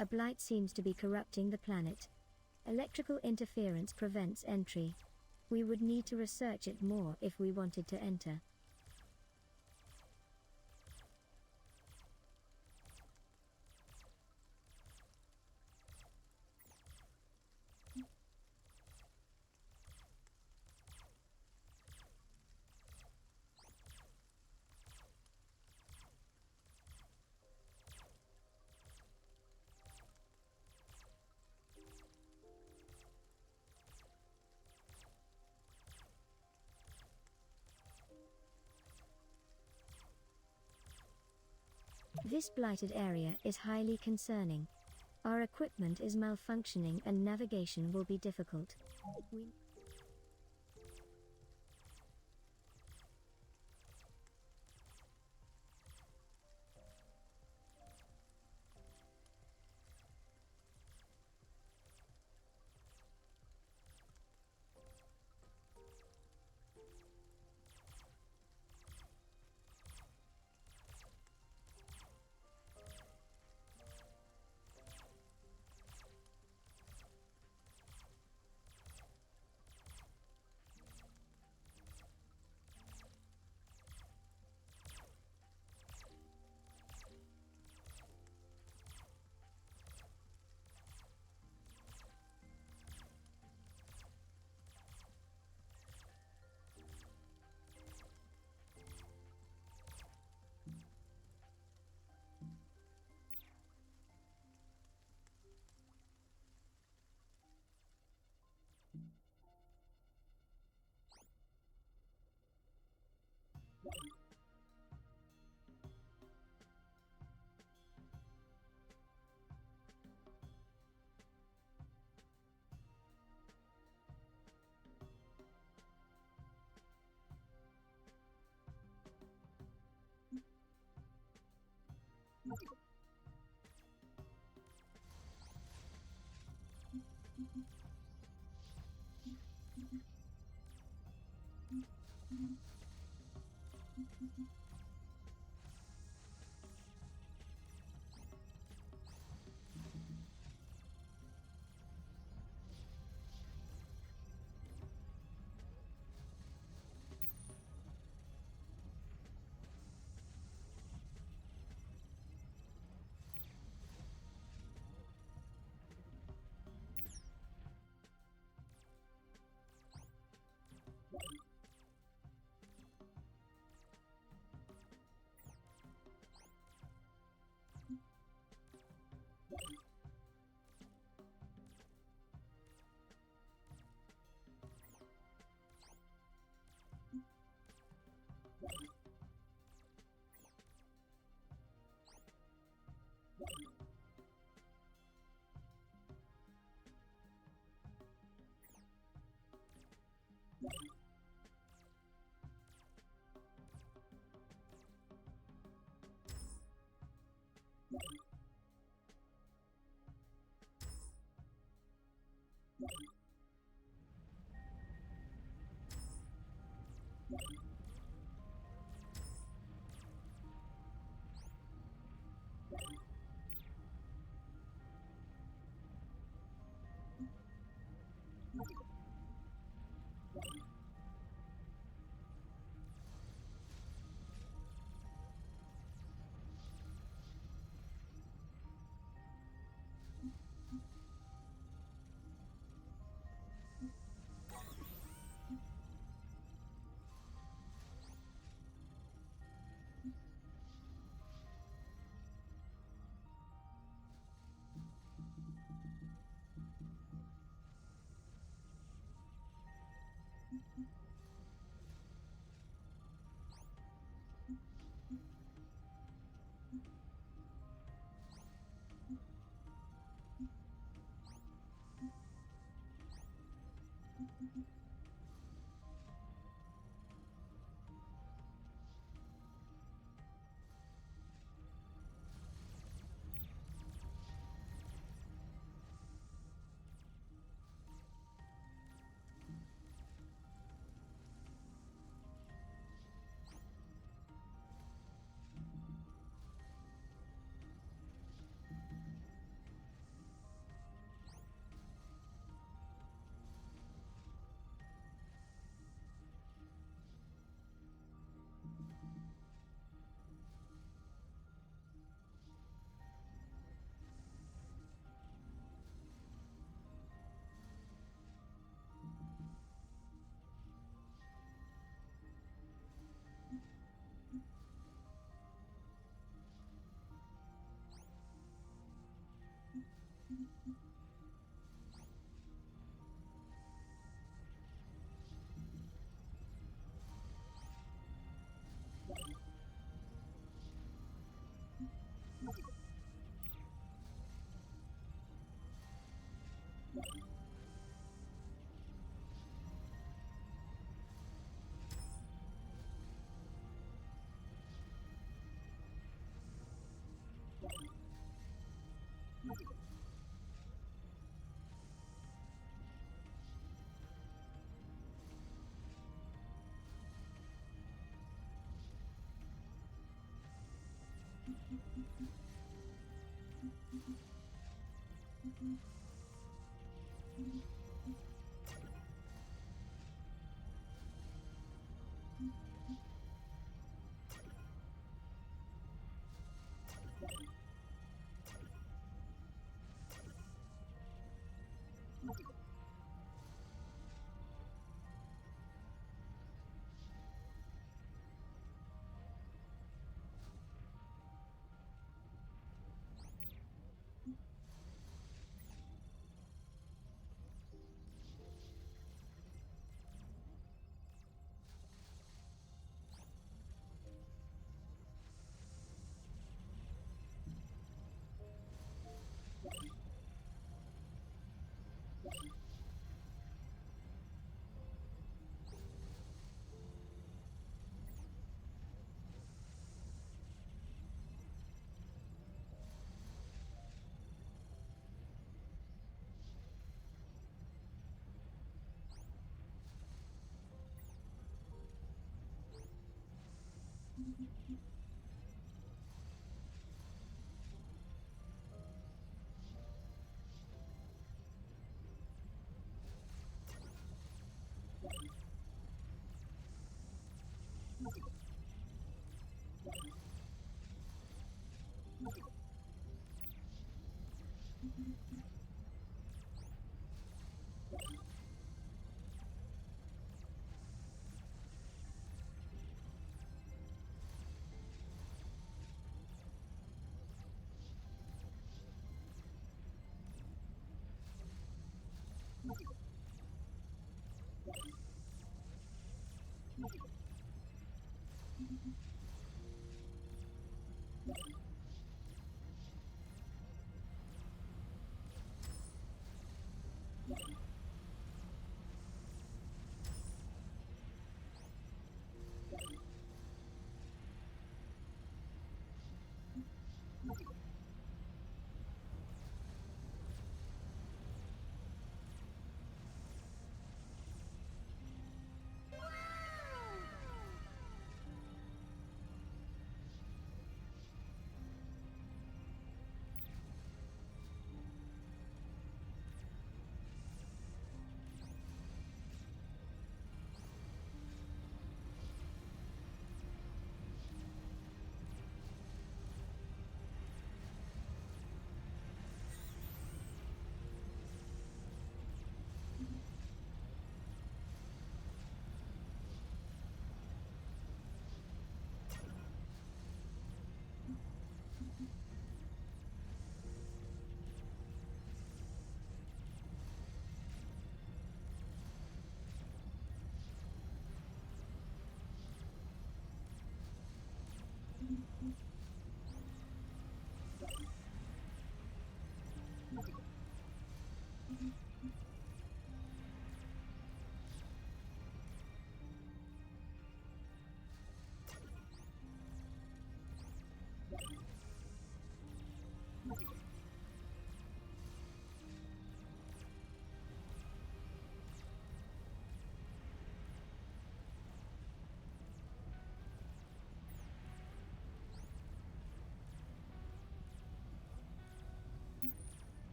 A blight seems to be corrupting the planet. Electrical interference prevents entry. We would need to research it more if we wanted to enter. This blighted area is highly concerning. Our equipment is malfunctioning and navigation will be difficult.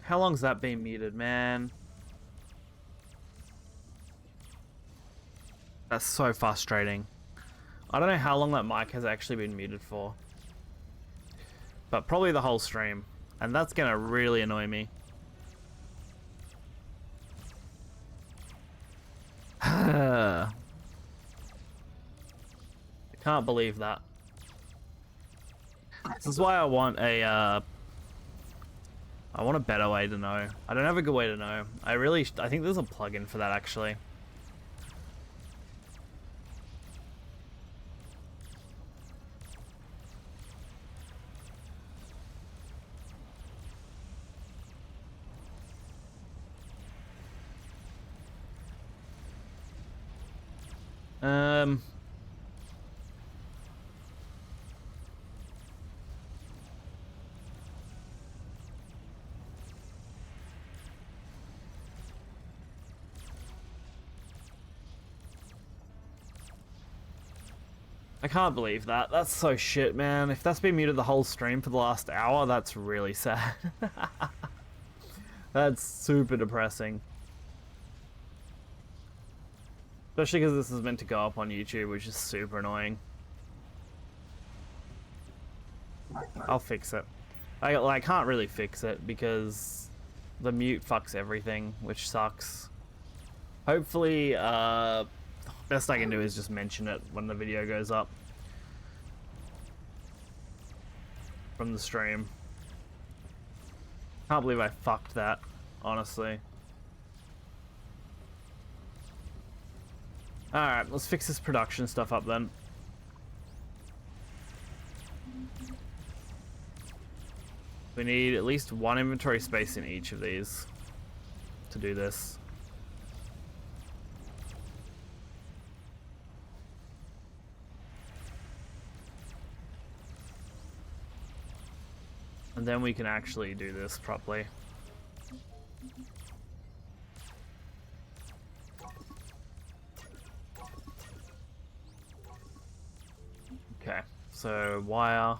How long's that been muted, man? That's so frustrating. I don't know how long that mic has actually been muted for. But probably the whole stream. And that's gonna really annoy me. I can't believe that. This is why I want a better way to know. I don't have a good way to know. I think there's a plugin for that actually. I can't believe that. That's so shit, man. If that's been muted the whole stream for the last hour, that's really sad. That's super depressing. Especially because this is meant to go up on YouTube, which is super annoying. I'll fix it. I can't really fix it because the mute fucks everything, which sucks. Hopefully, best I can do is just mention it when the video goes up from the stream. Can't believe I fucked that, honestly. Alright, let's fix this production stuff up then. We need at least one inventory space in each of these to do this. And then we can actually do this properly. Okay, so wire.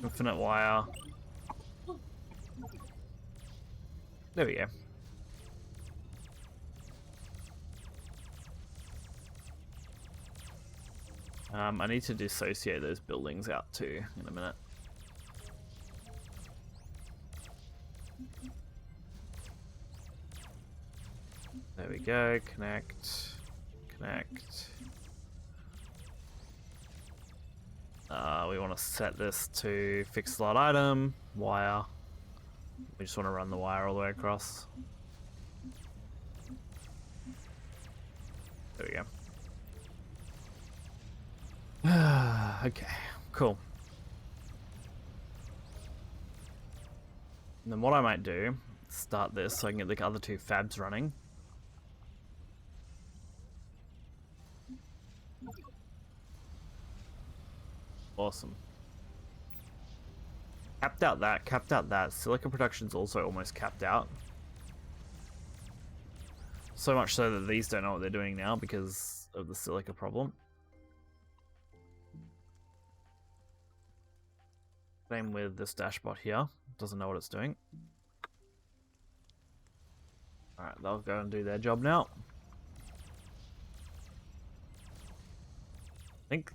Infinite wire. There we go. I need to dissociate those buildings out too in a minute. There we go, connect, connect. We want to set this to fixed slot item, wire. We just want to run the wire all the way across. There we go. Okay, cool. And then what I might do, start this so I can get the other two fabs running. Awesome. Capped out that, capped out that. Silica production's also almost capped out. So much so that these don't know what they're doing now because of the silica problem. Same with this dashbot here. Doesn't know what it's doing. Alright, they'll go and do their job now. I think...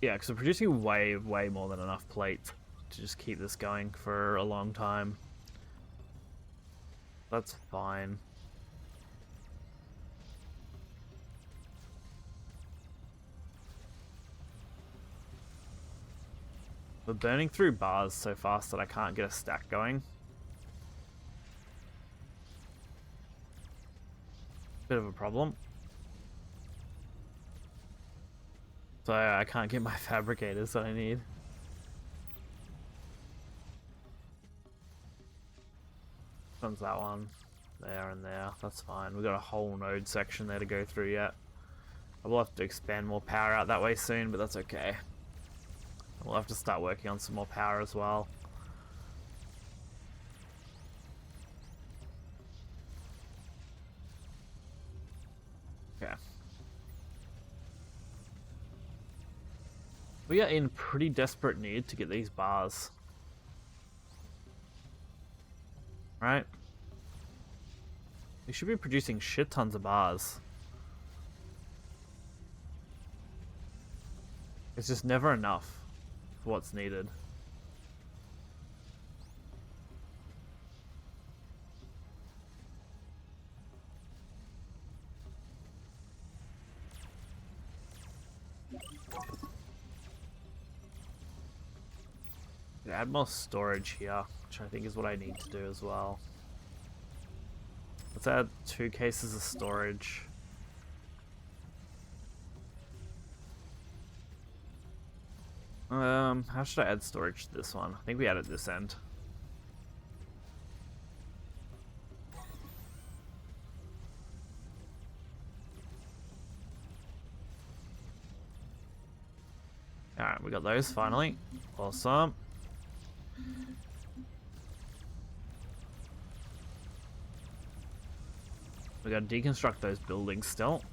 Yeah, because we're producing way more than enough plate to just keep this going for a long time. That's fine. We're burning through bars so fast that I can't get a stack going. Bit of a problem. So I can't get my fabricators that I need. Which one's that one? There and there. That's fine. We've got a whole node section there to go through yet. I will have to expand more power out that way soon, but that's okay. We'll have to start working on some more power as well. Okay. We are in pretty desperate need to get these bars. right? We should be producing shit tons of bars. It's just never enough for what's needed. Add more storage here, which I think is what I need to do as well. Let's add 2 cases of storage. How should I add storage to this one? I think we add it this end. Alright, we got those finally. Awesome. We gotta deconstruct those buildings still.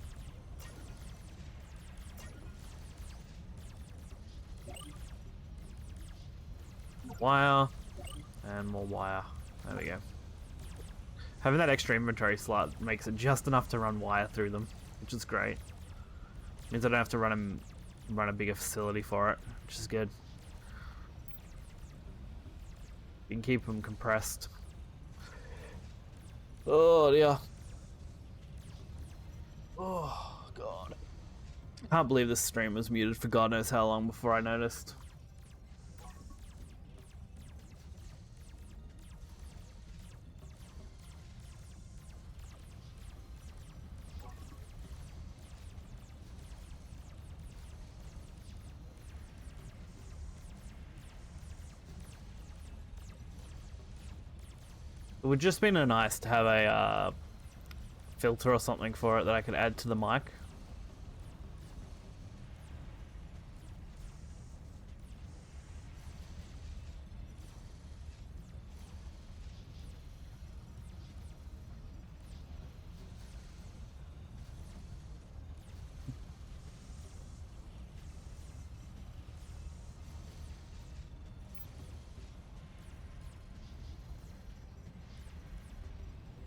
Wire. And more wire. There we go. Having that extra inventory slot makes it just enough to run wire through them, which is great. Means I don't have to run a bigger facility for it, which is good. You can keep them compressed. Oh dear. Oh god. I can't believe this stream was muted for God knows how long before I noticed. It would just been nice to have a filter or something for it that I could add to the mic.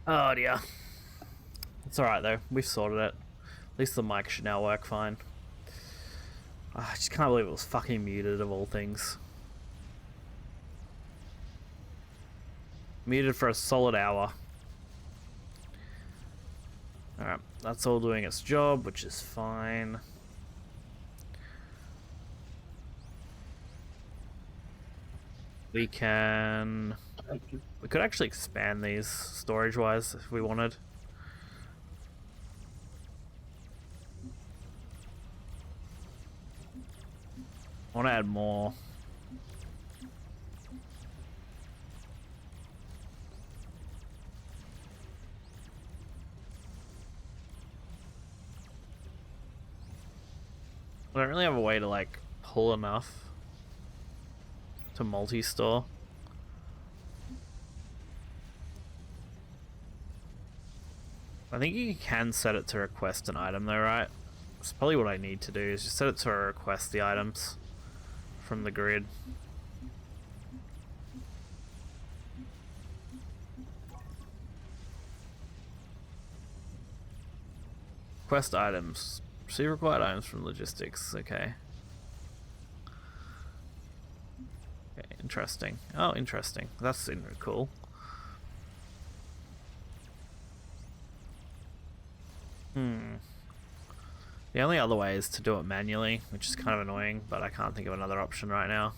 Oh dear. It's alright though, we've sorted it. At least the mic should now work fine. I just can't believe it was fucking muted of all things. Muted for a solid hour. Alright, that's all doing its job, which is fine. We could actually expand these storage-wise if we wanted. I want to add more. I don't really have a way to like pull enough to multi-store. I think you can set it to request an item though, right? That's probably what I need to do, is just set it to request the items from the grid. Request items. Receive required items from logistics. Okay. Okay, interesting. Oh, interesting. That's cool. The only other way is to do it manually, which is kind of annoying, but I can't think of another option right now.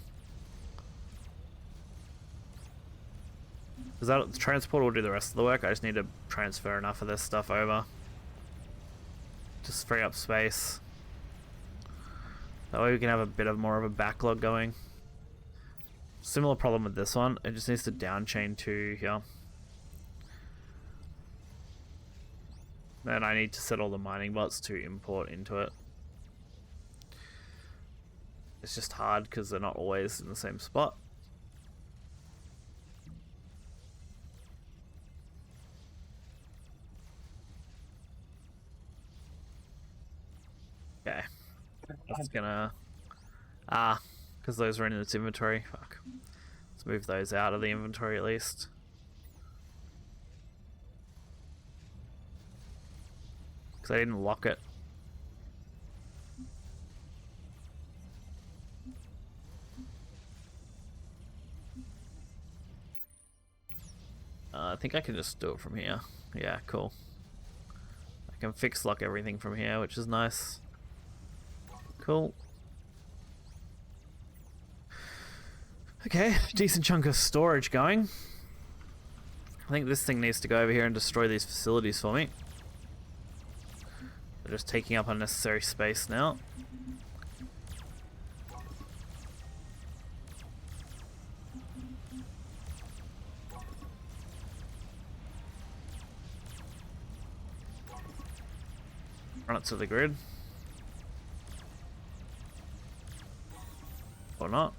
Because that transport will do the rest of the work. I just need to transfer enough of this stuff over. Just free up space. That way we can have a bit of more of a backlog going. Similar problem with this one. It just needs to down chain to here. Then I need to set all the mining bots to import into it. It's just hard because they're not always in the same spot. Okay. That's gonna... because those are in its inventory. Fuck. Let's move those out of the inventory at least. Because I didn't lock it. I think I can just do it from here. Yeah, cool. I can fix lock everything from here, which is nice. Cool. Okay, decent chunk of storage going. I think this thing needs to go over here and destroy these facilities for me. They're just taking up unnecessary space now. Run it to the grid. Or not.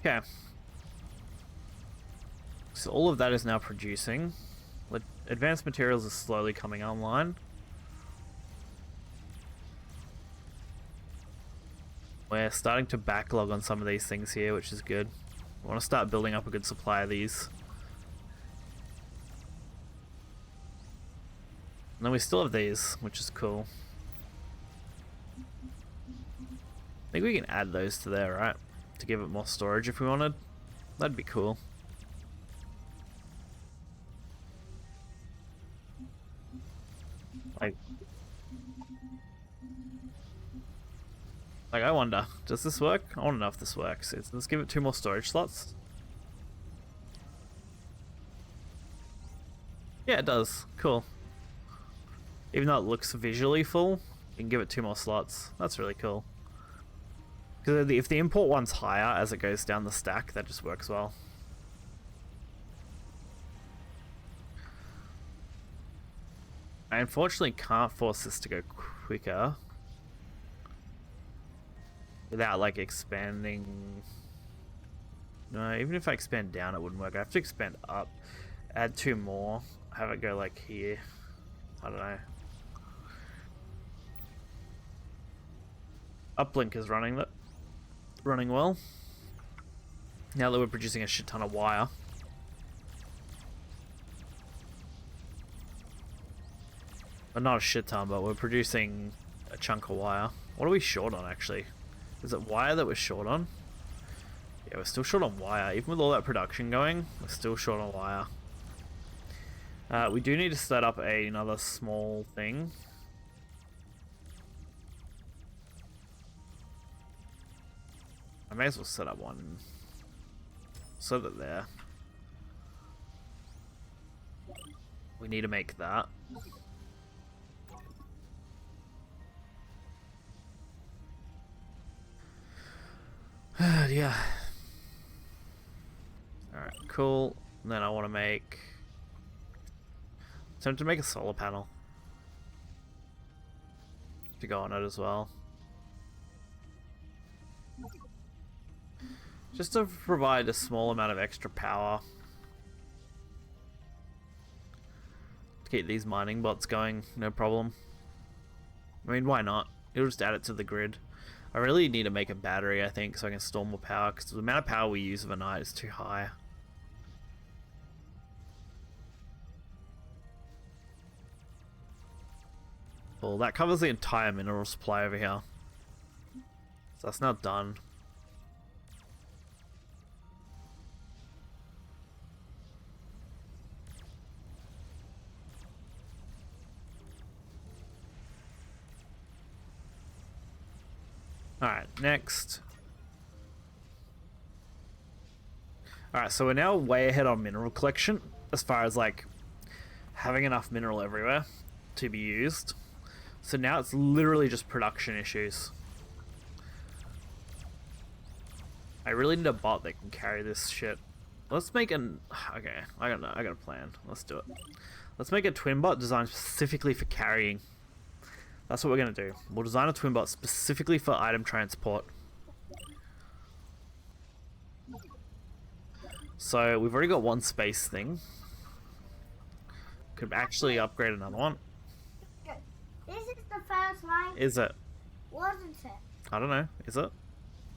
Okay. So all of that is now producing. Advanced materials are slowly coming online. We're starting to backlog on some of these things here, which is good. I want to start building up a good supply of these. And then we still have these, which is cool. I think we can add those to there, right? To give it more storage if we wanted. That'd be cool. Like, I wonder, does this work? I want to know if this works. Let's give it 2 more storage slots. Yeah, it does. Cool. Even though it looks visually full, you can give it 2 more slots. That's really cool. Because if the import one's higher as it goes down the stack, that just works well. I unfortunately can't force this to go quicker without like expanding. No, even if I expand down it wouldn't work. I have to expand up, add 2 more, have it go like here. I don't know. Uplink is running well. Now that we're producing a shit ton of wire. But not a shit ton, but we're producing a chunk of wire. What are we short on actually? Is it wire that we're short on? Yeah, we're still short on wire. Even with all that production going, we're still short on wire. We do need to set up another small thing. I may as well set up one. So that there. We need to make that. Yeah. Alright, cool. And then I want to make... Attempt to make a solar panel. To go on it as well. Just to provide a small amount of extra power. To keep these mining bots going, no problem. I mean, why not? It'll just add it to the grid. I really need to make a battery, I think, so I can store more power, because the amount of power we use overnight is too high. Well, that covers the entire mineral supply over here. So that's now done. Alright, next. Alright, so we're now way ahead on mineral collection, as far as like having enough mineral everywhere to be used. So now it's literally just production issues. I really need a bot that can carry this shit. Let's make an... Okay, I got a plan. Let's do it. Let's make a twin bot designed specifically for carrying. That's what we're going to do. We'll design a twin bot specifically for item transport. So we've already got one space thing. Could actually upgrade another one. This is the first line. Is it? Wasn't it? I don't know. Is it?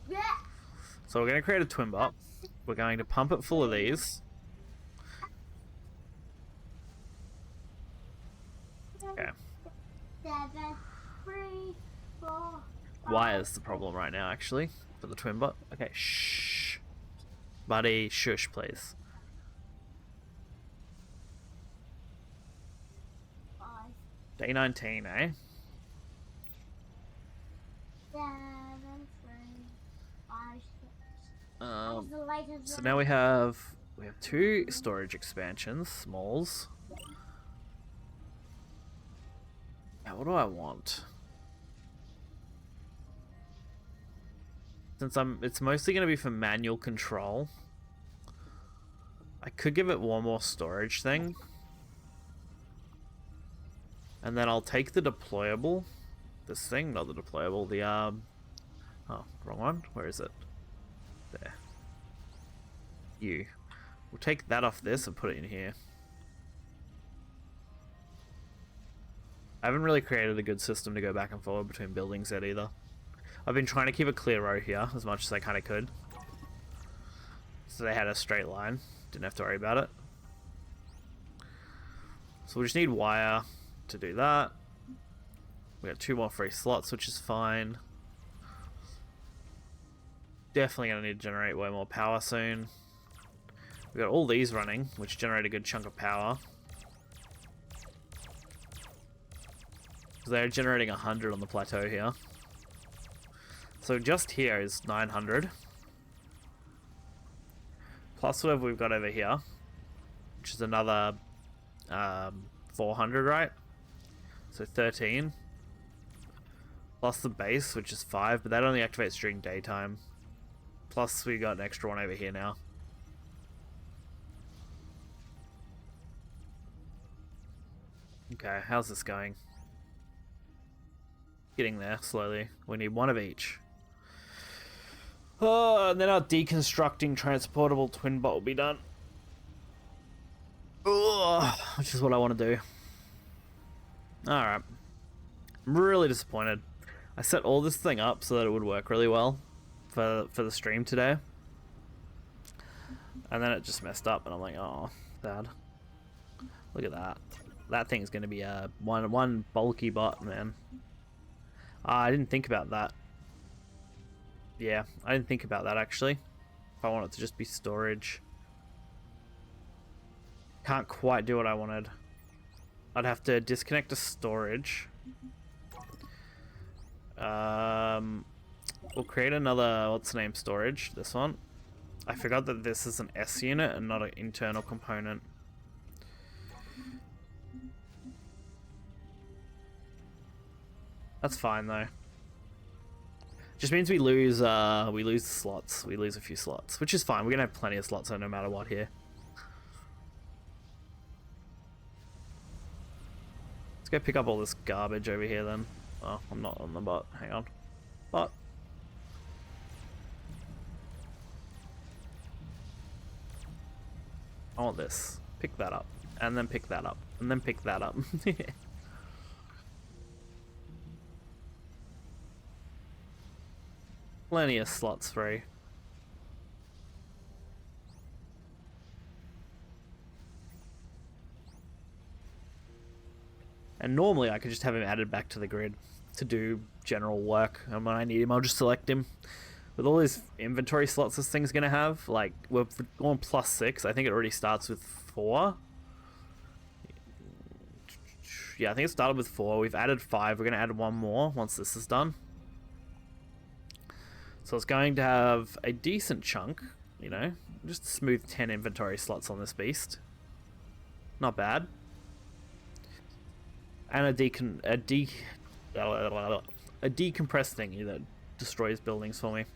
Yeah. So we're going to create a twin bot. we're going to pump it full of these. Okay. 7, 3, 4, 5. Wire's the problem right now, actually, for the twin bot. Okay, shh. Buddy, shush, please. 5, Day 19, eh? 7, 3, 5, 6. The latest So one. now we have 2 storage expansions, smalls. Now, what do I want? Since it's mostly going to be for manual control, I could give it one more storage thing. And then I'll take the deployable. This thing, not the deployable, the, oh, wrong one. Where is it? There. We'll take that off this and put it in here. I haven't really created a good system to go back and forward between buildings yet either. I've been trying to keep a clear row here as much as I kind of could. So they had a straight line. Didn't have to worry about it. So we just need wire to do that. We got 2 more free slots, which is fine. Definitely going to need to generate way more power soon. We got all these running, which generate a good chunk of power. They're generating 100 on the plateau here. So just here is 900. Plus whatever we've got over here, which is another 400, right? So 13. Plus the base, which is 5, but that only activates during daytime. Plus we got an extra one over here now. Okay, how's this going? Getting there slowly. We need 1 of each. Oh, and then our deconstructing transportable twin bot will be done. Ugh, which is what I want to do. Alright. I'm really disappointed. I set all this thing up so that it would work really well for the stream today. And then it just messed up and I'm like, oh, sad. Look at that. That thing's going to be a one bulky bot, man. I didn't think about that. Yeah, I didn't think about that actually. If I want it to just be storage. Can't quite do what I wanted. I'd have to disconnect to storage. We'll create another, what's the name, storage, this one. I forgot that this is an S unit and not an internal component. That's fine though. Just means we lose the slots. We lose a few slots, which is fine. We're gonna have plenty of slots no matter what here. Let's go pick up all this garbage over here then. Oh, I'm not on the bot. Hang on. Bot. I want this. Pick that up. And then pick that up. And then pick that up. Plenty of slots free. And normally I could just have him added back to the grid to do general work, and when I need him I'll just select him. With all these inventory slots this thing's gonna have, like, we're going +6, I think it already starts with 4. Yeah, I think it started with 4, we've added 5, we're gonna add 1 more once this is done. So it's going to have a decent chunk, you know, just a smooth 10 inventory slots on this beast. Not bad. And a decompressed thingy that destroys buildings for me.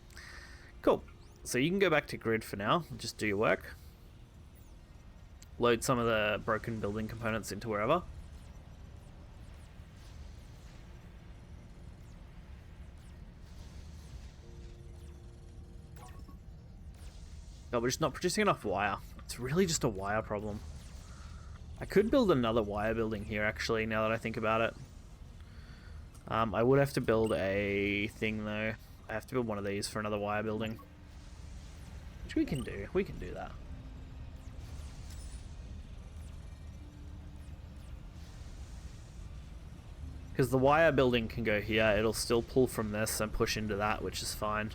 Cool. So you can go back to grid for now and just do your work. Load some of the broken building components into wherever. Oh, we're just not producing enough wire. It's really just a wire problem. I could build another wire building here, actually, now that I think about it. I would have to build a thing, though. I have to build one of these for another wire building. Which we can do. We can do that. Because the wire building can go here, it'll still pull from this and push into that, which is fine.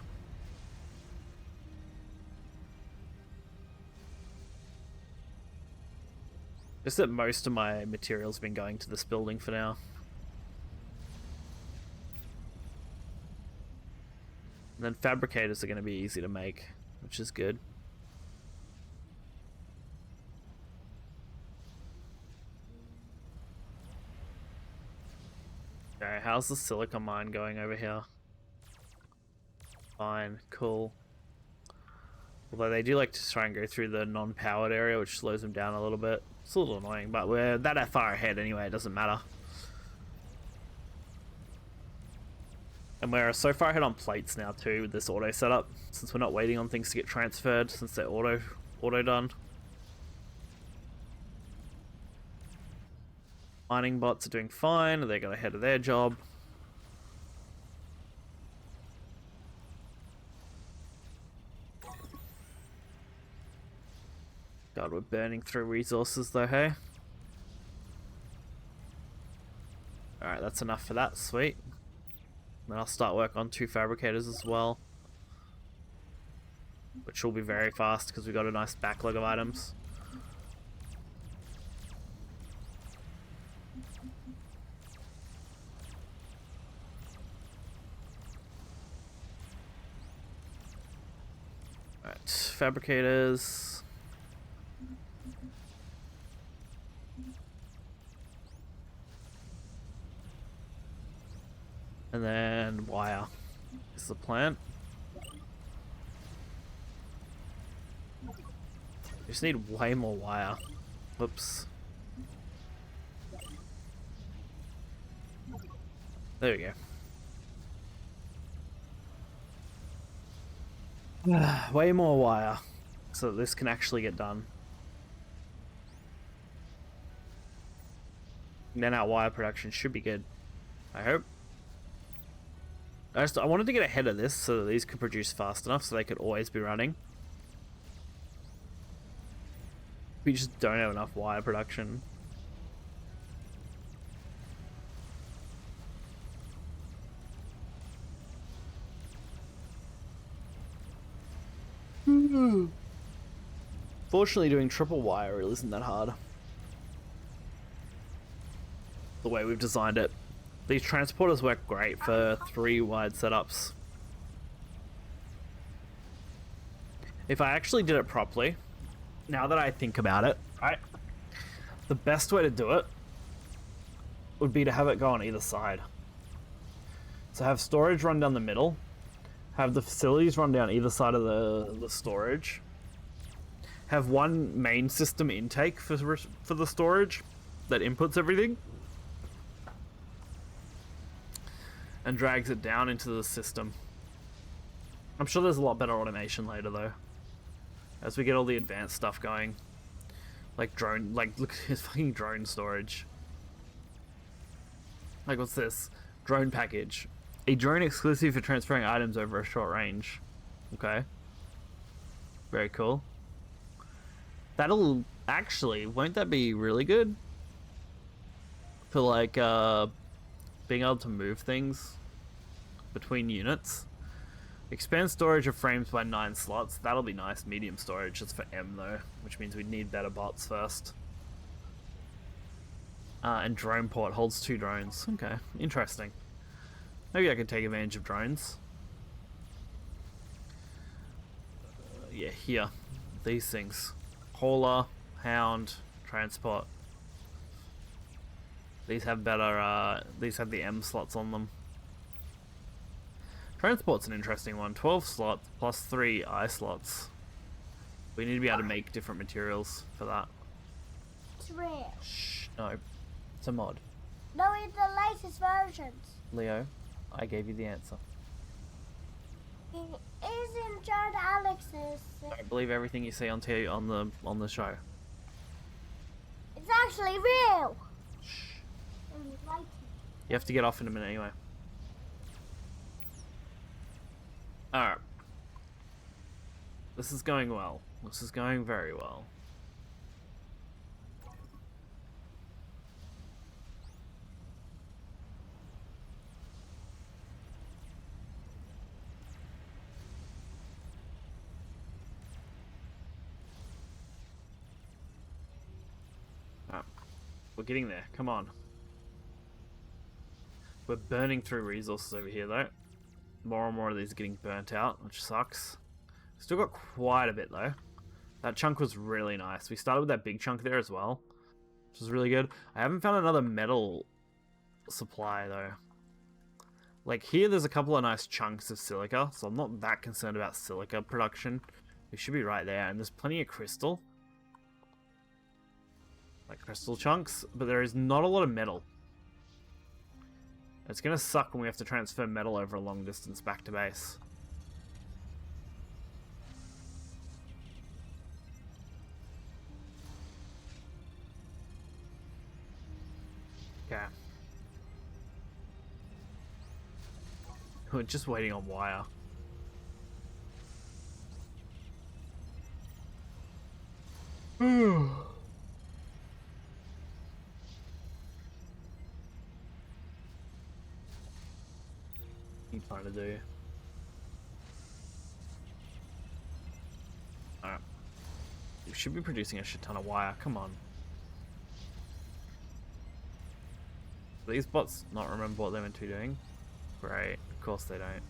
Just that most of my material's been going to this building for now. And then fabricators are going to be easy to make, which is good. Okay, how's the silica mine going over here? Fine, cool. Although they do like to try and go through the non-powered area, which slows them down a little bit. It's a little annoying, but we're that far ahead anyway, it doesn't matter. And we're so far ahead on plates now too with this auto setup, since we're not waiting on things to get transferred, since they're auto done. Mining bots are doing fine, they got ahead of their job. God, we're burning through resources though, hey? Alright, that's enough for that, sweet. Then I'll start work on 2 fabricators as well. Which will be very fast because we've got a nice backlog of items. Alright, fabricators. And then wire is the plan. We just need way more wire. Whoops. There we go. Way more wire so that this can actually get done. And then our wire production should be good, I hope. I wanted to get ahead of this so that these could produce fast enough so they could always be running. We just don't have enough wire production. Fortunately, doing triple wire isn't that hard. The way we've designed it. These transporters work great for 3 wide setups. If I actually did it properly, now that I think about it, right, the best way to do it would be to have it go on either side. So have storage run down the middle, have the facilities run down either side of the storage, have one main system intake for the storage that inputs everything, and drags it down into the system. I'm sure there's a lot better automation later though, as we get all the advanced stuff going, like drone, like look at his fucking drone storage. Like what's this? Drone package. A drone exclusive for transferring items over a short range. Okay. Very cool. That'll actually, won't that be really good? For like being able to move things between units. Expand storage of frames by 9 slots. That'll be nice. Medium storage. It's for M though, which means we need better bots first. And drone port holds 2 drones. Okay, interesting. Maybe I could take advantage of drones. Yeah, here. These things. Hauler, hound, transport. These have better, these have the M slots on them. Transport's an interesting one. 12 slots plus 3 I slots. We need to be able to make different materials for that. It's rare. Shh, no. It's a mod. No, it's the latest versions. Leo, I gave you the answer. It isn't John Alex's. Don't believe everything you see on TV on the show. It's actually real. Shh. Like You have to get off in a minute anyway. Alright. This is going well. This is going very well. We're getting there. Come on. We're burning through resources over here, though. More and more of these are getting burnt out, which sucks. Still got quite a bit, though. That chunk was really nice. We started with that big chunk there as well, which is really good. I haven't found another metal supply, though. Like, here there's a couple of nice chunks of silica, so I'm not that concerned about silica production. We should be right there, and there's plenty of crystal. Like crystal chunks, but there is not a lot of metal. It's gonna suck when we have to transfer metal over a long distance back to base. Okay. We're just waiting on wire. Trying to do. Alright. We should be producing a shit ton of wire. Come on. Do these bots not remember what they're meant to be doing? Great. Of course they don't.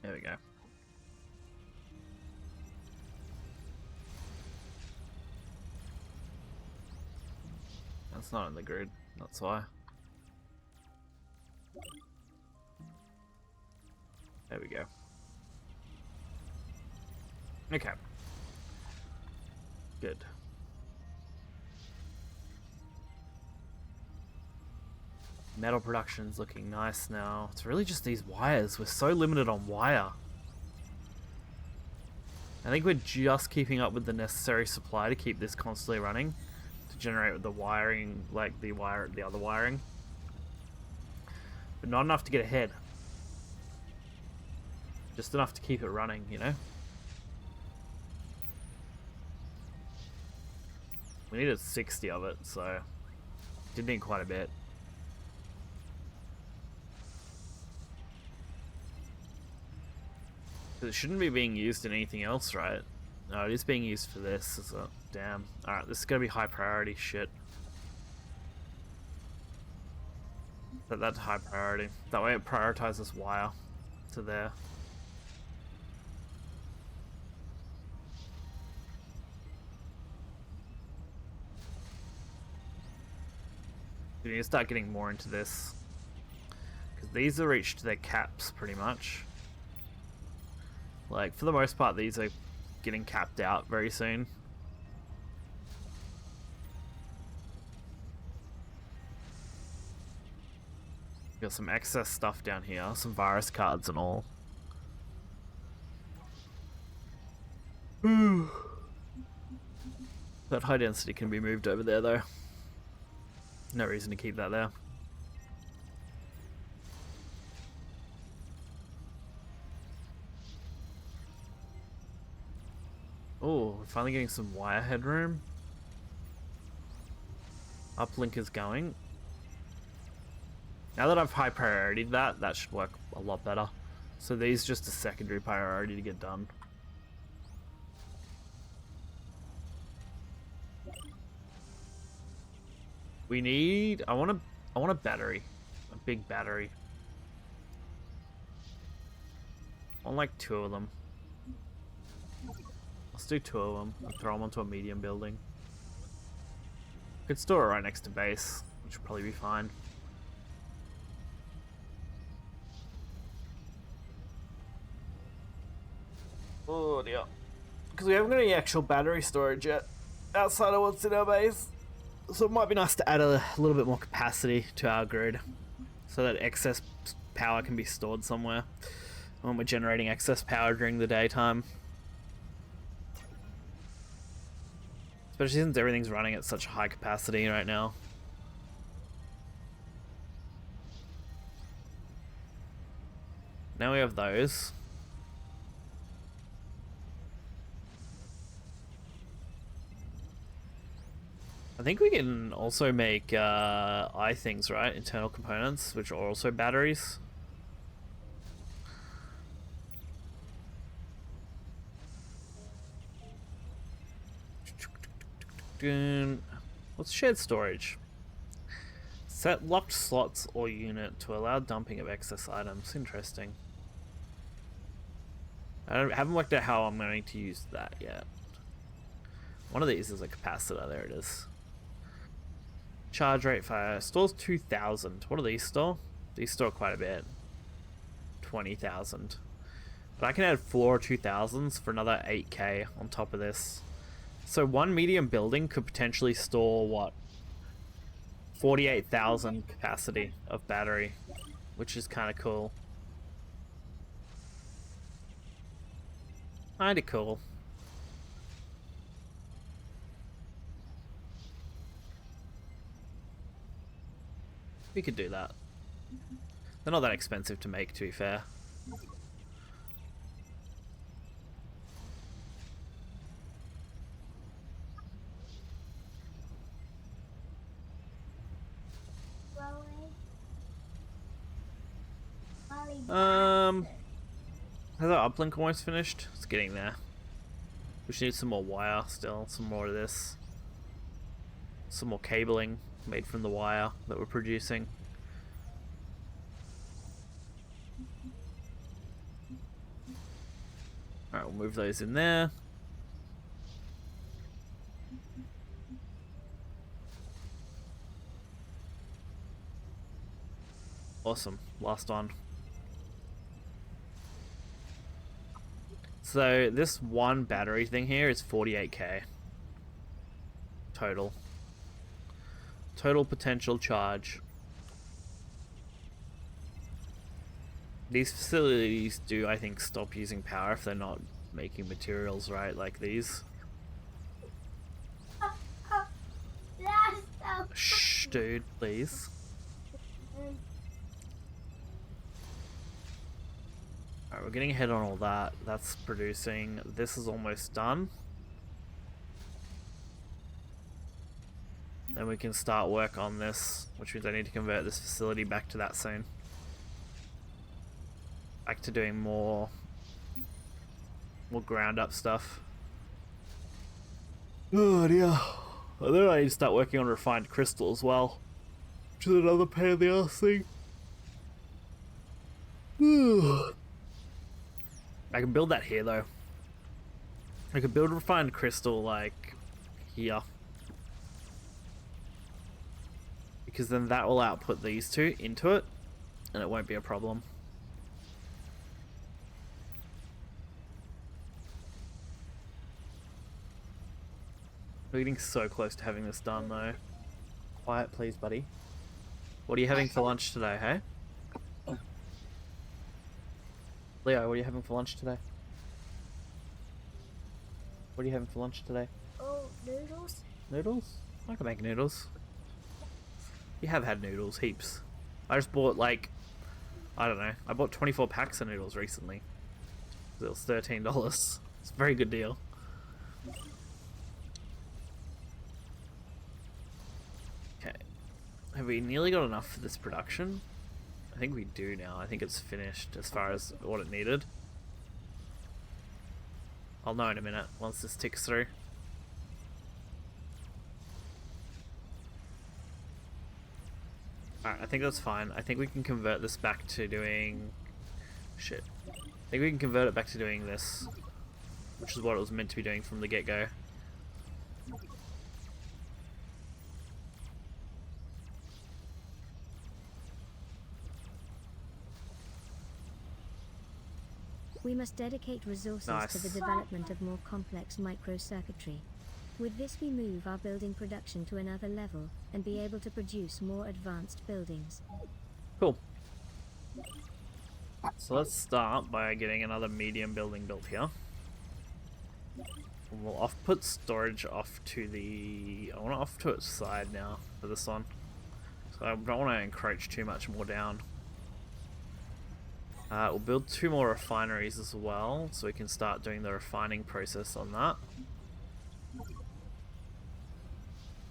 There we go. That's not in the grid, that's why. There we go. Okay. Good. Metal production's looking nice now. It's really just these wires. We're so limited on wire. I think we're just keeping up with the necessary supply to keep this constantly running. To generate with the wiring, like the other wiring. But not enough to get ahead. Just enough to keep it running, you know? We needed 60 of it, so did need quite a bit. It shouldn't be being used in anything else, right? No, it is being used for this, is it? Damn. Alright, this is gonna be high priority shit. Set that to high priority. That way it prioritizes wire to there. We need to start getting more into this. Because these are reached their caps, pretty much. Like, for the most part, these are getting capped out very soon. Got some excess stuff down here, some virus cards and all. That high density can be moved over there, though. No reason to keep that there. Oh, we're finally getting some wire headroom. Uplink is going. Now that I've high prioritied that, that should work a lot better. So these just a secondary priority to get done. We need, I want a battery. A big battery. I want like 2 of them. Let's do 2 of them and throw them onto a medium building. Could store it right next to base, which would probably be fine. Oh dear. Because we haven't got any actual battery storage yet outside of what's in our base. So it might be nice to add a little bit more capacity to our grid so that excess power can be stored somewhere when we're generating excess power during the daytime. Especially since everything's running at such high capacity right now. Now we have those. I think we can also make eye things, right? Internal components, which are also batteries. What's shared storage? Set locked slots or unit to allow dumping of excess items. Interesting. Haven't worked out how I'm going to use that yet. One of these is a capacitor. There it is. Charge rate fire. Stores 2,000. What do these store? These store quite a bit. 20,000. But I can add 4 2,000s for another 8k on top of this. So one medium building could potentially store, what? 48,000 capacity of battery. Which is kind of cool. Kinda cool. We could do that. They're not that expensive to make, to be fair. Has our uplink almost finished? It's getting there. We should need some more wire still, some more of this. Some more cabling made from the wire that we're producing. Alright, we'll move those in there. Awesome. Last one. So this one battery thing here is 48k. Total. Total potential charge. These facilities do, I think, stop using power if they're not making materials, right? Like these. Shh, dude, please. Alright, we're getting ahead on all that. That's producing. This is almost done. Then we can start work on this, which means I need to convert this facility back to that soon. Back to doing more ground up stuff. Oh dear. And then I need to start working on refined crystal as well, which is another pain in the ass thing. I can build that here though. I could build refined crystal like here. Because then that will output these two into it, and it won't be a problem. We're getting so close to having this done though. Quiet please, buddy. What are you having for lunch today, hey? Leo, what are you having for lunch today? What are you having for lunch today? Oh, noodles? Noodles? I can make noodles. You have had noodles, heaps. I just bought like, I don't know, I bought 24 packs of noodles recently. It was $13. It's a very good deal. Okay. Have we nearly got enough for this production? I think we do now. I think it's finished as far as what it needed. I'll know in a minute once this ticks through. Alright, I think that's fine. I think we can convert this back to doing... Shit. I think we can convert it back to doing this, which is what it was meant to be doing from the get-go. We must dedicate resources to the development of more complex microcircuitry. With this we move our building production to another level and be able to produce more advanced buildings. Cool. So let's start by getting another medium building built here. And we'll put storage off to the... I want to off to its side now for this one. So I don't want to encroach too much more down. We'll build 2 more refineries as well, so we can start doing the refining process on that.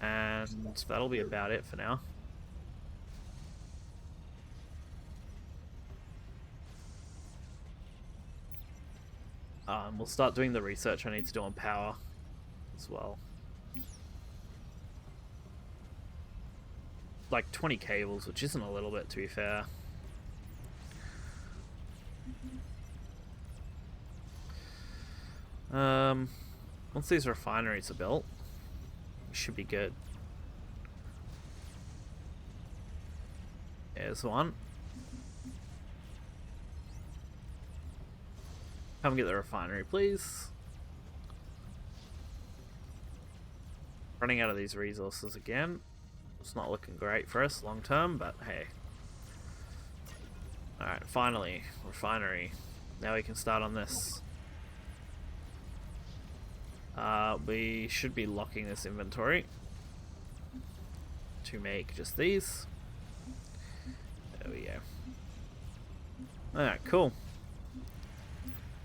And that'll be about it for now. We'll start doing the research I need to do on power as well. Like 20 cables, which isn't a little bit, to be fair. Once these refineries are built, we should be good. There's one. Come get the refinery, please. Running out of these resources again. It's not looking great for us long term, but hey. Alright, finally, refinery. Now we can start on this. We should be locking this inventory to make just these. There we go. Alright, cool.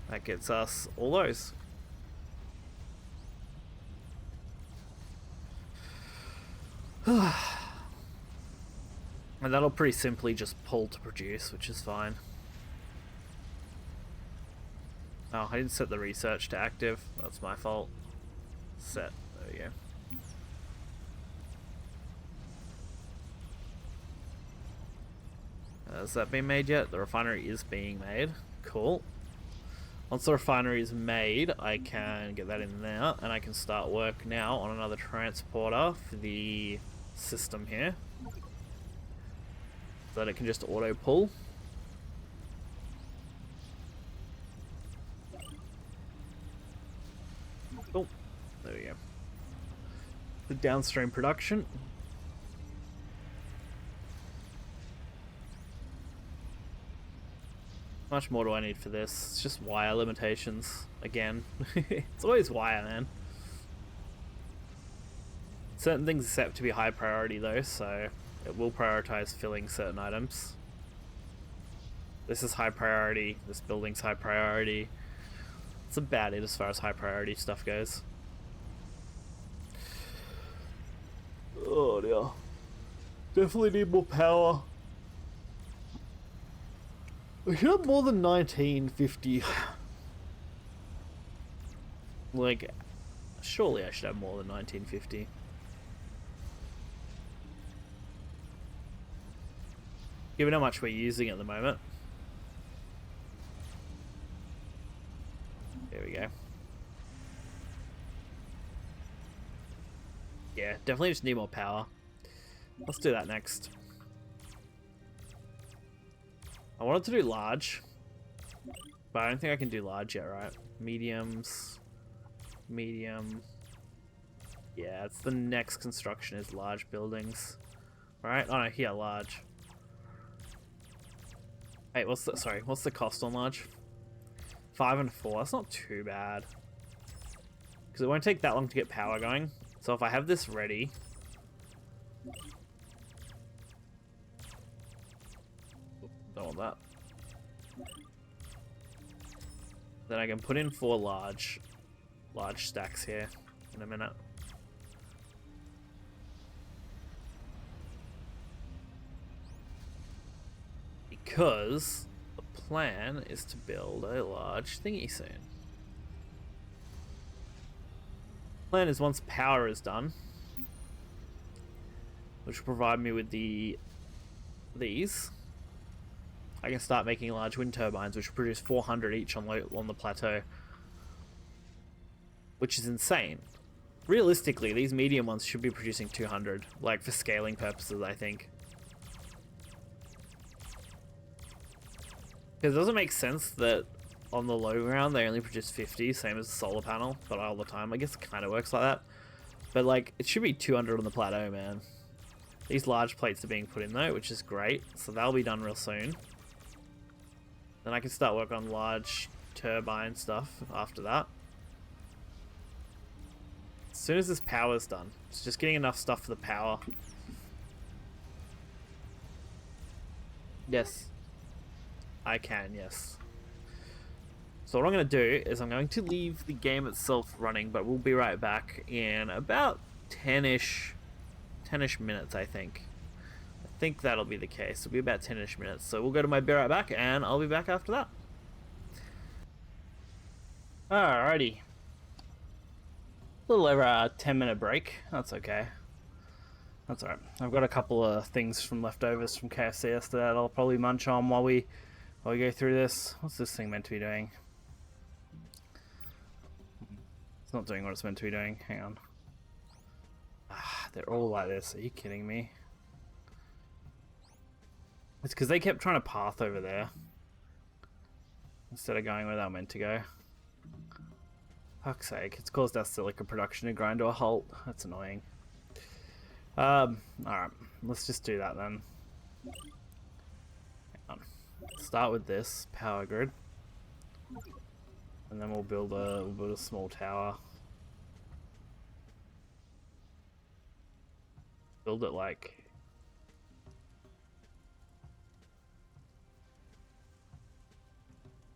That gets us all those. And that'll pretty simply just pull to produce, which is fine. Oh, I didn't set the research to active. That's my fault. Set. There we go. Has that been made yet? The refinery is being made. Cool. Once the refinery is made, I can get that in there, and I can start work now on another transporter for the system here, so that it can just auto pull. Cool. There we go. The downstream production. How much more do I need for this? It's just wire limitations again. It's always wire, man. Certain things are set to be high priority though, so it will prioritize filling certain items. This is high priority, this building's high priority. It's about it as far as high priority stuff goes. Oh dear. Definitely need more power. We should have more than 1950. Like, surely I should have more than 1950. Given how much we're using at the moment. There we go. Yeah, definitely just need more power. Let's do that next. I wanted to do large, but I don't think I can do large yet, right? Mediums, medium. Yeah, it's the next construction is large buildings, right? Oh no, here, large. Wait, what's the cost on large? 5 and 4, that's not too bad. Because it won't take that long to get power going. So if I have this ready... Don't want that. Then I can put in 4 large stacks here in a minute. Because the plan is to build a large thingy soon. Plan is once power is done, which will provide me with these, I can start making large wind turbines, which will produce 400 each on the plateau, which is insane. Realistically, these medium ones should be producing 200, like for scaling purposes, I think. Because it doesn't make sense that on the low ground they only produce 50, same as the solar panel, but all the time. I guess it kind of works like that. But like, it should be 200 on the plateau, man. These large plates are being put in though, which is great. So that'll be done real soon. Then I can start work on large turbine stuff after that. soon as this power's done, it's just getting enough stuff for the power. Yes. I can, yes. So what I'm going to do is I'm going to leave the game itself running, but we'll be right back in about 10-ish minutes, I think. I think that'll be the case. It'll be about 10-ish minutes. So we'll go to my be right back, and I'll be back after that. Alrighty. A little over a 10-minute break. That's okay. That's alright. I've got a couple of things from leftovers from KFC yesterday that I'll probably munch on while we go through this. What's this thing meant to be doing? It's not doing what it's meant to be doing. Hang on. Ah, they're all like this. Are you kidding me? It's because they kept trying to path over there instead of going where they were meant to go. Fuck's sake, it's caused our silica production to grind to a halt. That's annoying. Alright, let's just do that then. Hang on. Start with this power grid. And then we'll build a small tower. Build it like...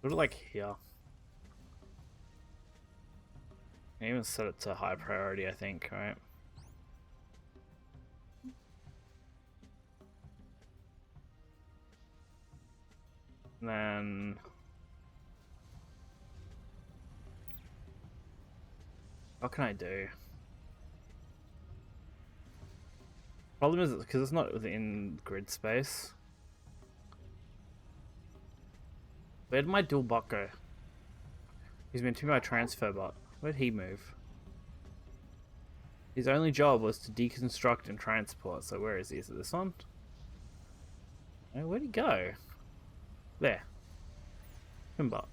Build it like here. I even set it to high priority, I think, right? And then... What can I do? Problem is because it's not within grid space. Where did my dual bot go? He's meant to be my transfer bot. Where'd he move? His only job was to deconstruct and transport. So where is he? Is it this one? Oh, where'd he go? There. Bot.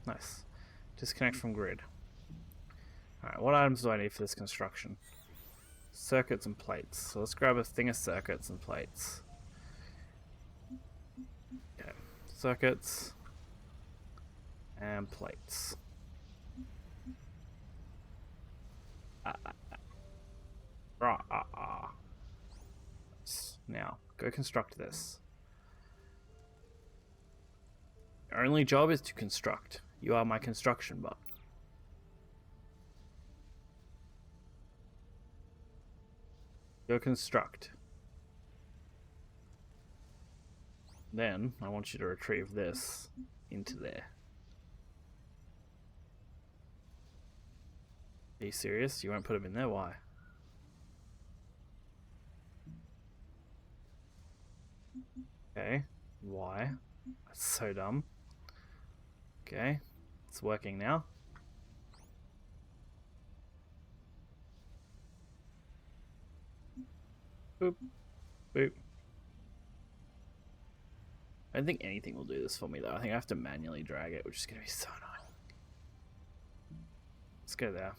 Nice. Disconnect from grid. Alright, what items do I need for this construction? Circuits and plates. So let's grab a thing of circuits and plates. Okay. Circuits and plates. Now, go construct this. Your only job is to construct. You are my construction bot. Go construct. Then, I want you to retrieve this into there. Are you serious? You won't put them in there? Why? Okay. Why? That's so dumb. Okay. It's working now. Boop. Boop. I don't think anything will do this for me though. I think I have to manually drag it, which is going to be so annoying. Let's go there.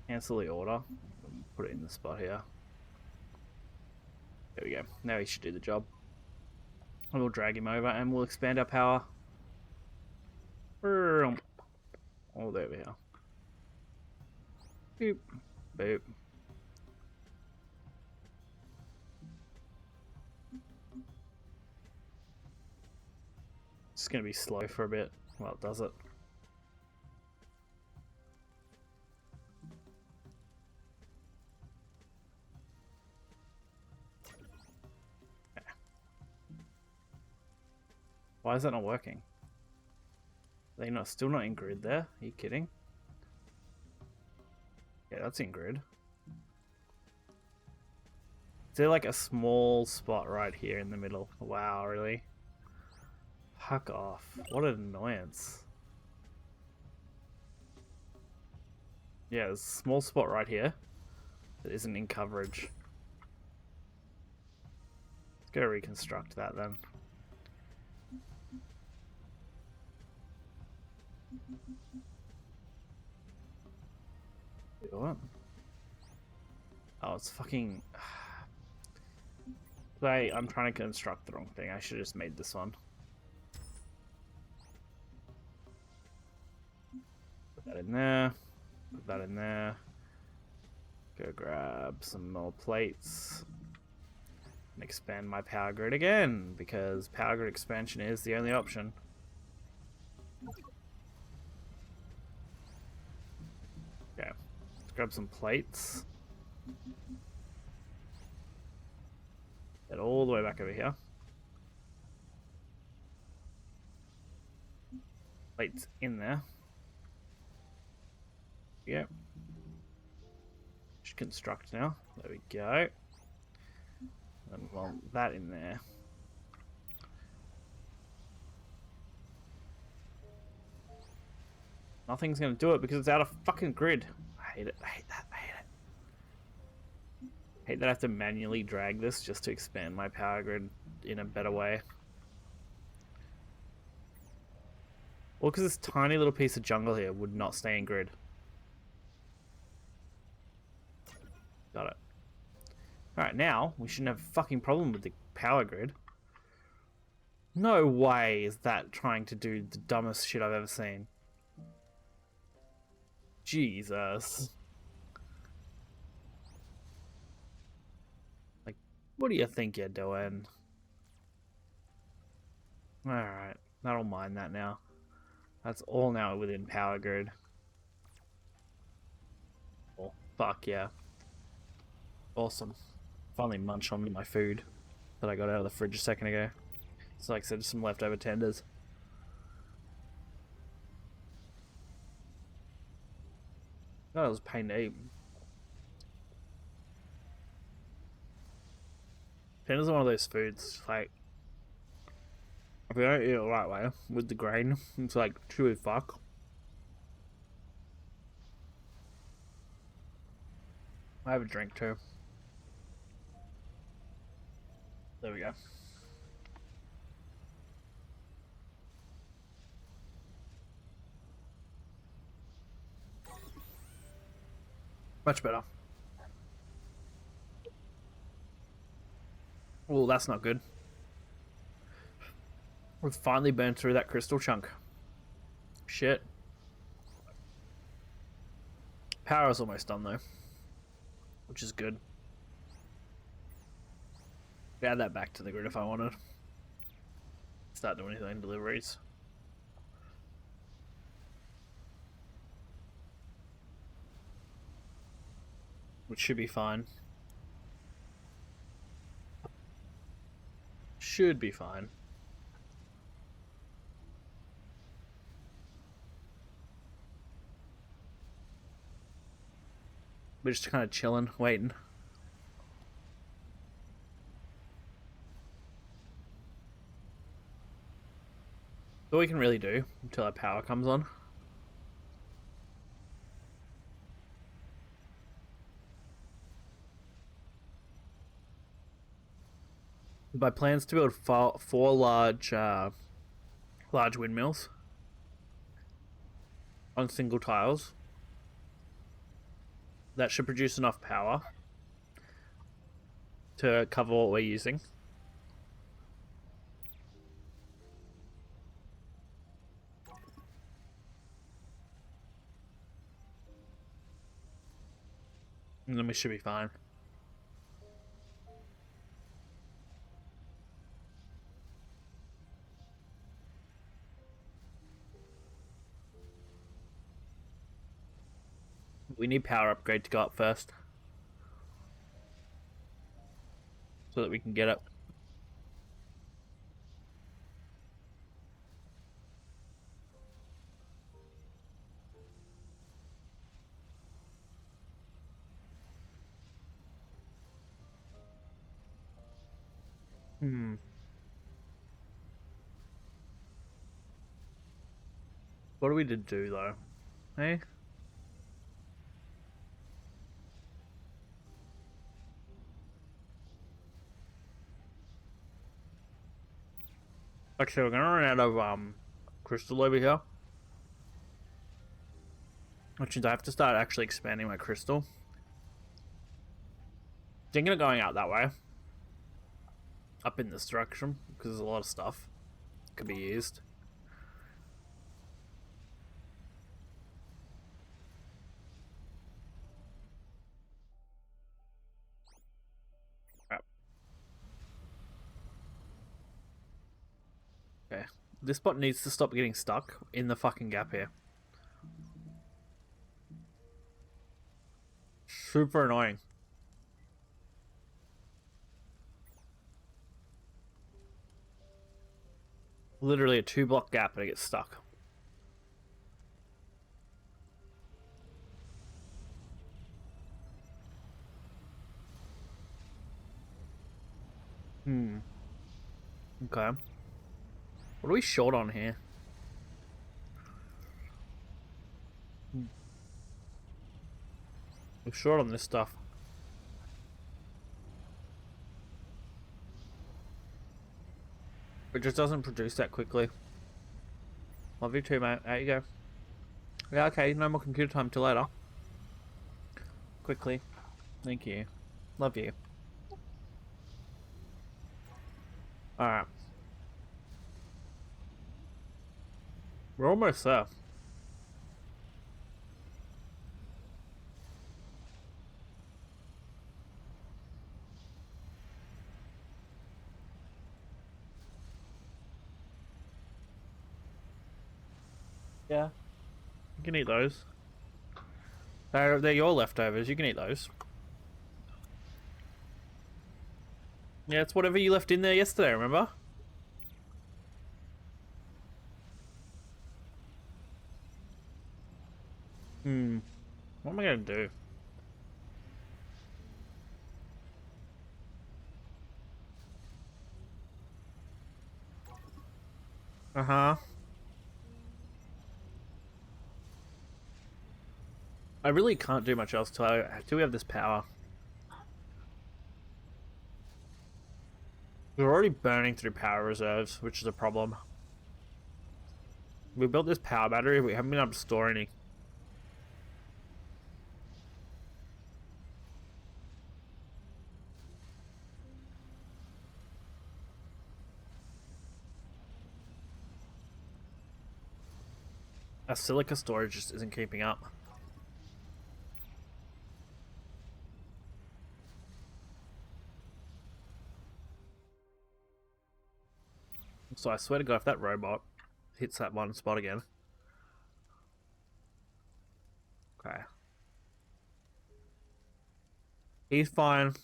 Cancel the order. Put it in the spot here. There we go. Now he should do the job. We'll drag him over and we'll expand our power. All the way over here. Boop. Boop. It's going to be slow for a bit while it does it. Why is that not working? Are they still not in grid there? Are you kidding? Yeah, that's in grid. Is there like a small spot right here in the middle? Wow, really? Fuck off. What an annoyance. Yeah, there's a small spot right here that isn't in coverage. Let's go reconstruct that then. What? Oh, it's fucking... I'm trying to construct the wrong thing. I should have just made this one. Put that in there. Put that in there. Go grab some more plates. And expand my power grid again, because power grid expansion is the only option. Okay, let's grab some plates. Get all the way back over here. Plates in there. Yep. Should construct now. There we go. And well, that in there. Nothing's gonna do it because it's out of fucking grid. I hate it. I hate that. I hate it. I hate that I have to manually drag this just to expand my power grid in a better way. Well, because this tiny little piece of jungle here would not stay in grid. Got it. Alright, now we shouldn't have a fucking problem with the power grid. No way is that trying to do the dumbest shit I've ever seen. Jesus. Like, what do you think you're doing? Alright, I don't mind that now. That's all now within power grid. Oh, fuck yeah. Awesome. Finally munch on my food that I got out of the fridge a second ago. So like I said, some leftover tenders. That was a pain to eat. Tenders are one of those foods, like, if you don't eat it the right way, with the grain, it's like chewy fuck. I have a drink too. There we go. Much better. Oh, that's not good. We've finally burned through that crystal chunk. Shit. Power's almost done though, which is good. Add that back to the grid if I wanted. Start doing anything deliveries. Which should be fine. Should be fine. We're just kind of chilling, waiting. All we can really do until our power comes on. My plans to build four large windmills on single tiles. That should produce enough power to cover what we're using. And then we should be fine. We need power upgrade to go up first, so that we can get up. What do we to do though? Hey? Actually, we're gonna run out of crystal over here. Which means I have to start actually expanding my crystal. Thinking of going out that way. Up in this direction, because there's a lot of stuff could be used. Okay. This bot needs to stop getting stuck in the fucking gap here. Super annoying. Literally a 2-block gap and it gets stuck. Okay. What are we short on here? We're short on this stuff. It just doesn't produce that quickly. Love you too, mate. Out you go. Yeah, okay. No more computer time till later. Quickly. Thank you. Love you. Alright. We're almost there. Yeah. You can eat those. They're your leftovers. You can eat those. Yeah, it's whatever you left in there yesterday, remember? What am I gonna do? Uh-huh. I really can't do much else till we have this power. We're already burning through power reserves, which is a problem. We built this power battery, but we haven't been able to store any. Our silica storage just isn't keeping up. So I swear to God, if that robot hits that one spot again. Okay. He's fine.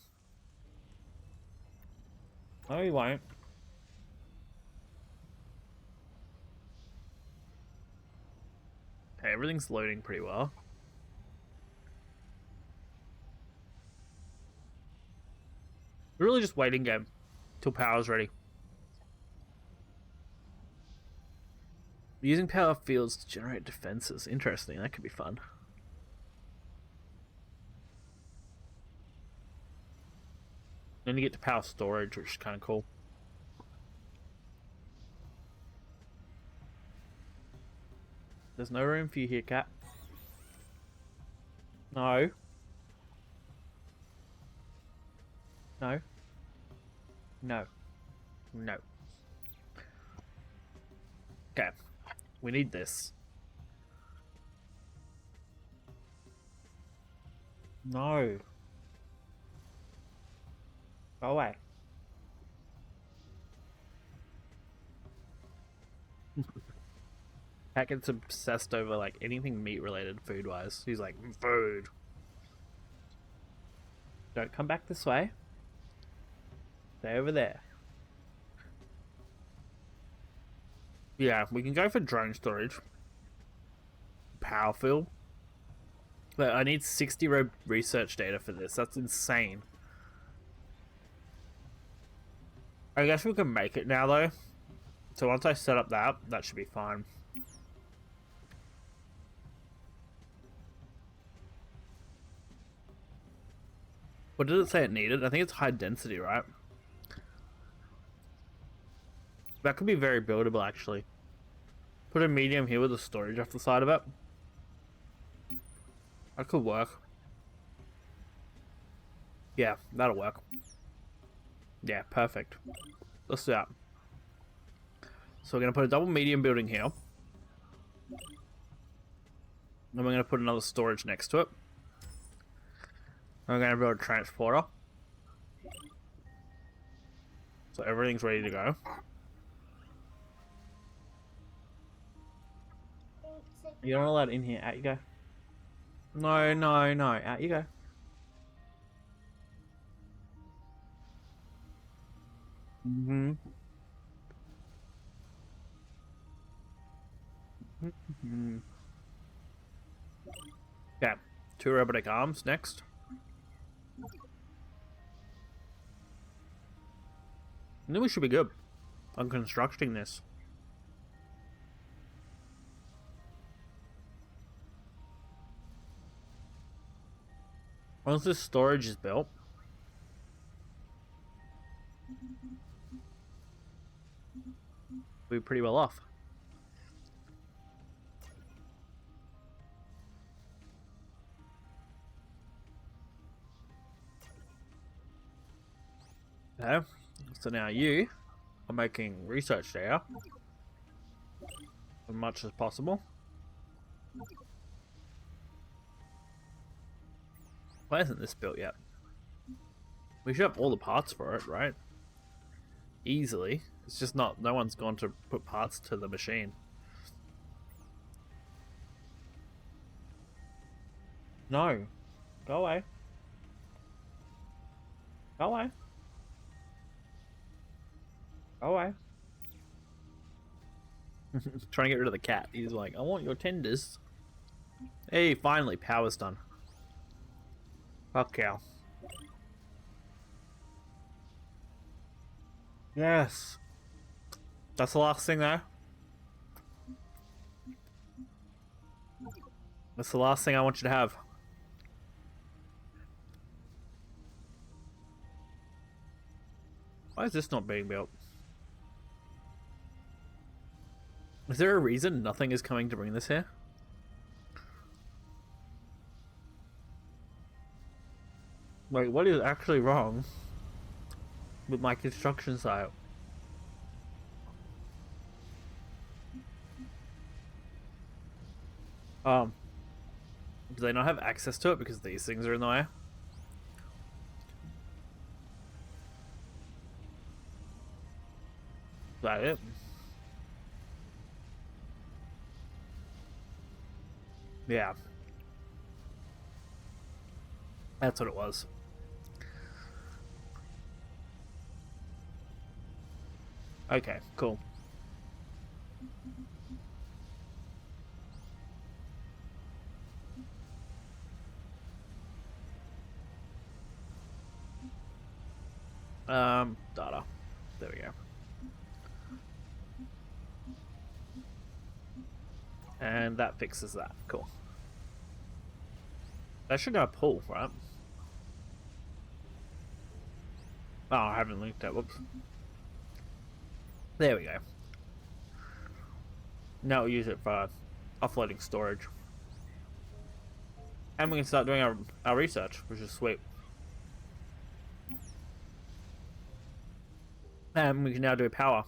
No, he won't. Okay, everything's loading pretty well. We're really just waiting game till power's ready. Using power fields to generate defenses. Interesting, that could be fun. Then you get to power storage, which is kind of cool. There's no room for you here, cat. No. No. No. No. Okay. We need this. No. Go away. Cat gets obsessed over like anything meat related food wise. He's like, food. Don't come back this way. Stay over there. Yeah, we can go for drone storage. Power fill. But I need 60 row research data for this. That's insane. I guess we can make it now though. So once I set up that should be fine. What did it say it needed? I think it's high density, right? That could be very buildable, actually. Put a medium here with a storage off the side of it. That could work. Yeah, that'll work. Yeah, perfect. Let's do that. So we're going to put a double medium building here. Then we're going to put another storage next to it. I'm going to build a transporter. So everything's ready to go. You're not allowed in here. Out you go. No, no, no. Out you go. Mm-hmm. Mm-hmm. Okay. 2 robotic arms next. And then we should be good on constructing this. Once this storage is built, we'll be pretty well off. Okay, so now you are making research there as much as possible. Why isn't this built yet? We should have all the parts for it, right? Easily. It's just not, no one's gone to put parts to the machine. No. Go away. Go away. Go away. Trying to get rid of the cat. He's like, I want your tenders. Hey, finally, power's done. Fuck cow. Yes. That's the last thing there. That's the last thing I want you to have. Why is this not being built? Is there a reason nothing is coming to bring this here? Like, what is actually wrong with my construction site? Do they not have access to it because these things are in the way? Is that it? Yeah. That's what it was. Okay, cool. Data. There we go. And that fixes that. Cool. That should go pull, right? Oh, I haven't linked it. Whoops. There we go. Now we'll use it for offloading storage. And we can start doing our research, which is sweet. And we can now do power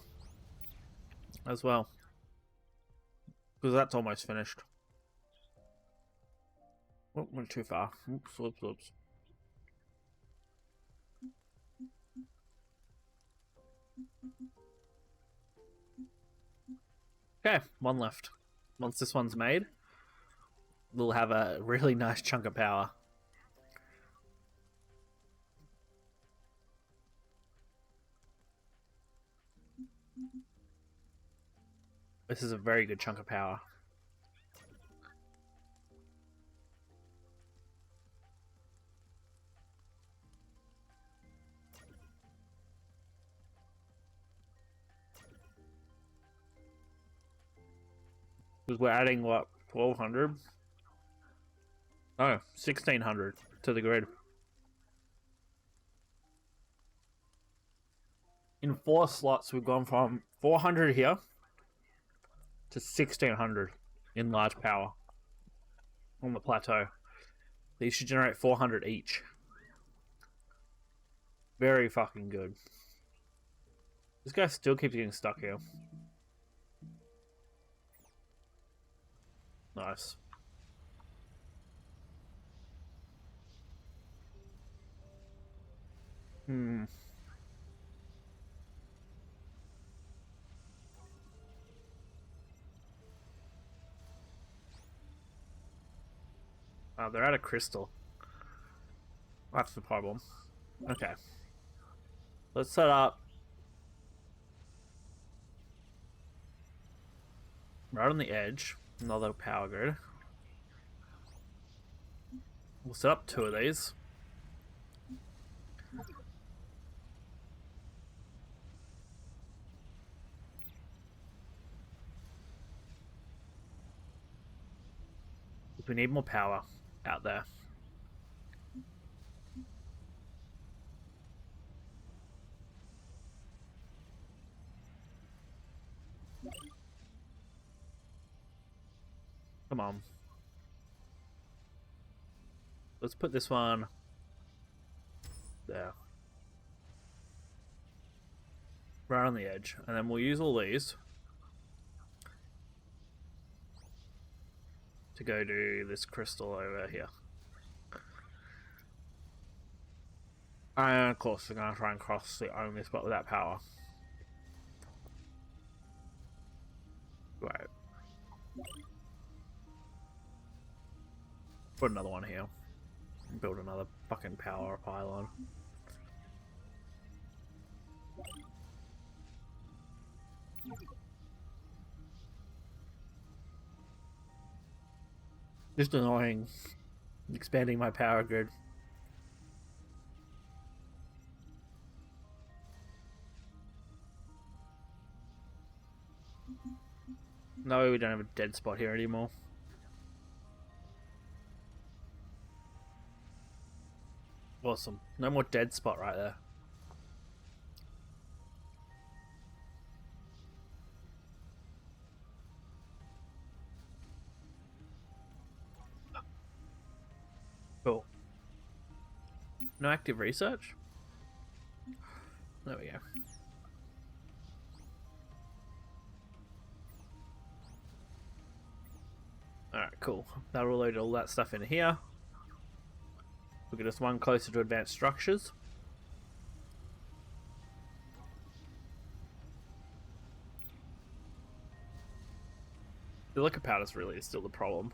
as well. Because that's almost finished. Oh, went too far. Oops, whoops, whoops. Okay, one left. Once this one's made, we'll have a really nice chunk of power. This is a very good chunk of power. Because we're adding, what, 1,200? Oh, 1,600 to the grid. In 4 slots, we've gone from 400 here to 1,600 in large power on the plateau. These should generate 400 each. Very fucking good. This guy still keeps getting stuck here. Nice. Oh, they're out of crystal. That's the problem. Okay. Let's set up right on the edge. Another power grid. We'll set up 2 of these. We need more power out there. Come on. Let's put this one there. Right on the edge. And then we'll use all these to go to this crystal over here. And of course we're going to try and cross the only spot without power. Right. Put another one here. Build another fucking power pylon. Just annoying. Expanding my power grid. No, we don't have a dead spot here anymore. Awesome. No more dead spot right there. Cool. No active research? There we go. Alright, cool. That'll load all that stuff in here. We'll get us one closer to advanced structures. The liquor powder's really still the problem.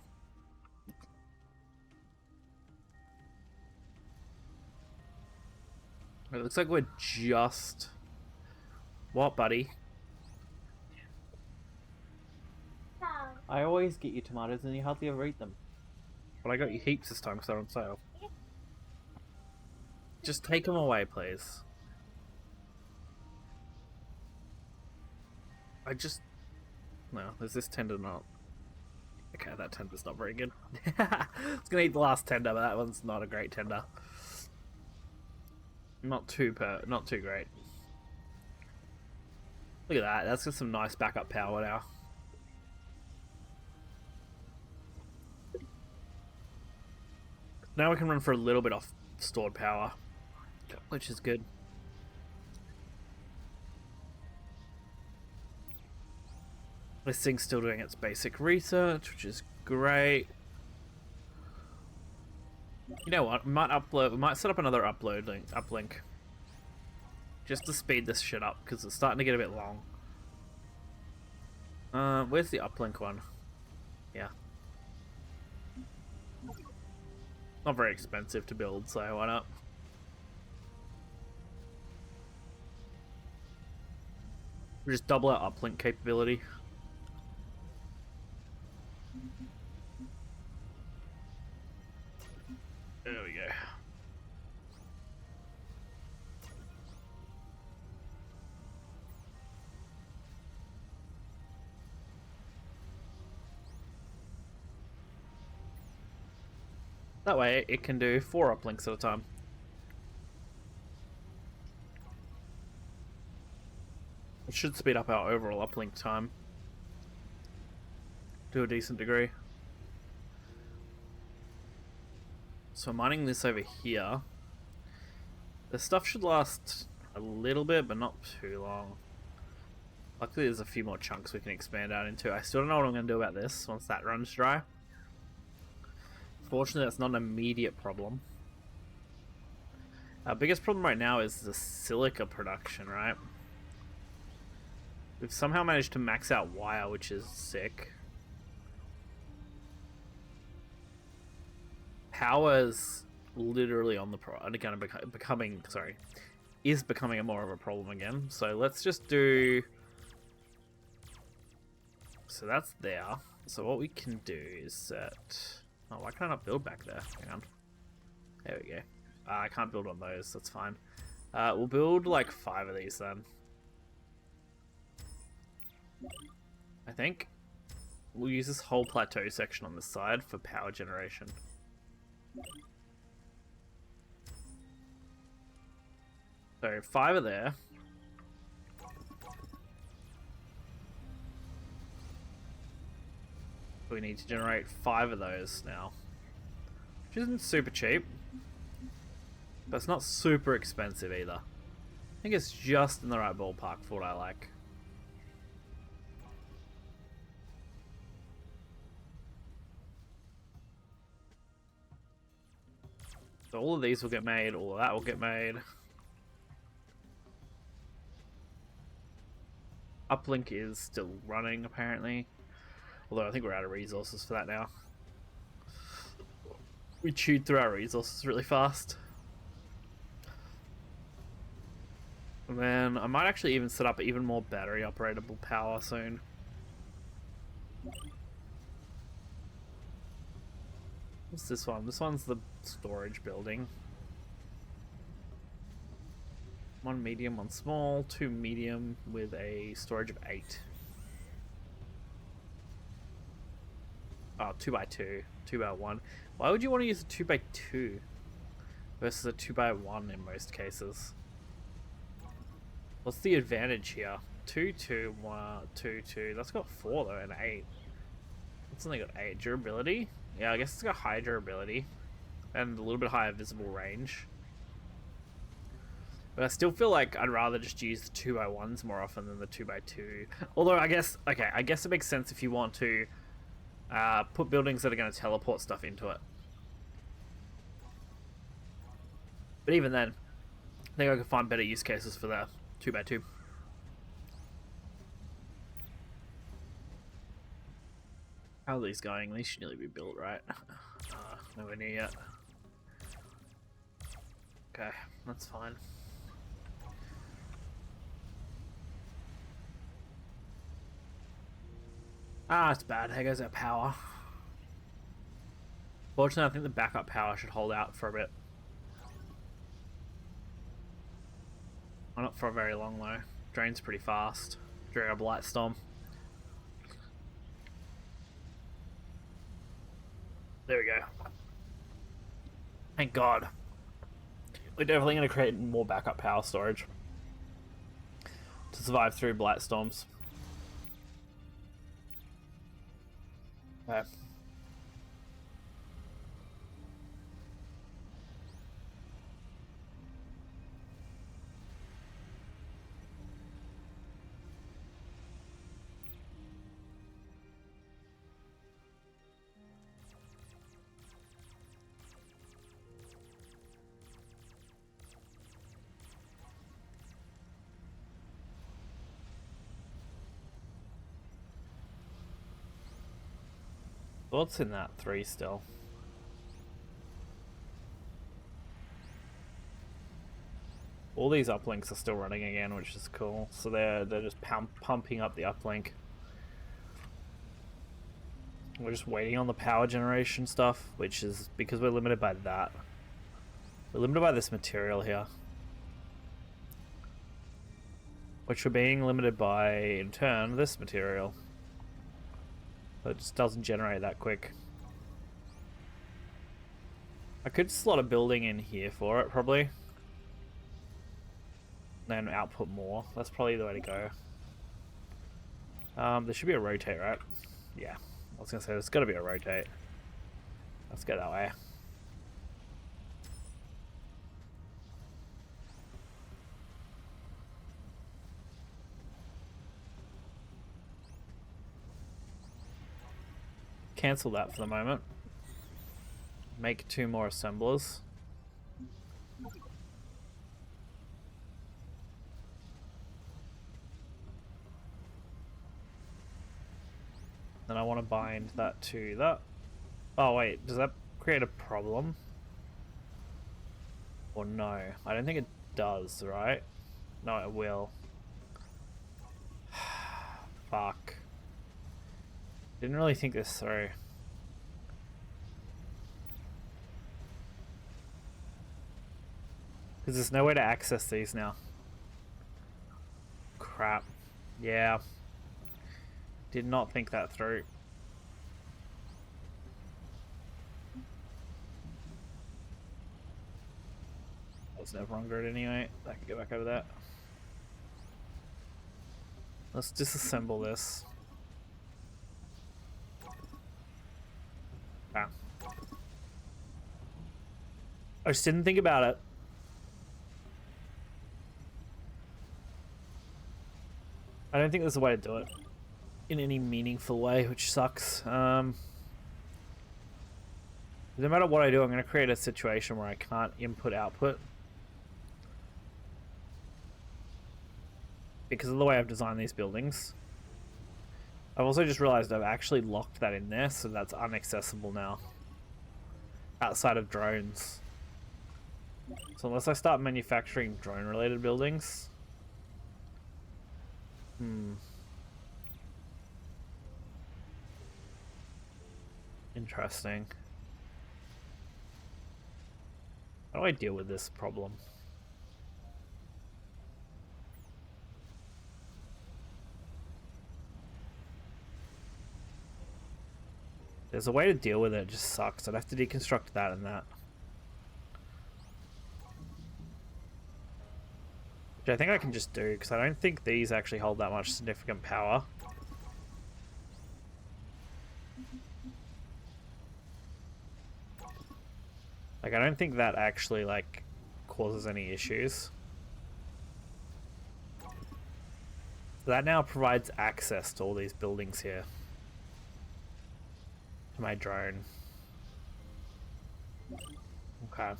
It looks like we're just... What, buddy? I always get you tomatoes and you hardly ever eat them. But I got you heaps this time because they're on sale. Just take them away, please. No, there's this tender not. Okay, that tender's not very good. It's gonna eat the last tender, but that one's not a great tender. Not too great. Look at that, that's got some nice backup power now. Now we can run for a little bit off stored power, which is good. This thing's still doing its basic research, which is great. You know what? We might set up another uplink. Just to speed this shit up, because it's starting to get a bit long. Where's the uplink one? Yeah. Not very expensive to build, so why not? We just double our uplink capability. There we go. That way it can do 4 uplinks at a time. It should speed up our overall uplink time to a decent degree. So mining this over here. The stuff should last a little bit, but not too long. Luckily there's a few more chunks we can expand out into. I still don't know what I'm going to do about this once that runs dry. Fortunately, that's not an immediate problem. Our biggest problem right now is the silica production, right? We've somehow managed to max out wire, which is sick. power's literally on the is becoming more of a problem again. So let's just do. So that's there. So what we can do is set. Oh, why can't I not build back there? Hang on. There we go. I can't build on those. That's fine. We'll build like 5 of these then. I think we'll use this whole plateau section on this side for power generation. So 5 are there. We need to generate 5 of those now, which isn't super cheap, but it's not super expensive either. I think it's just in the right ballpark for what I like. So all of these will get made, all of that will get made. Uplink is still running apparently, although I think we're out of resources for that now. We chewed through our resources really fast. And then I might actually even set up even more battery operatable power soon. What's this one? This one's the storage building. 1 medium, 1 small, 2 medium with a storage of 8. Oh, 2x2, 2x1. Why would you want to use a 2x2 versus a 2x1 in most cases? What's the advantage here? 2, 2, 1, 2, 2. That's got 4 though, and 8. It's only got 8. Durability? Yeah, I guess it's got high durability and a little bit higher visible range. But I still feel like I'd rather just use the 2x1s more often than the 2x2. Although I guess, okay, I guess it makes sense if you want to put buildings that are going to teleport stuff into it. But even then, I think I could find better use cases for the 2x2. How are these going? These should nearly be built, right? Nowhere near yet. Okay, that's fine. Ah, it's bad. There goes our power. Fortunately, I think the backup power should hold out for a bit. Well, not for very long though. Drains pretty fast during a blight storm. There we go. Thank God. We're definitely going to create more backup power storage to survive through blight storms. Okay. What's in that 3 still? All these uplinks are still running again, which is cool. So they're just pumping up the uplink. We're just waiting on the power generation stuff, which is because we're limited by that. We're limited by this material here, which we're being limited by, in turn, this material. It just doesn't generate that quick. I could slot a building in here for it, probably. Then output more. That's probably the way to go. There should be a rotate, right? Yeah. I was going to say, there's got to be a rotate. Let's go that way. Cancel that for the moment. Make 2 more assemblers. Then I want to bind that to that. Oh wait, does that create a problem? Or no? I don't think it does, right? No, it will. Fuck. Didn't really think this through. Because there's no way to access these now. Crap. Yeah. Did not think that through. Was never on grid anyway. I can go back over that. Let's disassemble this. Ah. I just didn't think about it. I don't think there's a way to do it in any meaningful way, which sucks. No matter what I do, I'm going to create a situation where I can't input output. Because of the way I've designed these buildings. I've also just realized I've actually locked that in there, so that's inaccessible now. Outside of drones. So unless I start manufacturing drone-related buildings... Interesting. How do I deal with this problem? There's a way to deal with it, it just sucks. I'd have to deconstruct that and that. Which I think I can just do, because I don't think these actually hold that much significant power. Like, I don't think that actually, like, causes any issues. That now provides access to all these buildings here. To my drone. Okay.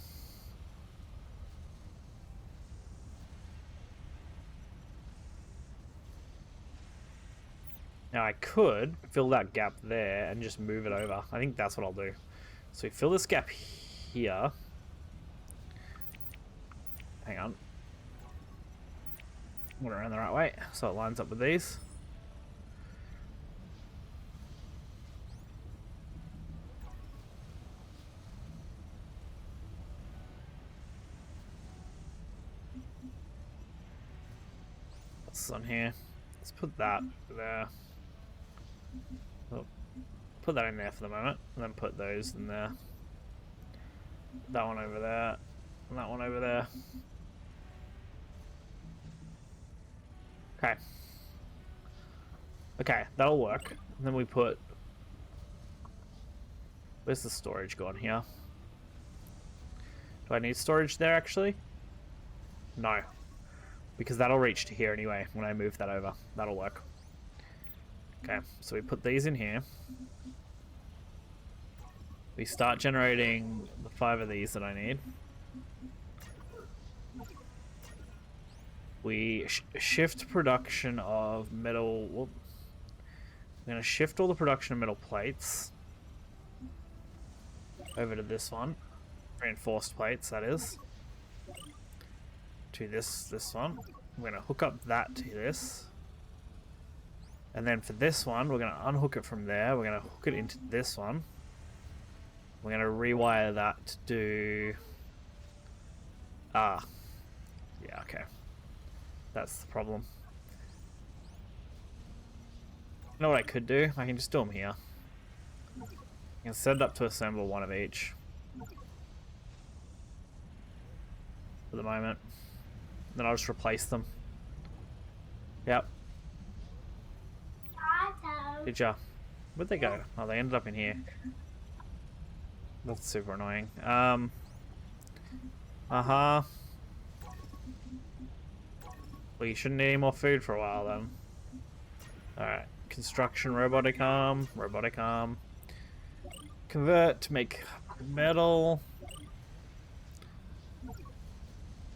Now I could fill that gap there and just move it over. I think that's what I'll do. So we fill this gap here. Hang on. Went around the right way, so it lines up with these. What's on here? Let's put that there. Oh, put that in there for the moment, and then put those in there. That one over there, and that one over there. Okay. Okay, that'll work. And then we put... Where's the storage gone here? Do I need storage there, actually? No. Because that'll reach to here anyway, when I move that over. That'll work. Okay, so we put these in here. We start generating the 5 of these that I need. We shift production of metal... Whoop. I'm going to shift all the production of metal plates over to this one. Reinforced plates, that is. To this one. I'm going to hook up that to this. And then for this one, we're going to unhook it from there. We're going to hook it into this one. We're going to rewire that to do... Ah. Yeah, okay. That's the problem. You know what I could do? I can just do them here. I can set it up to assemble one of each. For the moment. Then I'll just replace them. Yep. Did ya? Where'd they go? Oh, they ended up in here. That's super annoying. Uh-huh. Well, you shouldn't eat any more food for a while, then. Alright. Construction, robotic arm. Robotic arm. Convert to make metal.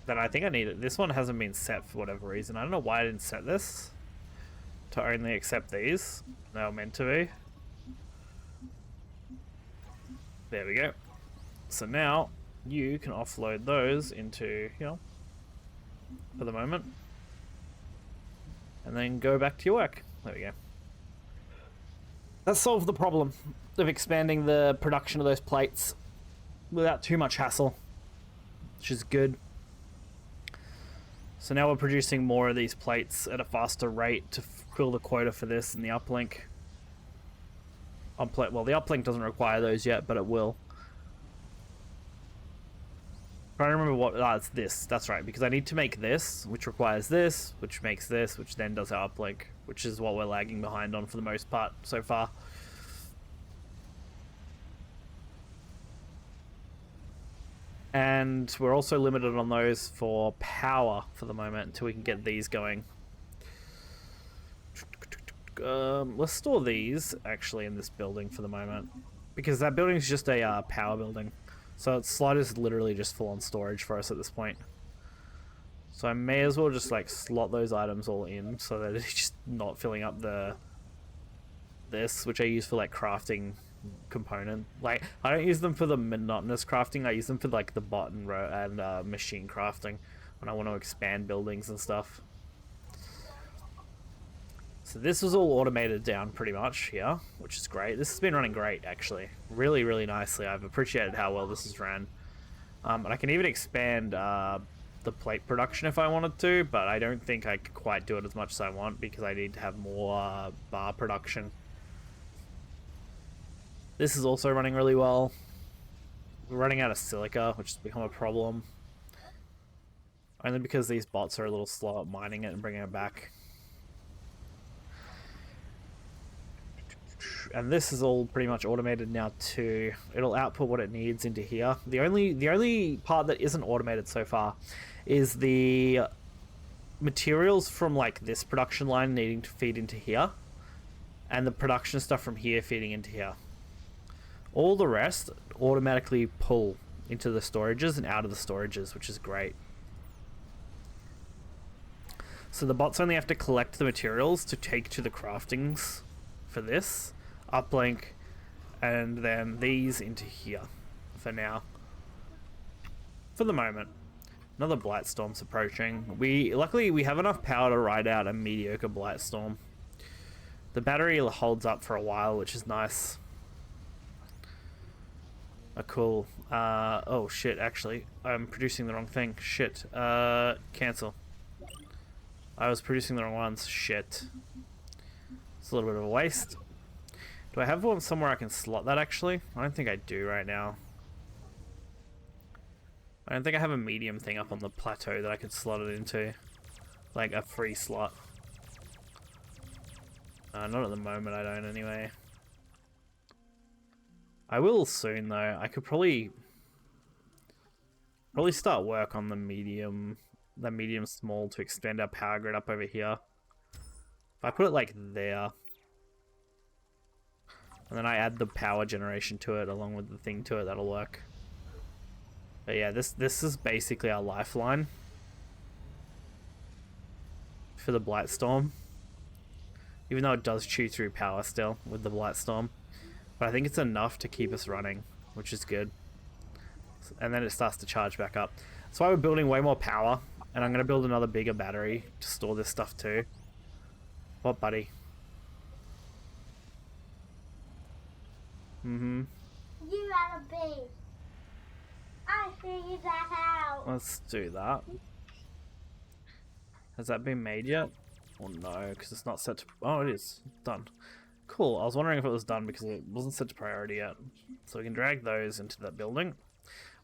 Then I think I need it. This one hasn't been set for whatever reason. I don't know why I didn't set this. To only accept these. They were meant to be. There we go. So now you can offload those into here for the moment. And then go back to your work. There we go. That solved the problem of expanding the production of those plates without too much hassle, which is good. So now we're producing more of these plates at a faster rate to fill the quota for this in the uplink. Well, the uplink doesn't require those yet, but it will. I don't remember what... it's this. That's right, because I need to make this, which requires this, which makes this, which then does our uplink, which is what we're lagging behind on for the most part so far. And we're also limited on those for power for the moment until we can get these going. Let's store these, actually, in this building for the moment. Because that building is just a power building. So its slot is literally just full on storage for us at this point. So I may as well just like slot those items all in so that it's just not filling up this, which I use for like crafting component. Like I don't use them for the monotonous crafting, I use them for like the bot and machine crafting when I want to expand buildings and stuff. So this was all automated down pretty much here, which is great. This has been running great, actually. Really, really nicely. I've appreciated how well this has ran. And I can even expand the plate production if I wanted to, but I don't think I could quite do it as much as I want because I need to have more bar production. This is also running really well. We're running out of silica, which has become a problem. Only because these bots are a little slow at mining it and bringing it back. And this is all pretty much automated now too. It'll output what it needs into here. The only part that isn't automated so far is the materials from like this production line needing to feed into here, and the production stuff from here feeding into here. All the rest automatically pull into the storages and out of the storages, which is great. So the bots only have to collect the materials to take to the craftings for this uplink, and then these into here for now. For the moment. Another blight storm's approaching. Luckily we have enough power to ride out a mediocre blight storm. The battery holds up for a while, which is nice. Cool. Oh shit, actually I'm producing the wrong thing. Shit. Cancel. I was producing the wrong ones. Shit. It's a little bit of a waste. Do I have one somewhere I can slot that, actually? I don't think I do right now. I don't think I have a medium thing up on the plateau that I could slot it into. Like a free slot. Not at the moment, I don't anyway. I will soon, though. I could probably start work on the medium small to extend our power grid up over here. If I put it like there, and then I add the power generation to it along with the thing to it, that'll work. But yeah, this is basically our lifeline for the Blight Storm. Even though it does chew through power still with the Blight Storm. But I think it's enough to keep us running, which is good. And then it starts to charge back up. That's why we're building way more power, and I'm going to build another bigger battery to store this stuff too. What, buddy? You had a bee. I figured that out. Let's do that. Has that been made yet? Oh no, because it's not set to... Oh, it is. Done. Cool. I was wondering if it was done because it wasn't set to priority yet. So we can drag those into that building,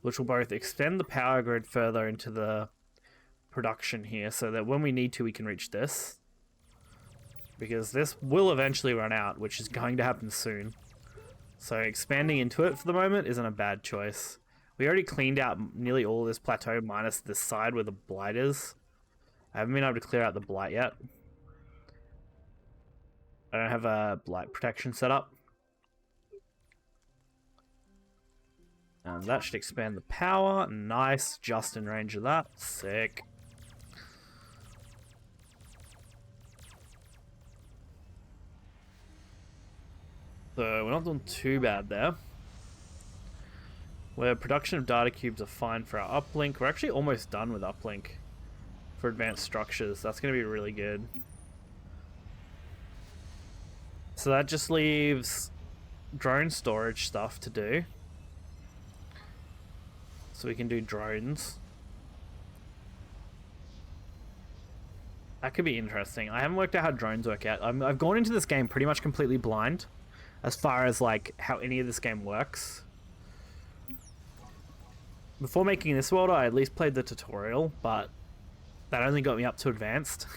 which will both extend the power grid further into the production here so that when we need to, we can reach this. Because this will eventually run out, which is going to happen soon. So expanding into it for the moment isn't a bad choice. We already cleaned out nearly all of this plateau minus this side where the blight is. I haven't been able to clear out the blight yet. I don't have a blight protection set up. And that should expand the power. Nice, just in range of that. Sick. So we're not doing too bad there. Where production of data cubes are fine for our uplink. We're actually almost done with uplink for advanced structures. That's going to be really good. So that just leaves drone storage stuff to do. So we can do drones. That could be interesting. I haven't worked out how drones work out. I've gone into this game pretty much completely blind as far as like how any of this game works. Before making this world, I at least played the tutorial, but that only got me up to advanced.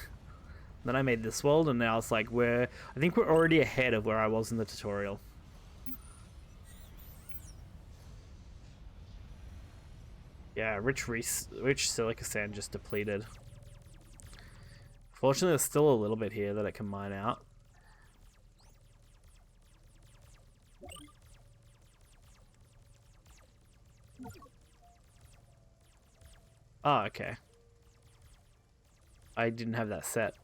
Then I made this world, and now it's like I think we're already ahead of where I was in the tutorial. Yeah, rich silica sand just depleted. Fortunately, there's still a little bit here that it can mine out. Oh, okay. I didn't have that set.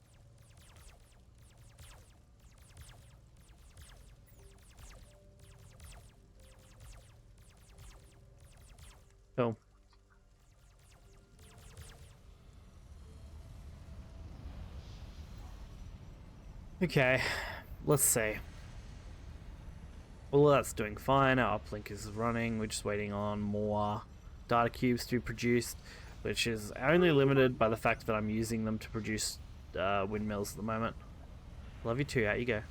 Cool. Okay, let's see. All that's doing fine. Our uplink is running. We're just waiting on more data cubes to be produced, which is only limited by the fact that I'm using them to produce windmills at the moment. Love you too. Out you go.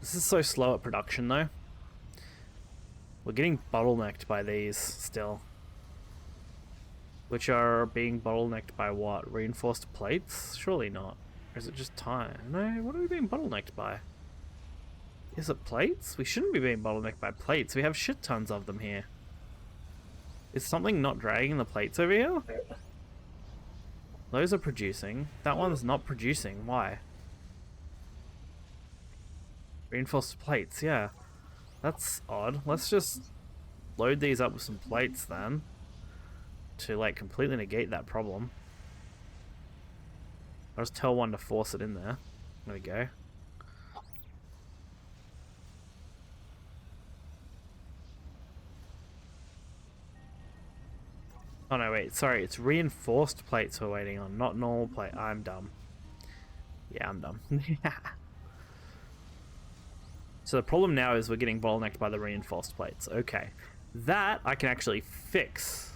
This is so slow at production, though. We're getting bottlenecked by these still. Which are being bottlenecked by what? Reinforced plates? Surely not. Or is it just time? No, what are we being bottlenecked by? Is it plates? We shouldn't be being bottlenecked by plates. We have shit tons of them here. Is something not dragging the plates over here? Those are producing. That one's not producing. Why? Reinforced plates, yeah. That's odd. Let's just load these up with some plates then. To like completely negate that problem. I'll just tell one to force it in there. There we go. Oh no, wait, sorry, it's reinforced plates we're waiting on, not normal plate. I'm dumb. Yeah, I'm dumb. So the problem now is we're getting bottlenecked by the reinforced plates. Okay. That I can actually fix.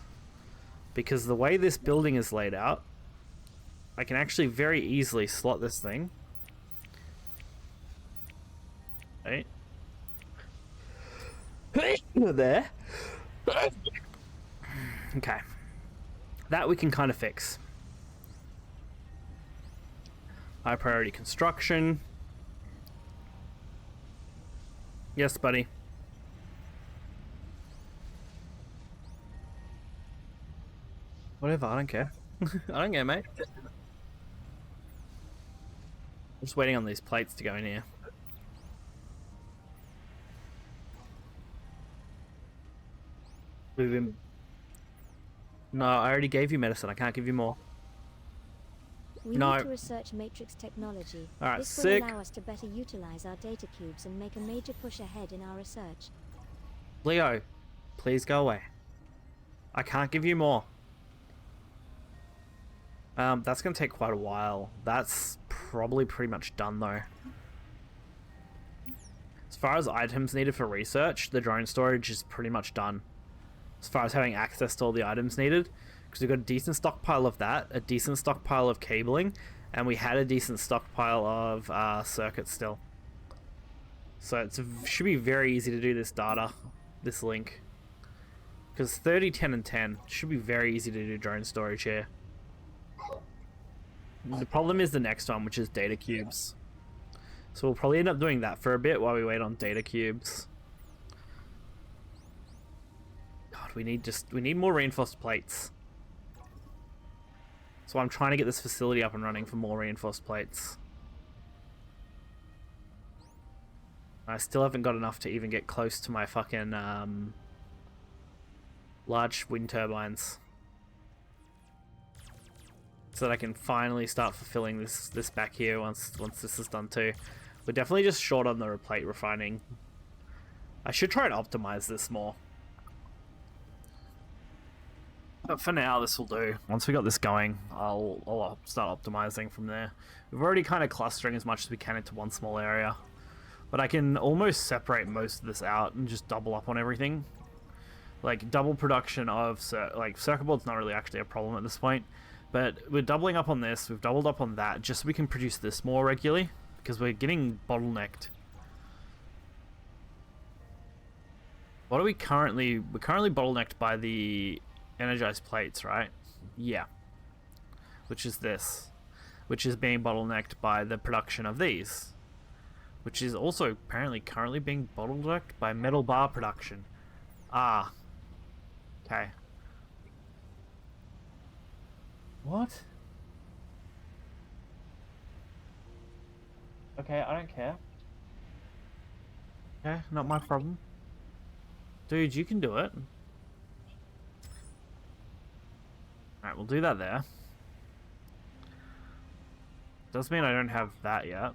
Because the way this building is laid out, I can actually very easily slot this thing. Right? There. Okay. That we can kind of fix. High priority construction. Yes, buddy. Whatever, I don't care. I don't care, mate. I'm just waiting on these plates to go in here. We've been... No, I already gave you medicine. I can't give you more. We No. need to research matrix technology. Alright, this sick. will allow us to better utilize our data cubes and make a major push ahead in our research. Leo, please go away. I can't give you more. That's going to take quite a while. That's probably pretty much done, though. As far as items needed for research, the drone storage is pretty much done. As far as having access to all the items needed. Because we've got a decent stockpile of that, a decent stockpile of cabling, and we had a decent stockpile of circuits still. So it should be very easy to do this data, this link. Because 30, 10, and 10 should be very easy to do drone storage here. The problem is the next one, which is data cubes. So we'll probably end up doing that for a bit while we wait on data cubes. God, we need more reinforced plates. So I'm trying to get this facility up and running for more reinforced plates. I still haven't got enough to even get close to my fucking large wind turbines. So that I can finally start fulfilling this back here once this is done too. We're definitely just short on the plate refining. I should try and optimize this more. But for now, this will do. Once we got this going, I'll start optimizing from there. We've already kind of clustering as much as we can into one small area. But I can almost separate most of this out and just double up on everything. Like, double production of, like, circuit board's not really actually a problem at this point. But we're doubling up on this, we've doubled up on that, just so we can produce this more regularly. Because we're getting bottlenecked. What are we currently... We're currently bottlenecked by the energized plates, right? Yeah. Which is this. Which is being bottlenecked by the production of these. Which is also apparently currently being bottlenecked by metal bar production. Ah. Okay. What? Okay, I don't care. Okay, not my problem. Dude, you can do it. Alright, we'll do that there. Does mean I don't have that yet.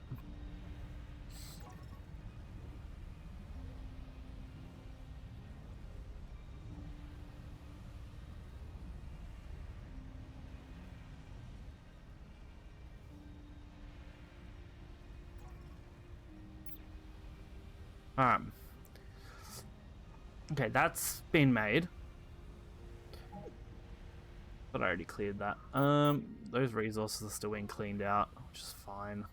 Okay, that's been made. But I already cleared that. Those resources are still being cleaned out, which is fine.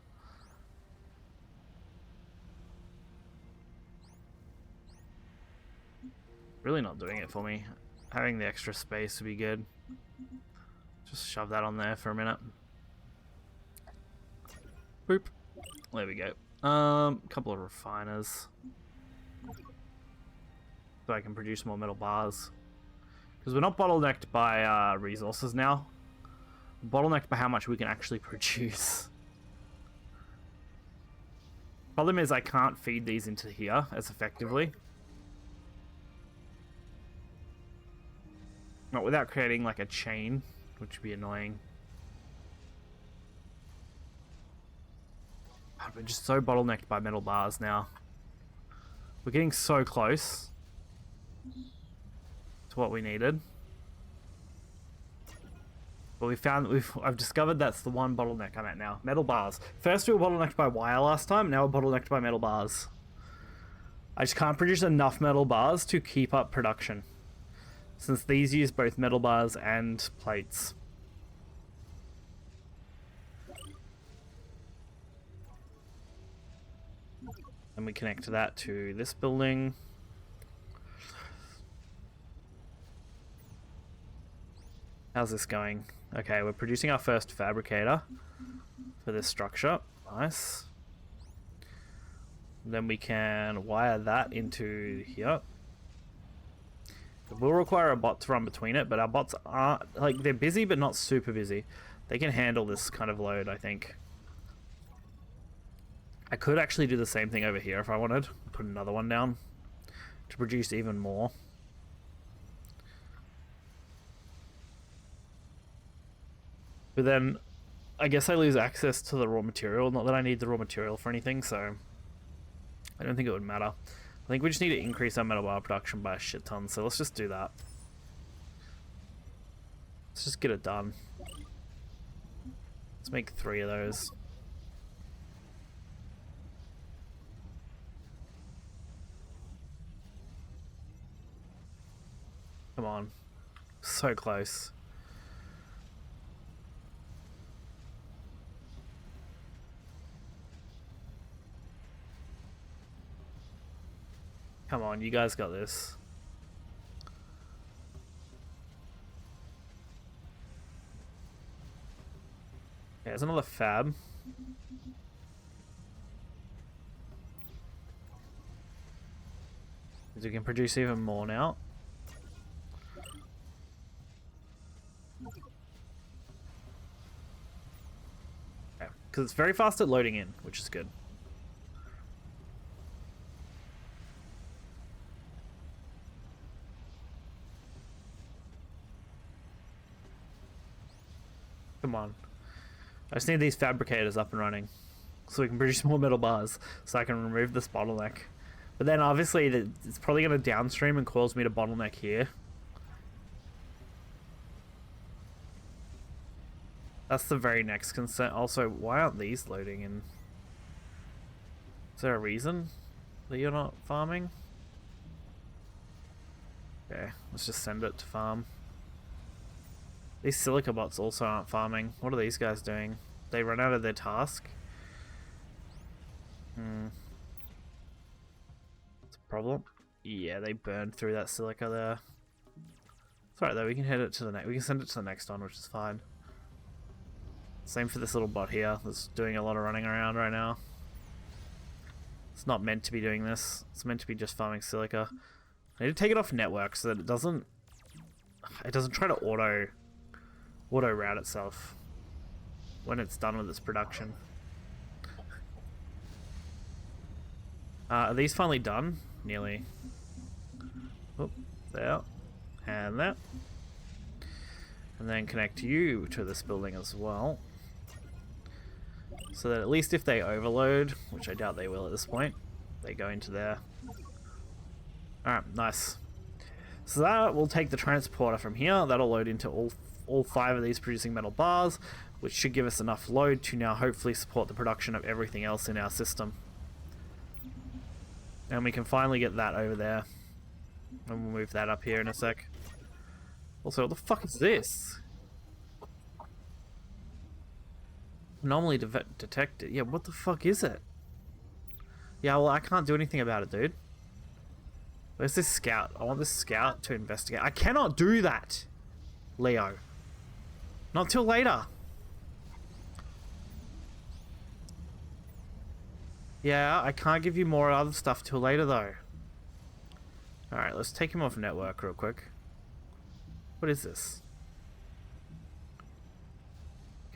Really not doing it for me. Having the extra space would be good. Just shove that on there for a minute. Boop. There we go. Couple of refiners. So I can produce more metal bars. Because we're not bottlenecked by resources now. We're bottlenecked by how much we can actually produce. Problem is I can't feed these into here as effectively. Not without creating like a chain, which would be annoying. God, we're just so bottlenecked by metal bars now. We're getting so close to what we needed. But I've discovered that's the one bottleneck I'm at now. Metal bars. First we were bottlenecked by wire last time, now we're bottlenecked by metal bars. I just can't produce enough metal bars to keep up production. Since these use both metal bars and plates. And we connect that to this building. How's this going? Okay, we're producing our first fabricator for this structure. Nice. Then we can wire that into here. It will require a bot to run between it, but our bots aren't, like, they're busy but not super busy. They can handle this kind of load, I think. I could actually do the same thing over here if I wanted. Put another one down to produce even more. But then, I guess I lose access to the raw material. Not that I need the raw material for anything, so I don't think it would matter. I think we just need to increase our metal bar production by a shit ton, so let's just do that. Let's just get it done. Let's make 3 of those. Come on. So close. Come on, you guys got this. Okay, there's another fab. We can produce even more now. Okay, because it's very fast at loading in, which is good. Come on. I just need these fabricators up and running so we can produce more metal bars so I can remove this bottleneck. But then obviously it's probably going to downstream and cause me to bottleneck here. That's the very next concern. Also, why aren't these loading in? Is there a reason that you're not farming? Okay, let's just send it to farm. These silica bots also aren't farming. What are these guys doing? They run out of their task? It's a problem. Yeah, they burned through that silica there. It's alright though, we can head it to the next. We can send it to the next one, which is fine. Same for this little bot here that's doing a lot of running around right now. It's not meant to be doing this. It's meant to be just farming silica. I need to take it off network so that it doesn't try to auto route itself when it's done with its production. Are these finally done? Nearly. Oh, there. And there. And then connect you to this building as well. So that at least if they overload, which I doubt they will at this point, they go into there. Alright, nice. So that will take the transporter from here. That'll load into all 5 of these producing metal bars, which should give us enough load to now hopefully support the production of everything else in our system. And we can finally get that over there. And we'll move that up here in a sec. Also, what the fuck is this? Anomaly detected. Yeah, what the fuck is it? Yeah, well, I can't do anything about it, dude. Where's this scout? I want this scout to investigate. I cannot do that, Leo. Not till later. Yeah, I can't give you more other stuff till later, though. Alright, let's take him off network real quick. What is this?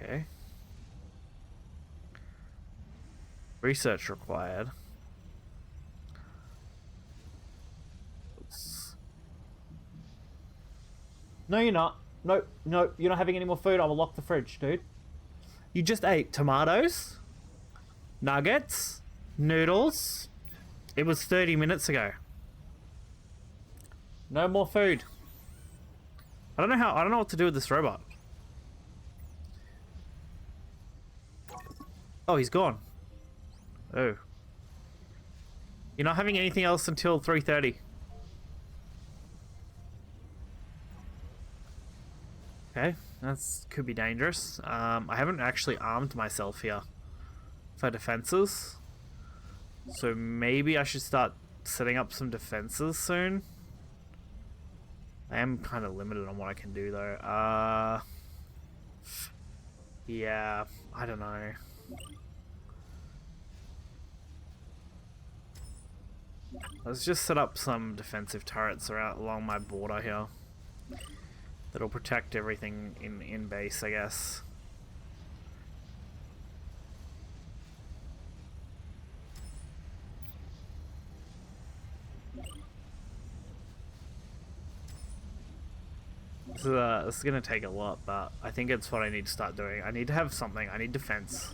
Okay. Research required. Oops. No, you're not. No, no, you're not having any more food. I will lock the fridge, dude. You just ate tomatoes, nuggets, noodles. It was 30 minutes ago. No more food. I don't know what to do with this robot. Oh, he's gone. Oh. You're not having anything else until 3:30. Okay, that's could be dangerous. I haven't actually armed myself here for defenses. So maybe I should start setting up some defenses soon. I am kind of limited on what I can do though. Yeah, I don't know. Let's just set up some defensive turrets along my border here. That'll protect everything in base, I guess. This is gonna take a lot, but I think it's what I need to start doing. I need to have something. I need defense.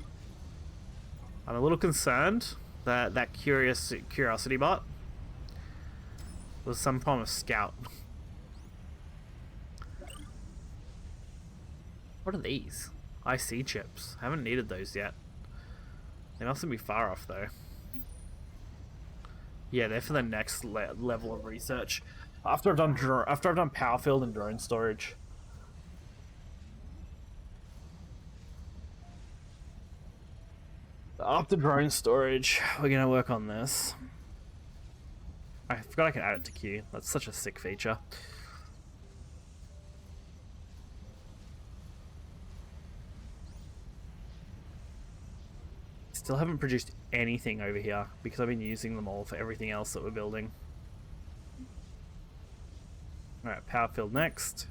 I'm a little concerned that curiosity bot was some form of scout. What are these? IC chips. I haven't needed those yet. They mustn't be far off though. Yeah, they're for the next level of research. After I've done power field and drone storage. After drone storage, we're gonna work on this. I forgot I can add it to queue. That's such a sick feature. Still haven't produced anything over here because I've been using them all for everything else that we're building. Alright, power field next.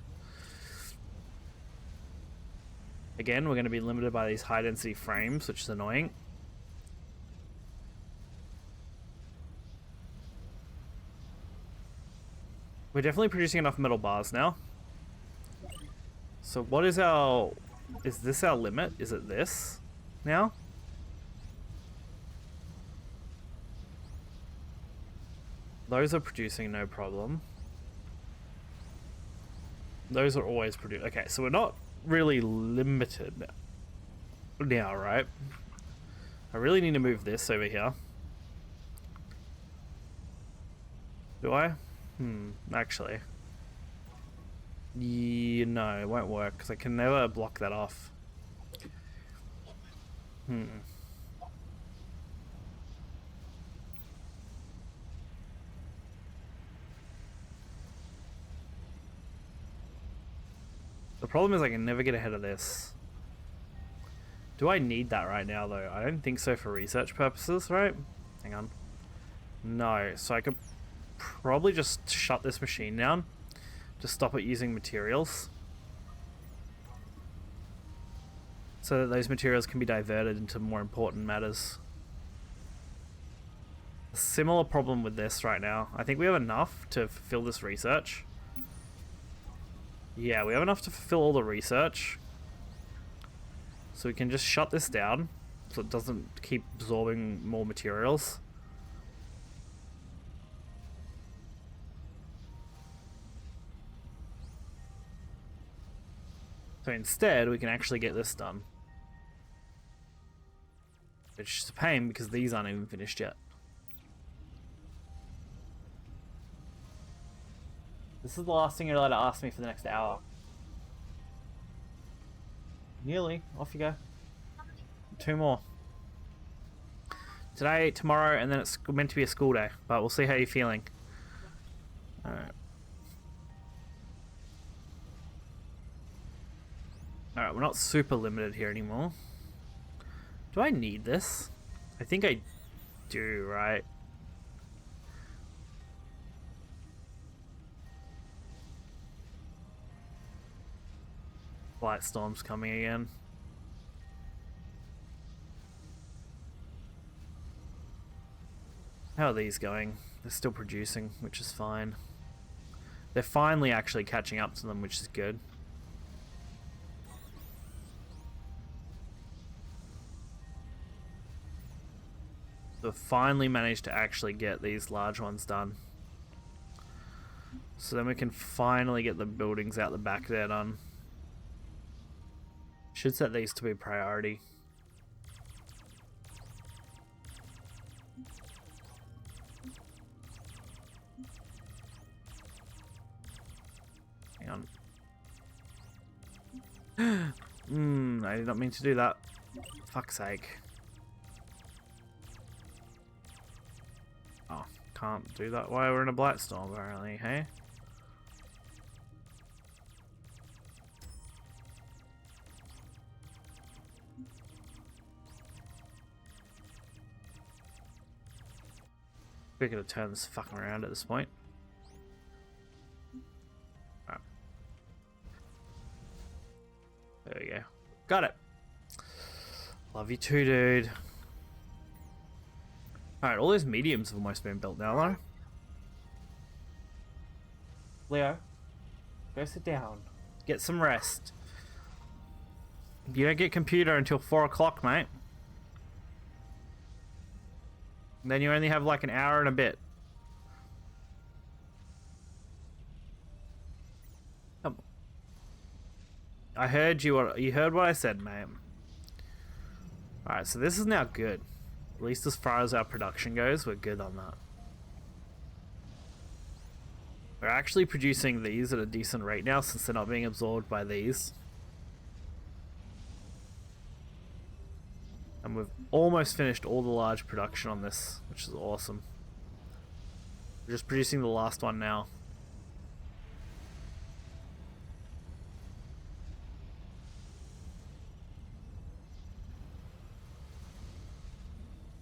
Again, we're going to be limited by these high density frames, which is annoying. We're definitely producing enough metal bars now. So what is our... Is this our limit? Is it this now? Those are producing no problem. Those are always producing. Okay, so we're not really limited now, right? I really need to move this over here. Do I? Actually. Yeah, no, it won't work because I can never block that off. The problem is I can never get ahead of this. Do I need that right now, though? I don't think so for research purposes, right? Hang on. No, so I could probably just shut this machine down to stop it using materials. So that those materials can be diverted into more important matters. A similar problem with this right now. I think we have enough to fulfill this research. Yeah, we have enough to fulfill all the research. So we can just shut this down so it doesn't keep absorbing more materials. So instead, we can actually get this done. Which is a pain because these aren't even finished yet. This is the last thing you're allowed to ask me for the next hour. Nearly. Off you go. 2 more. Today, tomorrow, and then it's meant to be a school day. But we'll see how you're feeling. Alright. Alright, we're not super limited here anymore. Do I need this? I think I do, right? Light storm's coming again. How are these going? They're still producing, which is fine. They're finally actually catching up to them, which is good. They've finally managed to actually get these large ones done. So then we can finally get the buildings out the back there done. Should set these to be priority. Hang on. I did not mean to do that. Fuck's sake. Oh, can't do that while we're in a blight storm apparently, hey? We're gonna turn this fucking around at this point. Alright. There we go. Got it. Love you too, dude. Alright, all those mediums have almost been built now, though. Leo, go sit down. Get some rest. You don't get computer until 4 o'clock, mate. Then you only have like an hour and a bit. Come on. I heard you. You heard what I said, mate. Alright, so this is now good. At least as far as our production goes, we're good on that. We're actually producing these at a decent rate now since they're not being absorbed by these. And we've almost finished all the large production on this, which is awesome. We're just producing the last one now.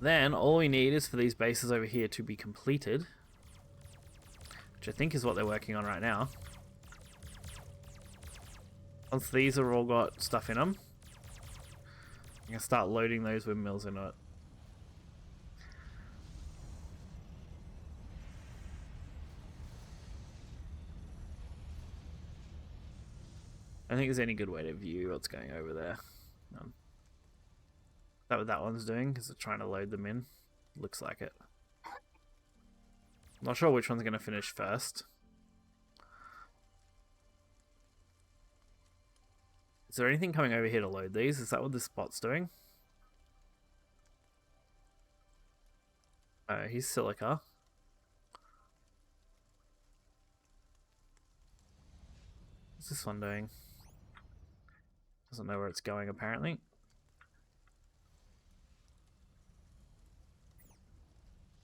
Then all we need is for these bases over here to be completed, which I think is what they're working on right now. Once these are all got stuff in them, I'm gonna start loading those windmills into it. I don't think there's any good way to view what's going over there. Is that what that one's doing? Is it trying to load them in? Looks like it. Not sure which one's gonna finish first. Is there anything coming over here to load these? Is that what this spot's doing? Oh, he's silica. What's this one doing? Doesn't know where it's going, apparently.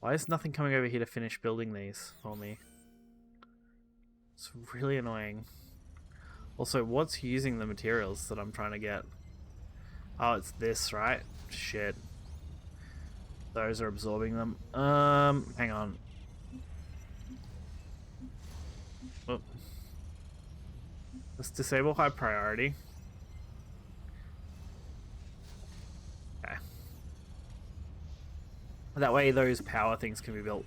Why is nothing coming over here to finish building these for me? It's really annoying. Also, what's using the materials that I'm trying to get? Oh, it's this, right? Shit. Those are absorbing them. Hang on. Oh. Let's disable high priority. Okay. That way those power things can be built.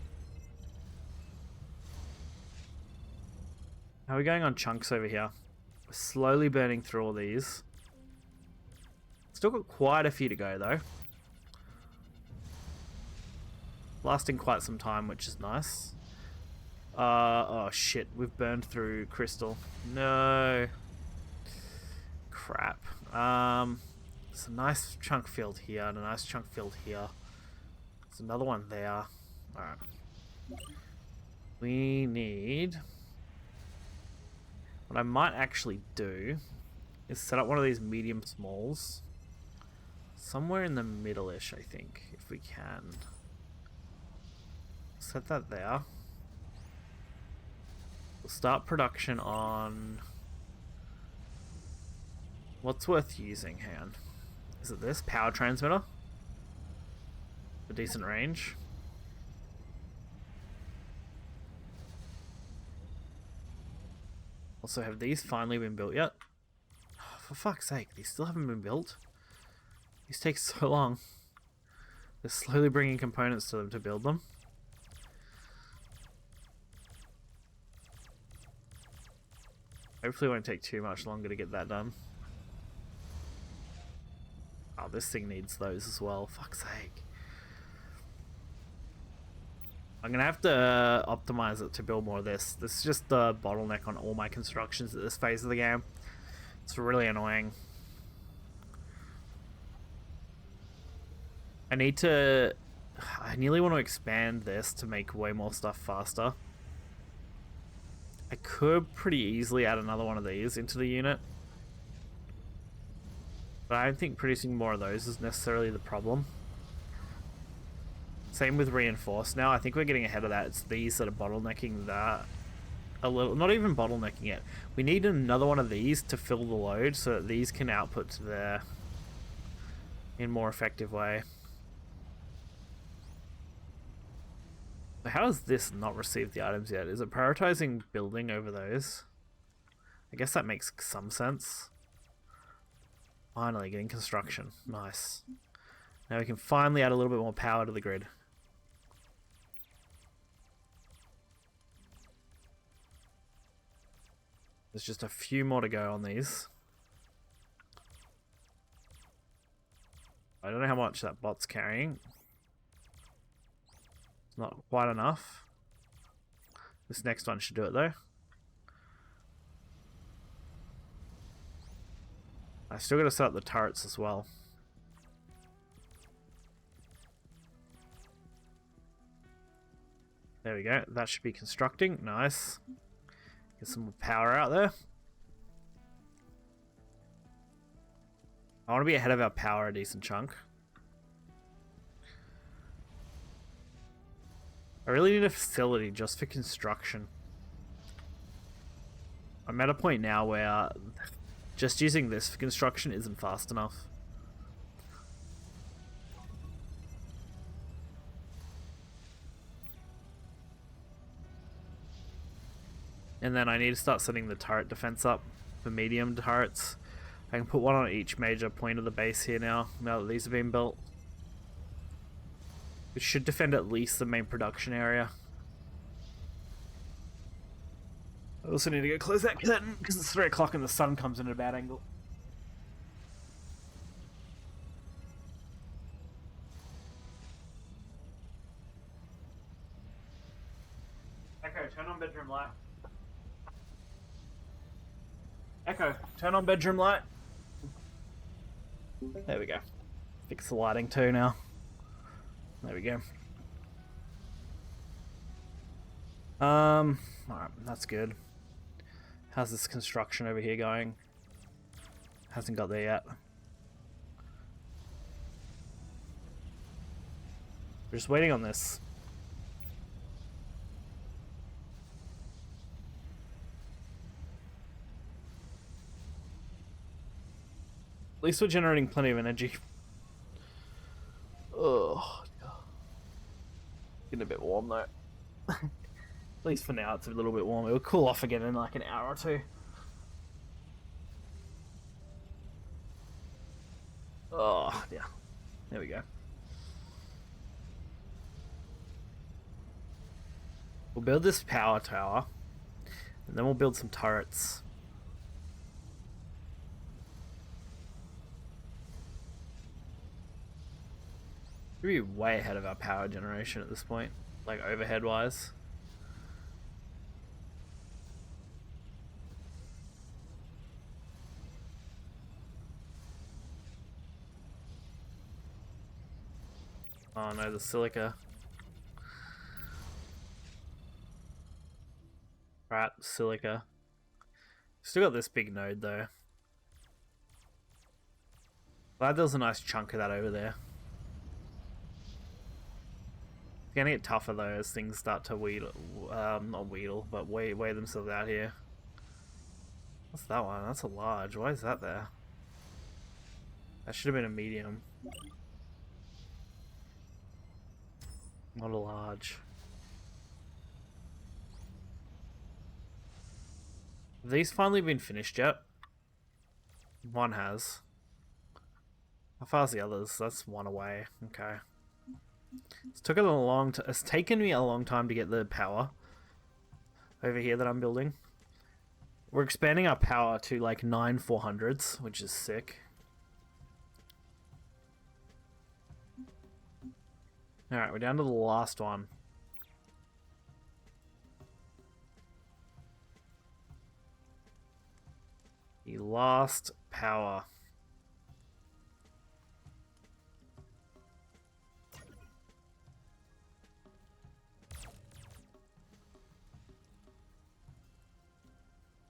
How are we going on chunks over here? We're slowly burning through all these. Still got quite a few to go though. Lasting quite some time, which is nice. Oh shit, we've burned through crystal. No. Crap. There's a nice chunk filled here and a nice chunk filled here. There's another one there. Alright. We need... What I might actually do is set up one of these medium smalls. Somewhere in the middle-ish, I think, if we can. Set that there. We'll start production on... What's worth using, hang on. Is it this? Power transmitter? A decent range. Also, have these finally been built yet? Oh, for fuck's sake, these still haven't been built. These take so long. They're slowly bringing components to them to build them. Hopefully it won't take too much longer to get that done. Oh, this thing needs those as well. Fuck's sake. I'm gonna have to optimize it to build more of this. This is just the bottleneck on all my constructions at this phase of the game. It's really annoying. I nearly want to expand this to make way more stuff faster. I could pretty easily add another one of these into the unit. But I don't think producing more of those is necessarily the problem. Same with reinforced now. I think we're getting ahead of that. It's these that are bottlenecking that a little. Not even bottlenecking it. We need another one of these to fill the load so that these can output to there in a more effective way. How has this not received the items yet? Is it prioritizing building over those? I guess that makes some sense. Finally, getting construction. Nice. Now we can finally add a little bit more power to the grid. There's just a few more to go on these. I don't know how much that bot's carrying. It's not quite enough. This next one should do it though. I still got to set up the turrets as well. There we go. That should be constructing. Nice. Get some more power out there. I want to be ahead of our power a decent chunk. I really need a facility just for construction. I'm at a point now where just using this for construction isn't fast enough. And then I need to start setting the turret defense up for medium turrets. I can put one on each major point of the base here now that these have been built. It should defend at least the main production area. I also need to go close that curtain because it's 3 o'clock and the sun comes in at a bad angle. Echo, turn on bedroom light. Echo, turn on bedroom light. There we go. Fix the lighting too now. There we go. Alright, that's good. How's this construction over here going? Hasn't got there yet. We're just waiting on this. At least we're generating plenty of energy. Oh, getting a bit warm though. At least for now, it's a little bit warm. It will cool off again in like an hour or two. Oh, yeah. There we go. We'll build this power tower, and then we'll build some turrets. We're way ahead of our power generation at this point, like overhead wise. Oh no, the silica. Right, silica. Still got this big node though. Glad there was a nice chunk of that over there. It's gonna get tougher though as things start to wheedle, not wheedle, but weigh themselves out here. What's that one? That's a large. Why is that there? That should have been a medium. Not a large. Have these finally been finished yet? One has. How far's the others? That's one away. Okay. It's taken me a long time to get the power over here that I'm building. We're expanding our power to like 9 400s, which is sick. Alright, we're down to the last one. The last power.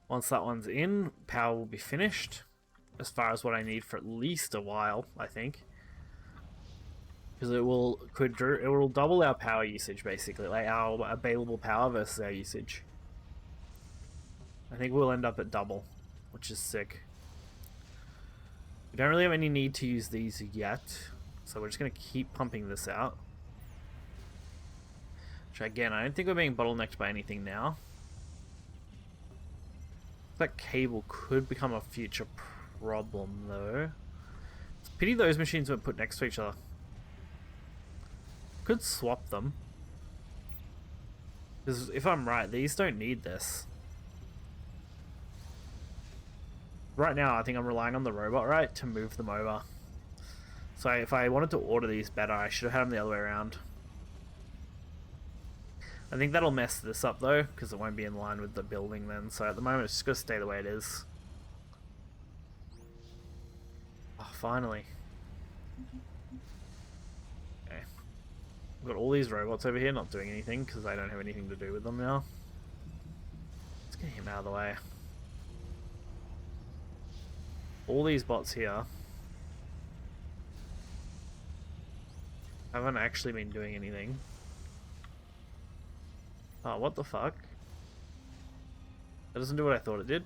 Once that one's in, power will be finished. As far as what I need for at least a while, I think. Because it will double our power usage basically, like our available power versus our usage. I think we'll end up at double, which is sick. We don't really have any need to use these yet, so we're just going to keep pumping this out. Which again, I don't think we're being bottlenecked by anything now. That cable could become a future problem though. It's a pity those machines were put next to each other. Could swap them. Because if I'm right, these don't need this. Right now, I think I'm relying on the robot, right, to move them over. So if I wanted to order these better, I should have had them the other way around. I think that'll mess this up though, because it won't be in line with the building then. So at the moment, it's just going to stay the way it is. Oh, finally. Okay. We've got all these robots over here not doing anything, because I don't have anything to do with them now. Let's get him out of the way. All these bots here haven't actually been doing anything. Oh, what the fuck? That doesn't do what I thought it did.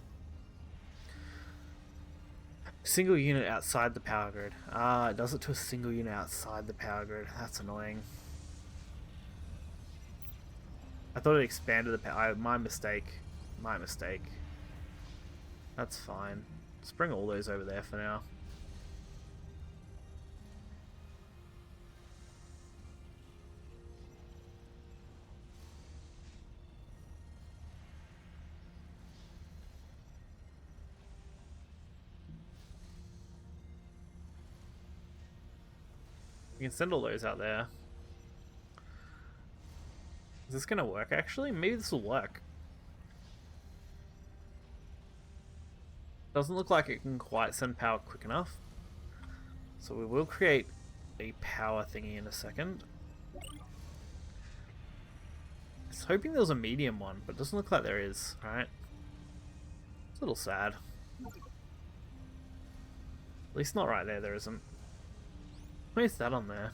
Single unit outside the power grid. Ah, it does it to a single unit outside the power grid. That's annoying. I thought it expanded the power. My mistake. My mistake. That's fine. Let's bring all those over there for now. We can send all those out there. Is this gonna work actually? Maybe this will work. Doesn't look like it can quite send power quick enough. So we will create a power thingy in a second. I was hoping there was a medium one, but it doesn't look like there is. Alright. It's a little sad. At least not right there, there isn't. Where's that on there?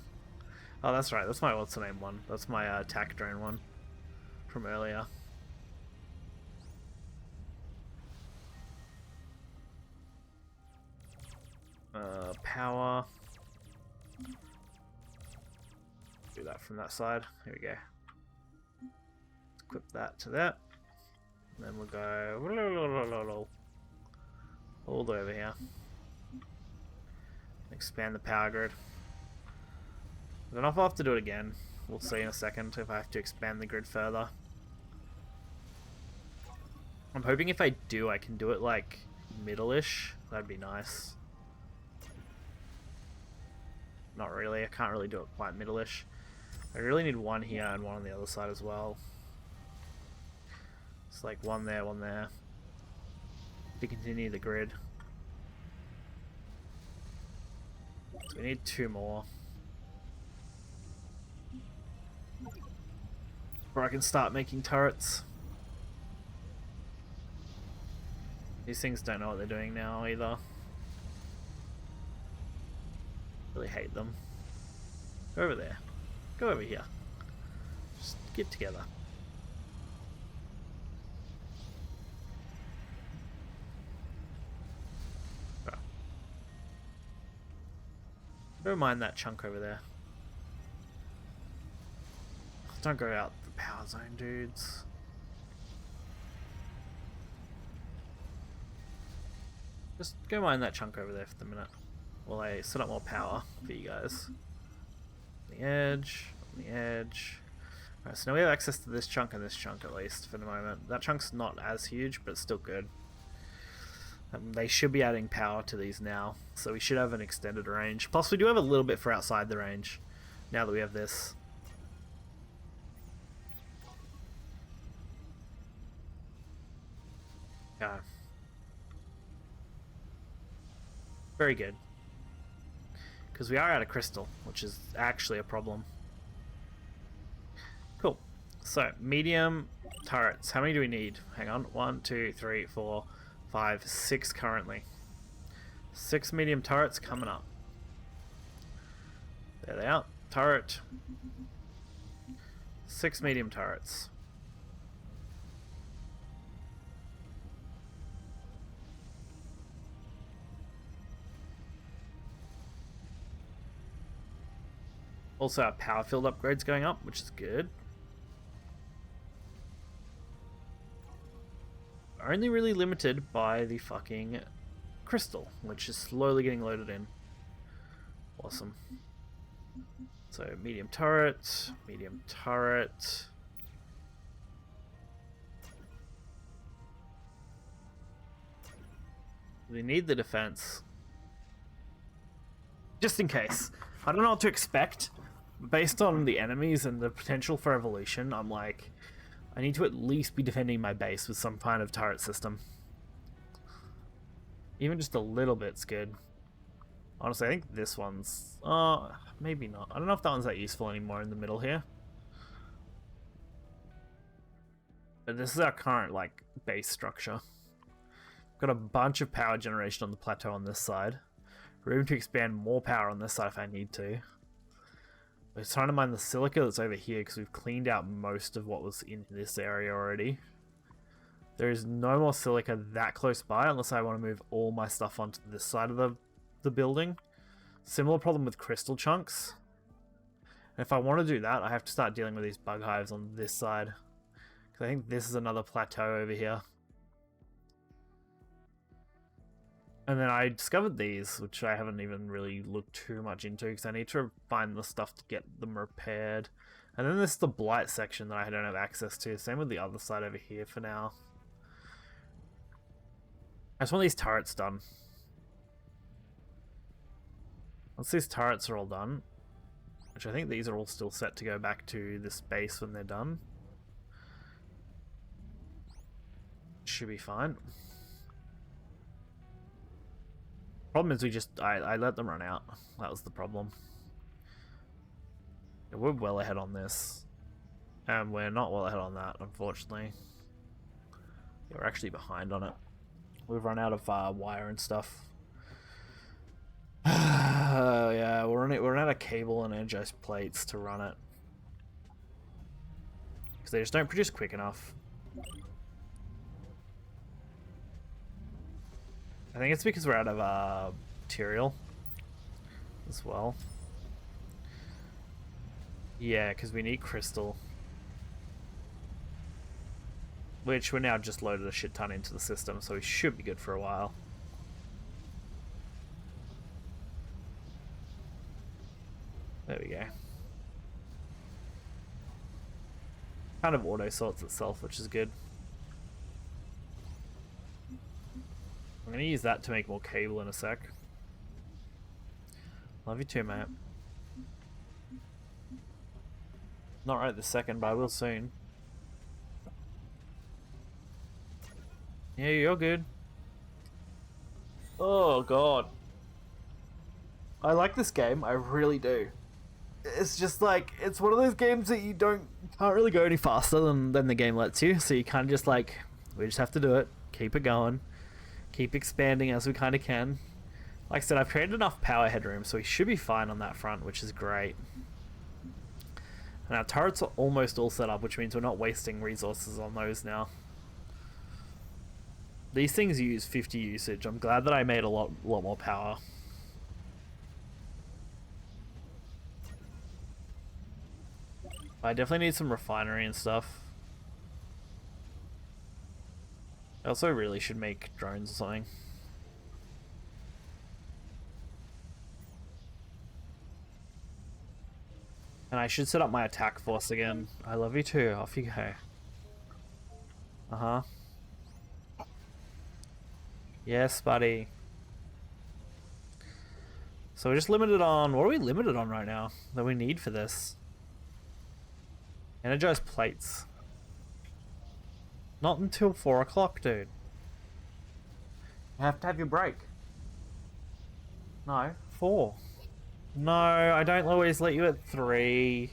Oh, that's right. That's my what's the name one. That's my attack drone one from earlier. Power. Do that from that side. Here we go. Equip that to that. And then we'll go all the way over here. Expand the power grid. I don't know if I'll have to do it again. We'll see in a second if I have to expand the grid further. I'm hoping if I do, I can do it like middle-ish. That'd be nice. Not really. I can't really do it quite middle-ish. I really need one here and one on the other side as well. It's like one there, one there. To continue the grid. So we need two more. Or I can start making turrets. These things don't know what they're doing now either. Really hate them. Go over there. Go over here. Just get together. Oh. Don't mind that chunk over there. Don't go out the power zone, dudes. Just go mine that chunk over there for the minute while I set up more power for you guys. On the edge, on the edge. Alright, so now we have access to this chunk and this chunk at least for the moment. That chunk's not as huge, but it's still good. They should be adding power to these now, so we should have an extended range. Plus we do have a little bit for outside the range, now that we have this. Yeah. Very good. Because we are out of crystal, which is actually a problem. Cool. So, medium turrets. How many do we need? Hang on. 1, 2, 3, 4, 5, 6 currently. 6 medium turrets coming up. There they are. Turret. 6 medium turrets. Also, our power field upgrade's going up, which is good. Only really limited by the fucking crystal, which is slowly getting loaded in. Awesome. So, medium turret, medium turret. We need the defense. Just in case. I don't know what to expect. Based on the enemies and the potential for evolution, I'm like, I need to at least be defending my base with some kind of turret system. Even just a little bit's good. Honestly, I think this one's... maybe not. I don't know if that one's that useful anymore in the middle here. But this is our current, like, base structure. Got a bunch of power generation on the plateau on this side. Room to expand more power on this side if I need to. We're trying to mine the silica that's over here because we've cleaned out most of what was in this area already. There is no more silica that close by unless I want to move all my stuff onto this side of the building. Similar problem with crystal chunks. And if I want to do that, I have to start dealing with these bug hives on this side. Because I think this is another plateau over here. And then I discovered these, which I haven't even really looked too much into because I need to find the stuff to get them repaired. And then there's the blight section that I don't have access to. Same with the other side over here for now. I just want these turrets done. Once these turrets are all done, which I think these are all still set to go back to this base when they're done. Should be fine. Problem is I let them run out. That was the problem. Yeah, we're well ahead on this. And we're not well ahead on that, unfortunately. Yeah, we're actually behind on it. We've run out of wire and stuff. Yeah, we're out of cable and energized plates to run it. Because they just don't produce quick enough. I think it's because we're out of material as well. Yeah, because we need crystal. Which we're now just loaded a shit ton into the system, so we should be good for a while. There we go. Kind of auto sorts itself, which is good. I'm gonna use that to make more cable in a sec. Love you too, mate. Not right this second, but I will soon. Yeah, you're good. Oh god. I like this game, I really do. It's just like, it's one of those games that you can't really go any faster than the game lets you, so you kind of just like, we just have to do it, keep it going, keep expanding as we kind of can. Like I said, I've created enough power headroom, so we should be fine on that front, which is great. And our turrets are almost all set up, which means we're not wasting resources on those now. These things use 50 usage. I'm glad that I made a lot more power. I definitely need some refinery and stuff. I also really should make drones or something. And I should set up my attack force again. I love you too. Off you go. Uh-huh. Yes, buddy. So we're just limited on... What are we limited on right now that we need for this? Energized plates. Not until 4 o'clock, dude. You have to have your break. No, 4. No, I don't always let you at 3.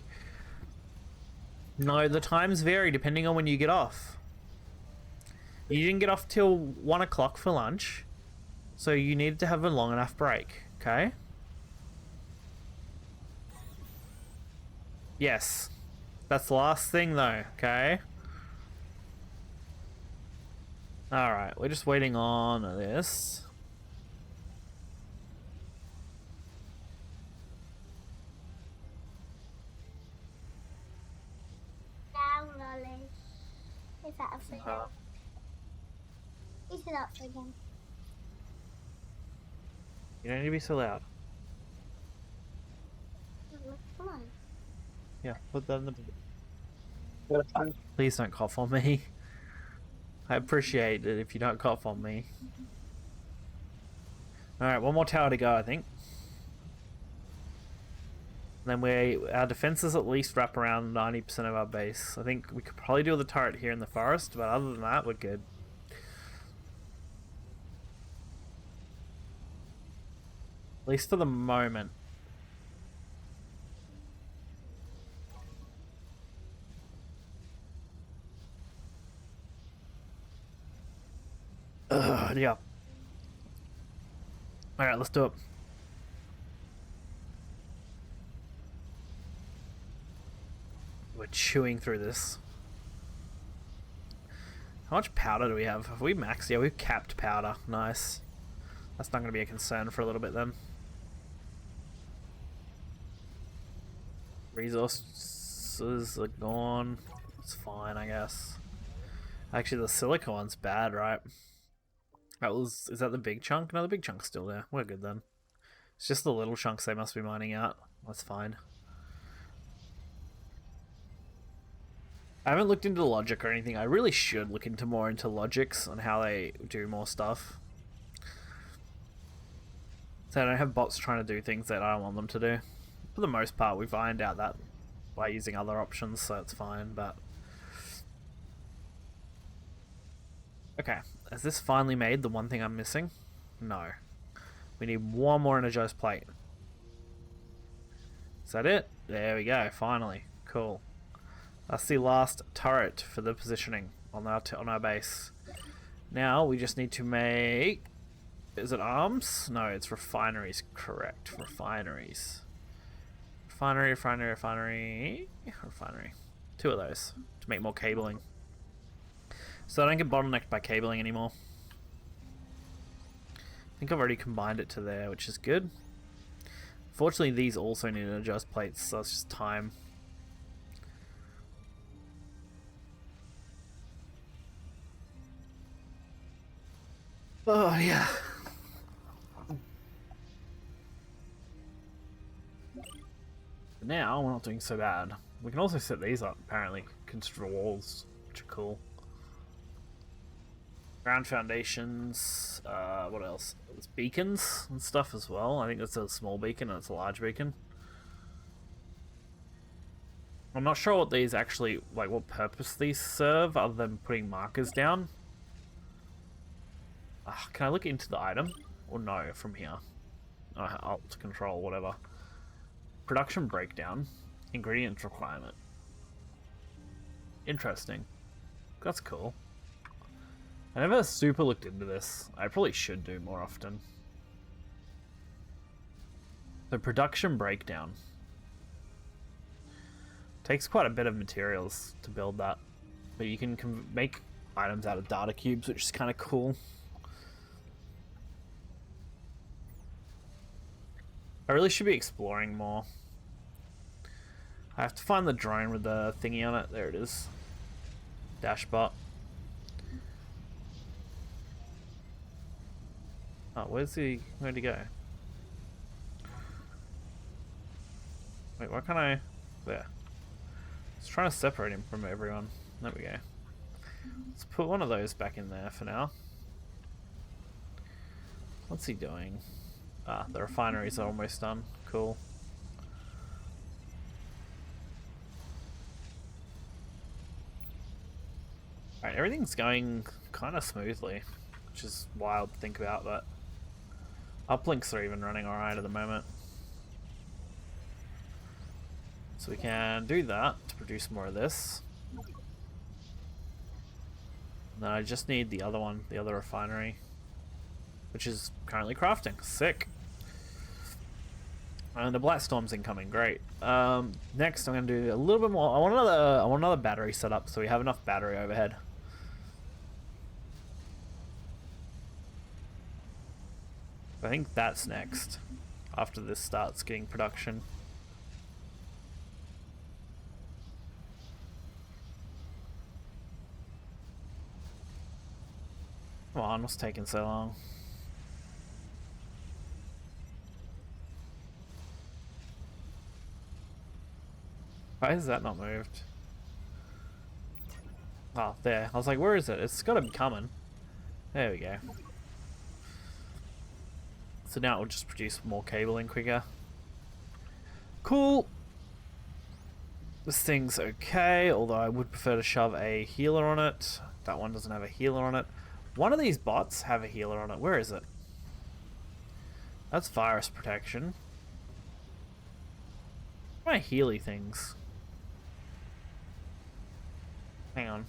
No, the times vary depending on when you get off. You didn't get off till 1 o'clock for lunch, so you needed to have a long enough break, okay? Yes. That's the last thing though, okay? Alright, we're just waiting on this. Down, Lolly. Is that up again? Is it up again? You don't need to be so loud. Come on. Yeah, put that in the... Please don't cough on me. I appreciate it if you don't cough on me. Alright, one more tower to go, I think. Then our defenses at least wrap around 90% of our base. I think we could probably do the turret here in the forest, but other than that, we're good. At least for the moment. Yeah. Alright, let's do it. We're chewing through this. How much powder do we have? Have we maxed? Yeah, we've capped powder. Nice. That's not going to be a concern for a little bit then. Resources are gone. It's fine, I guess. Actually, the silica one's bad, right? Is that the big chunk? No, the big chunk's still there. We're good then. It's just the little chunks they must be mining out. That's fine. I haven't looked into logic or anything. I really should look into logics on how they do more stuff. So I don't have bots trying to do things that I don't want them to do. For the most part, we've ironed out that by using other options, so it's fine, but... Okay, has this finally made the one thing I'm missing? No. We need one more energized plate. Is that it? There we go, finally. Cool. That's the last turret for the positioning on our base. Now we just need to make... Is it arms? No, it's refineries. Correct. Refineries. Refinery. 2 of those to make more cabling. So I don't get bottlenecked by cabling anymore. I think I've already combined it to there, which is good. Fortunately, these also need to adjust plates, so it's just time. Oh, yeah. Now, we're not doing so bad. We can also set these up, apparently. Construct walls, which are cool. Ground foundations. What else? There's beacons and stuff as well. I think that's a small beacon and it's a large beacon. I'm not sure what these actually, like what purpose these serve other than putting markers down. Can I look into the item? Or no, from here? Alt, control, whatever. Production breakdown. Ingredient requirement. Interesting. That's cool. I never super looked into this. I probably should do more often. The production breakdown. Takes quite a bit of materials to build that. But you can make items out of data cubes, which is kind of cool. I really should be exploring more. I have to find the drone with the thingy on it. There it is. Dashbot. Oh, where'd he go? Wait, why can't I... There. I was trying to separate him from everyone. There we go. Let's put one of those back in there for now. What's he doing? The refineries are almost done. Cool. Alright, everything's going kind of smoothly, which is wild to think about, but uplinks are even running alright at the moment. So we can do that to produce more of this. And then I just need the other one, the other refinery, which is currently crafting. Sick. And the Black Storm's incoming, great. Next I'm gonna do a little bit more. I want another battery set up so we have enough battery overhead. I think that's next, after this starts getting production. Come on, what's taking so long? Why is that not moved? Oh, there. I was like, where is it? It's gotta be coming. There we go. So now it will just produce more cabling quicker. Cool! This thing's okay, although I would prefer to shove a healer on it. That one doesn't have a healer on it. One of these bots have a healer on it. Where is it? That's virus protection. My healy things. Hang on.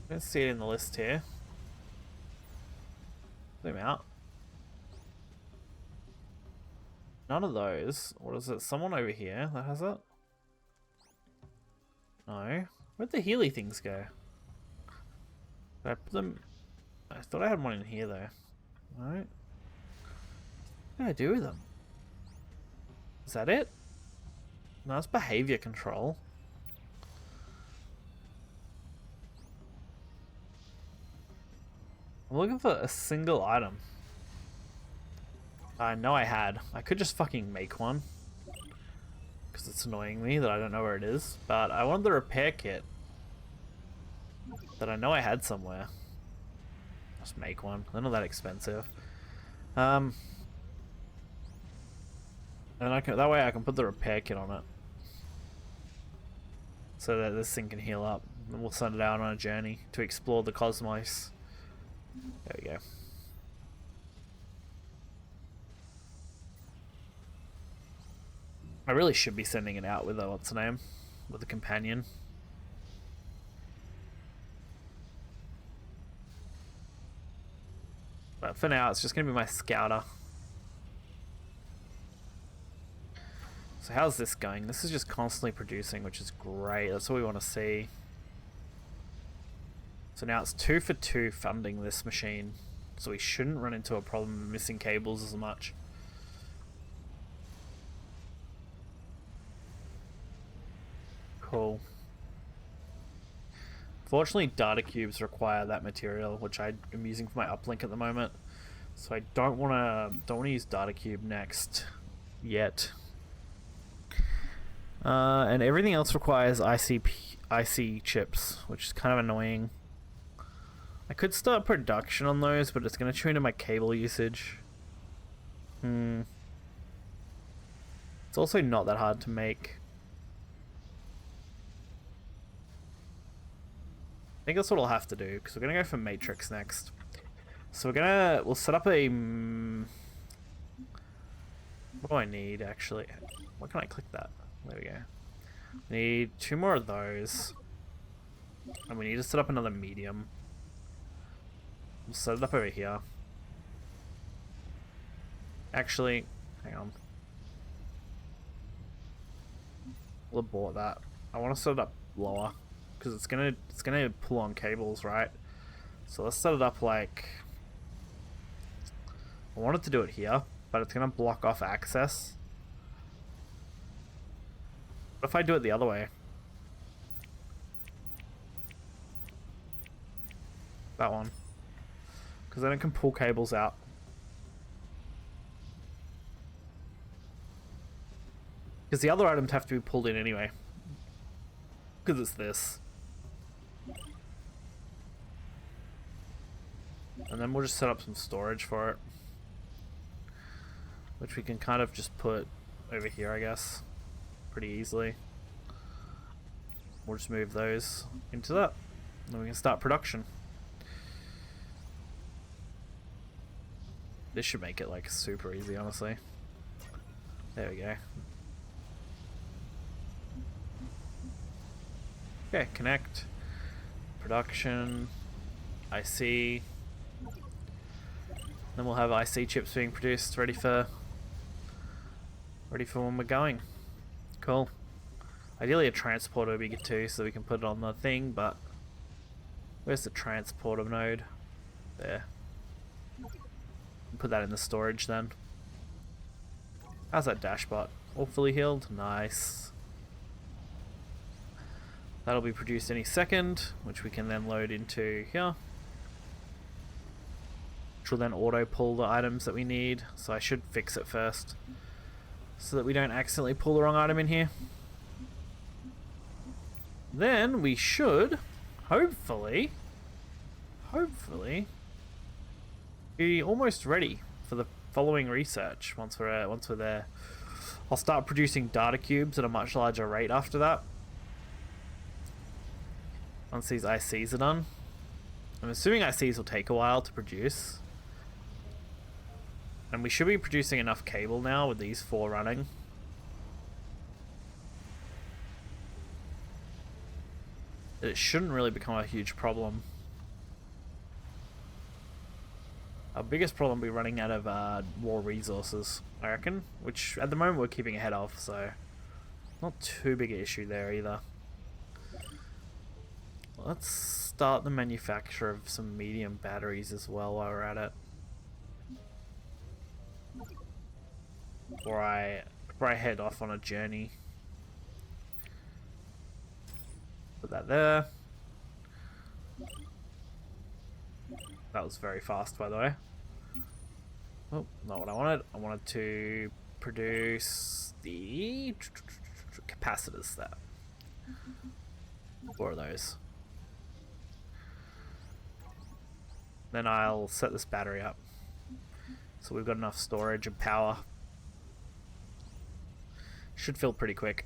Let's see it in the list here. Zoom out. None of those. What is it? Someone over here that has it? No. Where'd the healy things go? Did I put them... I thought I had one in here though. Alright. What did I do with them? Is that it? No, it's behavior control. I'm looking for a single item. I know I had. I could just fucking make one. Because it's annoying me that I don't know where it is. But I wanted the repair kit. That I know I had somewhere. Just make one. They're not that expensive. And that way I can put the repair kit on it. So that this thing can heal up. And we'll send it out on a journey to explore the cosmos. There we go. I really should be sending it out with a, what's the name? With a companion. But for now, it's just going to be my scouter. So how's this going? This is just constantly producing, which is great. That's what we want to see. So now it's 2 for 2 funding this machine. So we shouldn't run into a problem of missing cables as much. Cool. Fortunately, data cubes require that material, which I am using for my uplink at the moment. So I don't want to use data cube next yet. And everything else requires IC chips, which is kind of annoying. I could start production on those, but it's going to chew into my cable usage. It's also not that hard to make. I think that's what I'll have to do, because we're going to go for matrix next. So we'll set up a... what do I need, actually? Why can't I click that? There we go. We need 2 more of those. And we need to set up another medium. We'll set it up over here. Actually, hang on. We'll abort that. I want to set it up lower, because it's gonna pull on cables, right? So let's set it up like... I wanted to do it here, but it's gonna block off access. What if I do it the other way? That one. Because then it can pull cables out. Because the other items have to be pulled in anyway. Because it's this. And then we'll just set up some storage for it. Which we can kind of just put over here, I guess. Pretty easily. We'll just move those into that. And then we can start production. This should make it like super easy, honestly. There we go. Okay, connect. Production. IC. Then we'll have IC chips being produced, ready for when we're going. Cool. Ideally a transporter would be good too, so we can put it on the thing, but where's the transporter node? There. Put that in the storage then. How's that dashbot? All fully healed? Nice. That'll be produced any second, which we can then load into here. Which will then auto pull the items that we need. So I should fix it first, so that we don't accidentally pull the wrong item in here. Then we should, hopefully, be almost ready for the following research once we're there. I'll start producing data cubes at a much larger rate after that. Once these ICs are done. I'm assuming ICs will take a while to produce. And we should be producing enough cable now with these 4 running. That it shouldn't really become a huge problem. Our biggest problem will be running out of raw resources, I reckon. Which at the moment we're keeping ahead of, so not too big an issue there either. Let's start the manufacture of some medium batteries as well while we're at it. Before I head off on a journey. Put that there. That was very fast, by the way. Oh, not what I wanted. I wanted to produce the capacitors there. 4 of those. Then I'll set this battery up. So we've got enough storage and power. Should fill pretty quick.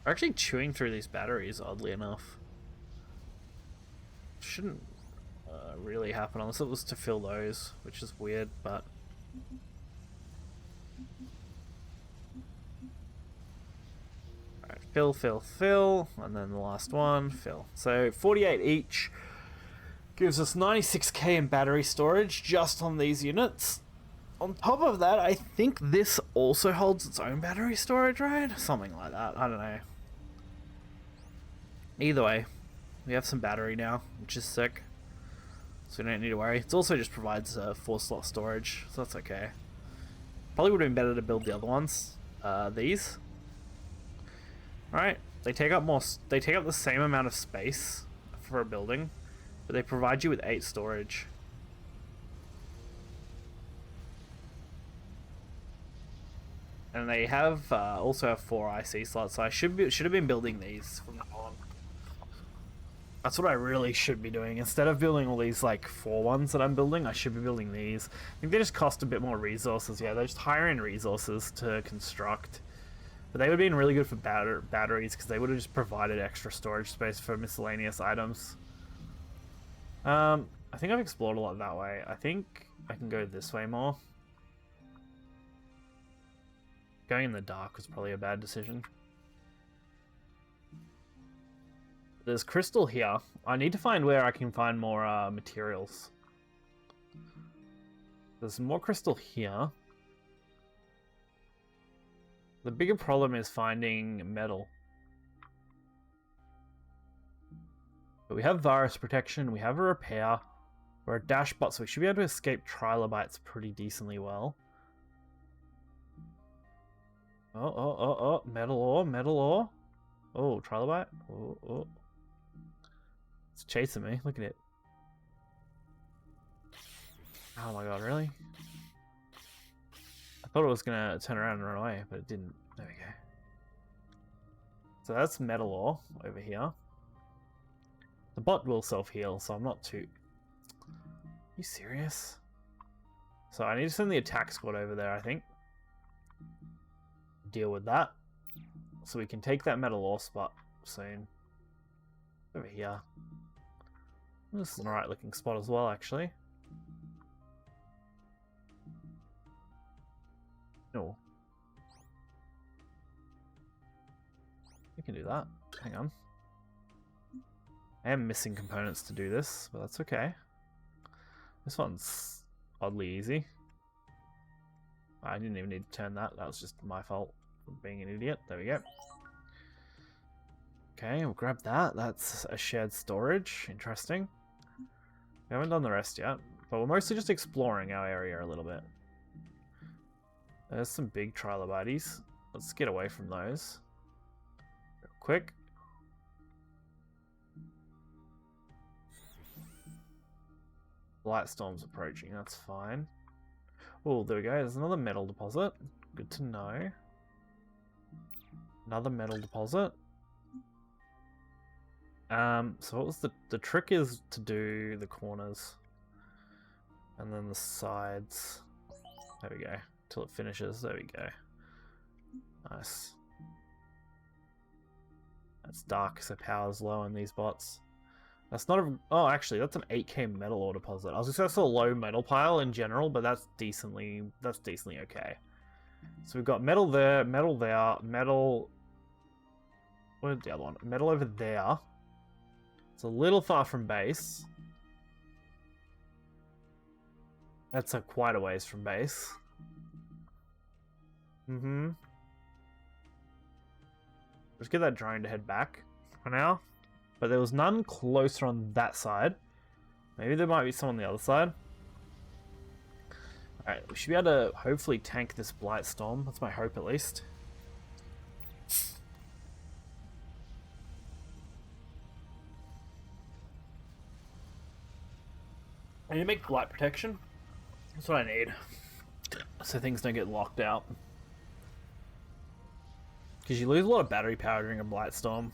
We're actually chewing through these batteries, oddly enough. Shouldn't really happen unless it was to fill those, which is weird, but Alright, fill, fill, fill, and then the last one, fill. So 48 each gives us 96k in battery storage just on these units. On top of that, I think this also holds its own battery storage, right? Something like that, I don't know. Either way, we have some battery now, which is sick. So we don't need to worry. It also just provides 4-slot storage, so that's okay. Probably would have been better to build the other ones. These. Alright, they take up the same amount of space for a building, but they provide you with 8 storage. And they have also have 4 IC slots, so I should have been building these from now on. That's what I really should be doing. Instead of building all these like 4 ones that I'm building, I should be building these. I think they just cost a bit more resources. Yeah, they're just higher end resources to construct. But they would have been really good for batteries because they would have just provided extra storage space for miscellaneous items. I think I've explored a lot that way. I think I can go this way more. Going in the dark was probably a bad decision. There's crystal here. I need to find where I can find more materials. There's more crystal here. The bigger problem is finding metal. But we have virus protection, we have a repair, we're a dash bot, so we should be able to escape trilobites pretty decently well. Oh, metal ore, metal ore. Oh, trilobite. Oh. It's chasing me, look at it. Oh my god, really? I thought it was gonna turn around and run away, but it didn't. There we go. So that's metal ore over here. The bot will self-heal, so I'm not too... Are you serious? So I need to send the attack squad over there, I think. Deal with that. So we can take that metal ore spot soon. Over here. This is an alright looking spot as well, actually. No. We can do that. Hang on. I am missing components to do this, but that's okay. This one's oddly easy. I didn't even need to turn that. That was just my fault for being an idiot. There we go. Okay, we'll grab that. That's a shared storage. Interesting. We haven't done the rest yet, but we're mostly just exploring our area a little bit. There's some big trilobites. Let's get away from those. Real quick. Light storm's approaching, that's fine. Oh, there we go. There's another metal deposit. Good to know. Another metal deposit. So what was the trick is to do the corners. And then the sides. There we go. Till it finishes. There we go. Nice. That's dark, so power's low on these bots. That's not a... Oh, actually, that's an 8k metal ore deposit. I was just going to say a low metal pile in general, but that's decently okay. So we've got metal there, metal there, metal... Where's the other one? Metal over there. It's a little far from base. That's quite a ways from base. Let's get that drone to head back for now. But there was none closer on that side. Maybe there might be some on the other side. Alright, we should be able to hopefully tank this blight storm. That's my hope, at least. I need to make blight protection. That's what I need. So things don't get locked out. Because you lose a lot of battery power during a blight storm.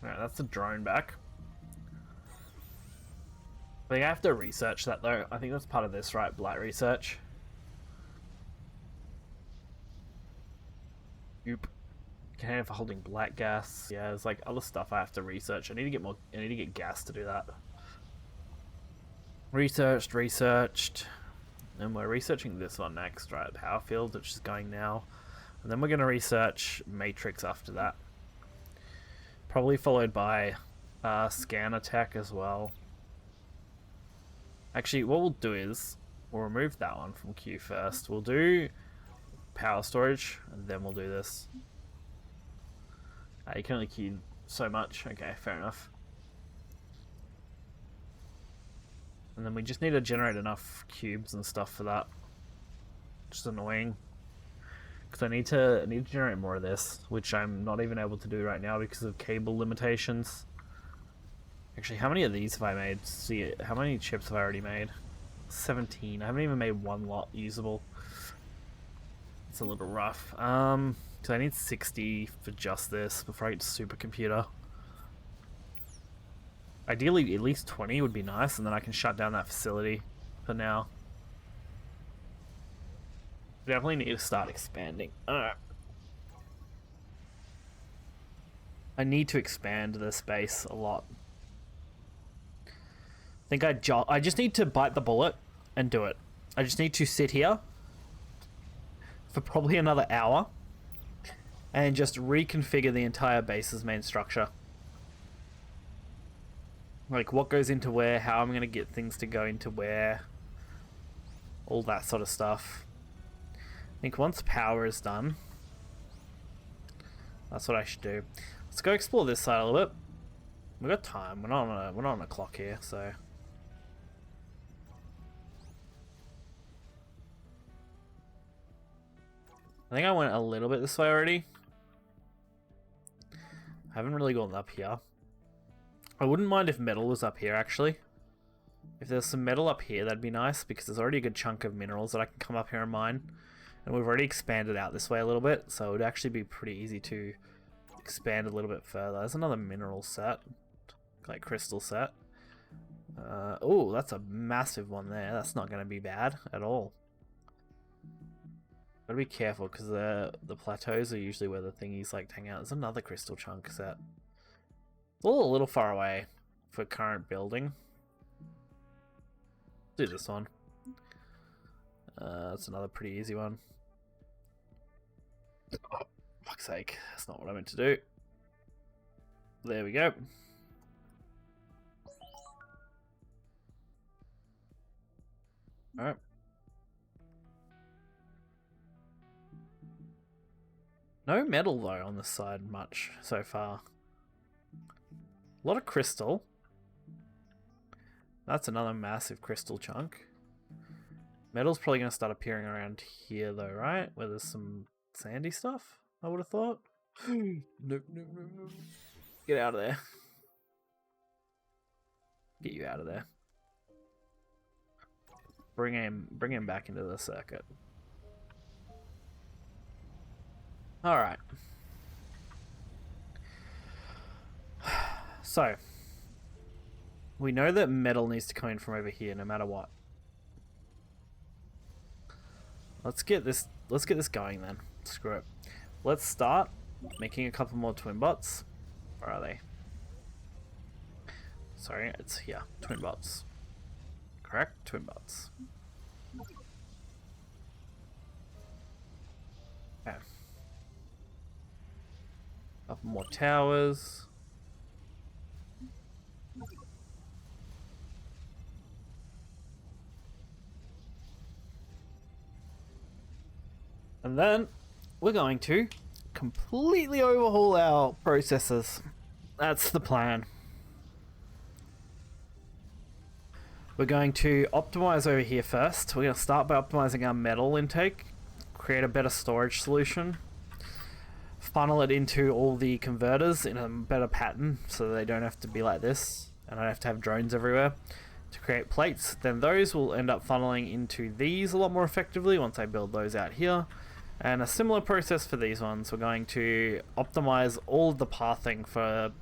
Alright, that's the drone back. I think I have to research that though. I think that's part of this, right? Blight research. Oop. Container for holding black gas. Yeah, there's like other stuff I have to research. I need to get more. I need to get gas to do that. Researched. And we're researching this one next, right? Power field, which is going now. And then we're going to research matrix after that. Probably followed by scanner tech as well. Actually, what we'll do is we'll remove that one from queue first. We'll do power storage, and then we'll do this. You can only queue so much. Okay, fair enough. And then we just need to generate enough cubes and stuff for that. Which is annoying. Because I need to generate more of this, which I'm not even able to do right now because of cable limitations. Actually, how many of these have I made? See, how many chips have I already made? 17. I haven't even made one lot usable. It's a little rough. Because I need 60 for just this before I get supercomputer. Ideally, at least 20 would be nice, and then I can shut down that facility for now. Definitely need to start expanding. Alright. I need to expand the space a lot. I think I just need to bite the bullet and do it. I just need to sit here for probably another hour and just reconfigure the entire base's main structure. Like what goes into where, how I'm going to get things to go into where, all that sort of stuff. I think once power is done, that's what I should do. Let's go explore this side a little bit. We've got time. We're not on a clock here, so. I think I went a little bit this way already. I haven't really gone up here. I wouldn't mind if metal was up here, actually. If there's some metal up here, that'd be nice, because there's already a good chunk of minerals that I can come up here and mine. And we've already expanded out this way a little bit, so it would actually be pretty easy to expand a little bit further. There's another mineral set, like crystal set. Oh, that's a massive one there. That's not going to be bad at all. Gotta be careful, because the plateaus are usually where the thingies like hang out. There's another crystal chunk set. It's all a little far away for current building. Do this one. That's another pretty easy one. Oh, fuck's sake. That's not what I meant to do. There we go. Alright. No metal though on this side much so far. A lot of crystal. That's another massive crystal chunk. Metal's probably going to start appearing around here though, right? Where there's some sandy stuff, I would have thought. Nope. Get out of there. Get you out of there. Bring him back into the circuit. Alright. So, we know that metal needs to come in from over here no matter what. Let's get this going then. Screw it. Let's start making a couple more twin bots. Where are they? Sorry, it's here. Twin bots. Correct? Twin bots. Okay. Couple more towers. And then we're going to completely overhaul our processes. That's the plan. We're going to optimize over here first. We're going to start by optimizing our metal intake, create a better storage solution, funnel it into all the converters in a better pattern so they don't have to be like this, and I don't have to have drones everywhere to create plates. Then those will end up funneling into these a lot more effectively once I build those out here. And a similar process for these ones. We're going to optimize all of the pathing for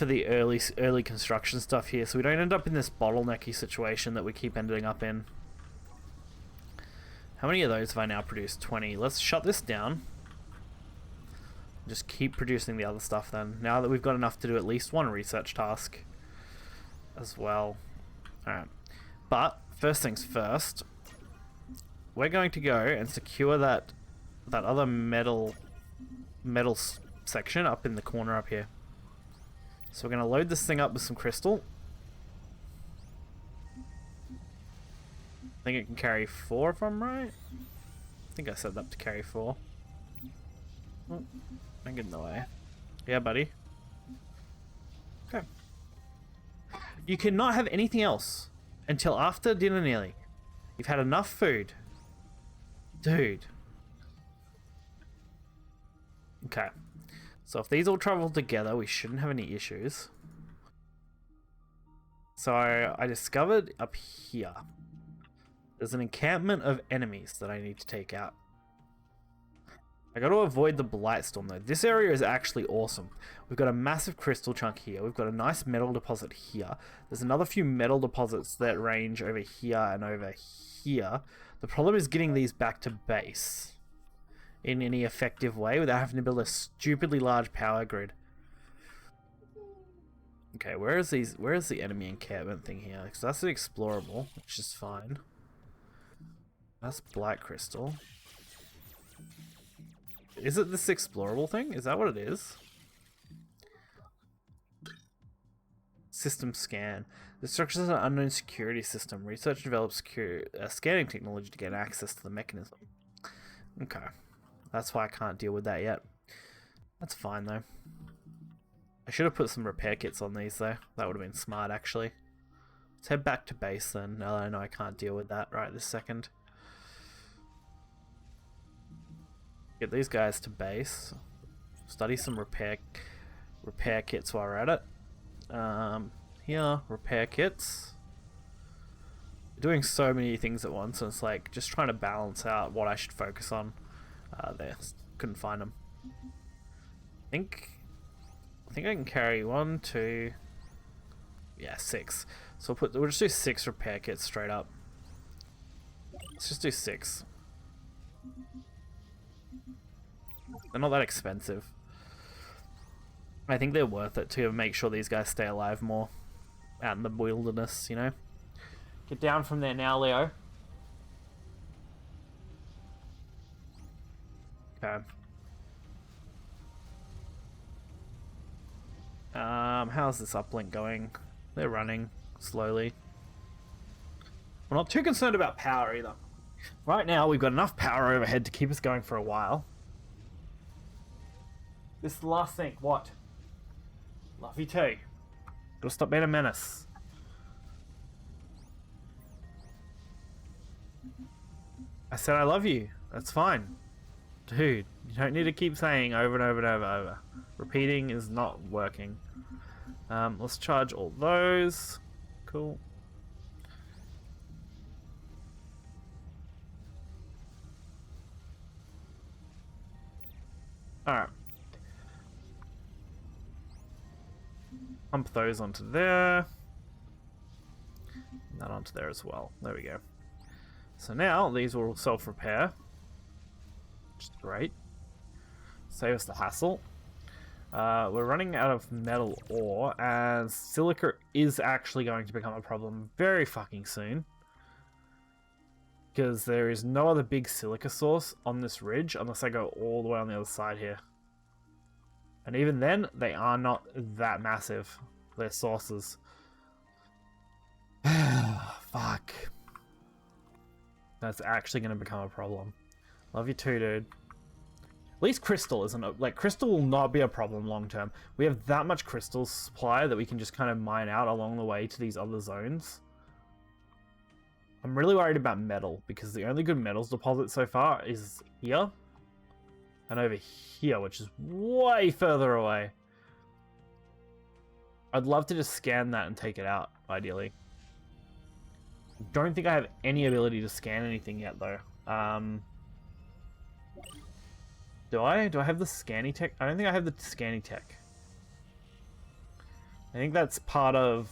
the early construction stuff here, so we don't end up in this bottlenecky situation that we keep ending up in. How many of those have I now produced? 20. Let's shut this down. Just keep producing the other stuff then. Now that we've got enough to do at least one research task as well. Alright. But first things first, we're going to go and secure that other metal section up in the corner up here. So we're going to load this thing up with some crystal. I think it can carry 4 if I'm right. I think I set it up to carry 4. Oh, don't get in the way. Yeah, buddy. Okay. You cannot have anything else until after dinner nearly. You've had enough food. Dude. Okay. So if these all travel together, we shouldn't have any issues. So I discovered up here, there's an encampment of enemies that I need to take out. I got to avoid the blight storm though. This area is actually awesome. We've got a massive crystal chunk here. We've got a nice metal deposit here. There's another few metal deposits that range over here and over here. The problem is getting these back to base in any effective way without having to build a stupidly large power grid. Okay, where is the enemy encampment thing here? Because that's an explorable, which is fine. That's black crystal. Is it this explorable thing? Is that what it is? System scan. The structure is an unknown security system. Research develops scanning technology to gain access to the mechanism. Okay. That's why I can't deal with that yet. That's fine though. I should have put some repair kits on these though. That would have been smart actually. Let's head back to base then. Now that I know I can't deal with that right this second. Get these guys to base. Study some repair kits while we're at it. Here, repair kits. Doing so many things at once, and it's like just trying to balance out what I should focus on. There, couldn't find them. I think I can carry 1, 2, yeah, 6. So we'll just do 6 repair kits straight up. Let's just do 6. They're not that expensive. I think they're worth it to make sure these guys stay alive more out in the wilderness, you know? Get down from there now, Leo. Okay. How's this uplink going? They're running slowly. We're not too concerned about power either. Right now, we've got enough power overhead to keep us going for a while. This is the last thing. What? Love you too. Gotta stop being a menace. I said I love you. That's fine. Dude, you don't need to keep saying over and over and over. Repeating is not working. Let's charge all those. Cool. Alright. Pump those onto there. And that onto there as well. There we go. So now these will self-repair. Which is great. Save us the hassle. We're running out of metal ore, and silica is actually going to become a problem very fucking soon. Because there is no other big silica source on this ridge unless I go all the way on the other side here. And even then, they are not that massive. Their sources. Fuck. That's actually going to become a problem. Love you too, dude. At least crystal isn't like crystal will not be a problem long term. We have that much crystal supply that we can just kind of mine out along the way to these other zones. I'm really worried about metal because the only good metals deposit so far is here and over here, which is way further away. I'd love to just scan that and take it out, ideally. Don't think I have any ability to scan anything yet, though. Do I? Do I have the scanning tech? I don't think I have the scanning tech. I think that's part of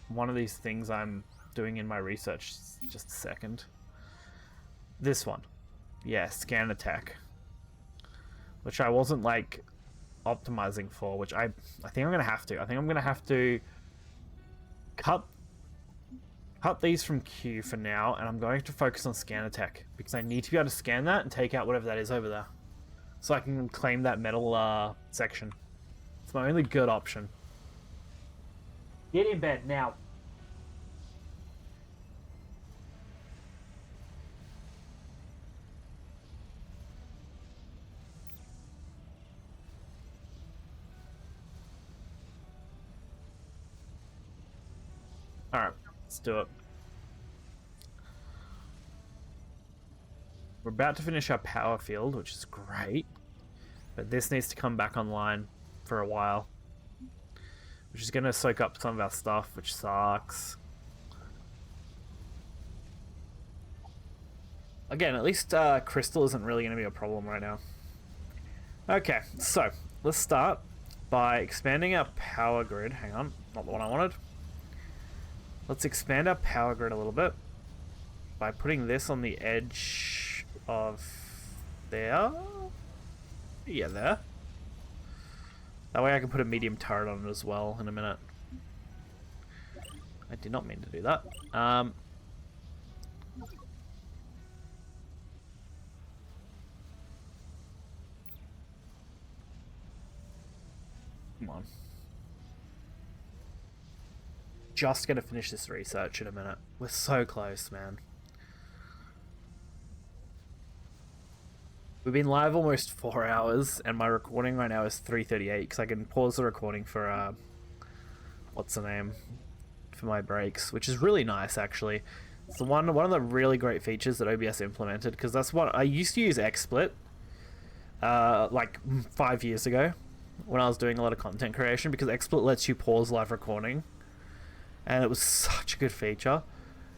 one of these things I'm doing in my research. Just a second. This one. Yeah, scan attack. Which I wasn't, like, optimizing for, which I think I'm going to have to. I think I'm going to have to cut cut these from Q for now, and I'm going to focus on scanner tech because I need to be able to scan that and take out whatever that is over there, so I can claim that metal section. It's my only good option. Get in bed now. Alright, let's do it. We're about to finish our power field, which is great. But this needs to come back online for a while. Which is going to soak up some of our stuff, which sucks. Again, at least crystal isn't really going to be a problem right now. Okay, so let's start by expanding our power grid. Hang on, not the one I wanted. Let's expand our power grid a little bit by putting this on the edge of there. Yeah, there. That way I can put a medium turret on it as well in a minute. I did not mean to do that. Come on. Just gonna finish this research in a minute. We're so close, man. We've been live almost 4 hours, and my recording right now is 3:38 because I can pause the recording for what's the name, for my breaks, which is really nice actually. It's one of the really great features that OBS implemented, because that's what I used to use XSplit like 5 years ago when I was doing a lot of content creation, because XSplit lets you pause live recording. And it was such a good feature.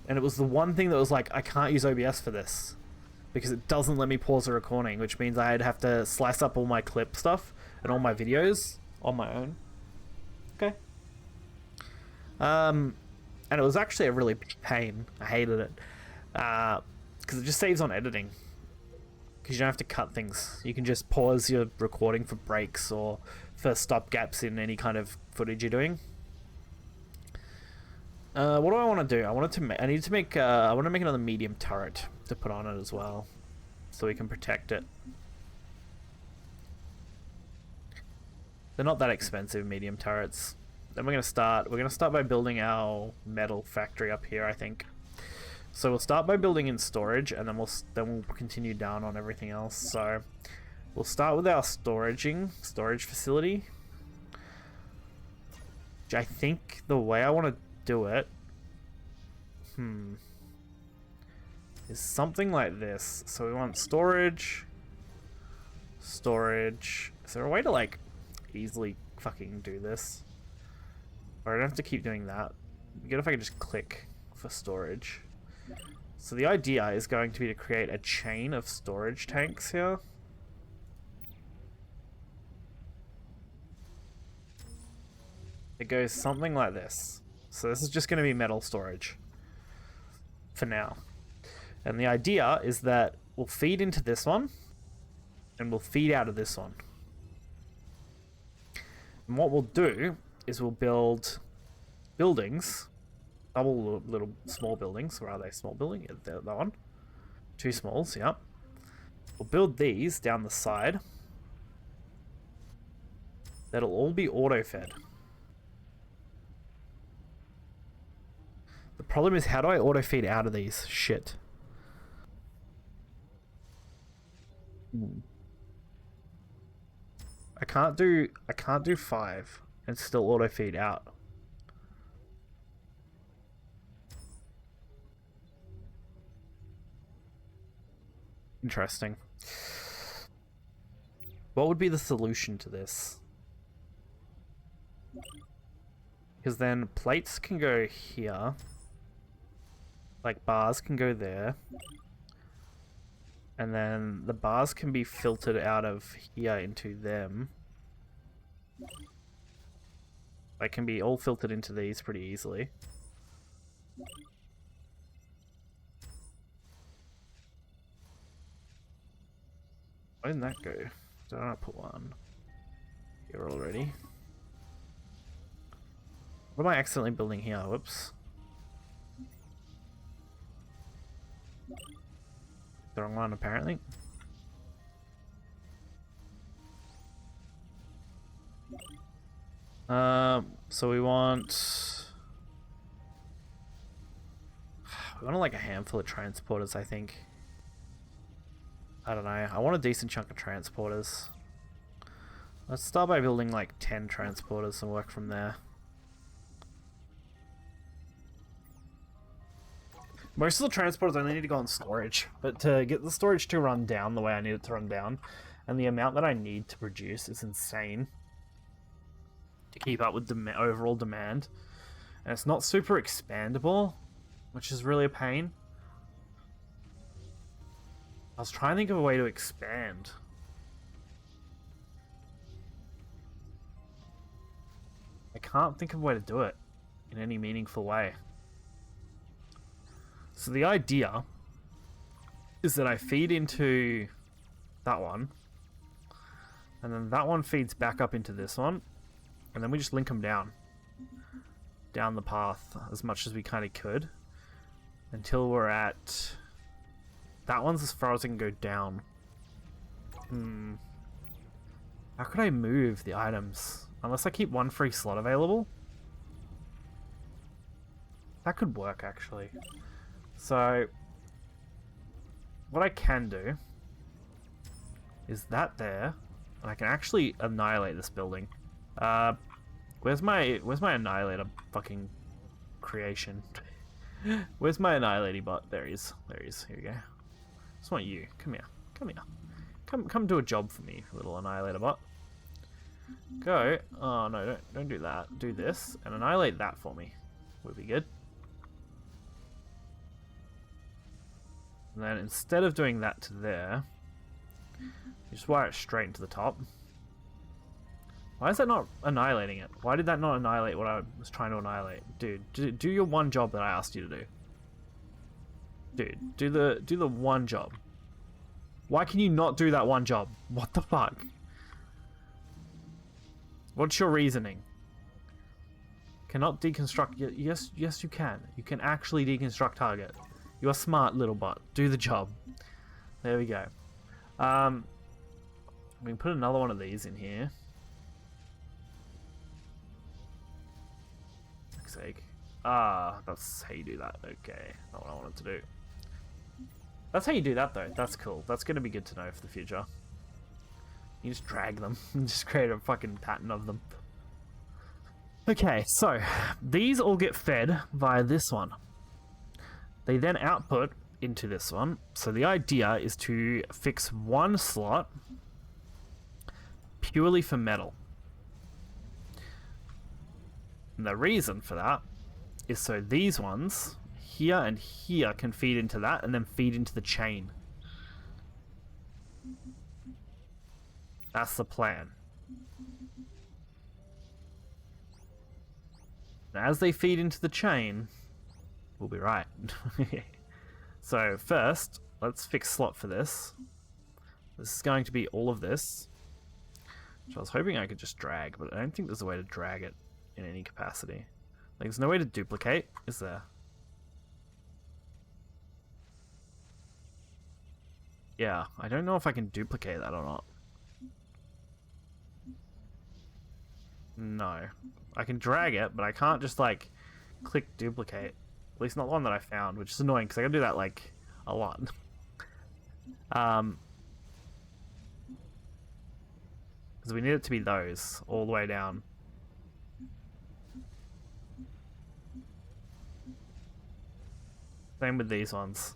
And it was the one thing that was like, I can't use OBS for this, because it doesn't let me pause the recording, which means I'd have to slice up all my clip stuff and all my videos on my own. Okay. And it was actually a really big pain. I hated it. Because it just saves on editing. Because you don't have to cut things. You can just pause your recording for breaks or for stop gaps in any kind of footage you're doing. What do I want to do? I want to make another medium turret to put on it as well, so we can protect it. They're not that expensive, medium turrets. Then we're gonna start by building our metal factory up here, I think. So we'll start by building in storage, and then we'll continue down on everything else. So we'll start with our storage facility, which I think the way I want to do it is something like this. So we want storage. Is there a way to like easily fucking do this, or I don't have to keep doing that? Good if I can just click for storage. So the idea is going to be to create a chain of storage tanks here. It goes something like this. So this is just going to be metal storage for now. And the idea is that we'll feed into this one and we'll feed out of this one. And what we'll do is we'll build buildings, double little small buildings. Where are they? Small building? Yeah, that one. 2 smalls, yeah. We'll build these down the side. That'll all be auto-fed. The problem is, how do I auto-feed out of these? Shit. I can't do 5 and still auto-feed out. Interesting. What would be the solution to this? Because then plates can go here. Like bars can go there. And then the bars can be filtered out of here into them. They can be all filtered into these pretty easily. Where didn't that go? Did I not put one here already? What am I accidentally building here? Whoops. The wrong one, apparently. So we want like a handful of transporters, I think. I don't know. I want a decent chunk of transporters. Let's start by building like 10 transporters and work from there. Most of the transporters only need to go on storage, but to get the storage to run down the way I need it to run down, and the amount that I need to produce is insane to keep up with the overall demand, and it's not super expandable, which is really a pain. I was trying to think of a way to expand. I can't think of a way to do it in any meaningful way. So the idea is that I feed into that one, and then that one feeds back up into this one, and then we just link them down the path as much as we kind of could until we're at... That one's as far as I can go down. How could I move the items? Unless I keep one free slot available? That could work, actually. So, what I can do is that there, and I can actually annihilate this building. Where's my annihilator fucking creation? Where's my annihilating bot? There he is. There he is. Here we go. Just want you. Come here. Come here. Come do a job for me, little annihilator bot. Go. Oh no, don't do that. Do this and annihilate that for me. Would be good. And then instead of doing that to there, you just wire it straight into the top. Why is that not annihilating it? Why did that not annihilate what I was trying to annihilate? Dude, do your one job that I asked you to do. Dude, do the one job. Why can you not do that one job? What the fuck? What's your reasoning? Cannot deconstruct... Yes, you can. You can actually deconstruct target. You're a smart little bot. Do the job. There we go. We can put another one of these in here. For fuck's sake. That's how you do that. Okay. Not what I wanted to do. That's how you do that, though. That's cool. That's going to be good to know for the future. You just drag them. And just create a fucking pattern of them. Okay, so these all get fed via this one. They then output into this one. So the idea is to fix one slot purely for metal. And the reason for that is so these ones here and here can feed into that and then feed into the chain. That's the plan. And as they feed into the chain, we'll be right. So first, let's fix slot for this. This is going to be all of this, which I was hoping I could just drag, but I don't think there's a way to drag it in any capacity. Like, there's no way to duplicate, is there? Yeah, I don't know if I can duplicate that or not. No. I can drag it, but I can't just, like, click duplicate. At least not the one that I found, which is annoying, because I gotta do that, like, a lot. Because we need it to be those, all the way down. Same with these ones.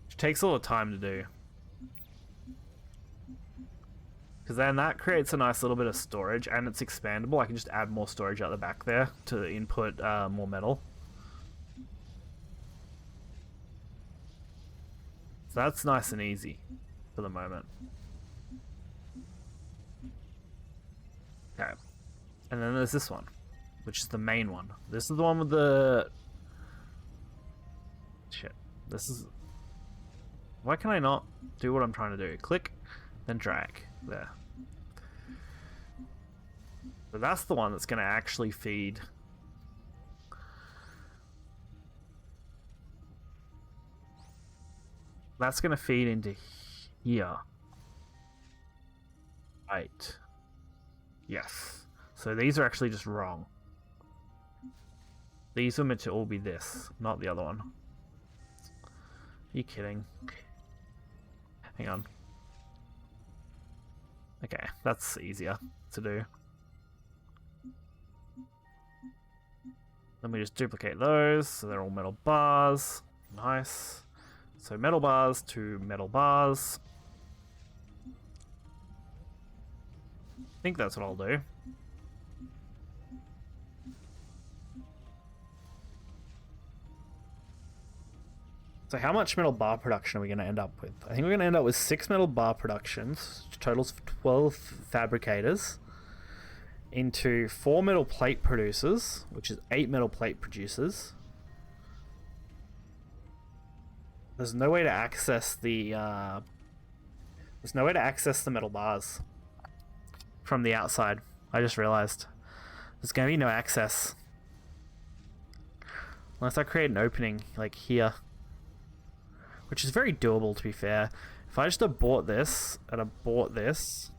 Which takes a lot of time to do. Because then that creates a nice little bit of storage, and it's expandable. I can just add more storage out the back there to input more metal. So that's nice and easy for the moment. Okay. And then there's this one, which is the main one. This is the one with the... Shit. This is... Why can I not do what I'm trying to do? Click, then drag. There. So that's the one that's going to actually feed That's going to feed into here. Right. Yes. So these are actually just wrong. These were meant to all be this, not the other one. Are you kidding? Hang on. Okay, that's easier to do. Then we just duplicate those, so they're all metal bars. Nice. So metal bars to metal bars. I think that's what I'll do. So how much metal bar production are we going to end up with? I think we're going to end up with 6 metal bar productions, which totals 12 fabricators, into 4 metal plate producers, which is 8 metal plate producers. There's no way to access the metal bars from the outside. I just realized there's going to be no access unless I create an opening like here, which is very doable to be fair. If I just abort this and abort this,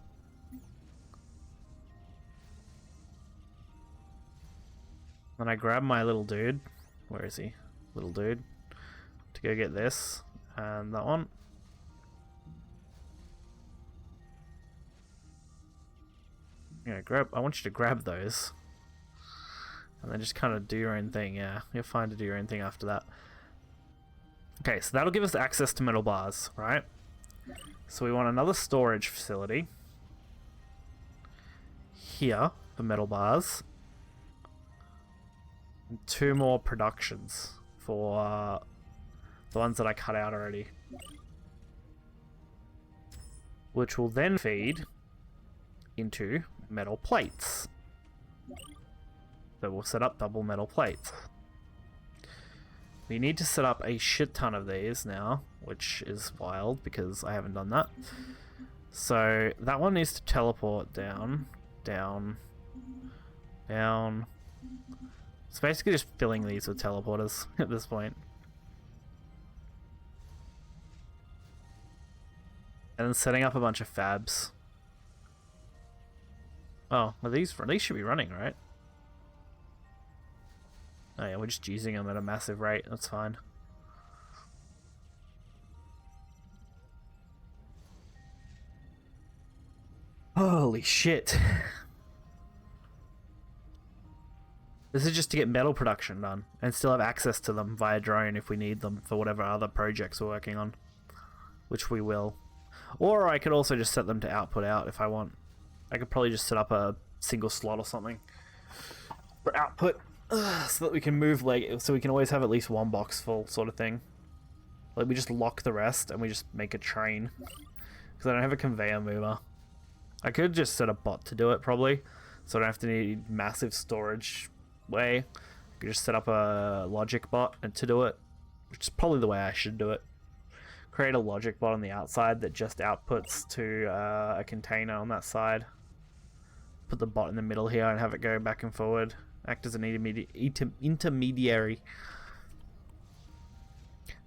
then I grab my little dude, where is he? Little dude, to go get this and that one. Yeah, I want you to grab those and then just kind of do your own thing. Yeah, you're fine to do your own thing after that. Okay, so that'll give us access to metal bars, right? So we want another storage facility here for metal bars, and 2 more productions for the ones that I cut out already, which will then feed into metal plates. So we'll set up double metal plates. We need to set up a shit ton of these now, which is wild because I haven't done that. So that one needs to teleport down, down, down. It's basically just filling these with teleporters at this point. And then setting up a bunch of fabs. Oh, well these should be running, right? Oh yeah, we're just using them at a massive rate, that's fine. Holy shit. This is just to get metal production done, and still have access to them via drone if we need them for whatever other projects we're working on. Which we will. Or I could also just set them to output out if I want. I could probably just set up a single slot or something for output. So that we can move, like, so we can always have at least 1 box full sort of thing. Like, we just lock the rest and we just make a train. Because I don't have a conveyor mover. I could just set a bot to do it, probably. So I don't have to need massive storage way. I could just set up a logic bot and to do it. Which is probably the way I should do it. Create a logic bot on the outside that just outputs to a container on that side. Put the bot in the middle here and have it go back and forward. Act as an intermediary.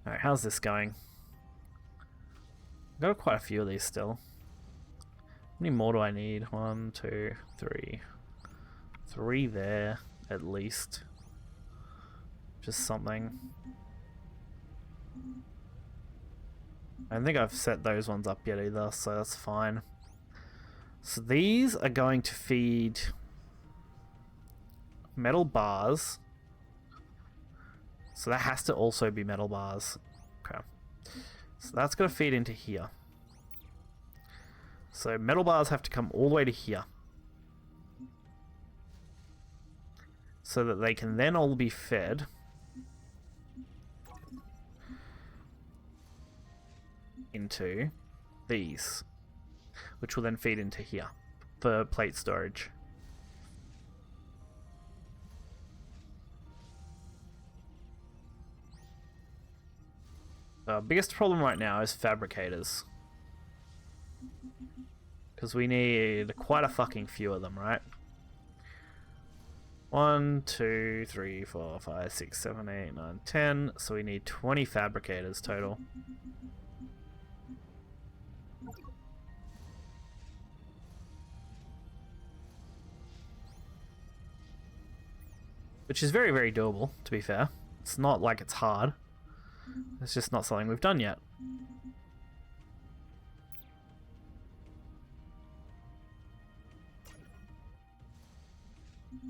Alright, how's this going? I've got quite a few of these still. How many more do I need? 1, 2, 3. 3 there, at least. Just something. I don't think I've set those ones up yet either, so that's fine. So these are going to feed metal bars. So that has to also be metal bars. Okay. So that's going to feed into here. So metal bars have to come all the way to here. So that they can then all be fed into these. Which will then feed into here for plate storage. The biggest problem right now is fabricators. Because we need quite a fucking few of them, right? 1, 2, 3, 4, 5, 6, 7, 8, 9, 10. So we need 20 fabricators total. Which is very, very doable, to be fair. It's not like it's hard. It's just not something we've done yet.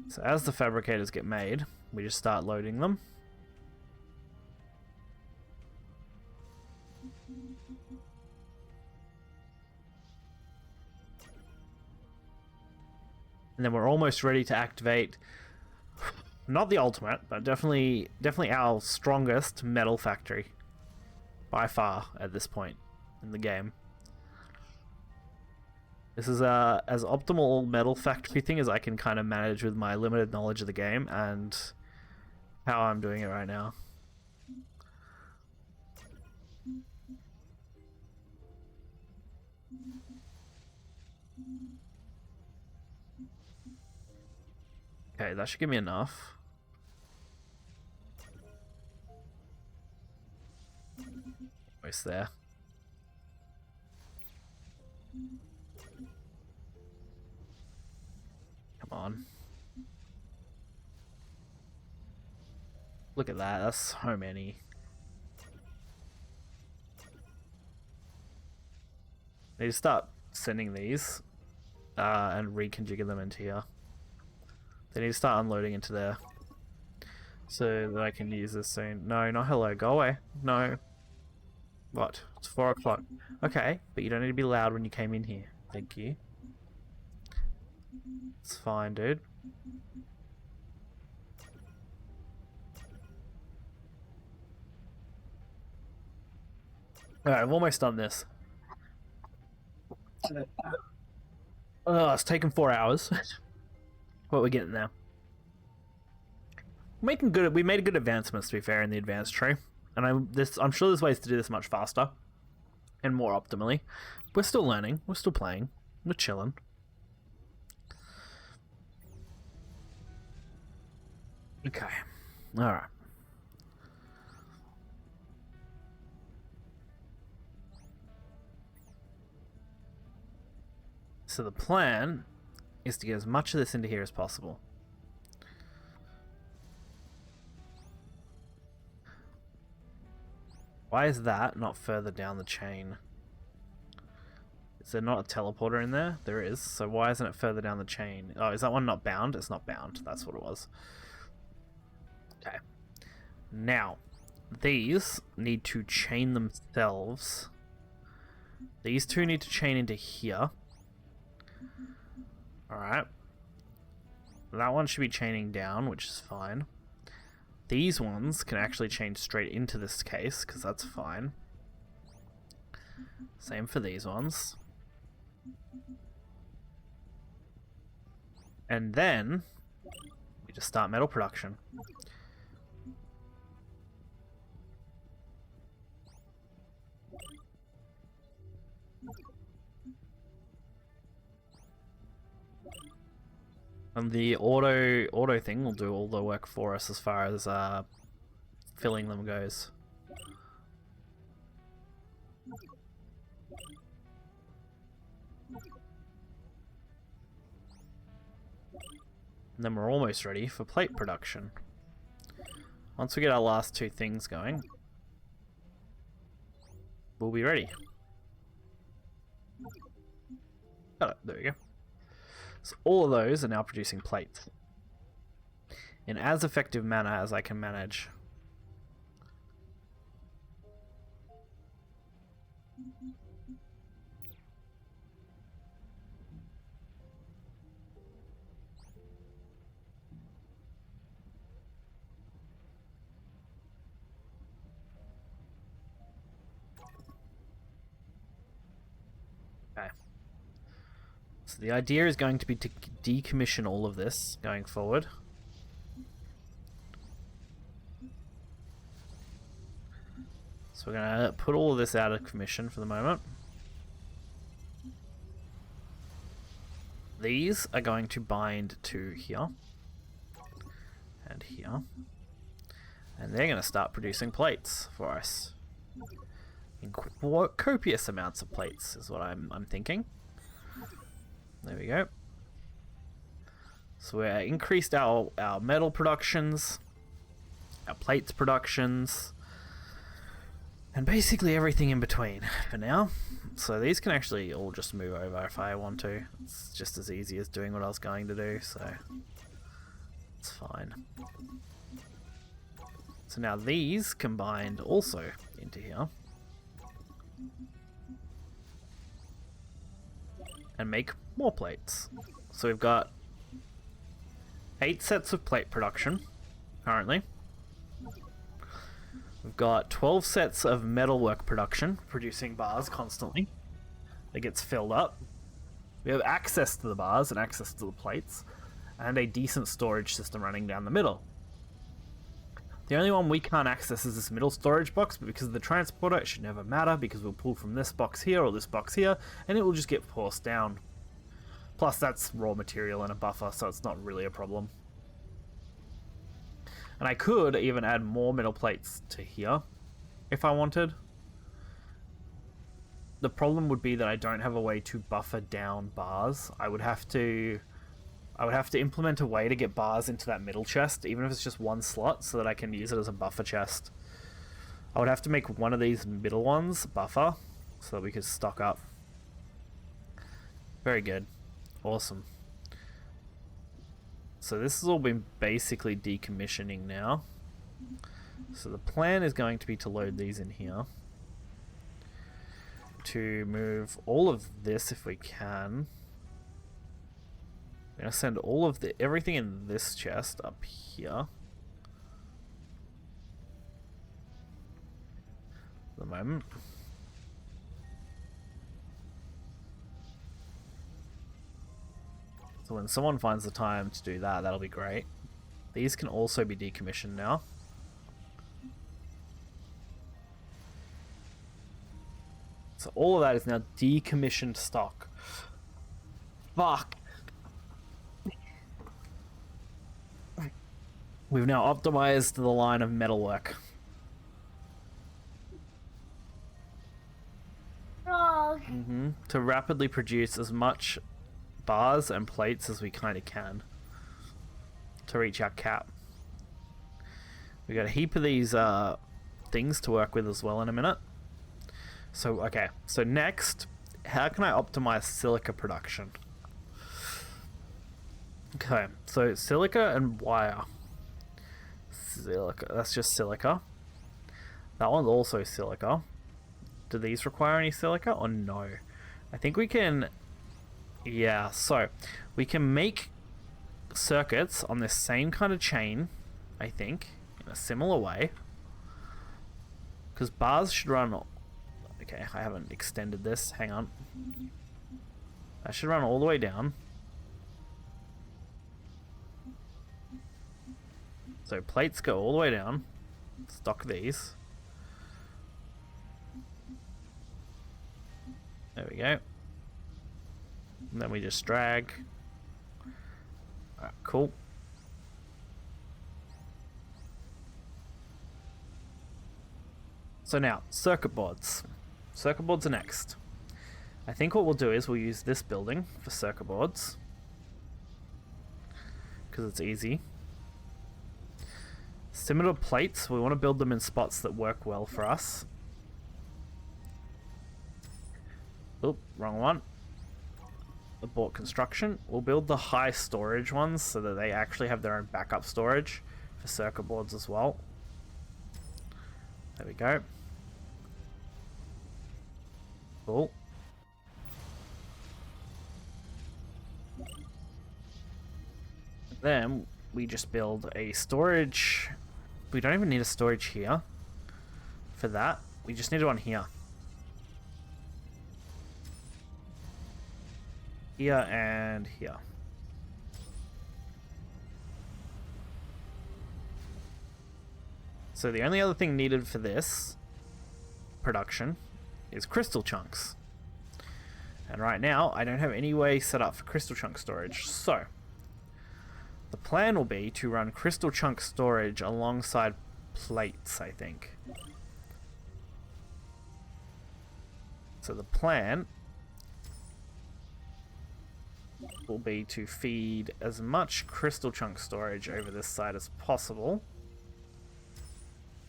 So as the fabricators get made, we just start loading them. And then we're almost ready to activate, not the ultimate, but definitely our strongest metal factory. By far, at this point in the game. This is as optimal metal factory thing as I can kind of manage with my limited knowledge of the game and how I'm doing it right now. Okay, that should give me enough. Almost there. Come on. Look at that, that's so many. I need to start sending these and reconfigure them into here. They need to start unloading into there so that I can use this soon. No, not hello, go away. No. What? It's 4 o'clock. Okay, but you don't need to be loud when you came in here. Thank you. It's fine, dude. Alright, I've almost done this. Oh, it's taken 4 hours. What we're getting there. We made good advancements, to be fair, in the advanced tree. And I'm sure there's ways to do this much faster and more optimally. We're still learning. We're still playing. We're chilling. Okay. Alright. So the plan is to get as much of this into here as possible. Why is that not further down the chain? Is there not a teleporter in there? There is. So why isn't it further down the chain? Oh, is that one not bound? It's not bound. That's what it was. Okay. Now, these need to chain themselves. These two need to chain into here. Alright. That one should be chaining down, which is fine. These ones can actually chain straight into this case, because that's fine. Same for these ones. And then, we just start metal production. And the auto thing will do all the work for us as far as filling them goes. And then we're almost ready for plate production. Once we get our last two things going, we'll be ready. Got it, there we go. So all of those are now producing plates in as effective manner as I can manage. Okay. So the idea is going to be to decommission all of this going forward. So we're going to put all of this out of commission for the moment. These are going to bind to here. And here. And they're going to start producing plates for us. In copious amounts of plates is what I'm thinking. There we go. So we increased our metal productions, our plates productions, and basically everything in between for now. So these can actually all just move over if I want to. It's just as easy as doing what I was going to do, so it's fine. So now these combined also into here. And make more plates. So we've got 8 sets of plate production currently. We've got 12 sets of metalwork production, producing bars constantly. It gets filled up. We have access to the bars and access to the plates, and a decent storage system running down the middle. The only one we can't access is this middle storage box, but because of the transporter, it should never matter, because we'll pull from this box here or this box here, and it will just get forced down. Plus, that's raw material and a buffer, so it's not really a problem. And I could even add more metal plates to here, if I wanted. The problem would be that I don't have a way to buffer down bars. I would have to implement a way to get bars into that middle chest, even if it's just one slot, so that I can use it as a buffer chest. I would have to make one of these middle ones buffer, so that we could stock up. Very good. Awesome. So this has all been basically decommissioning now. So the plan is going to be to load these in here. To move all of this if we can. I'm going to send all of everything in this chest up here. At the moment. So when someone finds the time to do that, that'll be great. These can also be decommissioned now. So all of that is now decommissioned stock. Fuck. We've now optimized the line of metalwork. To rapidly produce as much bars and plates as we kind of can to reach our cap. We got a heap of these things to work with as well in a minute. So okay, so next, how can I optimize silica production? Okay, so silica and wire. Silica, that's just silica. That one's also silica. Do these require any silica or no? I think we can. Yeah, so we can make circuits on this same kind of chain, I think, in a similar way. Because bars should run... Okay, I haven't extended this. Hang on. That should run all the way down. So plates go all the way down. Stock these. There we go. And then we just drag. Alright, cool. So now, circuit boards. Circuit boards are next. I think what we'll do is we'll use this building for circuit boards. Because it's easy. Similar to plates, we want to build them in spots that work well for us. Oop, wrong one. Abort construction. We'll build the high storage ones so that they actually have their own backup storage for circuit boards as well. There we go. Cool. Then we just build a storage. We don't even need a storage here for that. We just need one here. Here and here. So the only other thing needed for this production is crystal chunks. And right now, I don't have any way set up for crystal chunk storage. So the plan will be to run crystal chunk storage alongside plates, I think. So the plan will be to feed as much crystal chunk storage over this side as possible.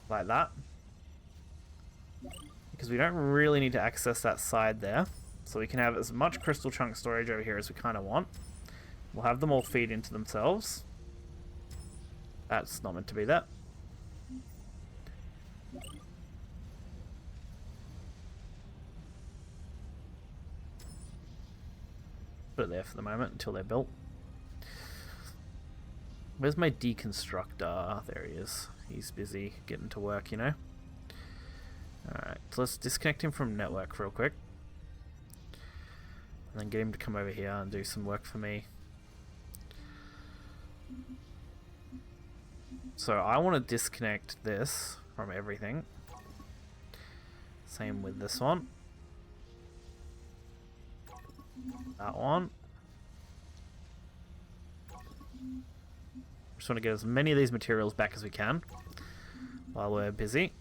Like that. Because we don't really need to access that side there. So we can have as much crystal chunk storage over here as we kind of want. We'll have them all feed into themselves. That's not meant to be that. Put it there for the moment until they're built. Where's my deconstructor? There he is. He's busy getting to work, you know. Alright, so let's disconnect him from network real quick. And then get him to come over here and do some work for me. So I want to disconnect this from everything. Same with this one. That one. Just want to get as many of these materials back as we can while we're busy.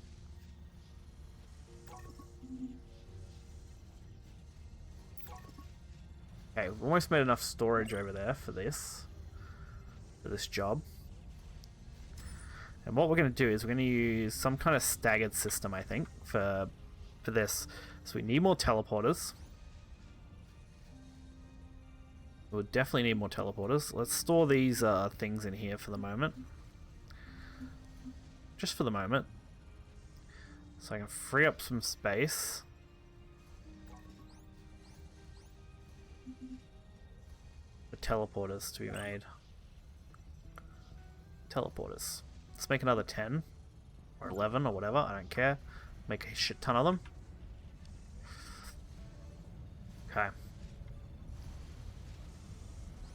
Okay, we've almost made enough storage over there for this job. And what we're going to do is we're going to use some kind of staggered system, I think, for this. So we need more teleporters. We'll definitely need more teleporters. Let's store these things in here for the moment. Just for the moment. So I can free up some space. For teleporters to be made. Teleporters. Let's make another 10. Or 11 or whatever. I don't care. Make a shit ton of them. Okay.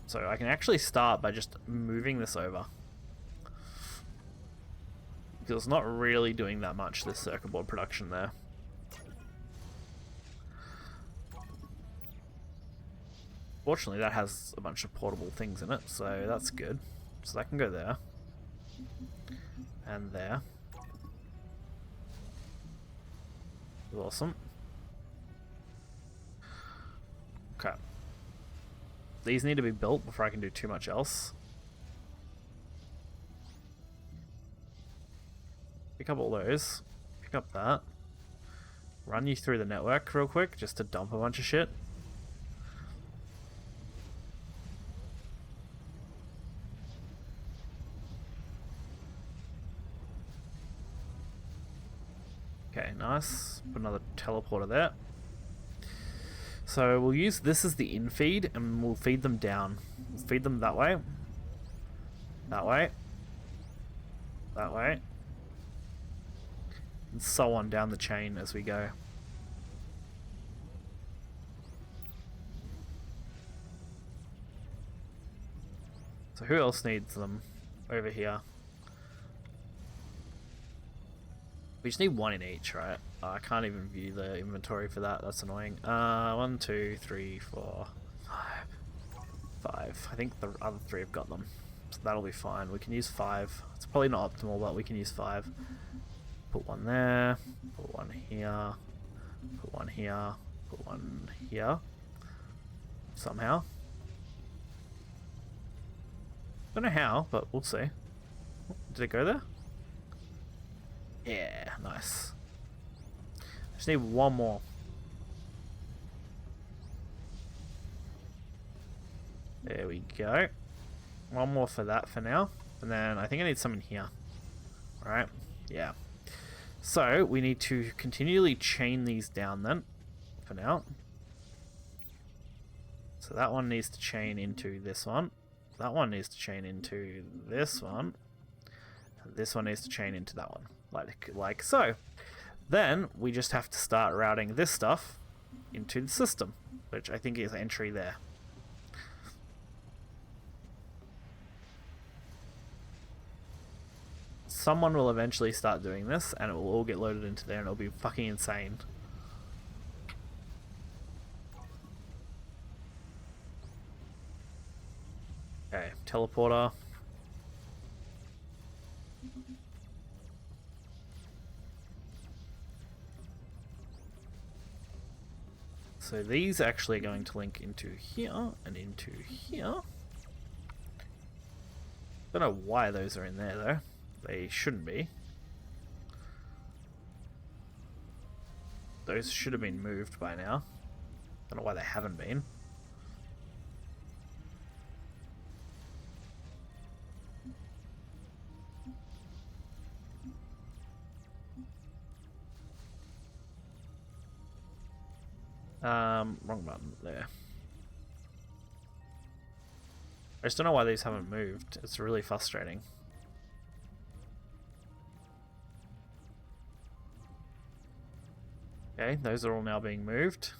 So I can actually start by just moving this over. Because it's not really doing that much, this circuit board production there. Fortunately, that has a bunch of portable things in it, so that's good. So that can go there. And there. Awesome. Okay. These need to be built before I can do too much else. Pick up all those. Pick up that. Run you through the network real quick just to dump a bunch of shit. Okay, nice. Put another teleporter there. So we'll use this as the in-feed, and we'll feed them down. We'll feed them that way. That way. That way. And so on down the chain as we go. So who else needs them over here? We just need one in each, right? I can't even view the inventory for that. That's annoying. 1, 2, 3, 4, 5. I think the other 3 have got them. So that'll be fine. We can use 5. It's probably not optimal, but we can use 5. Put one there. Put one here. Put one here. Put one here. Somehow. Don't know how, but we'll see. Did it go there? Yeah, nice. Just need one more. There we go. One more for that for now. And then I think I need some in here. Alright, yeah. So, we need to continually chain these down then, for now. So that one needs to chain into this one. That one needs to chain into this one. And this one needs to chain into that one. Like so. Then we just have to start routing this stuff into the system, which I think is entry there. Someone will eventually start doing this, and it will all get loaded into there, and it'll be fucking insane. Okay, teleporter. So these actually are going to link into here and into here. Don't know why those are in there though. They shouldn't be. Those should have been moved by now. Don't know why they haven't been. Wrong button there. I just don't know why these haven't moved. It's really frustrating. Okay, those are all now being moved.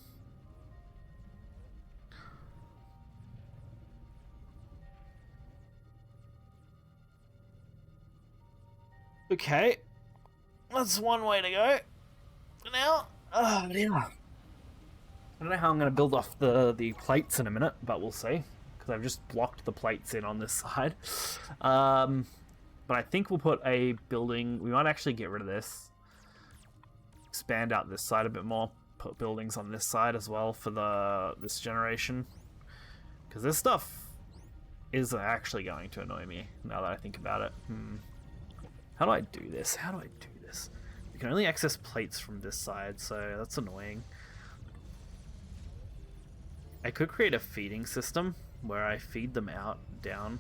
Okay, that's one way to go. Now, oh dear. I don't know how I'm going to build off the plates in a minute, but we'll see. Because I've just blocked the plates in on this side. But I think we'll put a building... We might actually get rid of this. Expand out this side a bit more. Put buildings on this side as well for this generation. Because this stuff is actually going to annoy me, now that I think about it. How do I do this? How do I do this? You can only access plates from this side, so that's annoying. I could create a feeding system where I feed them out, down.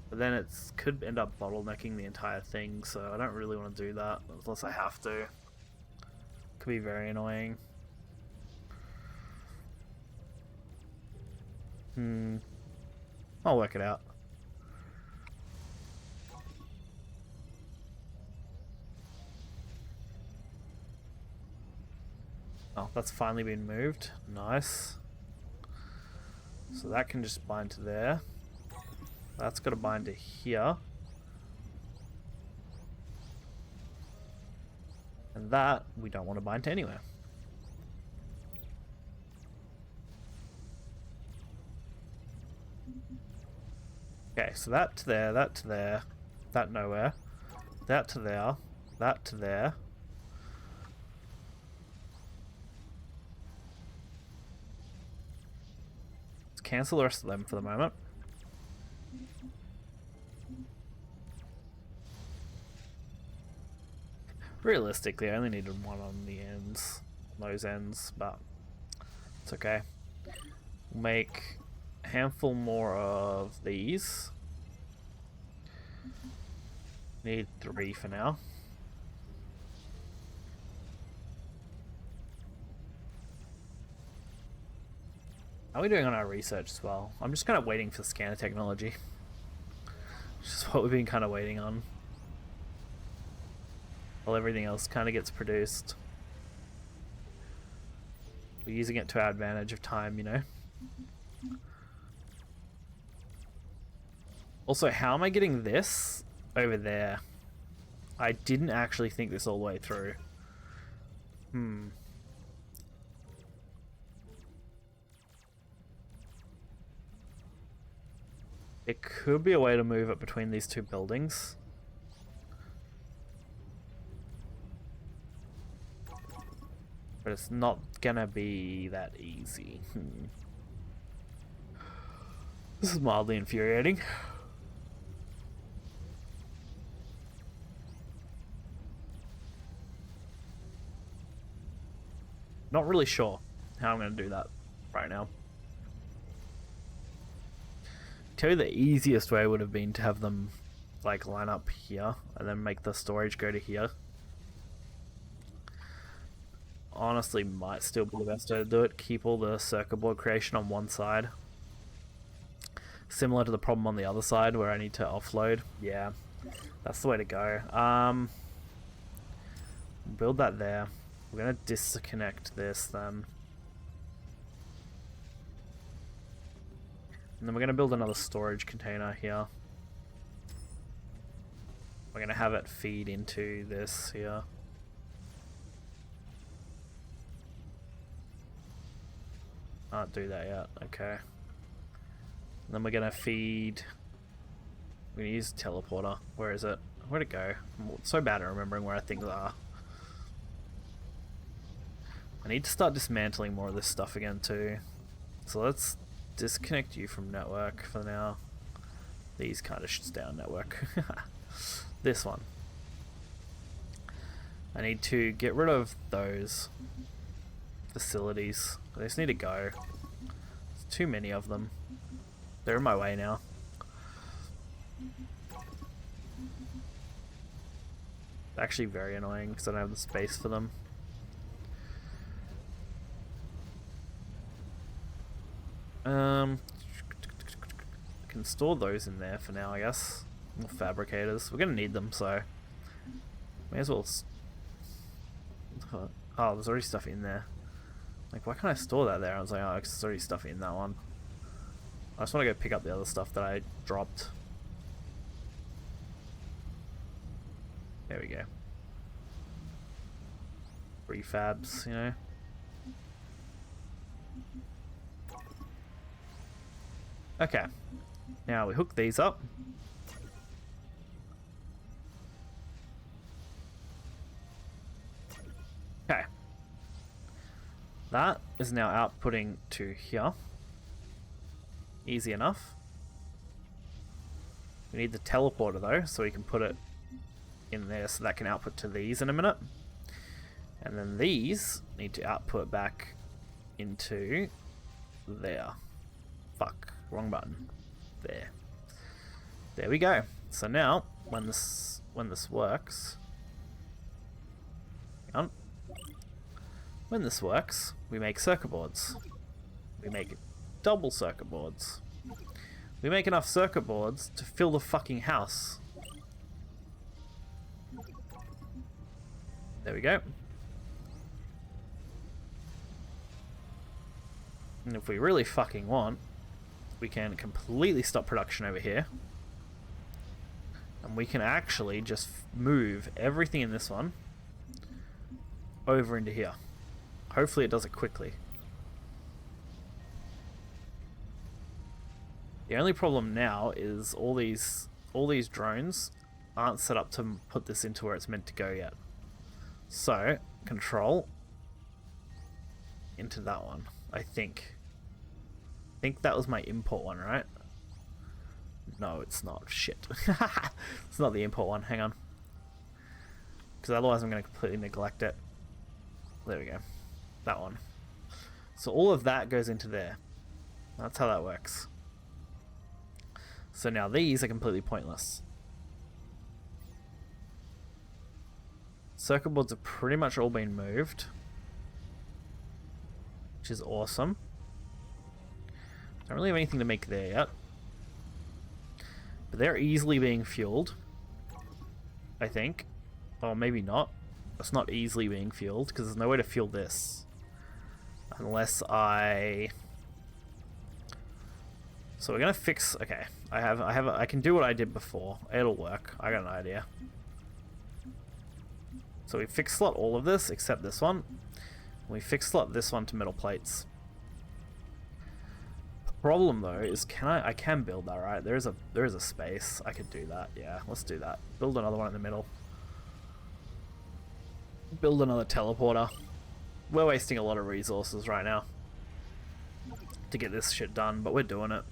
But then it could end up bottlenecking the entire thing, so I don't really want to do that unless I have to. Could be very annoying. I'll work it out. Oh, that's finally been moved. Nice. So that can just bind to there. That's got to bind to here. And that we don't want to bind to anywhere. Okay, so that to there, that to there, that nowhere, that to there, that to there. Let's cancel the rest of them for the moment. Realistically, I only needed one on the ends, those ends, but it's okay. We'll make a handful more of these. Need 3 for now. How are we doing on our research as well? I'm just kind of waiting for scanner technology. Which is what we've been kind of waiting on. While everything else kind of gets produced. We're using it to our advantage of time, you know. Also, how am I getting this over there? I didn't actually think this all the way through. It could be a way to move it between these two buildings. But it's not gonna be that easy. This is mildly infuriating. Not really sure how I'm gonna do that right now. Tell you the easiest way would have been to have them like line up here and then make the storage go to here. Honestly, might still be the best way to do it. Keep all the circuit board creation on one side. Similar to the problem on the other side where I need to offload. Yeah, that's the way to go. Build that there. We're going to disconnect this then. And then we're going to build another storage container here. We're going to have it feed into this here. Can't do that yet. Okay. And then we're going to feed... We're going to use teleporter. Where is it? Where'd it go? I'm so bad at remembering where things are. I need to start dismantling more of this stuff again too. So let's disconnect you from network for now. These kind of should stay on network. This one. I need to get rid of those facilities. They just need to go. There's too many of them. They're in my way now. Actually very annoying because I don't have the space for them. Can store those in there for now, I guess. More fabricators. We're gonna need them, so may as well. Oh, there's already stuff in there. Like, why can't I store that there? I was like, oh, there's already stuff in that one. I just want to go pick up the other stuff that I dropped. There we go. Prefabs, you know. Okay. Now we hook these up. Okay. That is now outputting to here. Easy enough. We need the teleporter though, so we can put it in there so that can output to these in a minute. And then these need to output back into there. Fuck, wrong button. There. There we go. So now, when this works, hang on. When this works, we make circuit boards. We make double circuit boards. We make enough circuit boards to fill the fucking house. There we go. And if we really fucking want, we can completely stop production over here. And we can actually just move everything in this one over into here. Hopefully it does it quickly. The only problem now is all these drones aren't set up to put this into where it's meant to go yet. So, control into that one, I think. I think that was my import one, right? No, it's not. Shit. It's not the import one. Hang on. Because otherwise I'm going to completely neglect it. There we go. That one. So all of that goes into there. That's how that works. So now these are completely pointless. Circuit boards have pretty much all been moved, which is awesome. Don't really have anything to make there yet. But they're easily being fueled, I think. Or maybe not. It's not easily being fueled, because there's no way to fuel this. Unless I... So we're gonna fix... Okay, I can do what I did before. It'll work. I got an idea. So we fix slot all of this, except this one. We fix slot this one to metal plates. Problem though is I can build that, right? There is a space. I could do that. Yeah, let's do that. Build another one in the middle. Build another teleporter. We're wasting a lot of resources right now to get this shit done, but we're doing it.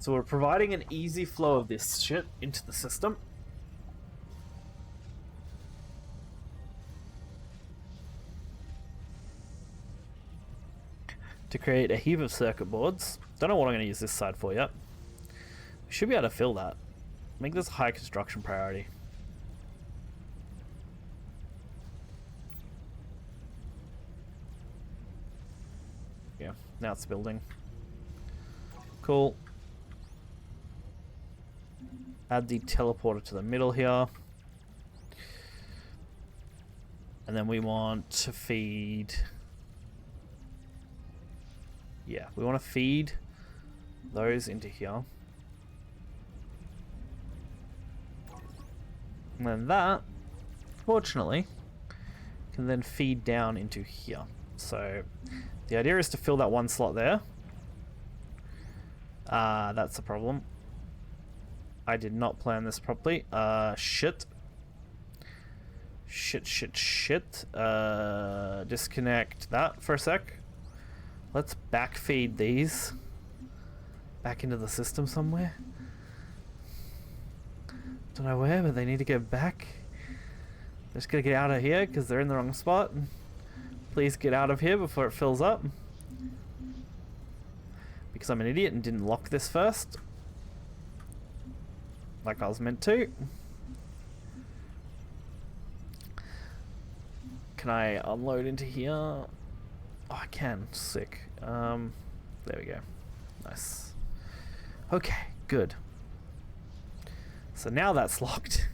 So we're providing an easy flow of this shit into the system. To create a heap of circuit boards. Don't know what I'm going to use this side for yet. We should be able to fill that. Make this a high construction priority. Yeah, now it's building. Cool. Add the teleporter to the middle here. And then we want to feed... Yeah, we want to feed those into here. And then that, fortunately, can then feed down into here. So the idea is to fill that one slot there. That's the problem. I did not plan this properly. Shit. Shit. Disconnect that for a sec. Let's backfeed these back into the system somewhere. Don't know where, but they need to go back. They're just gonna get out of here because they're in the wrong spot. Please get out of here before it fills up. Because I'm an idiot and didn't lock this first. Like I was meant to. Can I unload into here? Oh, I can. Sick. There we go. Nice. Okay, good. So now that's locked.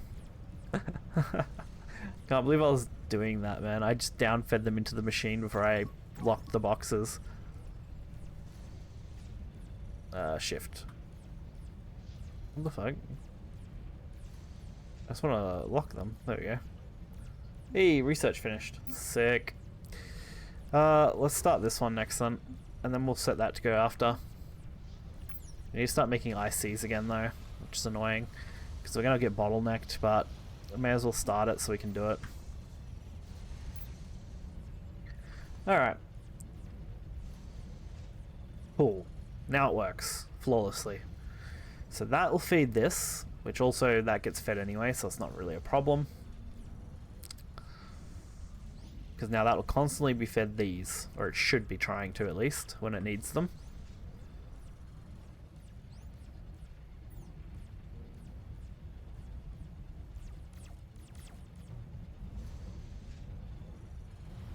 Can't believe I was doing that, man. I just down-fed them into the machine before I locked the boxes. Shift. What the fuck? I just want to lock them. There we go. Hey, research finished. Sick. Let's start this one next then, and then we'll set that to go after. We need to start making ICs again though, which is annoying, because we're going to get bottlenecked, but I may as well start it so we can do it. Alright. Cool. Now it works flawlessly. So that will feed this, which also that gets fed anyway, so it's not really a problem. Because now that will constantly be fed these, or it should be trying to at least, when it needs them.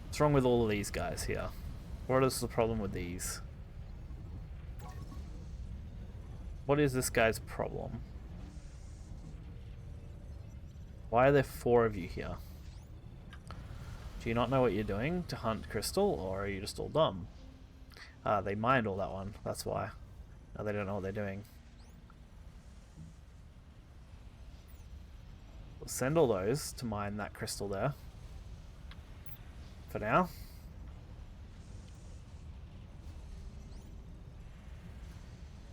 What's wrong with all of these guys here? What is the problem with these? What is this guy's problem? Why are there 4 of you here? Do you not know what you're doing to hunt crystal, or are you just all dumb? Ah, they mined all that one, that's why. Now they don't know what they're doing. We'll send all those to mine that crystal there. For now.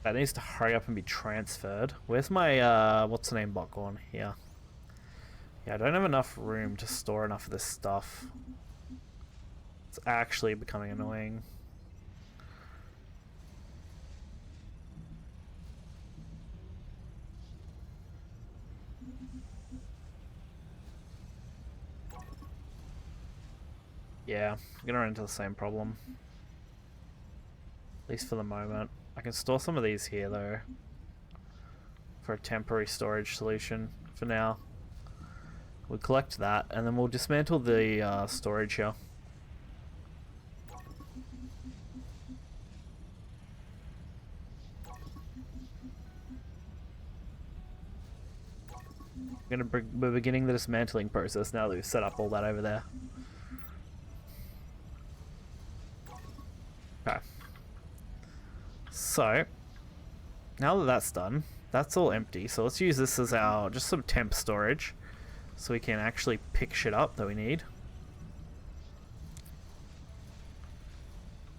That needs to hurry up and be transferred. Where's my, what's the name bot gone? Here. Yeah, I don't have enough room to store enough of this stuff. It's actually becoming annoying. Yeah, I'm gonna run into the same problem. At least for the moment. I can store some of these here though. For a temporary storage solution for now. We'll collect that, and then we'll dismantle the storage here. We're beginning the dismantling process now that we've set up all that over there. Okay. So, now that that's done, that's all empty. So let's use this as our, just some temp storage. So we can actually pick shit up that we need.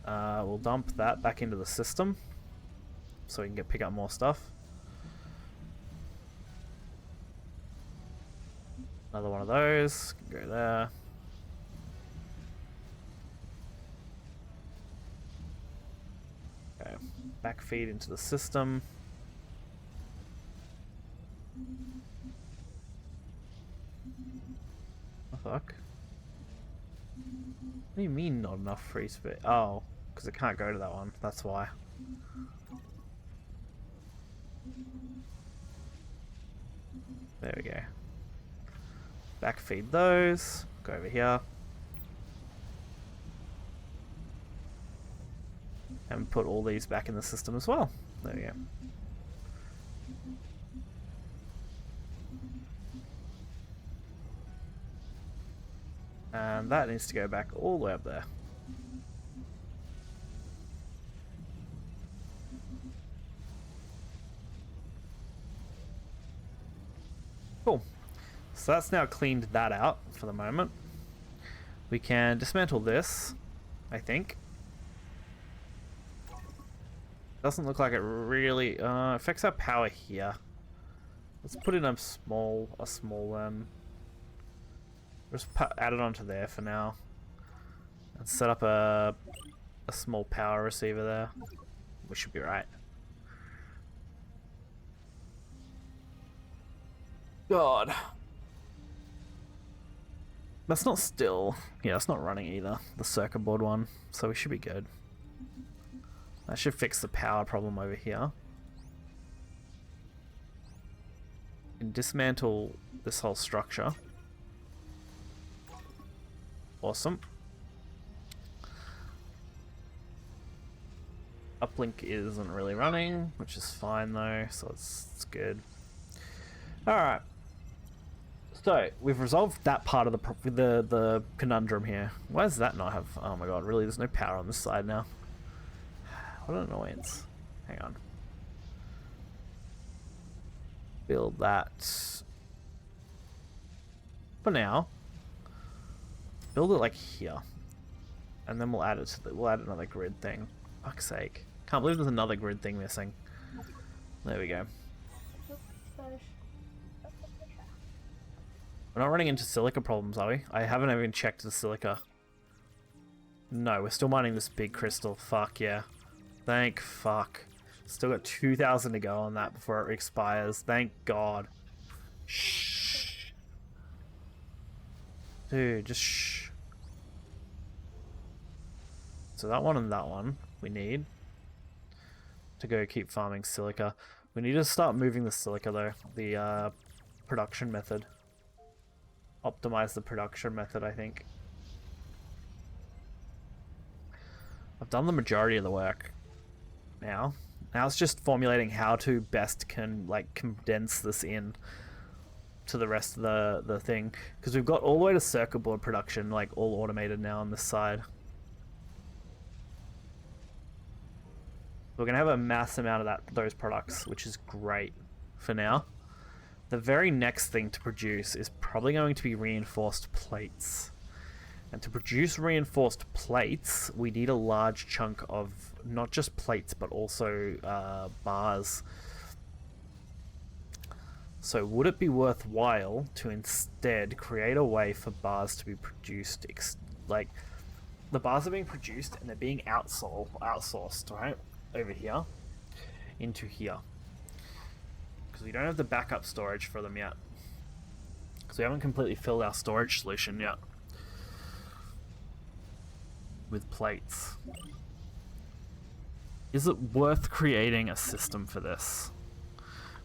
We'll dump that back into the system. So we can pick up more stuff. Another one of those. Go there. Okay. Back feed into the system. Fuck. What do you mean not enough free space? Oh, because it can't go to that one. That's why. There we go. Backfeed those. Go over here. And put all these back in the system as well. There we go. And that needs to go back all the way up there. Cool. So that's now cleaned that out for the moment. We can dismantle this, I think. Doesn't look like it really affects our power here. Let's put in a small Just add it onto there for now. And set up a small power receiver there. We should be right. God. That's not still. Yeah, it's not running either. The circuit board one. So we should be good. That should fix the power problem over here. And dismantle this whole structure. Awesome. Uplink isn't really running, which is fine though, so it's good. Alright. So, we've resolved that part of the conundrum here. Why does that not have... Oh my god, really? There's no power on this side now. What an annoyance. Hang on. Build that. For now. Build it like here. And then we'll add it to we'll add another grid thing. Fuck's sake. Can't believe there's another grid thing missing. There we go. We're not running into silica problems, are we? I haven't even checked the silica. No, we're still mining this big crystal. Fuck yeah. Thank fuck. Still got 2,000 to go on that before it expires. Thank God. Shh. Dude, just shh. So that one and that one we need to go keep farming silica. We need to start moving the silica though. The production method. Optimize the production method, I think. I've done the majority of the work now. Now it's just formulating how to best condense this in to the rest of the thing. Because we've got all the way to circuit board production, like all automated now on this side. We're going to have a mass amount of those products, which is great for now. The very next thing to produce is probably going to be reinforced plates. And to produce reinforced plates, we need a large chunk of not just plates, but also bars. So would it be worthwhile to instead create a way for bars to be produced? Like, the bars are being produced and they're being outsourced, right? Over here into here. Because we don't have the backup storage for them yet. Because we haven't completely filled our storage solution yet. With plates. Is it worth creating a system for this?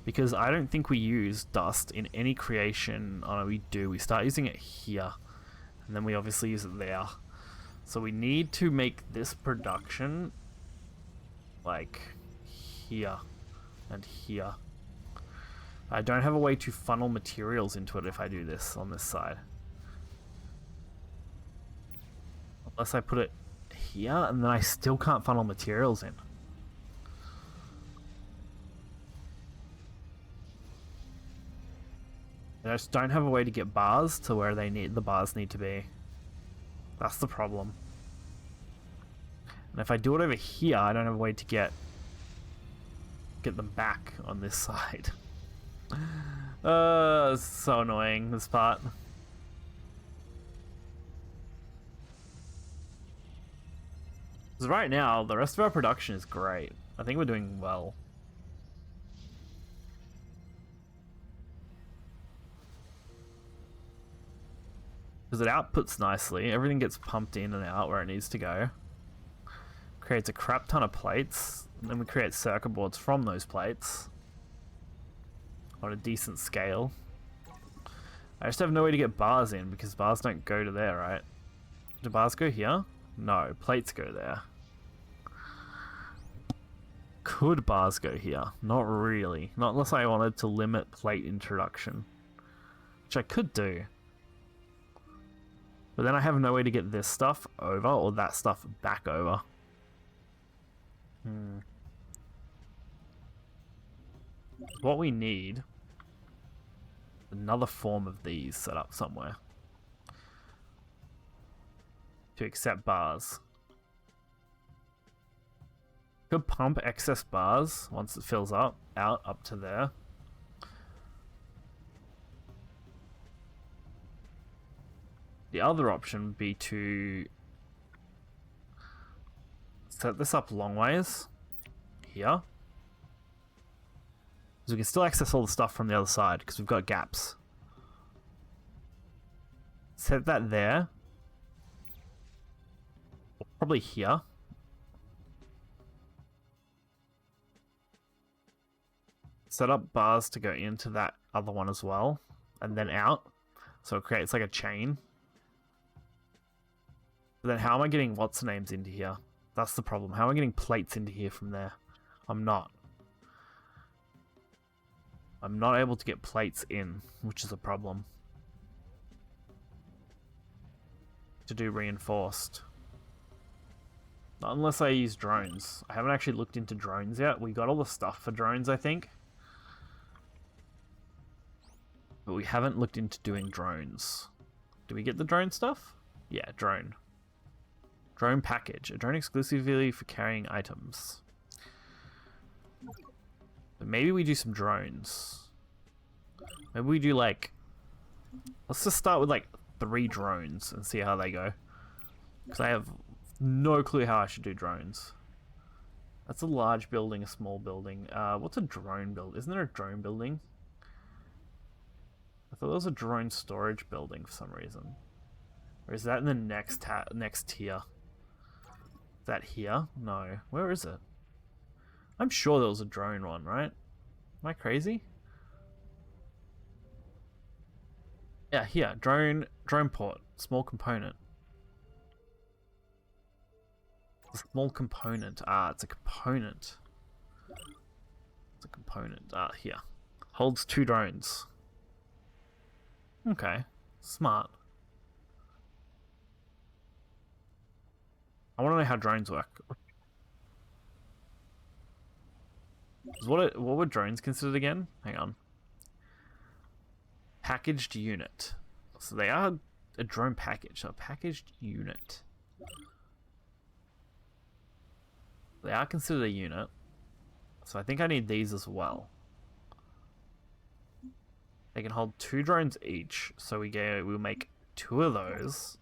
Because I don't think we use dust in any creation. Oh no, we do. We start using it here. And then we obviously use it there. So we need to make this production like here and here. I don't have a way to funnel materials into it if I do this on this side. Unless I put it here, and then I still can't funnel materials in. I just don't have a way to get bars to where the bars need to be. That's the problem. And if I do it over here, I don't have a way to get them back on this side. It's so annoying, this part. Because right now, the rest of our production is great. I think we're doing well. Because it outputs nicely. Everything gets pumped in and out where it needs to go. Creates a crap ton of plates. And then we create circuit boards from those plates. On a decent scale. I just have no way to get bars in because bars don't go to there, right? Do bars go here? No, plates go there. Could bars go here? Not really. Not unless I wanted to limit plate introduction. Which I could do. But then I have no way to get this stuff over or that stuff back over. What we need... another form of these set up somewhere. To accept bars. Could pump excess bars once it fills up, up to there. The other option would be to set this up long ways here. So we can still access all the stuff from the other side because we've got gaps. Set that there. Probably here. Set up bars to go into that other one as well. And then out. So it creates like a chain. But then how am I getting what's names into here? That's the problem. How am I getting plates into here from there? I'm not. I'm not able to get plates in, which is a problem. To do reinforced. Not unless I use drones. I haven't actually looked into drones yet. We got all the stuff for drones, I think. But we haven't looked into doing drones. Do we get the drone stuff? Yeah, drone. Drone package. A drone exclusively for carrying items. But maybe we do some drones. Maybe we do like... Let's just start with like 3 drones and see how they go. Because I have no clue how I should do drones. That's a large building, a small building. What's a drone build? Isn't there a drone building? I thought there was a drone storage building for some reason. Or is that in the next tier? Is that here? No. Where is it? I'm sure there was a drone one, right? Am I crazy? Yeah, here. Drone port. Small component. A small component. Ah, it's a component. It's a component. Ah, here. Holds 2 drones. Okay. Smart. I want to know how drones work. What were drones considered again? Hang on. Packaged unit. So they are a drone package. So a packaged unit. They are considered a unit. So I think I need these as well. They can hold 2 drones each. So we'll make 2 of those.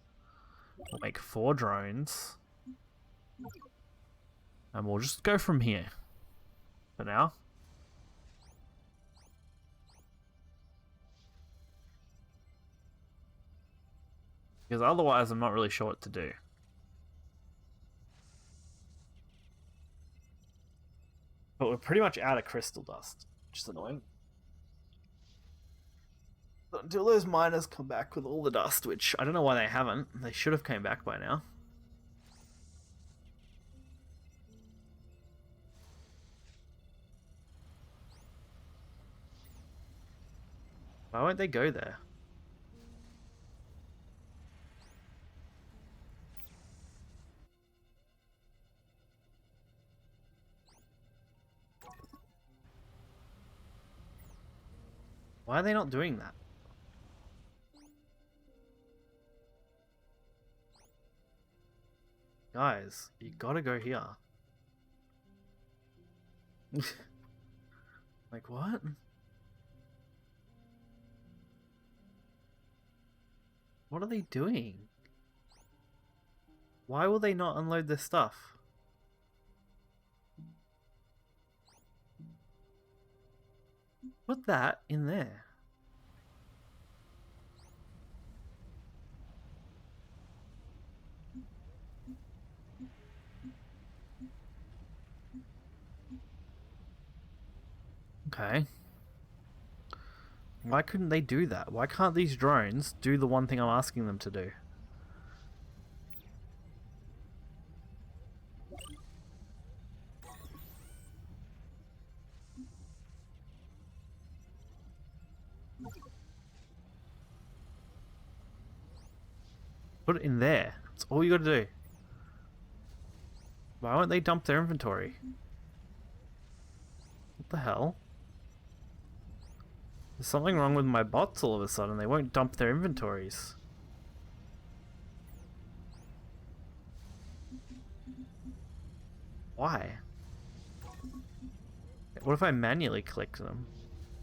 We'll make 4 drones. And we'll just go from here. For now. Because otherwise I'm not really sure what to do. But we're pretty much out of crystal dust, which is annoying. But until those miners come back with all the dust, which I don't know why they haven't. They should have came back by now. Why won't they go there? Why are they not doing that? Guys, you gotta go here. Like, what? What are they doing? Why will they not unload this stuff? Put that in there. Okay. Why couldn't they do that? Why can't these drones do the one thing I'm asking them to do? Put it in there. That's all you gotta do. Why won't they dump their inventory? What the hell? There's something wrong with my bots all of a sudden. They won't dump their inventories. Why? What if I manually click them?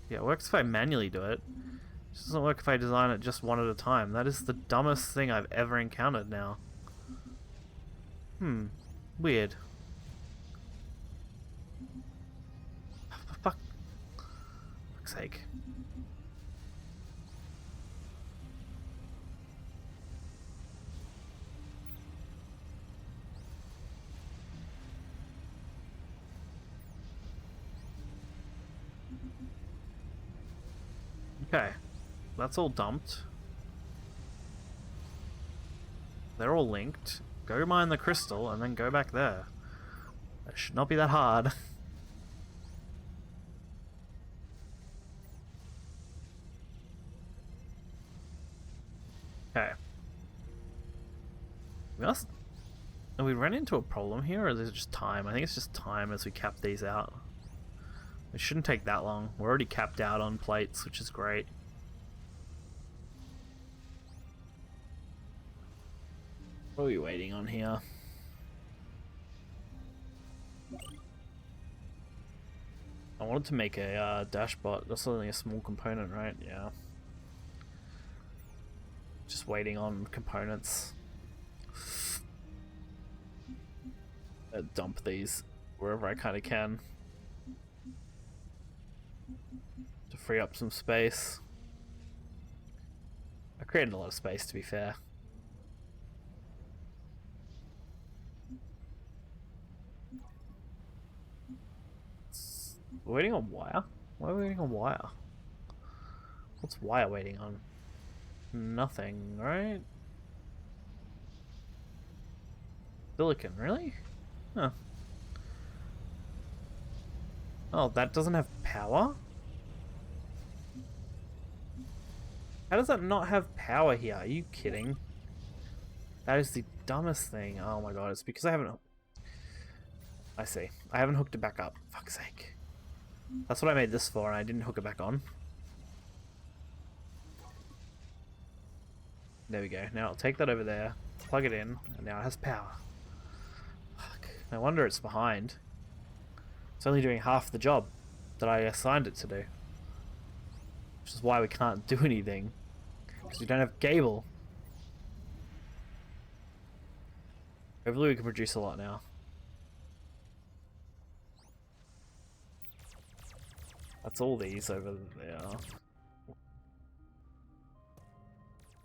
Yeah, it works if I manually do it. This doesn't work if I design it just one at a time. That is the dumbest thing I've ever encountered now. Weird. For fuck's sake. Okay, that's all dumped. They're all linked. Go mine the crystal and then go back there. That should not be that hard. Okay. Have we run into a problem here, or is it just time? I think it's just time as we cap these out. It shouldn't take that long. We're already capped out on plates, which is great. What are we waiting on here? I wanted to make a dashbot. That's only a small component, right? Yeah. Just waiting on components. Dump these wherever I kind of can to free up some space. I created a lot of space, to be fair. We're waiting on wire? Why are we waiting on wire? What's wire waiting on? Nothing, right? Silicon, really? Huh. Oh, that doesn't have power? How does that not have power here? Are you kidding? That is the dumbest thing. Oh my god, it's because I haven't... I see. I haven't hooked it back up. Fuck's sake. That's what I made this for, and I didn't hook it back on. There we go. Now I'll take that over there, plug it in, and now it has power. Fuck. No wonder it's behind. It's only doing half the job that I assigned it to do. Which is why we can't do anything. Because we don't have cable. Hopefully we can produce a lot now. That's all these over there.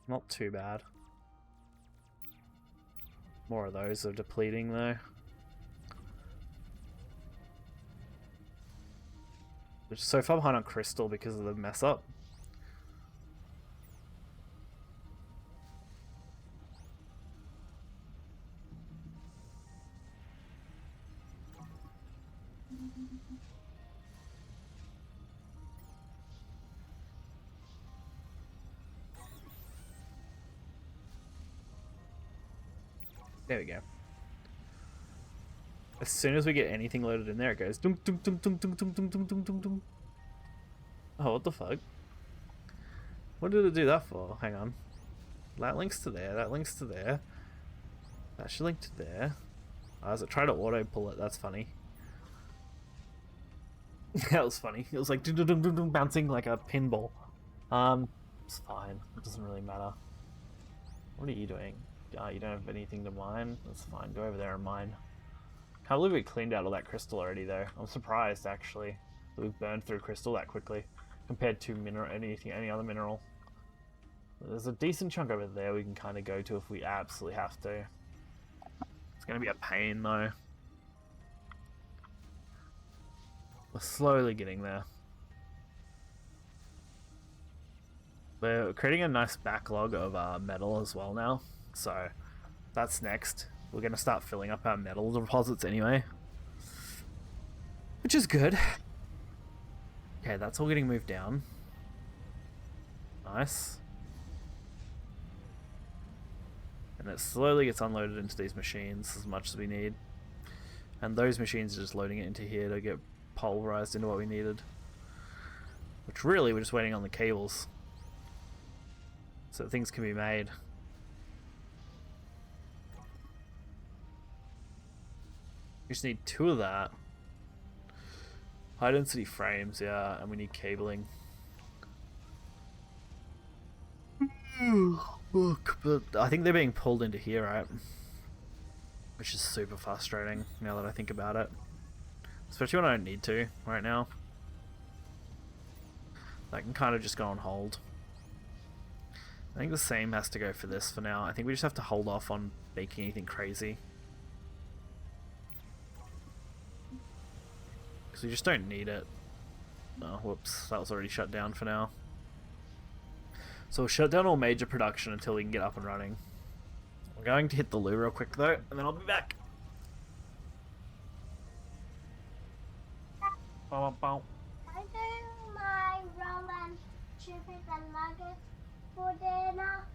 Not too bad. More of those are depleting though. Which is so far behind on crystal because of the mess up. There we go. As soon as we get anything loaded in there, it goes dum dum dum dum dum dum dum dum dum dum dum. Oh, what the fuck? What did it do that for? Hang on. That links to there, that links to there. That should link to there. Oh, as it tried to auto pull it, that's funny. That was funny. It was like dum dum dum dum dum bouncing like a pinball. It's fine. It doesn't really matter. What are you doing? You don't have anything to mine? That's fine. Go over there and mine. Can't believe we cleaned out all that crystal already, though. I'm surprised, actually, that we've burned through crystal that quickly compared to any other mineral. There's a decent chunk over there we can kind of go to if we absolutely have to. It's going to be a pain, though. We're slowly getting there. We're creating a nice backlog of metal as well now. So, that's next. We're going to start filling up our metal deposits anyway. Which is good. Okay, that's all getting moved down. Nice. And it slowly gets unloaded into these machines as much as we need. And those machines are just loading it into here to get pulverized into what we needed. Which really, we're just waiting on the cables. So that things can be made. We just need 2 of that. High density frames, yeah, and we need cabling. Look, but I think they're being pulled into here, right? Which is super frustrating now that I think about it. Especially when I don't need to right now. I can kind of just go on hold. I think the same has to go for this for now. I think we just have to hold off on making anything crazy. Because we just don't need it. Oh, whoops. That was already shut down for now. So we'll shut down all major production until we can get up and running. I'm going to hit the loo real quick though, and then I'll be back. Bow, bow. I do my roll and chicken and nuggets for dinner.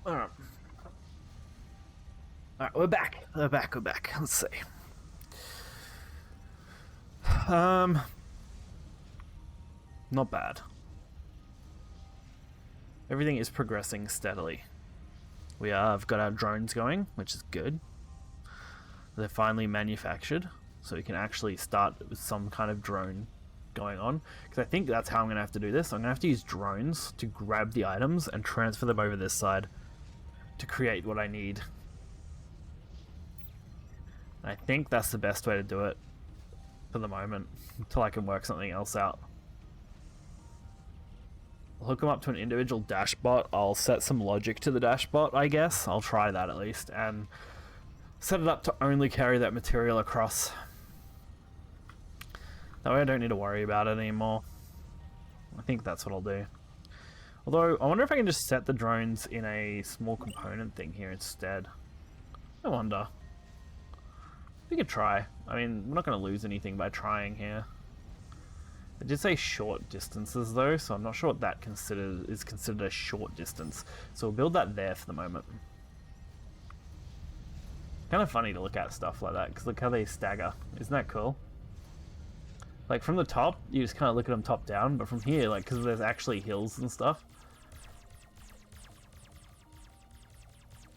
Alright. Alright, we're back. We're back. Let's see. Not bad. Everything is progressing steadily. I've got our drones going, which is good. They're finally manufactured, so we can actually start with some kind of drone going on. Because I think that's how I'm going to have to do this. I'm going to have to use drones to grab the items and transfer them over this side to create what I need. I think that's the best way to do it for the moment, until I can work something else out. I'll hook them up to an individual dashbot. I'll set some logic to the dashbot, I guess. I'll try that at least, and set it up to only carry that material across. That way I don't need to worry about it anymore. I think that's what I'll do. Although, I wonder if I can just set the drones in a small component thing here instead. I wonder. We could try. I mean, we're not going to lose anything by trying here. It did say short distances though, so I'm not sure what that is considered a short distance. So we'll build that there for the moment. Kind of funny to look at stuff like that, because look how they stagger. Isn't that cool? Like from the top, you just kind of look at them top down, but from here, like, because there's actually hills and stuff.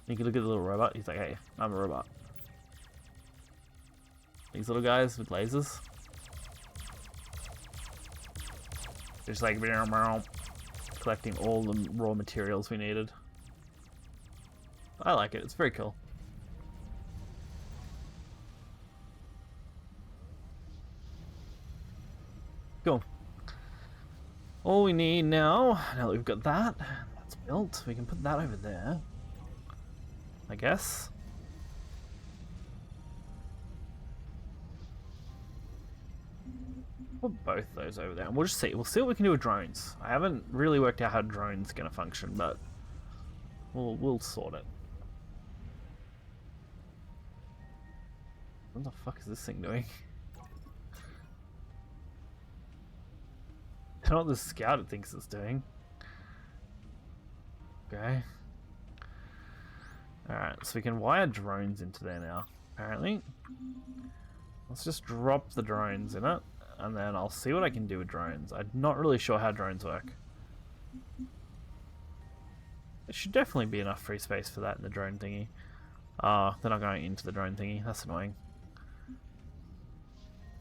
You can look at the little robot, he's like, hey, I'm a robot. These little guys with lasers. Just like collecting all the raw materials we needed. I like it, it's very cool. Cool. All we need now that we've got that's built, we can put that over there, I guess. Put both those over there, and we'll just see. We'll see what we can do with drones. I haven't really worked out how drones are going to function, but We'll sort it. What the fuck is this thing doing? I don't know what the scout it thinks it's doing. Okay. Alright, so we can wire drones into there now, apparently. Let's just drop the drones in it, and then I'll see what I can do with drones. I'm not really sure how drones work. There should definitely be enough free space for that in the drone thingy. They're not going into the drone thingy. That's annoying.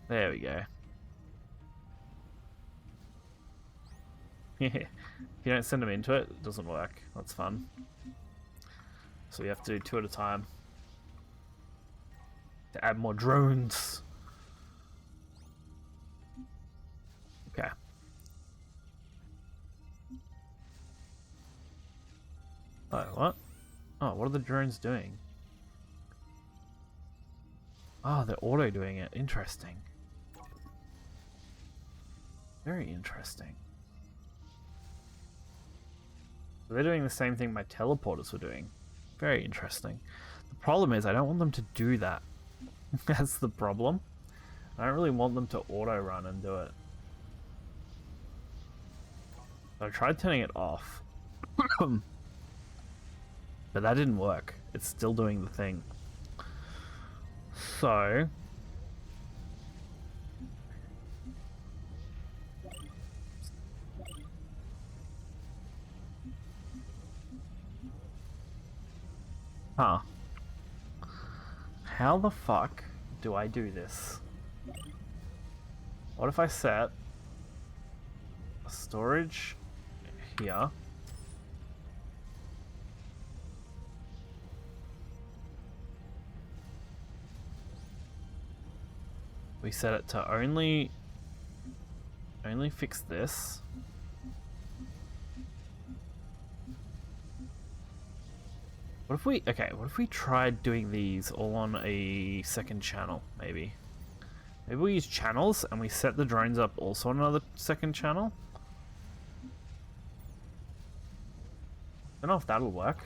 There we go. If you don't send them into it, it doesn't work. That's fun. So we have to do 2 at a time. To add more drones. Okay. Oh, what? Oh, what are the drones doing? Oh, they're auto doing it. Interesting. Very interesting. So they're doing the same thing my teleporters were doing. Very interesting. The problem is I don't want them to do that. That's the problem. I don't really want them to auto run and do it. So I tried turning it off. But that didn't work. It's still doing the thing. So... Huh. How the fuck do I do this? What if I set a storage here? We set it to only fix this. What if we tried doing these all on a second channel, maybe? Maybe we use channels and we set the drones up also on another second channel? I don't know if that'll work.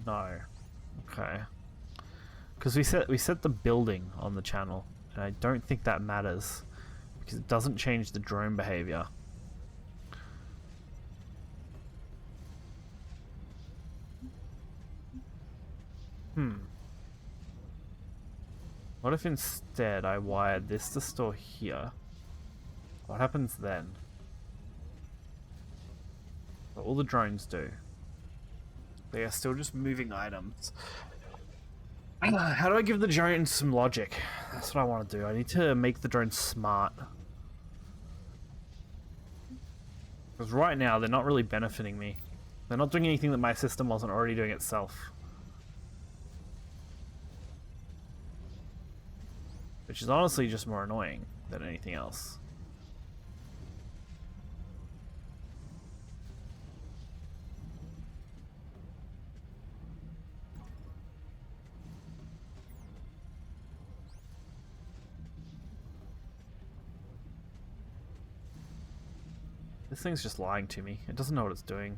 No. Okay. Because we set the building on the channel, and I don't think that matters because it doesn't change the drone behavior. What if instead I wired this to store here? What happens then? What all the drones do? They are still just moving items. How do I give the drones some logic? That's what I want to do. I need to make the drones smart. Because right now, they're not really benefiting me. They're not doing anything that my system wasn't already doing itself. Which is honestly just more annoying than anything else. This thing's just lying to me. It doesn't know what it's doing.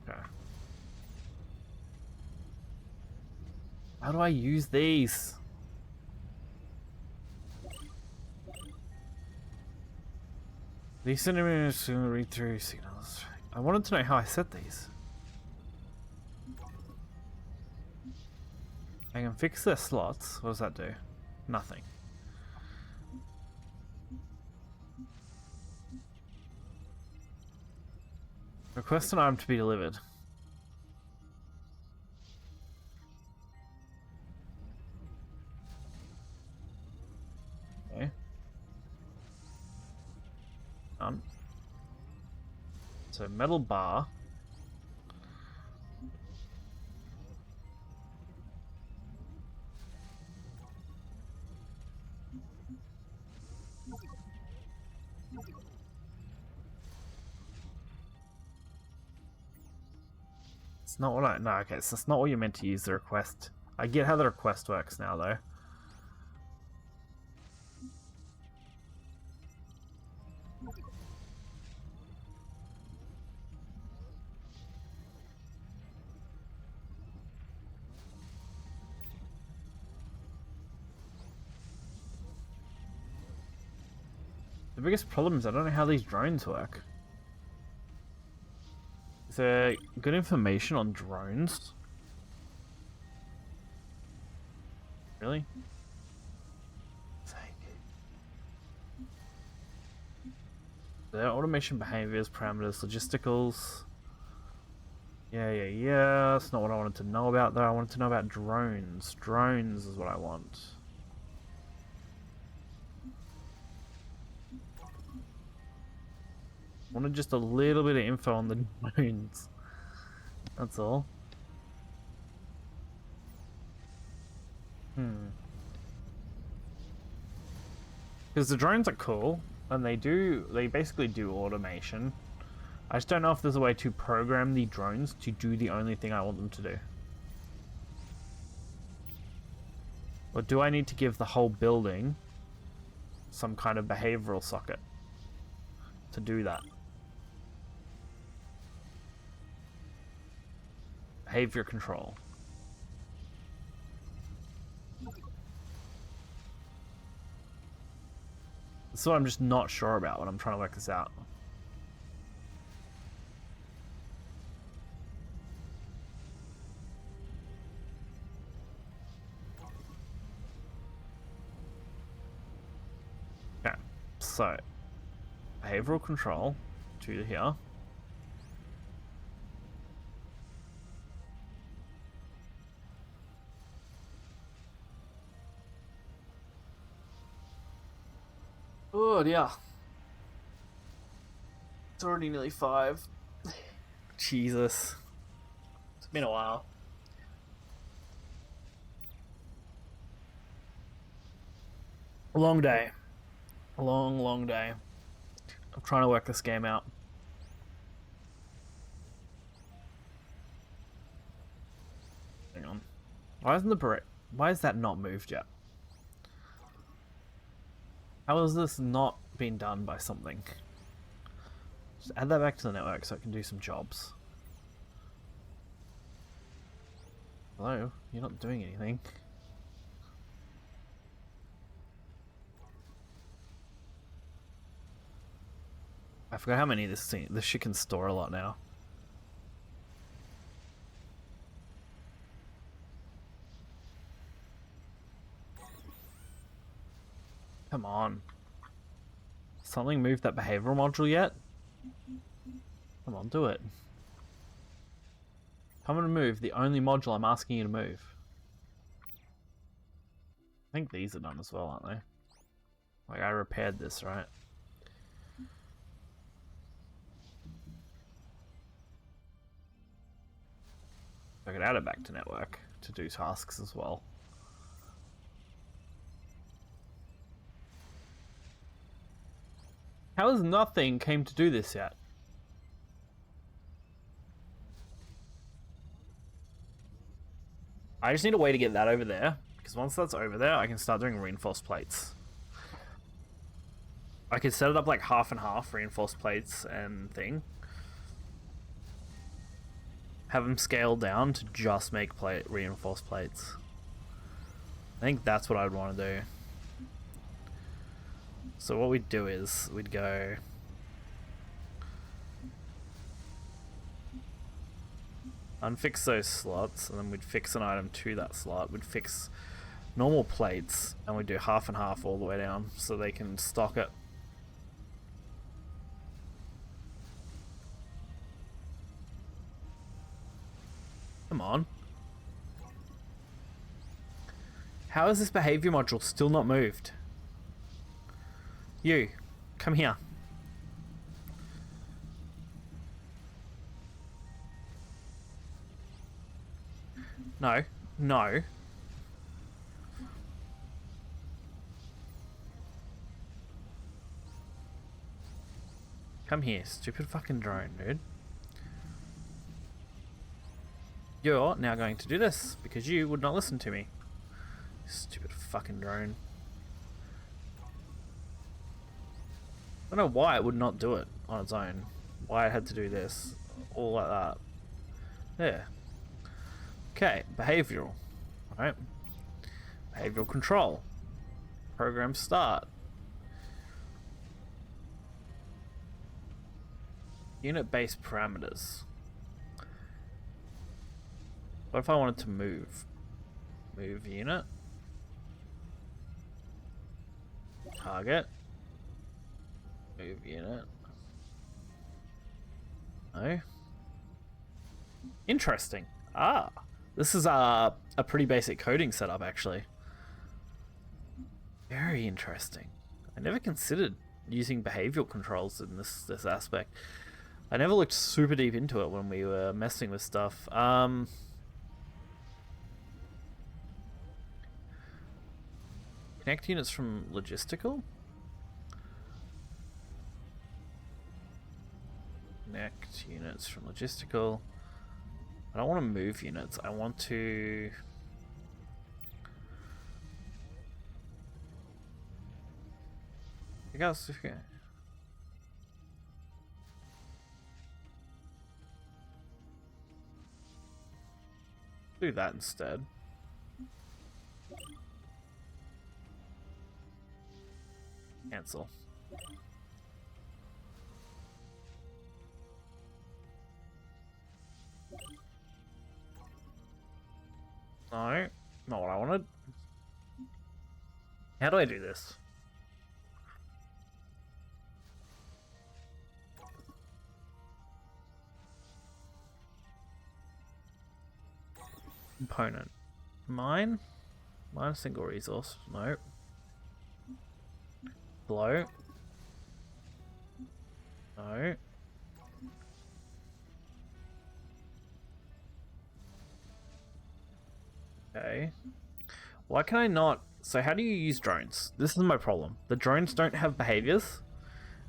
Okay. How do I use these? These centimeters soon read through signals. I wanted to know how I set these. I can fix their slots. What does that do? Nothing. Request an item to be delivered. Okay. Done. So metal bar. It's not what I... No, okay, so it's not what you're meant to use the request. I get how the request works now, though. The biggest problem is I don't know how these drones work. Is there good information on drones? Really? Their automation behaviors, parameters, logisticals. Yeah. That's not what I wanted to know about, though. I wanted to know about drones. Drones is what I want. I wanted just a little bit of info on the drones. That's all. Because the drones are cool, and they basically do automation. I just don't know if there's a way to program the drones to do the only thing I want them to do. Or do I need to give the whole building some kind of behavioral socket to do that? Behavior control. That's what I'm just not sure about when I'm trying to work this out. Okay, so behavioral control to here. Oh dear. It's already nearly 5. Jesus. It's been a while. A long day. A long day. I'm trying to work this game out. Hang on. Why is that not moved yet? How has this not been done by something? Just add that back to the network so I can do some jobs. Hello? You're not doing anything. I forgot how many this shit can store a lot now. Come on. Something moved that behavioral module yet? Come on, do it. Come and move the only module I'm asking you to move. I think these are done as well, aren't they? Like, I repaired this, right? I could add it back to network to do tasks as well. How has nothing came to do this yet? I just need a way to get that over there, because once that's over there, I can start doing reinforced plates. I could set it up like half and half, reinforced plates and thing. Have them scaled down to just make reinforced plates. I think that's what I'd want to do. So what we'd do is we'd go unfix those slots, and then we'd fix an item to that slot. We'd fix normal plates, and we'd do half and half all the way down so they can stock it. Come on. How is this behavior module still not moved? You, come here. No, no. Come here, stupid fucking drone, dude. You're now going to do this because you would not listen to me. Stupid fucking drone. I don't know why it would not do it on its own. Why it had to do this. All like that. There. Okay, behavioral. Alright. Behavioral control. Program start. Unit-based parameters. What if I wanted to move? Move unit. Target. Move unit. No. Interesting. Ah. This is a pretty basic coding setup, actually. Very interesting. I never considered using behavioral controls in this aspect. I never looked super deep into it when we were messing with stuff. Connect units from logistical? Connect units from logistical. I don't want to move units. I want to... I guess... Okay. Do that instead. Cancel. No, not what I wanted. How do I do this? Component. Mine? Mine single resource. No. Blow. No. Okay. Why can I not... So how do you use drones? This is my problem. The drones don't have behaviors,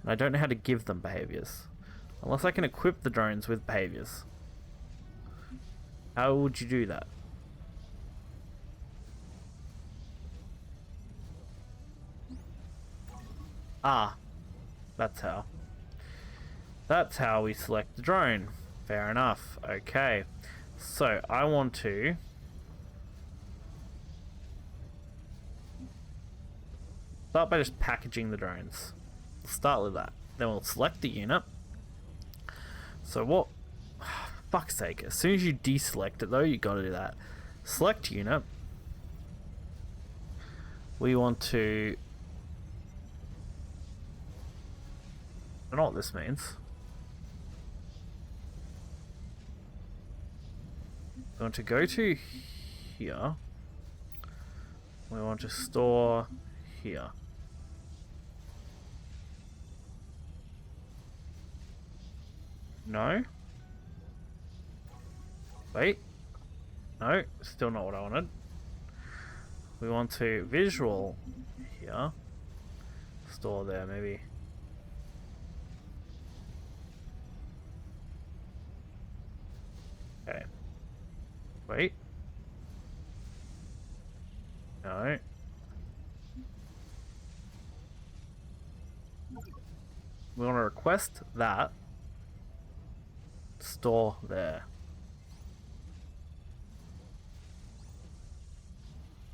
and I don't know how to give them behaviors. Unless I can equip the drones with behaviors. How would you do that? Ah. That's how. That's how we select the drone. Fair enough. Okay. So, I want to... start by just packaging the drones. We'll start with that. Then we'll select the unit. So what... fuck's sake. As soon as you deselect it though, you gotta do that. Select unit. We want to... I don't know what this means. We want to go to here. We want to store here. No. Wait. No, still not what I wanted. We want to visual here. Store there, maybe. Okay. Wait. No. We want to request that. Store there.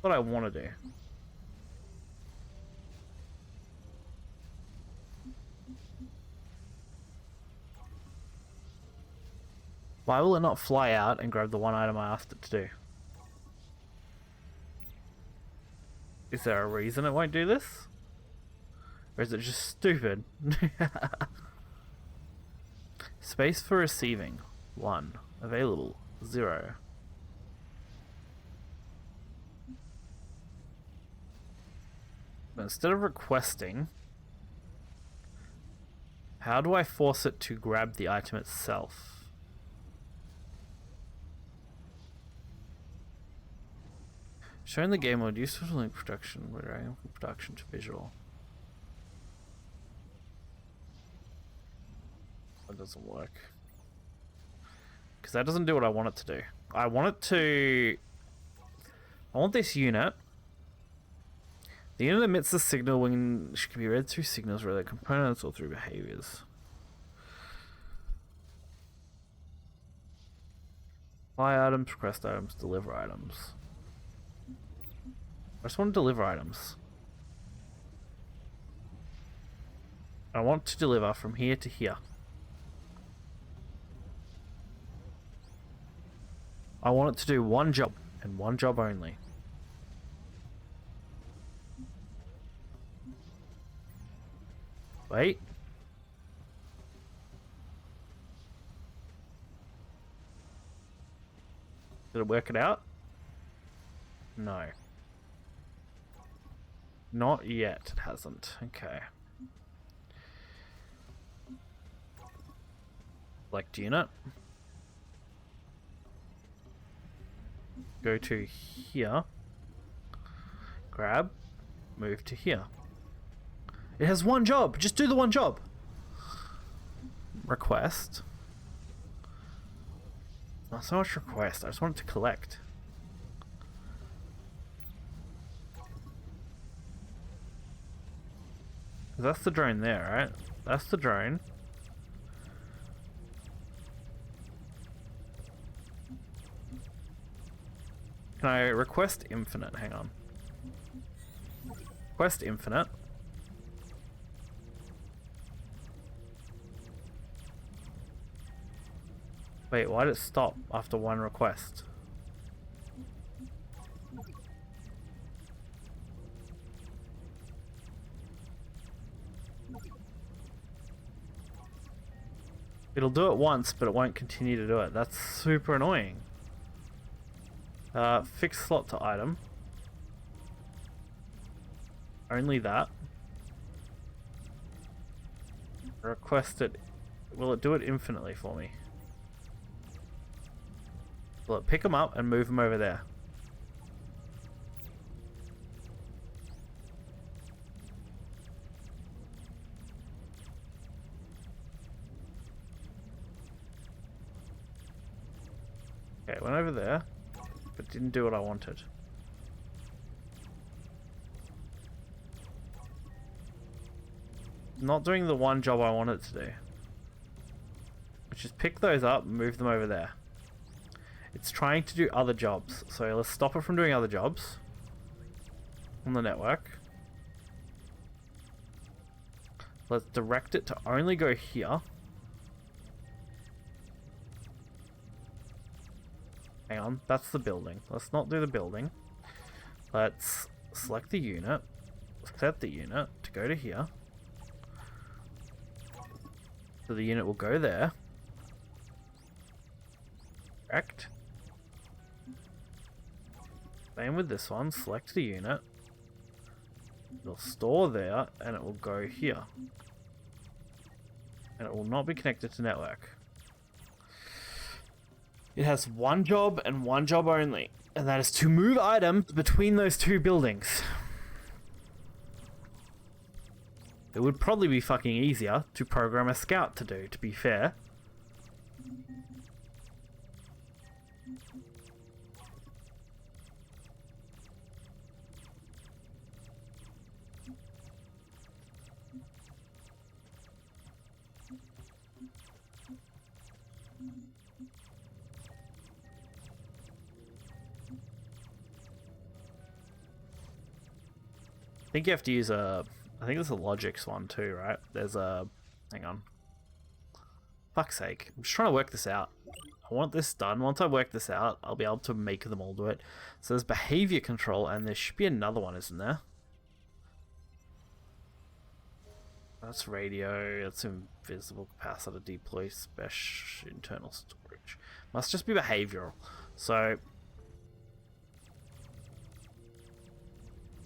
What I want to do. Why will it not fly out and grab the one item I asked it to do? Is there a reason it won't do this? Or is it just stupid? Space for receiving. 1. Available. 0. But instead of requesting, how do I force it to grab the item itself? Showing the game mode, useful to link production, from production to visual. That doesn't work. Because that doesn't do what I want it to do. I want it to... I want this unit. The unit emits a signal when it can be read through signals, whether components or through behaviors. Buy items, request items, deliver items. I just want to deliver items. I want to deliver from here to here. I want it to do one job, and one job only. Wait. Did it work it out? No. Not yet, it hasn't. Okay. Select unit. Go to here. Grab. Move to here. It has one job. Just do the one job. Request. Not so much request. I just want it to collect. That's the drone there, right? That's the drone. Can I request infinite? Hang on. Request infinite. Wait, why did it stop after one request? It'll do it once, but it won't continue to do it. That's super annoying. Fix slot to item. Only that. Request it. Will it do it infinitely for me? Will it pick them up and move them over there? Okay, it went over there, but didn't do what I wanted. Not doing the one job I want it to do. Which is pick those up and move them over there. It's trying to do other jobs, so let's stop it from doing other jobs on the network. Let's direct it to only go here. Hang on, that's the building. Let's not do the building. Let's select the unit, set the unit to go to here. So the unit will go there. Correct. Same with this one, select the unit. It'll store there and it will go here. And it will not be connected to network. It has one job and one job only, and that is to move items between those two buildings. It would probably be fucking easier to program a scout to do, to be fair. I think you have to use a... I think there's a logics one too, right? There's a... Hang on. Fuck's sake. I'm just trying to work this out. I want this done. Once I work this out, I'll be able to make them all do it. So there's behavior control, and there should be another one, isn't there? That's radio. That's invisible capacitor. Deploy special internal storage. Must just be behavioral. So...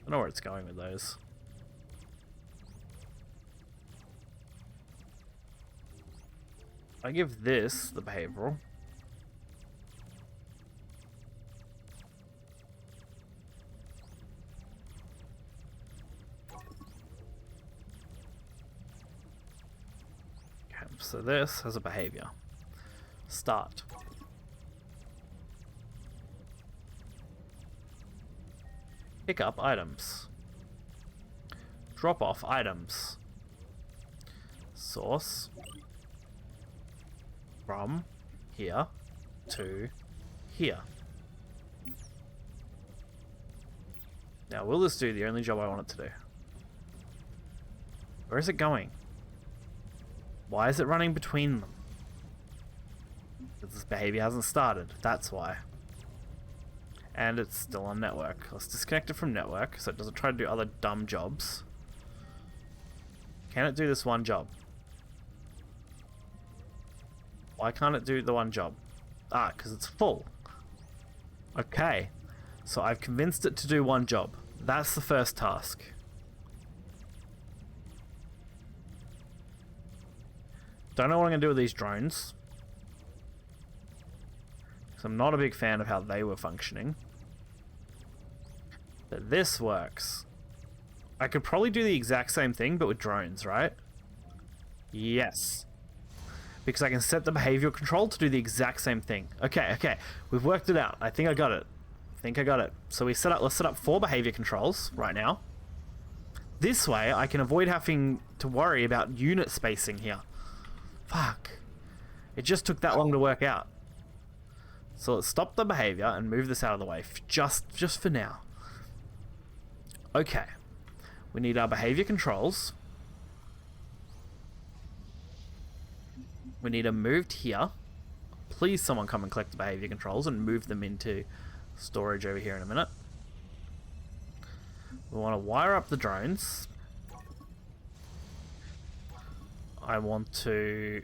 I don't know where it's going with those. I give this the behavioral. Okay, so this has a behavior. Start. Pick up items. Drop off items. Source. From here to here. Now, will this do the only job I want it to do? Where is it going? Why is it running between them? Because this behavior hasn't started. That's why. And it's still on network. Let's disconnect it from network so it doesn't try to do other dumb jobs. Can it do this one job? Why can't it do the one job? Ah, because it's full. Okay. So I've convinced it to do one job. That's the first task. Don't know what I'm going to do with these drones. Because I'm not a big fan of how they were functioning. But this works. I could probably do the exact same thing, but with drones, right? Yes. Because I can set the behavioral control to do the exact same thing. Okay. We've worked it out. I think I got it. So let's set up 4 behavior controls right now. This way, I can avoid having to worry about unit spacing here. Fuck. It just took that long to work out. So let's stop the behavior and move this out of the way. Just for now. Okay. We need our behavior controls. We need them moved here. Please someone come and collect the behavior controls and move them into storage over here in a minute. We want to wire up the drones. I want to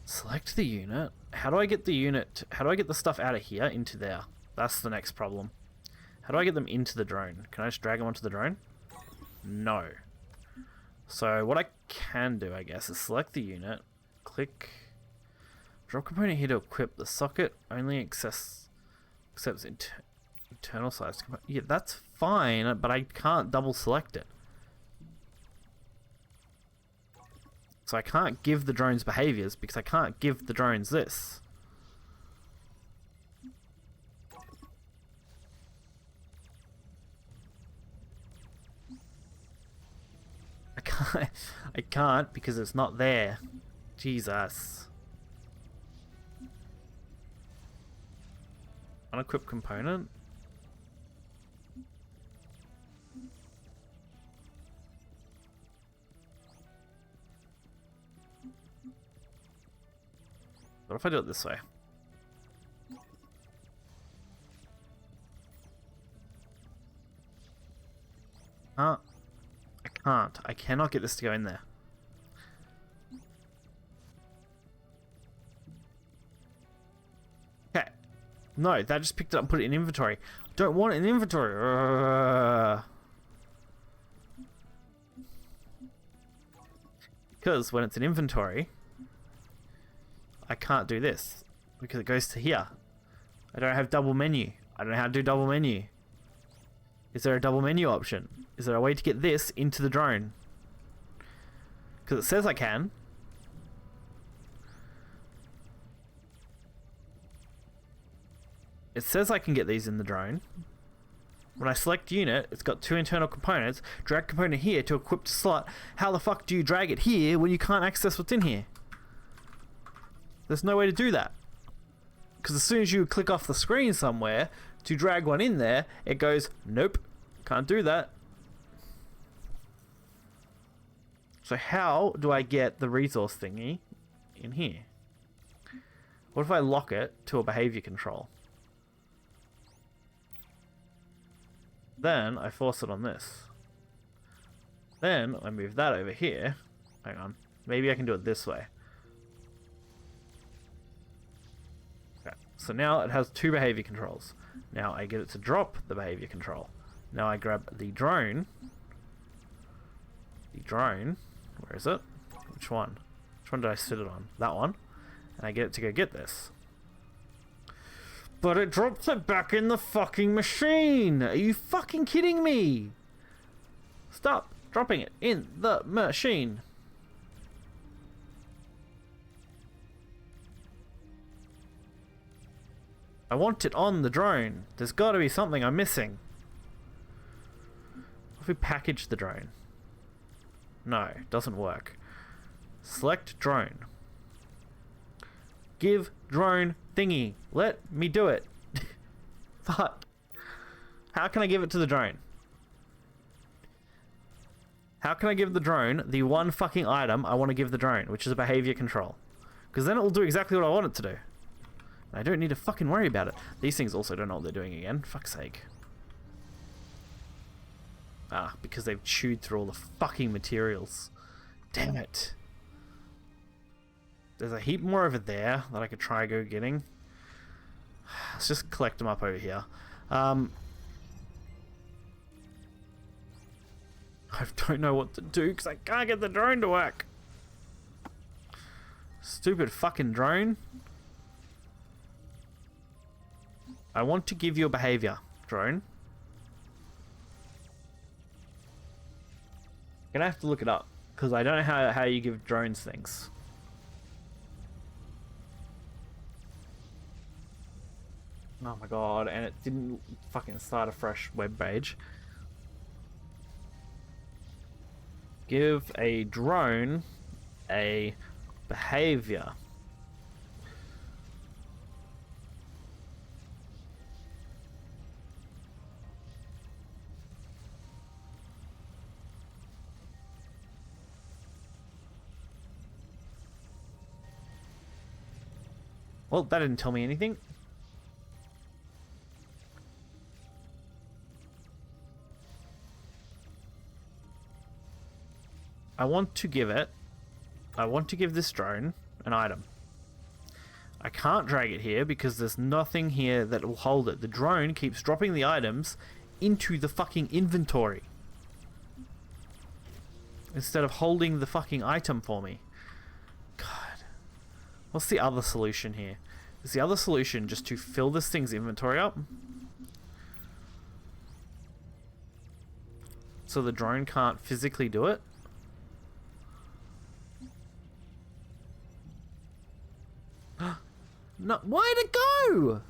select the unit. How do I get the unit? How do I get the stuff out of here into there? That's the next problem. How do I get them into the drone? Can I just drag them onto the drone? No. So what I can do, I guess, is select the unit, click, drop component here to equip the socket. Only accepts internal size. Yeah, that's fine, but I can't double select it. So I can't give the drones behaviors because I can't give the drones this. I can't because it's not there. Jesus. Unequip component. What if I do it this way? I can't. I cannot get this to go in there. Okay. No, that just picked it up and put it in inventory. I don't want it in inventory. Because when it's in inventory, I can't do this. Because it goes to here. I don't have double menu. I don't know how to do double menu. Is there a double menu option? Is there a way to get this into the drone? Because it says I can. It says I can get these in the drone. When I select unit, it's got 2 internal components. Drag component here to equip to slot. How the fuck do you drag it here when you can't access what's in here? There's no way to do that. Because as soon as you click off the screen somewhere to drag one in there, it goes, nope, can't do that. So how do I get the resource thingy in here? What if I lock it to a behavior control? Then I force it on this. Then I move that over here. Hang on. Maybe I can do it this way. Okay. So now it has 2 behavior controls. Now I get it to drop the behavior control. Now I grab the drone. The drone. Where is it? Which one? Which one did I sit it on? That one. And I get it to go get this. But it drops it back in the fucking machine! Are you fucking kidding me? Stop dropping it in the machine. I want it on the drone. There's got to be something I'm missing. What if we package the drone? No, doesn't work. Select drone. Give drone thingy. Let me do it. Fuck. How can I give it to the drone? How can I give the drone the one fucking item I want to give the drone, which is a behavior control? Because then it will do exactly what I want it to do. And I don't need to fucking worry about it. These things also don't know what they're doing again. Fuck's sake. Ah, because they've chewed through all the fucking materials. Damn it. There's a heap more over there that I could try go getting. Let's just collect them up over here. I don't know what to do because I can't get the drone to work. Stupid fucking drone. I want to give you a behavior, drone. I'm gonna have to look it up because I don't know how you give drones things. Oh my god, and it didn't fucking start a fresh web page. Give a drone a behavior. Well, that didn't tell me anything. I want to give this drone an item. I can't drag it here because there's nothing here that will hold it. The drone keeps dropping the items into the fucking inventory instead of holding the fucking item for me. God. What's the other solution here? Is the other solution just to fill this thing's inventory up? So the drone can't physically do it? No, where'd it go?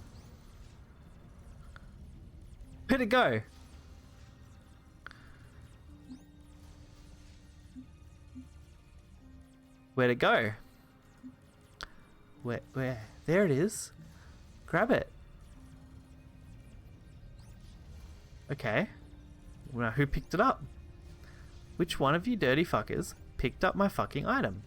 Where'd it go? Where'd it go? Where? There it is. Grab it. Okay. Now who picked it up? Which one of you dirty fuckers picked up my fucking item?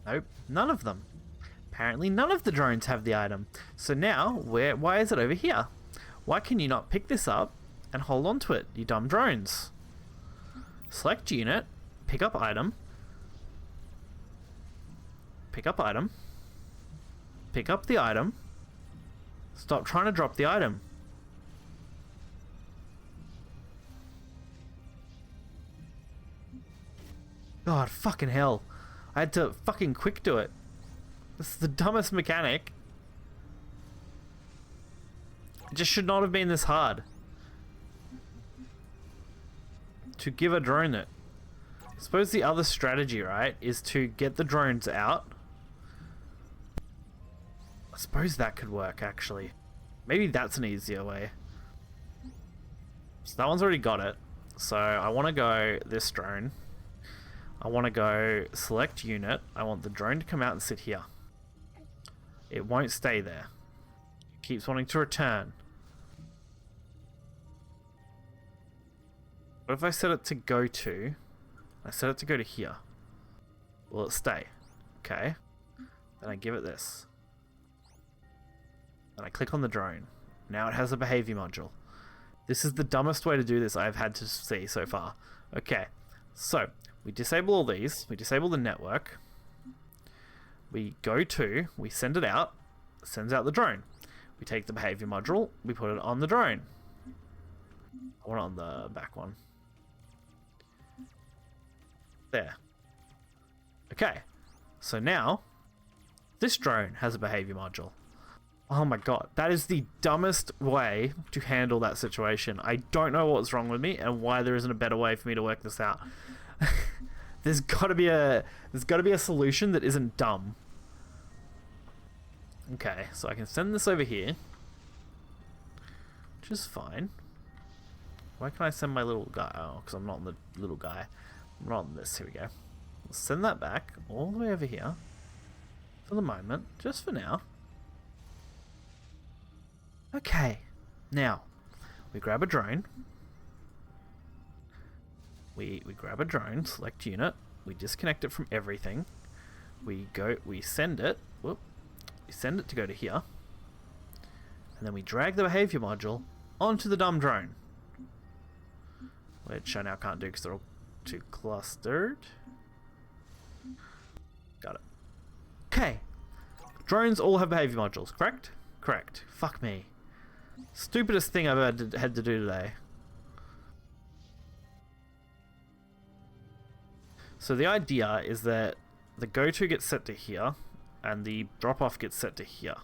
Nope, none of them. Apparently none of the drones have the item. So now, why is it over here? Why can you not pick this up and hold on to it, you dumb drones? Select unit, pick up item, pick up item, pick up the item, stop trying to drop the item. God, fucking hell. I had to fucking quick do it. This is the dumbest mechanic. It just should not have been this hard. To give a drone it. I suppose the other strategy, right, is to get the drones out. I suppose that could work, actually. Maybe that's an easier way. So that one's already got it. So I want to go this drone. I want to go select unit. I want the drone to come out and sit here. It won't stay there. It keeps wanting to return. What if I set it to go to? I set it to go to here. Will it stay? Okay. Then I give it this. Then I click on the drone. Now it has a behavior module. This is the dumbest way to do this I've had to see so far. Okay. So, we disable all these. We disable the network. We go to, we send it out. Sends out the drone. We take the behavior module. We put it on the drone. I want it on the back one. There. Okay. So now, this drone has a behavior module. Oh my god, that is the dumbest way to handle that situation. I don't know what's wrong with me and why there isn't a better way for me to work this out. There's gotta be a solution that isn't dumb. Okay, so I can send this over here, which is fine. Why can't I send my little guy? Oh, because I'm not on the little guy. I'm not on this. Here we go. We'll send that back all the way over here for the moment, just for now. Okay, now we grab a drone. We grab a drone, select unit. We disconnect it from everything. We send it. Whoop, we send it to go to here, and then we drag the behavior module onto the dumb drone, which I now can't do because they're all too clustered. Got it. Okay, drones all have behavior modules, correct? Correct. Fuck me. Stupidest thing I've ever had to do today. So the idea is that the go-to gets set to here, and the drop-off gets set to here.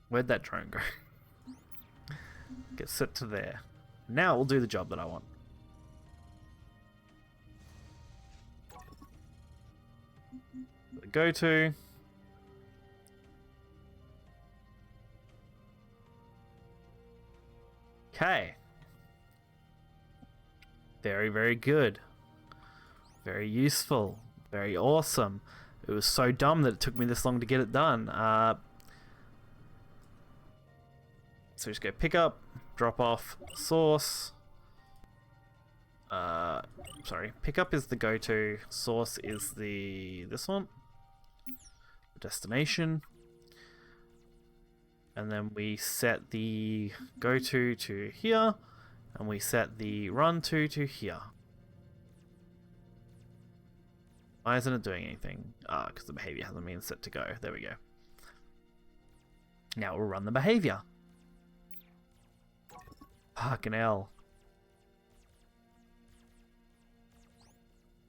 Where'd that drone go? Gets set to there. Now we'll do the job that I want. Go to. Okay. Very, very good. Very useful. Very awesome. It was so dumb that it took me this long to get it done. So just go pick up, drop off, source. Sorry, pickup is the go-to, source is this one. Destination, and then we set the go-to to here, and we set the run to here. Why isn't it doing anything? Because the behavior hasn't been set to go. There we go. Now we'll run the behavior. Fucking hell.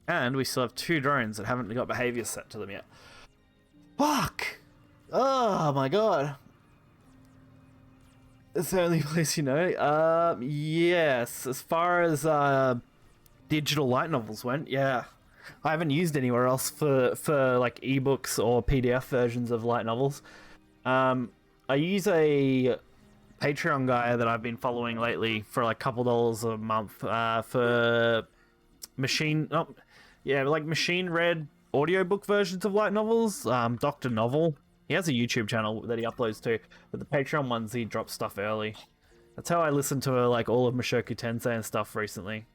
And we still have 2 drones that haven't got behavior set to them yet. Fuck! Oh my god. It's the only place you know. Yes. As far as digital light novels went, yeah. I haven't used anywhere else for like ebooks or PDF versions of light novels. I use a Patreon guy that I've been following lately for like a couple dollars a month for machine read audiobook versions of light novels. Dr. Novel. He has a YouTube channel that he uploads to, but the Patreon ones he drops stuff early. That's how I listened to like all of Mushoku Tensei and stuff recently.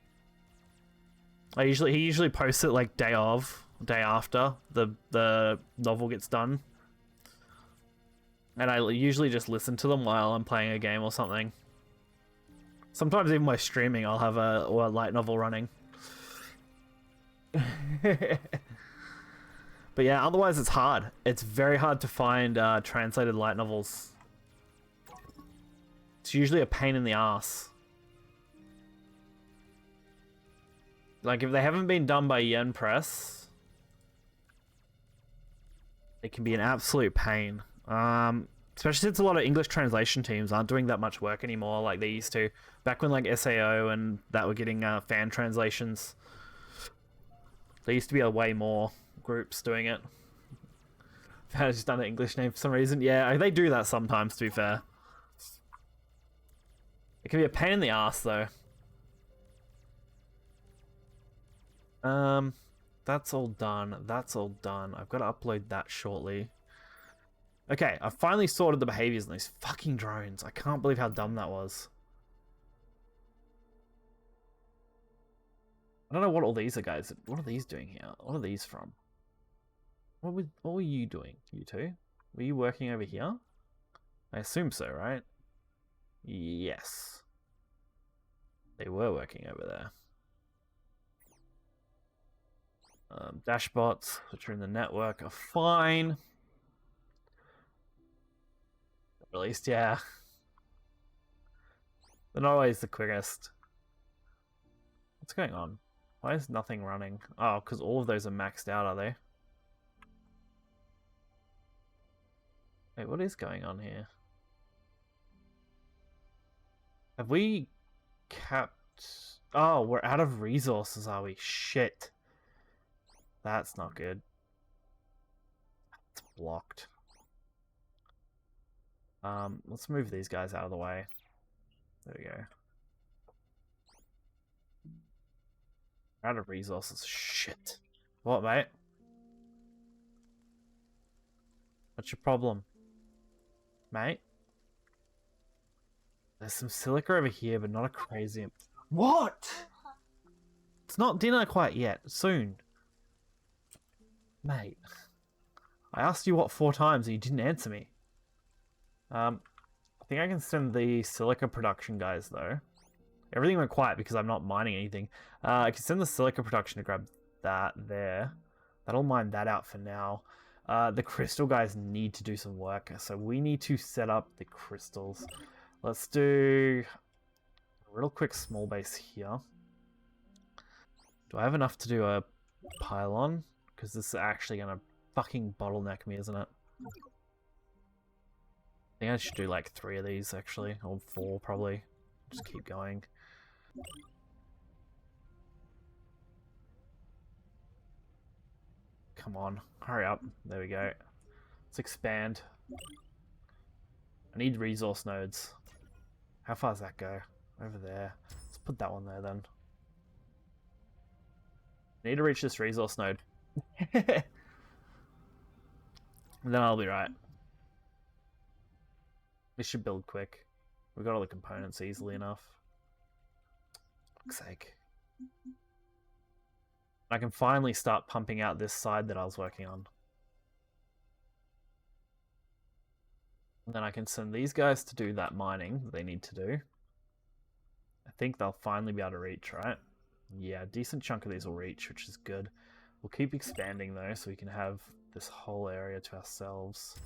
He usually posts it like day after the novel gets done. And I usually just listen to them while I'm playing a game or something. Sometimes even by streaming I'll have a light novel running. But yeah, otherwise it's hard. It's very hard to find translated light novels. It's usually a pain in the ass. Like, if they haven't been done by Yen Press, it can be an absolute pain. Especially since a lot of English translation teams aren't doing that much work anymore like they used to. Back when like SAO and that were getting fan translations. There used to be way more groups doing it. I just done an English name for some reason. Yeah, they do that sometimes, to be fair. It can be a pain in the ass, though. That's all done. That's all done. I've got to upload that shortly. Okay, I finally sorted the behaviors in these fucking drones. I can't believe how dumb that was. I don't know what all these are, guys. What are these doing here? What are these from? What were you doing, you two? Were you working over here? I assume so, right? Yes. They were working over there. Dashbots, which are in the network, are fine. At least, yeah. They're not always the quickest. What's going on? Why is nothing running? Oh, because all of those are maxed out, are they? Wait, what is going on here? Have we capped... Oh, we're out of resources, are we? Shit. That's not good. It's blocked. Let's move these guys out of the way. There we go. Out of resources. Shit. What, mate? What's your problem? Mate? There's some silica over here, but not a crazy... What? It's not dinner quite yet. Soon. Mate. I asked you what 4 times and you didn't answer me. I think I can send the silica production guys, though. Everything went quiet because I'm not mining anything. I can send the silica production to grab that there. That'll mine that out for now. The crystal guys need to do some work, so we need to set up the crystals. Let's do a real quick small base here. Do I have enough to do a pylon? Because this is actually going to fucking bottleneck me, isn't it? I think I should do like 3 of these, actually. Or 4, probably. Just keep going. Come on. Hurry up. There we go. Let's expand. I need resource nodes. How far does that go? Over there. Let's put that one there, then. I need to reach this resource node. And then I'll be right. This should build quick. We've got all the components easily enough. For fuck's sake. I can finally start pumping out this side that I was working on. And then I can send these guys to do that mining that they need to do. I think they'll finally be able to reach, right? Yeah, a decent chunk of these will reach, which is good. We'll keep expanding though, so we can have this whole area to ourselves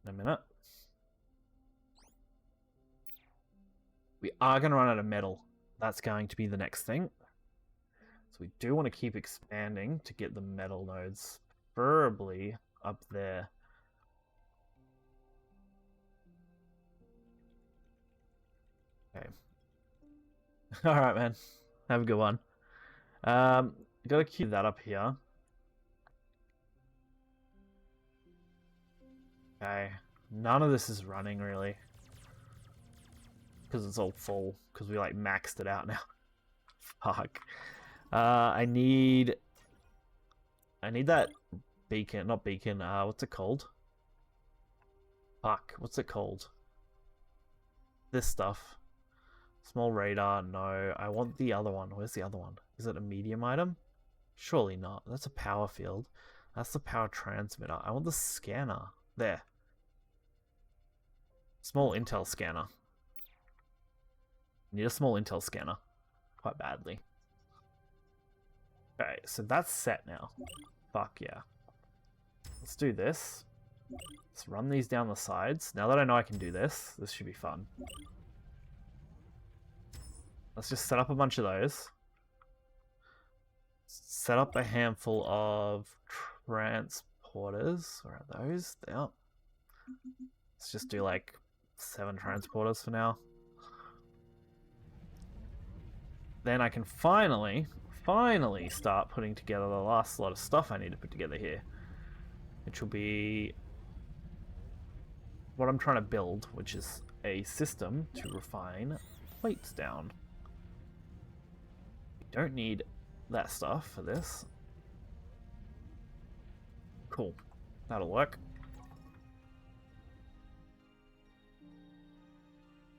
in a minute. We are going to run out of metal. That's going to be the next thing. So we do want to keep expanding to get the metal nodes, preferably up there. Okay. Alright, man. Have a good one. Got to keep that up here. Okay. None of this is running, really. Because it's all full. Because we, like, maxed it out now. Fuck. I need that beacon. Not beacon. What's it called? Fuck. What's it called? This stuff. Small radar. No. I want the other one. Where's the other one? Is it a medium item? Surely not. That's a power field. That's the power transmitter. I want the scanner. There. Small intel scanner. Need a small intel scanner. Quite badly. Okay, so that's set now. Fuck yeah. Let's do this. Let's run these down the sides. Now that I know I can do this, this should be fun. Let's just set up a bunch of those. Set up a handful of transporters. Where are those? They are. Let's just do like 7 transporters for now. Then I can finally start putting together the last lot of stuff I need to put together here. Which will be what I'm trying to build, which is a system to refine plates down. We don't need that stuff for this. Cool. That'll work.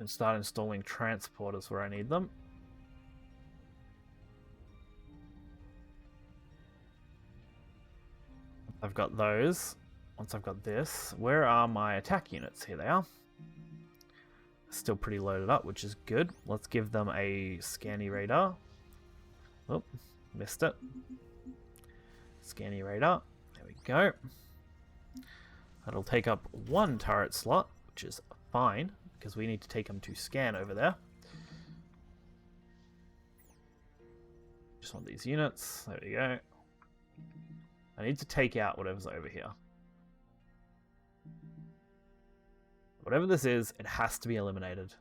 And start installing transporters where I need them. I've got those. Once I've got this, where are my attack units? Here they are. Still pretty loaded up, which is good. Let's give them a scanny radar. Oh, missed it. Scanny radar. There we go. That'll take up 1 turret slot, which is fine, because we need to take them to scan over there. Just want these units. There we go. I need to take out whatever's over here. Whatever this is, it has to be eliminated.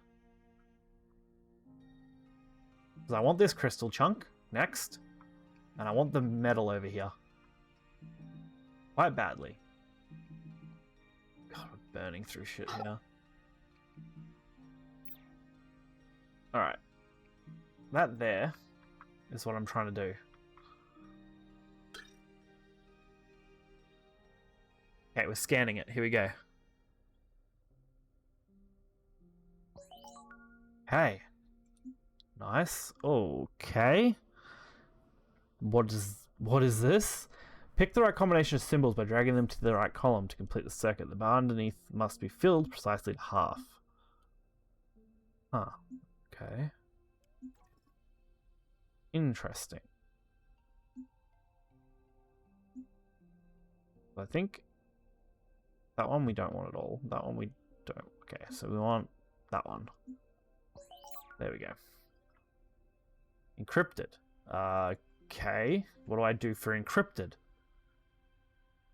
Because I want this crystal chunk next. And I want the metal over here. Quite badly. God, we're burning through shit here. Alright. That there is what I'm trying to do. Okay, we're scanning it. Here we go. Hey. Nice. Okay. What is this? Pick the right combination of symbols by dragging them to the right column to complete the circuit. The bar underneath must be filled precisely to half. Huh. Okay. Interesting. I think that one we don't want at all. That one we don't. Okay, so we want that one. There we go. Encrypted. Okay. What do I do for encrypted?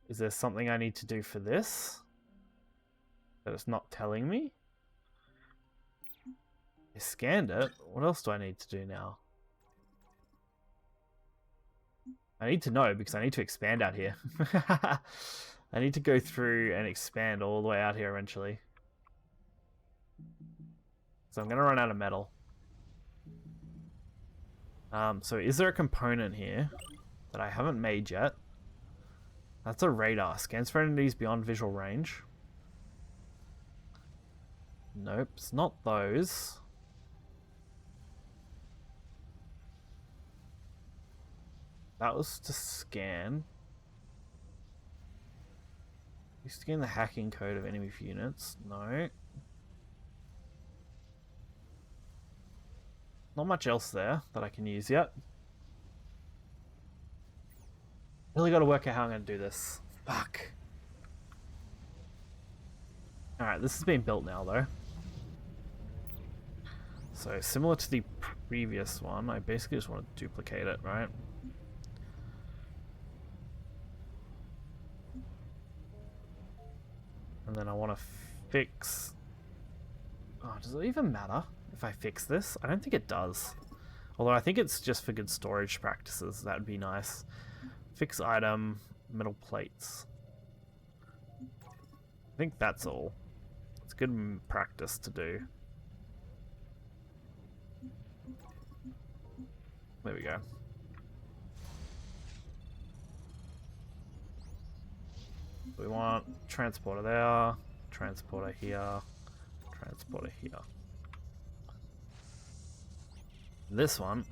Is there something I need to do for this that it's not telling me? I scanned it. What else do I need to do now? I need to know because I need to expand out here. I need to go through and expand all the way out here eventually. So I'm going to run out of metal. So is there a component here that I haven't made yet? That's a radar. Scans for entities beyond visual range. Nope, it's not those. That was to scan. You scan the hacking code of enemy units. No. Not much else there that I can use yet. Really got to work out how I'm going to do this. Fuck. Alright, this has been built now though. So similar to the previous one, I basically just want to duplicate it, right? And then I want to fix... Oh, does it even matter if I fix this? I don't think it does. Although I think it's just for good storage practices. That would be nice. Fix item, metal plates. I think that's all. It's good practice to do. There we go. We want transporter there, transporter here, transporter here. This one,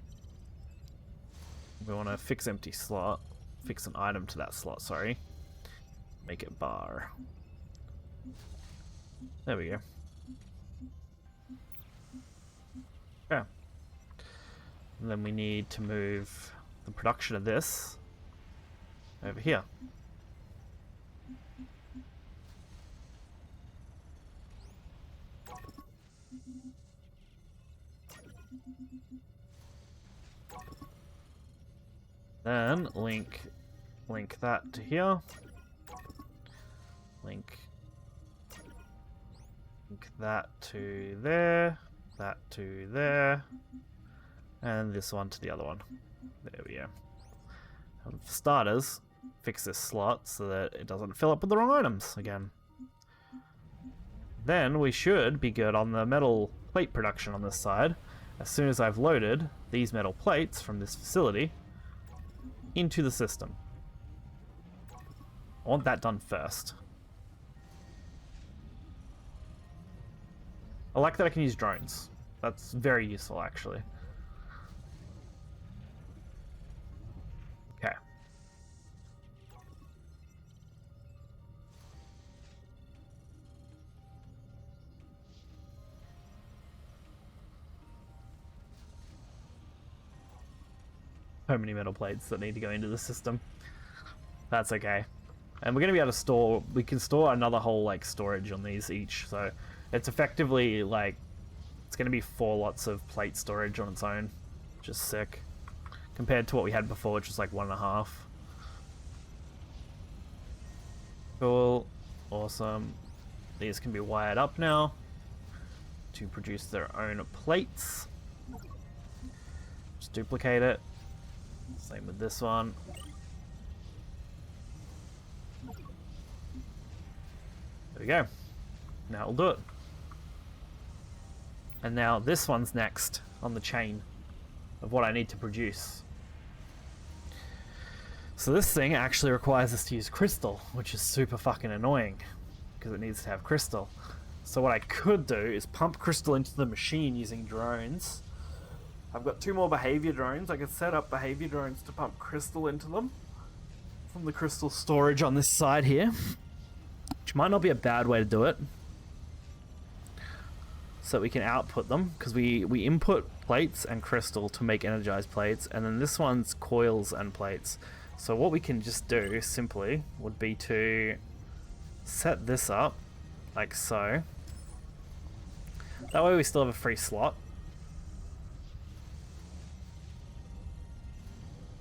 we want to fix empty slot, fix an item to that slot, sorry. Make it bar. There we go. Yeah. And then we need to move the production of this over here. Then link that to here. Link that to there, that to there, and this one to the other one. There we go. And for starters, fix this slot so that it doesn't fill up with the wrong items again. Then we should be good on the metal plate production on this side. As soon as I've loaded these metal plates from this facility into the system. I want that done first. I like that I can use drones. That's very useful, actually. Okay. So many metal plates that need to go into the system. That's okay. And we're going to be able to store... We can store another whole, like, storage on these each, so... It's effectively, like, it's going to be 4 lots of plate storage on its own. Which is sick. compared to what we had before, which was like 1.5. Cool. Awesome. These can be wired up now to produce their own plates. Just duplicate it. Same with this one. There we go. Now we'll do it. And now this one's next on the chain of what I need to produce. So this thing actually requires us to use crystal, which is super fucking annoying because it needs to have crystal. So what I could do is pump crystal into the machine using drones. I've got 2 more behavior drones. I could set up behavior drones to pump crystal into them from the crystal storage on this side here, which might not be a bad way to do it. So we can output them, because we input plates and crystal to make energized plates, and then this one's coils and plates. So what we can just do simply would be to set this up like so. That way we still have a free slot.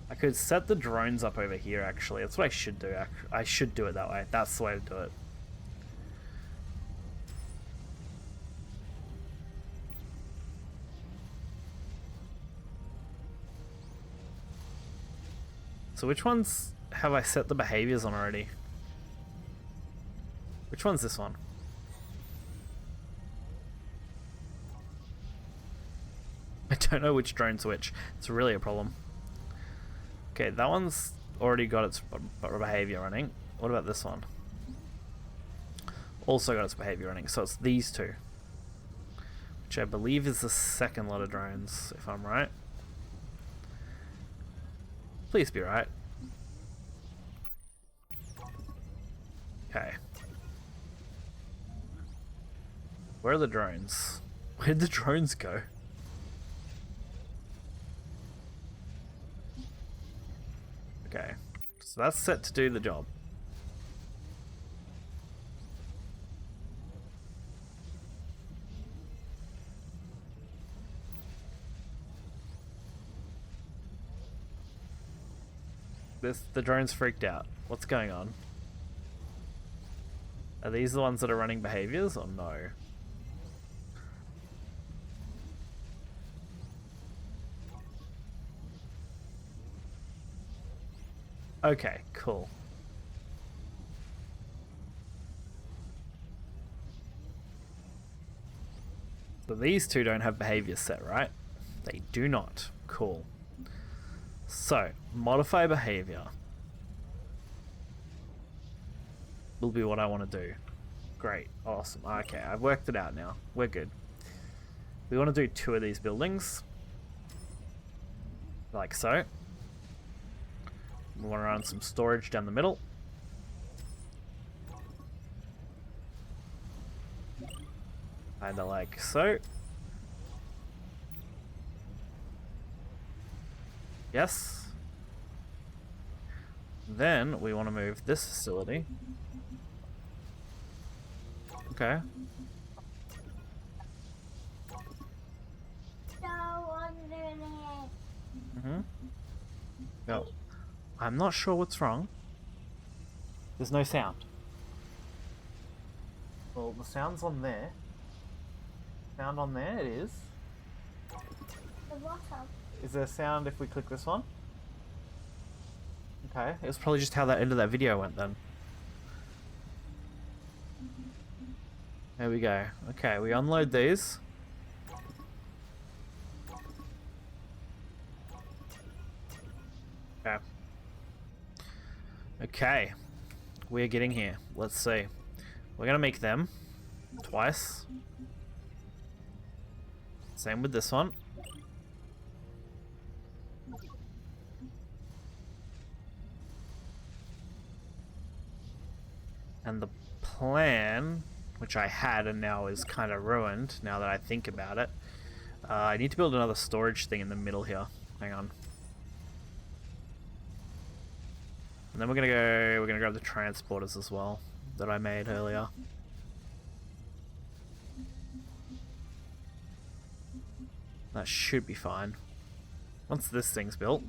I could set the drones up over here actually. That's what I should do. I should do it that way. That's the way to do it. So which ones have I set the behaviors on already? Which one's this one? I don't know which drone's which. It's really a problem. Okay, that one's already got its behavior running. What about this one? Also got its behavior running. So it's these two, which I believe is the second lot of drones, if I'm right. Please be right. Okay. Where are the drones? Where did the drones go? Okay. So that's set to do the job. The drone's freaked out. What's going on? Are these the ones that are running behaviors or no? Okay, cool. So these two don't have behavior set, right? They do not. Cool. So, modify behavior will be what I want to do. Great, awesome. Okay, I've worked it out now. We're good. We want to do 2 of these buildings. Like so. We want to run some storage down the middle. Kinda like so. Yes. Then we want to move this facility. Okay. No. I'm not sure what's wrong. There's no sound. Well, the sound's on there. Sound on there, it is. The bottom. Is there sound if we click this one? Okay, it was probably just how that end of that video went then. There we go. Okay, we unload these. Okay. Okay. We're getting here. Let's see. We're gonna make them twice. Same with this one. And the plan, which I had and now is kind of ruined now that I think about it, I need to build another storage thing in the middle here. Hang on. And then we're gonna grab the transporters as well that I made earlier. That should be fine. Once this thing's built,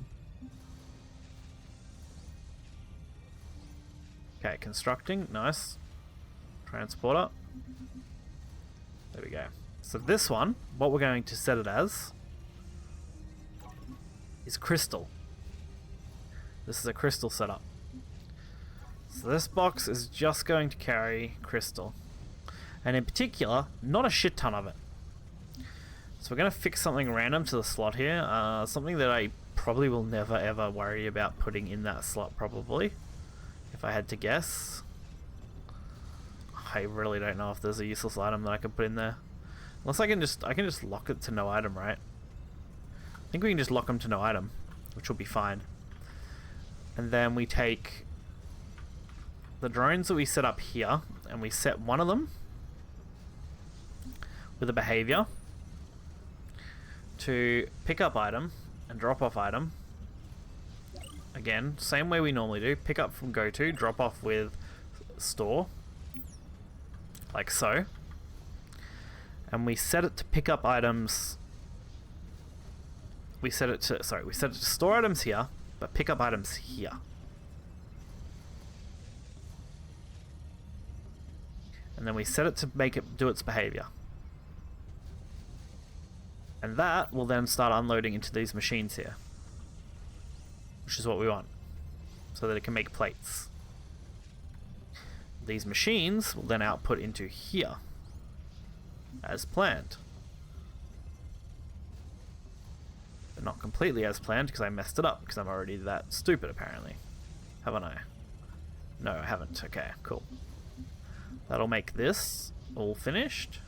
Okay, constructing. Nice. Transporter. There we go. So this one, what we're going to set it as is crystal. This is a crystal setup. So this box is just going to carry crystal. And in particular, not a shit ton of it. So we're going to fix something random to the slot here. Something that I probably will never ever worry about putting in that slot probably. If I had to guess. I really don't know if there's a useless item that I can put in there. Unless I can just lock it to no item, right? I think we can just lock them to no item, which will be fine. And then we take the drones that we set up here, and we set one of them with a behavior to pick up item and drop off item. Again, same way we normally do. Pick up from go to, drop off with store. Like so. And we set it to pick up items. We set it to store items here, but pick up items here. And then we set it to make it do its behavior. And that will then start unloading into these machines here. Which is what we want. So that it can make plates. These machines will then output into here. As planned. But not completely as planned because I messed it up because I'm already that stupid apparently. Haven't I? No, I haven't. Okay, cool. That'll make this all finished.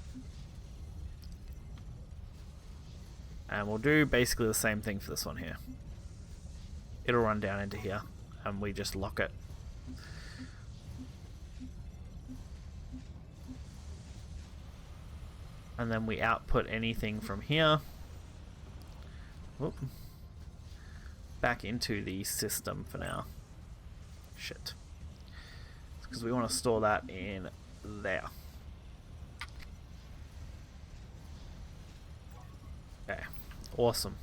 And we'll do basically the same thing for this one here. It'll run down into here and we just lock it. And then we output anything from here. Whoop. Back into the system for now. Shit. Because we want to store that in there. Okay. Awesome.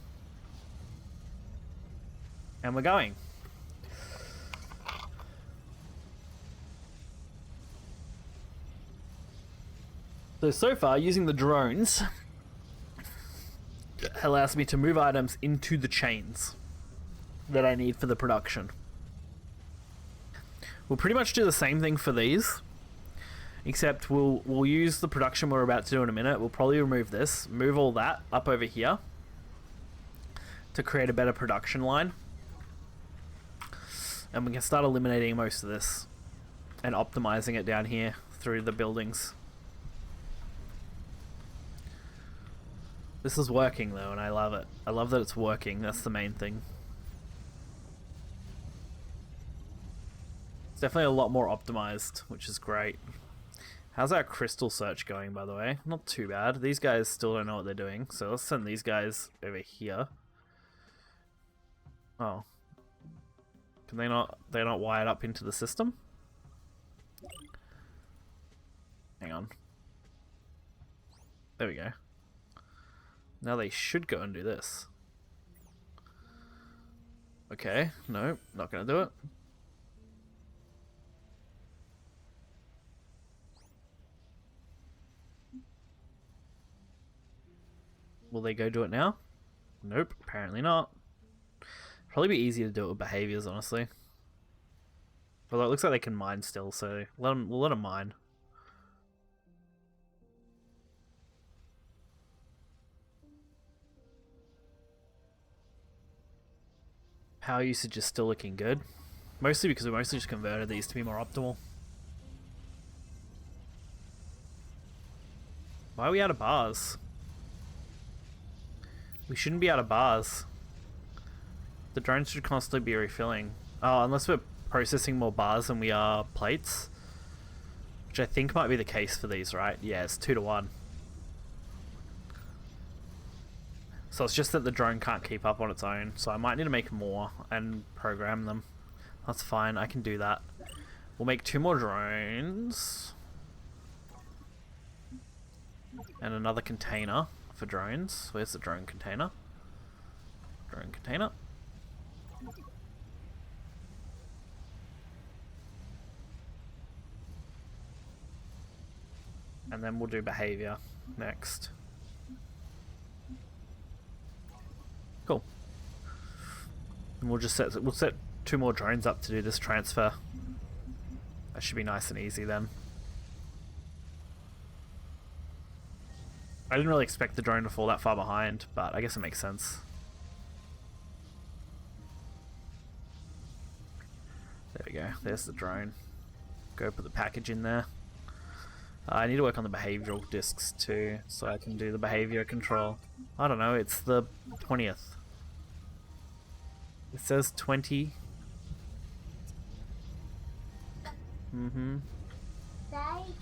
And we're going. So far, using the drones allows me to move items into the chains that I need for the production. We'll pretty much do the same thing for these, except we'll use the production we're about to do in a minute. We'll probably remove this, move all that up over here to create a better production line. And we can start eliminating most of this and optimizing it down here through the buildings. This is working though, and I love it. I love that it's working. That's the main thing. It's definitely a lot more optimized, which is great. How's our crystal search going, by the way? Not too bad. These guys still don't know what they're doing, so let's send these guys over here. Oh. Can they not... They're not wired up into the system? Hang on. There we go. Now they should go and do this. Okay, no, not gonna do it. Will they go do it now? Nope, apparently not. Probably be easier to do it with behaviors, honestly. Although it looks like they can mine still, so we'll let them mine. Power usage is still looking good. Mostly because we mostly just converted these to be more optimal. Why are we out of bars? We shouldn't be out of bars. The drones should constantly be refilling. Oh, unless we're processing more bars than we are plates. Which I think might be the case for these, right? Yeah, it's 2 to 1. So it's just that the drone can't keep up on its own. So I might need to make more and program them. That's fine, I can do that. We'll make 2 more drones. And another container for drones. Where's the drone container? Drone container. And then we'll do behavior next. Cool. And we'll set 2 more drones up to do this transfer. That should be nice and easy then. I didn't really expect the drone to fall that far behind, but I guess it makes sense. There we go. There's the drone. Go put the package in there. I need to work on the behavioral discs too, so I can do the behavior control. I don't know, it's the 20th. It says 20. They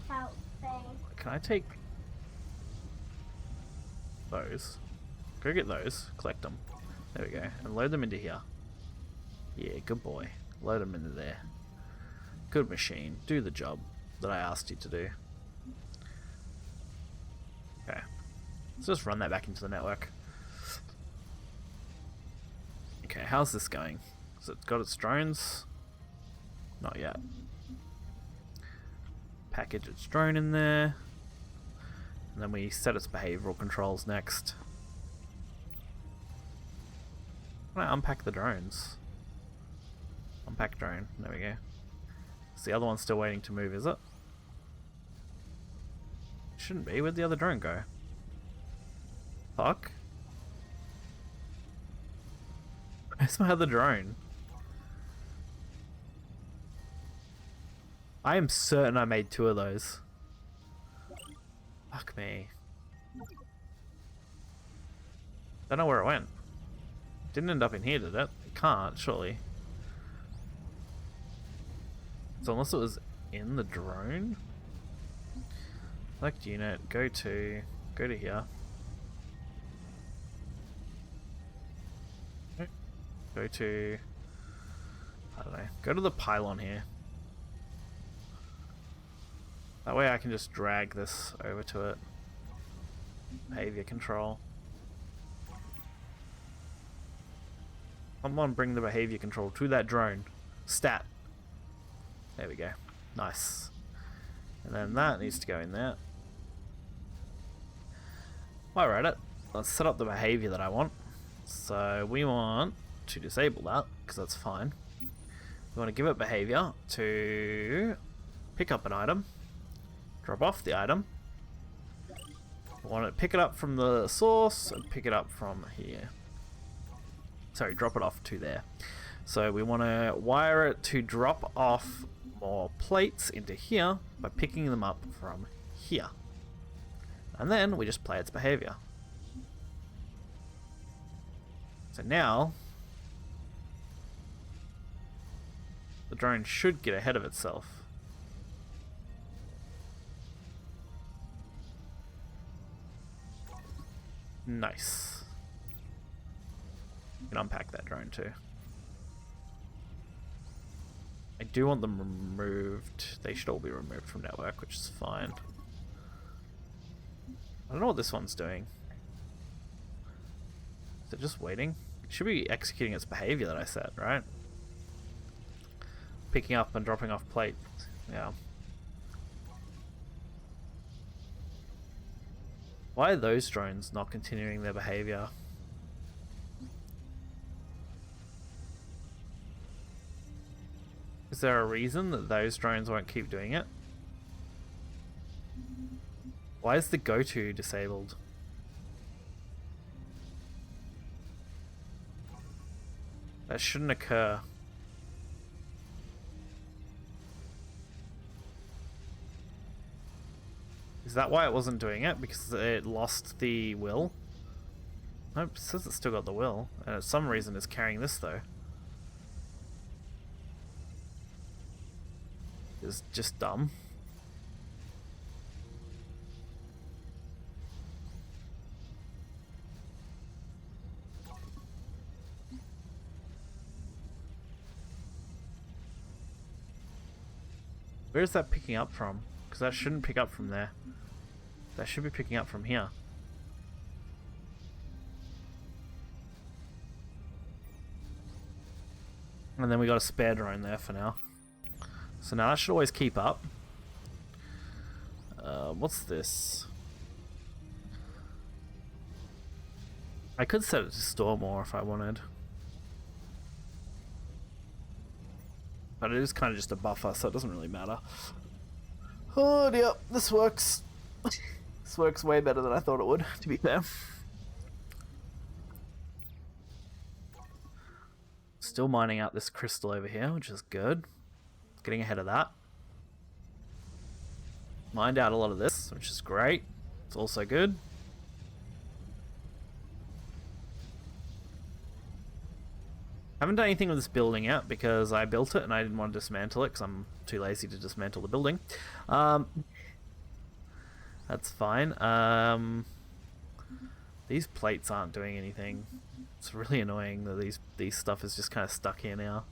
count things. Can I take those? Go get those, collect them. There we go, and load them into here. Yeah, good boy. Load them into there. Good machine. Do the job that I asked you to do. Okay. Let's just run that back into the network. Okay, how's this going? Has it got its drones? Not yet. Package its drone in there. And then we set its behavioral controls next. Can I unpack the drones? Unpack drone. There we go. Is the other one still waiting to move, is it? Shouldn't be. Where'd the other drone go? Fuck. Where's my other drone? I am certain I made 2 of those. Fuck me. Don't know where it went. Didn't end up in here, did it? It can't, surely. So unless it was in the drone? Select unit, go to here. Go to, I don't know, go to the pylon here. That way I can just drag this over to it. Behavior control. Someone bring the behavior control to that drone. Stat. There we go. Nice. And then that needs to go in there. While we're at it, let's set up the behavior that I want. So we want to disable that, because that's fine. We want to give it behavior to pick up an item, drop off the item. We want to pick it up from the source and pick it up from here. Sorry, drop it off to there. So we want to wire it to drop off more plates into here by picking them up from here. And then we just play its behavior. So now the drone should get ahead of itself. Nice. You can unpack that drone too. I do want them removed. They should all be removed from network, which is fine. I don't know what this one's doing. Is it just waiting? It should be executing its behavior that I set, right? Picking up and dropping off plates. Yeah. Why are those drones not continuing their behavior? Is there a reason that those drones won't keep doing it? Why is the go-to disabled? That shouldn't occur. Is that why it wasn't doing it? Because it lost the will? Nope, it says it's still got the will. And for some reason it's carrying this though. It's just dumb. Where's that picking up from? Because that shouldn't pick up from there. That should be picking up from here. And then we got a spare drone there for now. So now that should always keep up. What's this? I could set it to store more if I wanted. But it is kind of just a buffer, so it doesn't really matter. Oh dear, this works. This works way better than I thought it would, to be fair. Still mining out this crystal over here, which is good. Getting ahead of that. Mined out a lot of this, which is great. It's also good. Haven't done anything with this building yet because I built it and I didn't want to dismantle it because I'm too lazy to dismantle the building. That's fine. These plates aren't doing anything. It's really annoying that these stuff is just kind of stuck here now.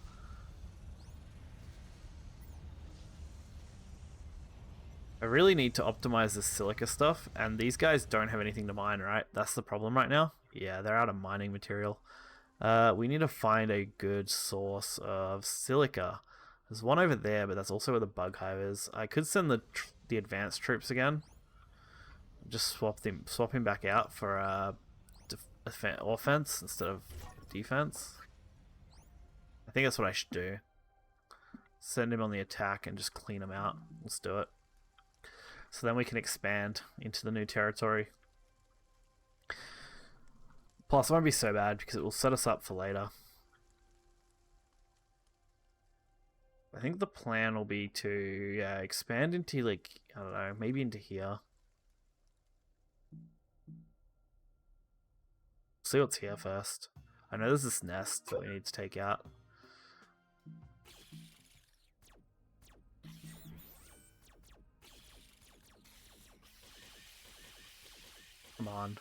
I really need to optimize this silica stuff, and these guys don't have anything to mine, right? That's the problem right now. Yeah, they're out of mining material. We need to find a good source of silica. There's one over there, but that's also where the bug hive is. I could send the advanced troops again. Just swap him back out for offense instead of defense. I think that's what I should do. Send him on the attack and just clean him out. Let's do it. So then we can expand into the new territory. Plus, it won't be so bad because it will set us up for later. I think the plan will be to expand into, like, I don't know, maybe into here. See what's here first. I know there's this nest that we need to take out. Come on.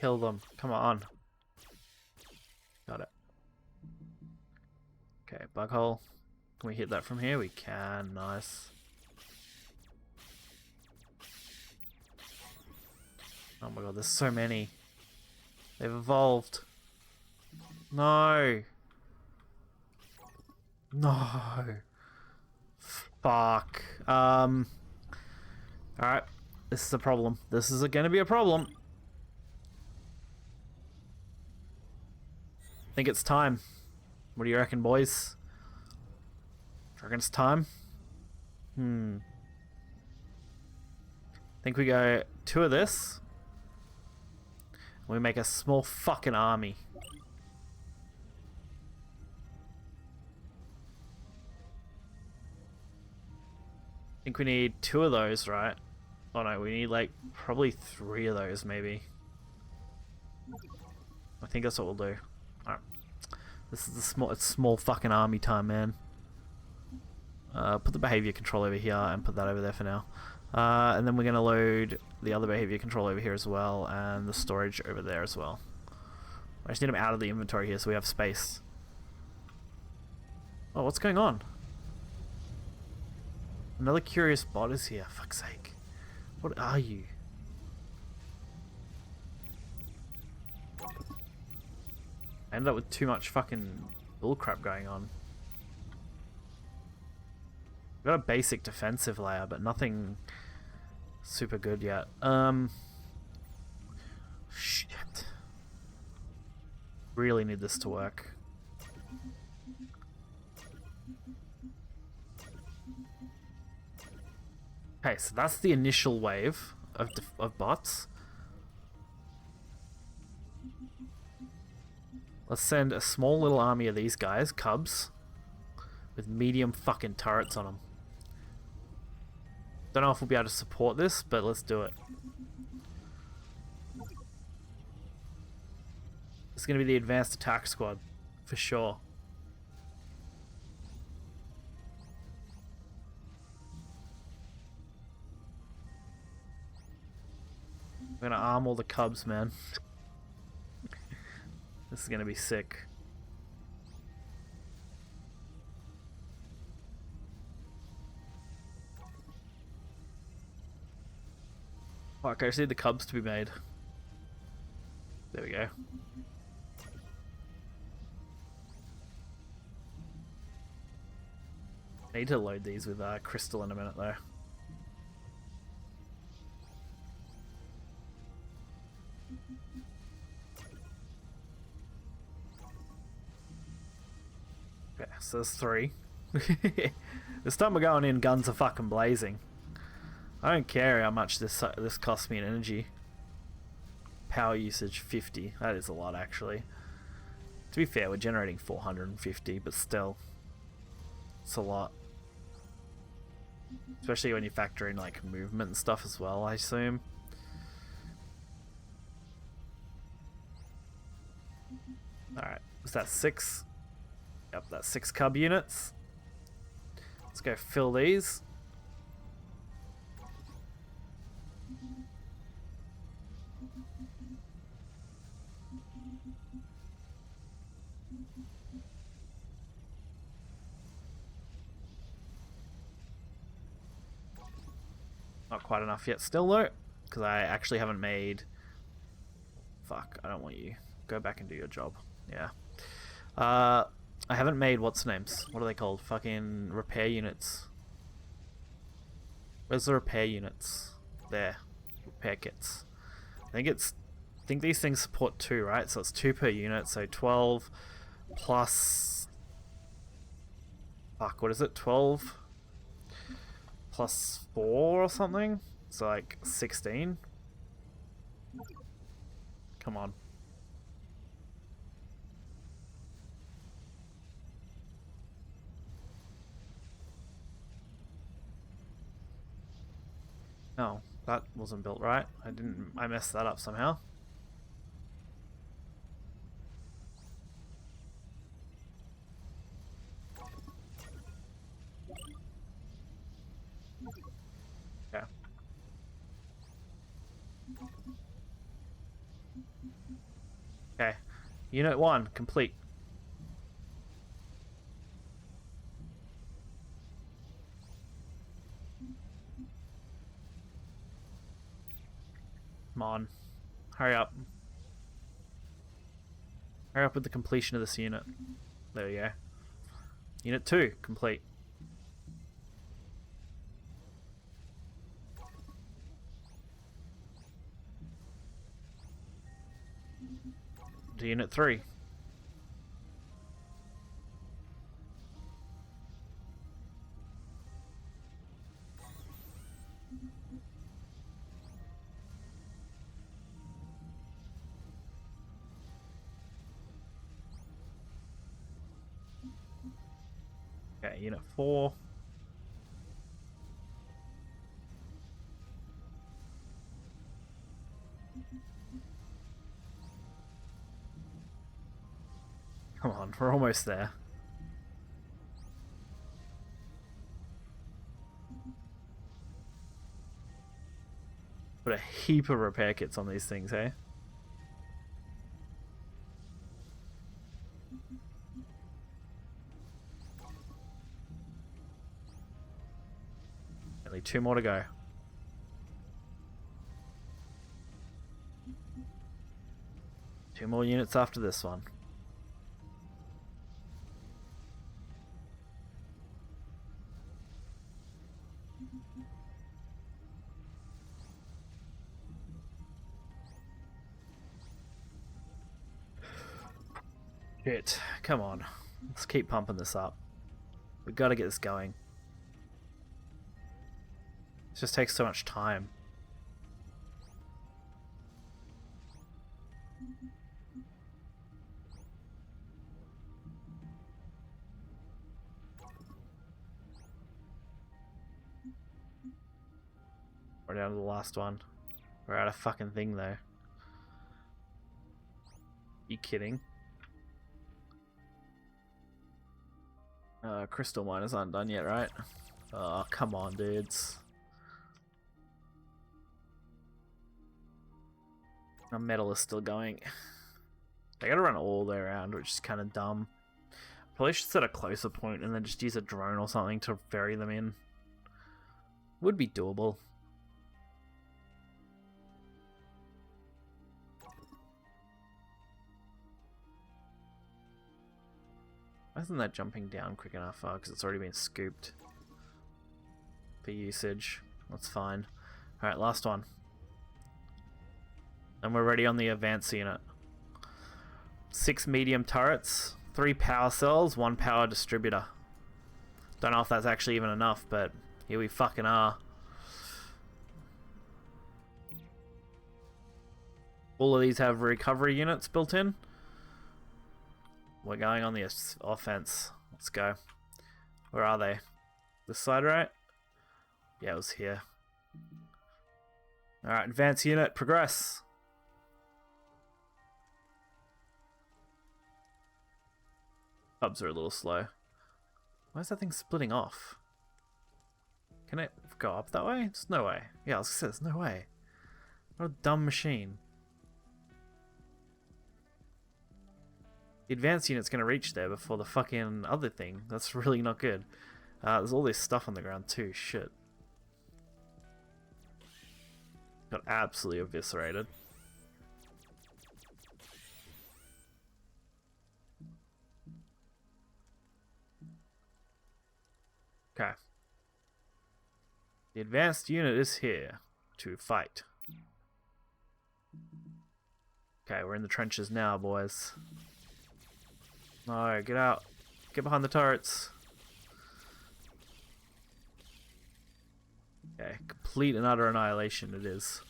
Kill them. Come on. Got it. Okay, bug hole. Can we hit that from here? We can. Nice. Oh my god, there's so many. They've evolved. No. No. Fuck. Alright. This is a problem. This is gonna be a problem. I think it's time. What do you reckon, boys? I reckon it's time. I think we go 2 of this. We make a small fucking army. I think we need 2 of those, right? Oh no, we need like probably 3 of those maybe. I think that's what we'll do. Alright. This is it's small fucking army time, man. Put the behavior control over here and put that over there for now. And then we're going to load the other behavior control over here as well, and the storage over there as well. I just need them out of the inventory here so we have space. Oh, what's going on? Another curious bot is here, fuck's sake. What are you? I ended up with too much fucking bullcrap going on. We've got a basic defensive layer, but nothing super good yet. Shit. Really need this to work. Okay, so that's the initial wave of bots. Let's send a small little army of these guys, cubs, with medium fucking turrets on them. Don't know if we'll be able to support this, but let's do it. It's going to be the advanced attack squad, for sure. We're going to arm all the cubs, man. This is going to be sick. Fuck, I just need the cubs to be made. There we go. I need to load these with crystal in a minute though. Okay, so there's 3. This time we're going in, guns are fucking blazing. I don't care how much this costs me in energy. Power usage 50. That is a lot actually. To be fair, we're generating 450, but still, it's a lot. Especially when you factor in like movement and stuff as well, I assume. Alright, was that 6? Yep, that's 6 cub units. Let's go fill these. Not quite enough yet still though, because I actually haven't made... Fuck, I don't want you. Go back and do your job. Yeah. I haven't made what's names. What are they called? Fucking repair units. Where's the repair units? There. Repair kits. I think these things support 2, right? So it's 2 per unit, so 12 plus... Fuck, what is it? 12 plus 4 or something? So like 16? Come on. No, that wasn't built right. I messed that up somehow. Okay. Okay. Unit 1 complete. Come on. Hurry up. Hurry up with the completion of this unit. There we go. Unit 2 complete. To Unit 3. Okay, Unit 4. Come on, we're almost there. Put a heap of repair kits on these things, hey? Only 2 more to go. Two more units after this one. Shit, come on. Let's keep pumping this up. We've got to get this going. It just takes so much time. We're down to the last one. We're out of fucking thing though. You kidding? Crystal miners aren't done yet, right? Oh, come on, dudes. Our metal is still going. They gotta run all the way around, which is kind of dumb. Probably should set a closer point and then just use a drone or something to ferry them in. Would be doable. Why isn't that jumping down quick enough? Oh, because it's already been scooped for usage. That's fine. Alright, last one. And we're ready on the advanced unit. 6 medium turrets, 3 power cells, 1 power distributor. Don't know if that's actually even enough, but here we fucking are. All of these have recovery units built in. We're going on the offense. Let's go. Where are they? This side, right? Yeah, it was here. Alright, advanced unit, progress. Hubs are a little slow. Why is that thing splitting off? Can it go up that way? There's no way. Yeah, I was gonna say, there's no way. What a dumb machine. The advanced unit's gonna reach there before the fucking other thing. That's really not good. There's all this stuff on the ground too. Shit. Got absolutely eviscerated. Okay. The advanced unit is here to fight. Okay, we're in the trenches now, boys. No, get out. Get behind the turrets. Okay, complete and utter annihilation it is.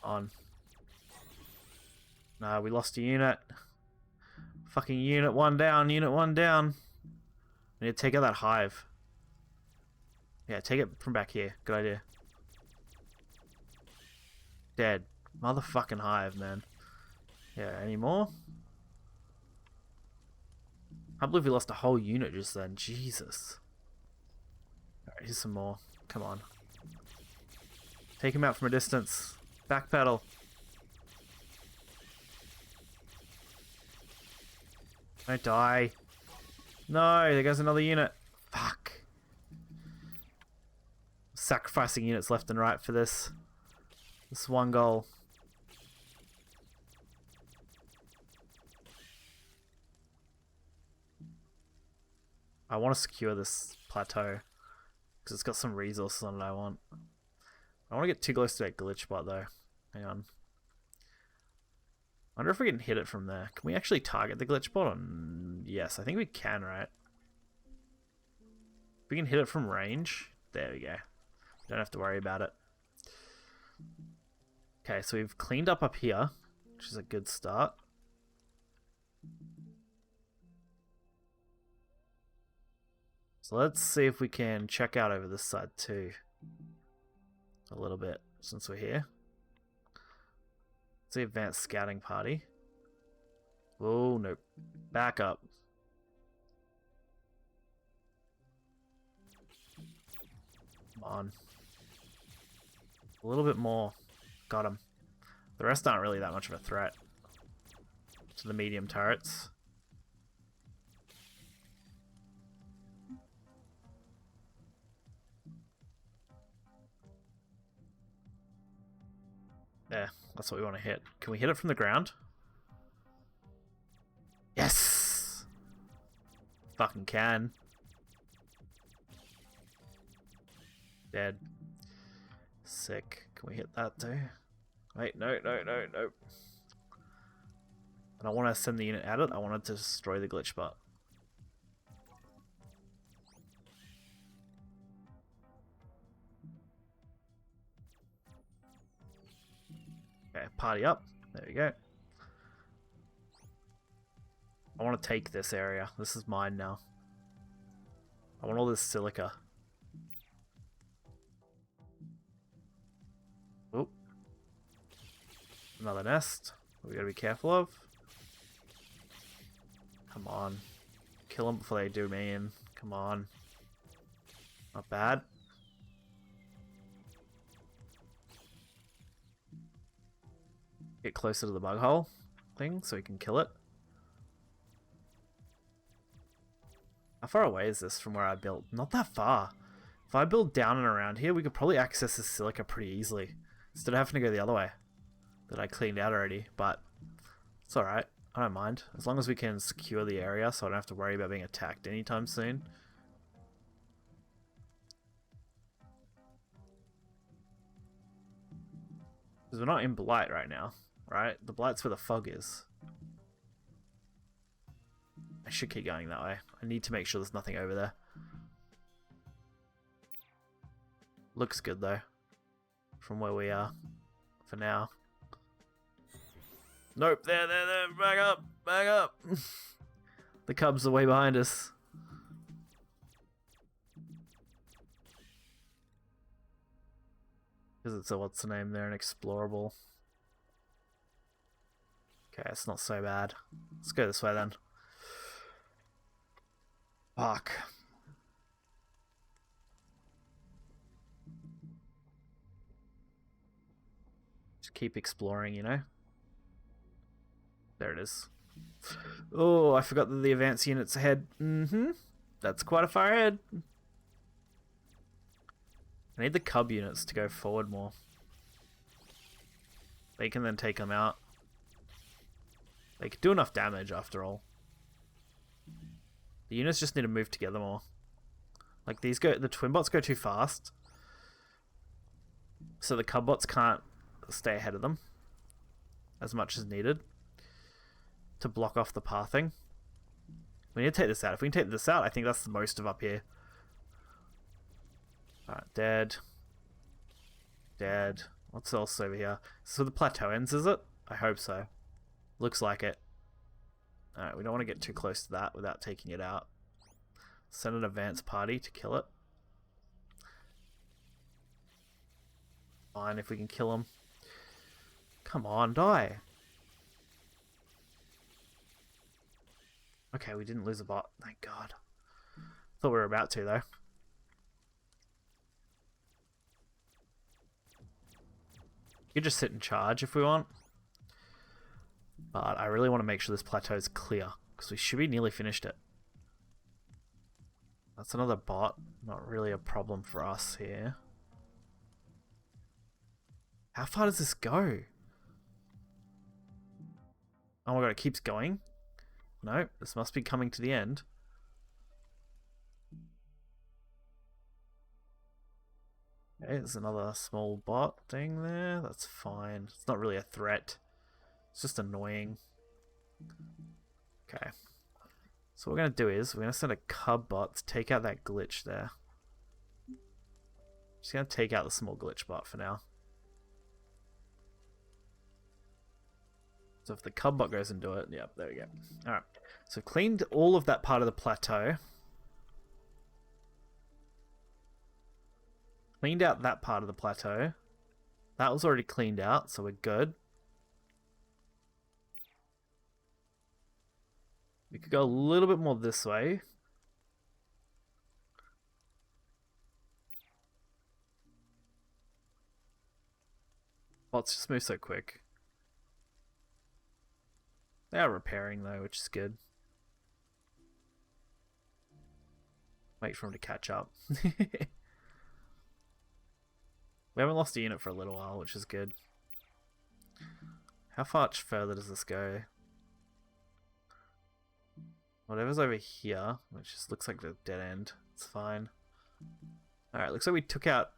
On. No, we lost a unit. Fucking unit 1 down, unit 1 down. We need to take out that hive. Yeah, take it from back here. Good idea. Dead. Motherfucking hive, man. Yeah, any more? I believe we lost a whole unit just then. Jesus. Alright, here's some more. Come on. Take him out from a distance. Backpedal. Don't die. No, there goes another unit. Fuck. Sacrificing units left and right for this. This one goal. I want to secure this plateau because it's got some resources on it I want. I don't want to get too close to that glitch spot though. Hang on. I wonder if we can hit it from there. Can we actually target the glitch spot? Yes, I think we can, right? We can hit it from range. There we go. Don't have to worry about it. Okay, so we've cleaned up here, which is a good start. So let's see if we can check out over this side too. A little bit, since we're here. It's the advanced scouting party. Oh, nope. Back up. Come on. A little bit more. Got him. The rest aren't really that much of a threat to the medium turrets. There, that's what we want to hit. Can we hit it from the ground? Yes! Fucking can. Dead. Sick. Can we hit that too? Wait, no. I don't want to send the unit at it. I wanted to destroy the glitch spot. Okay, party up. There we go. I want to take this area. This is mine now. I want all this silica. Oop. Another nest. We gotta be careful of. Come on. Kill them before they do me in. Come on. Not bad. Get closer to the bug hole thing so we can kill it. How far away is this from where I built? Not that far. If I build down and around here, we could probably access this silica pretty easily. Instead of having to go the other way that I cleaned out already. But It's alright. I don't mind. As long as we can secure the area so I don't have to worry about being attacked anytime soon. Because we're not in Blight right now, right? The Blight's where the fog is. I should keep going that way. I need to make sure there's nothing over there. Looks good though. From where we are. For now. Nope, there, back up, back up. The Cubs are way behind us. Because it's a, what's the name there, an explorable. Okay, it's not so bad. Let's go this way then. Fuck. Just keep exploring, you know? There it is. Oh, I forgot that the advanced unit's ahead. That's quite a far ahead. I need the Cub units to go forward more. They can then take them out. They could do enough damage after all. The units just need to move together more. Like these the twin bots go too fast. So the Cub bots can't stay ahead of them as much as needed to block off the pathing. We need to take this out. If we can take this out, I think that's the most of up here. Alright, dead. Dead. What's else over here? So the plateau ends, is it? I hope so. Looks like it. Alright, we don't want to get too close to that without taking it out. Send an advance party to kill it. Fine, if we can kill him. Come on, die. Okay, we didn't lose a bot. Thank God. Thought we were about to, though. You could just sit in charge if we want. But I really want to make sure this plateau is clear, because we should be nearly finished it. That's another bot. Not really a problem for us here. How far does this go? Oh my god, it keeps going? No, this must be coming to the end. Okay, there's another small bot thing there. That's fine. It's not really a threat. It's just annoying. Okay. So what we're going to do is, we're going to send a Cub bot to take out that glitch there. Just going to take out the small glitch bot for now. So if the Cub bot goes and do it, yep, there we go. Alright, so cleaned all of that part of the plateau. Cleaned out that part of the plateau. That was already cleaned out, so we're good. We could go a little bit more this way. Bots just move so quick. They are repairing though, which is good. Wait for them to catch up. We haven't lost a unit for a little while, which is good. How far further does this go? Whatever's over here, which just looks like a dead end, it's fine. Alright, looks like we took out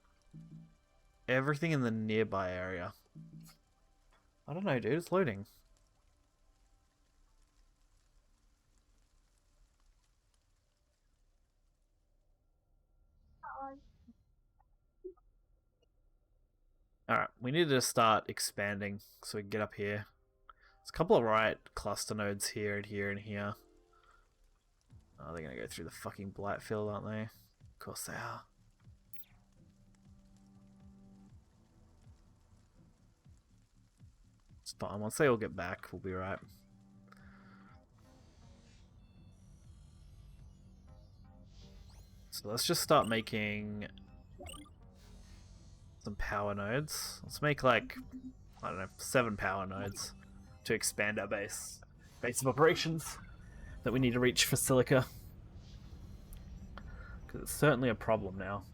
everything in the nearby area. I don't know, dude, it's loading. Alright, we need to start expanding so we can get up here. There's a couple of right cluster nodes here and here and here. Oh, they're gonna go through the fucking blight field, aren't they? Of course they are. It's fine, once they all get back, we'll be right. So let's just start making some power nodes. Let's make like, I don't know, 7 power nodes to expand our base of operations that we need to reach for silica. Because it's certainly a problem now.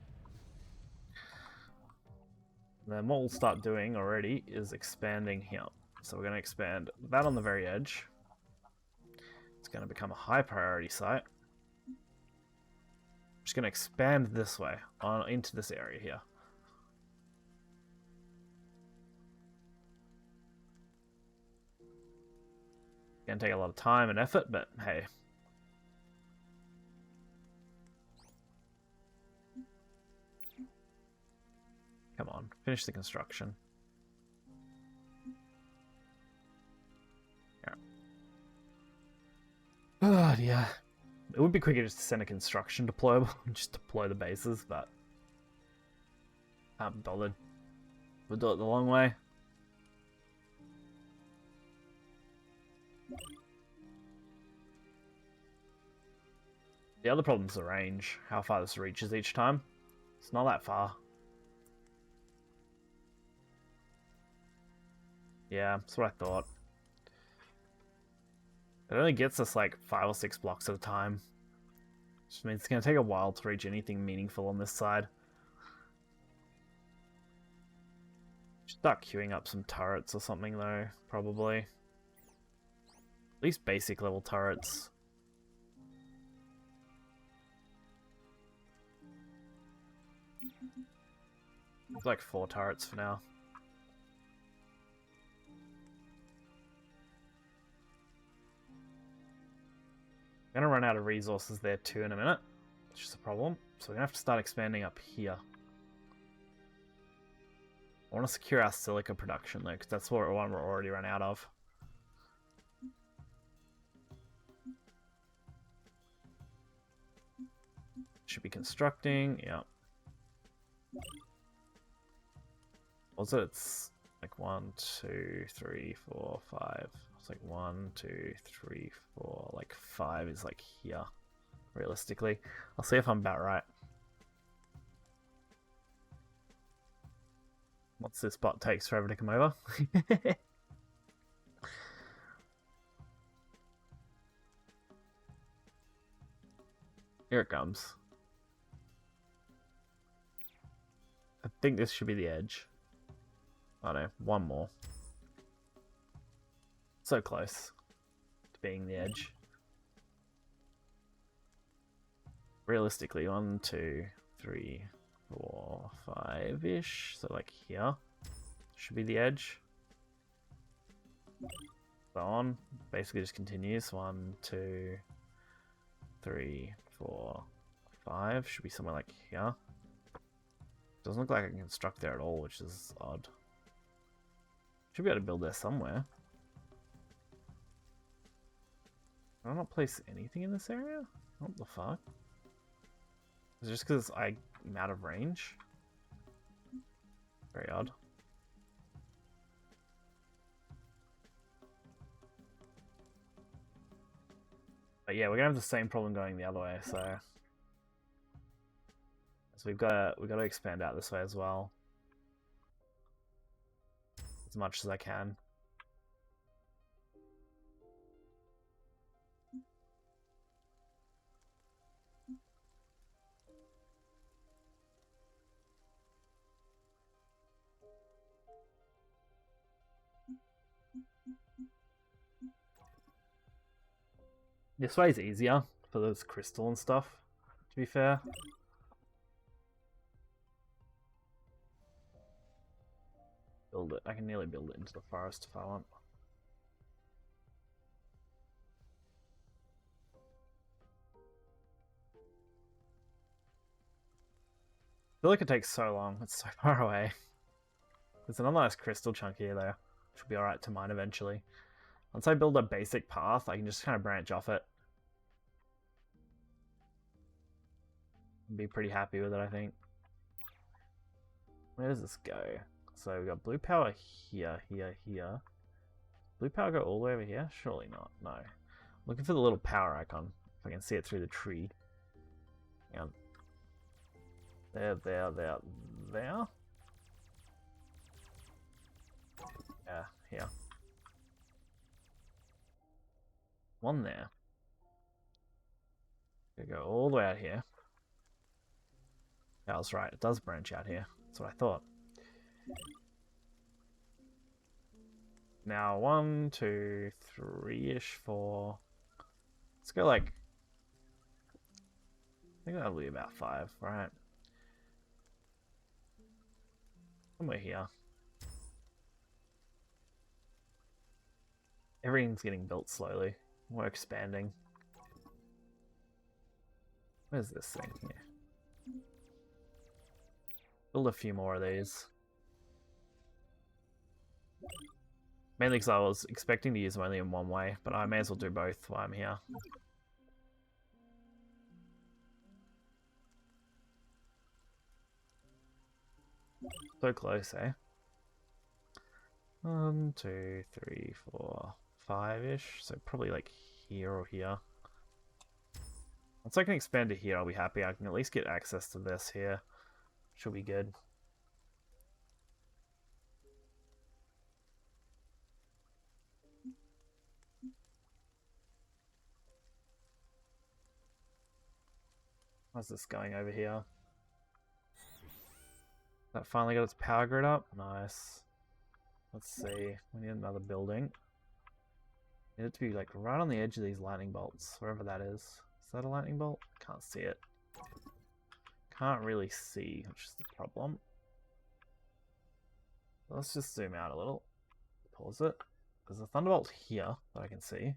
And then what we'll start doing already is expanding here. So we're going to expand that on the very edge. It's going to become a high priority site. Just going to expand this way on into this area here. Going to take a lot of time and effort, but hey. Come on, finish the construction. Oh dear. It would be quicker just to send a construction deployable, just deploy the bases, but can't be bothered. We'll do it the long way. The other problem is the range, how far this reaches each time. It's not that far. Yeah, that's what I thought. It only gets us like 5 or 6 blocks at a time. Which means it's going to take a while to reach anything meaningful on this side. Should start queuing up some turrets or something though, probably. At least basic level turrets. It's like 4 turrets for now. I'm going to run out of resources there too in a minute, which is a problem. So we're going to have to start expanding up here. I want to secure our silica production though, because that's what one we're already run out of. Should be constructing, yeah. Also, it's like 1, 2, 3, 4, 5. It's like 1, 2, 3, 4. Like 5 is like here, realistically. I'll see if I'm about right. Once this bot takes forever to come over. Here it comes. I think this should be the edge. Oh no, one more. So close to being the edge. Realistically, 1, 2, 3, 4, 5-ish. So like here should be the edge. So on, basically just continues. 1, 2, 3, 4, 5. Should be somewhere like here. Doesn't look like I can construct there at all, which is odd. Should be able to build there somewhere. Can I not place anything in this area? What the fuck? Is it just because I'm out of range? Very odd. But yeah, we're gonna have the same problem going the other way, so we've got to expand out this way as well. As much as I can. This way is easier for those crystal and stuff, to be fair. Build it. I can nearly build it into the forest if I want. I feel like it takes so long. It's so far away. There's another nice crystal chunk here though. Which will be alright to mine eventually. Once I build a basic path, I can just kind of branch off it. Be pretty happy with it, I think. Where does this go? So we've got blue power here, here, here. Blue power go all the way over here? Surely not, no. Looking for the little power icon, if I can see it through the tree. Hang on. There. Yeah, here. One there. Go all the way out here. Yeah, I was right, it does branch out here. That's what I thought. now 1, 2, 3-ish, 4. Let's go like... I think that'll be about 5, right? Somewhere here. Everything's getting built slowly. We're expanding. Where's this thing here? Build a few more of these. Mainly because I was expecting to use them only in one way, but I may as well do both while I'm here. So close, eh? 1, 2, 3, 4, 5-ish. So probably like here or here. Once I can expand to here, I'll be happy. I can at least get access to this here. Should be good. How's this going over here? That finally got its power grid up? Nice. Let's see. We need another building. Need it to be like right on the edge of these lightning bolts, wherever that is. Is that a lightning bolt? Can't see it. Can't really see, which is the problem. Let's just zoom out a little. Pause it. There's a thunderbolt here that I can see.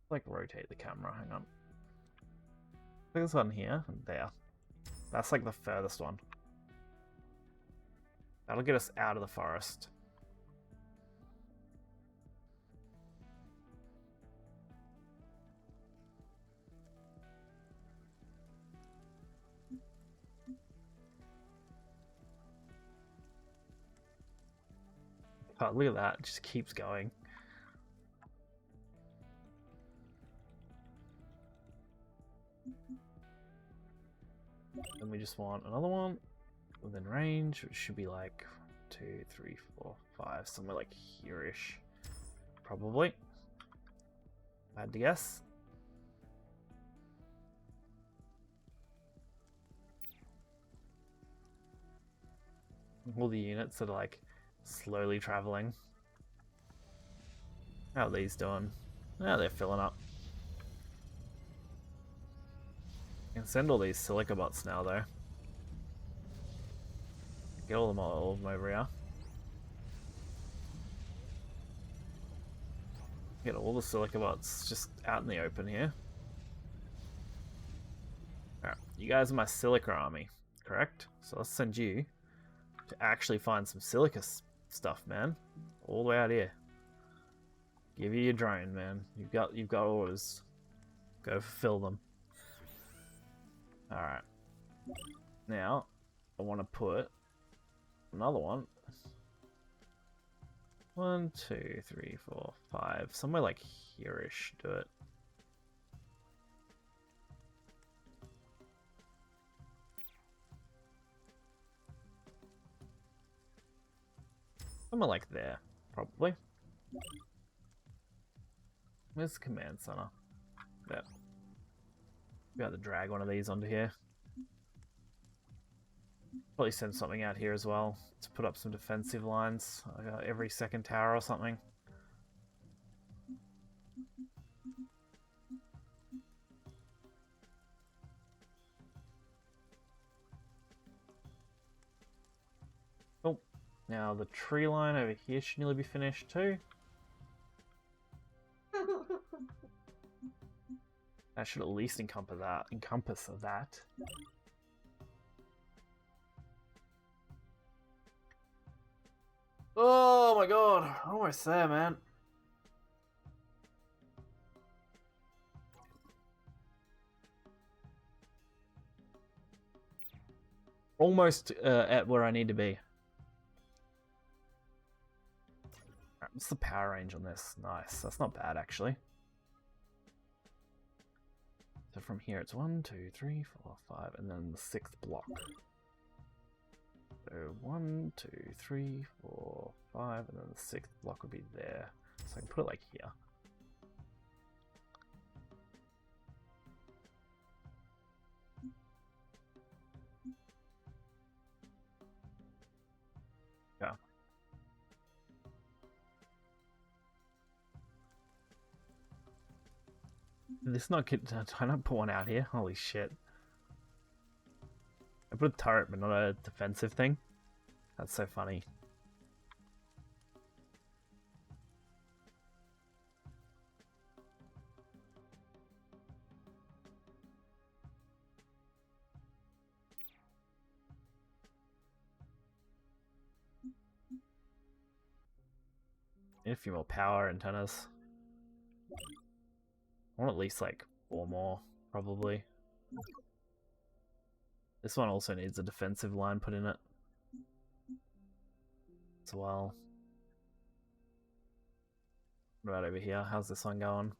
Like rotate the camera, hang on. Look at this one here and there. That's like the furthest one. That'll get us out of the forest. Oh, look at that, it just keeps going. Then we just want another one within range, which should be like 2, 3, 4, 5, somewhere like here-ish. Probably. I had to guess. All the units that are like slowly traveling. How are these doing? Oh, they're filling up. I can send all these silica bots now, though. Get all of them over here. Get all the silica bots just out in the open here. Alright, you guys are my silica army, correct? So let's send you to actually find some silica stuff, man. All the way out here. Give you your drone, man. You've got orders. Go fulfill them. Alright. Now, I want to put another one. 1, 2, 3, 4, 5. Somewhere like here-ish. Do it. Somewhere like there, probably. Where's the command center? There. Be able to drag one of these onto here. Probably send something out here as well to put up some defensive lines every second tower or something. Oh, now the tree line over here should nearly be finished too. That should at least encompass that. Oh my god, almost there, man. Almost at where I need to be. Alright, what's the power range on this? Nice, that's not bad actually. So from here it's 1, 2, 3, 4, 5, and then the 6th block. So 1, 2, 3, 4, 5, and then the 6th block would be there. So I can put it like here. Yeah. Did this not get... Did I not put one out here? Holy shit. I put a turret, but not a defensive thing. That's so funny. Need a few more power antennas. I want at least like 4 more, probably. This one also needs a defensive line put in it as well. What about over here? How's this one going?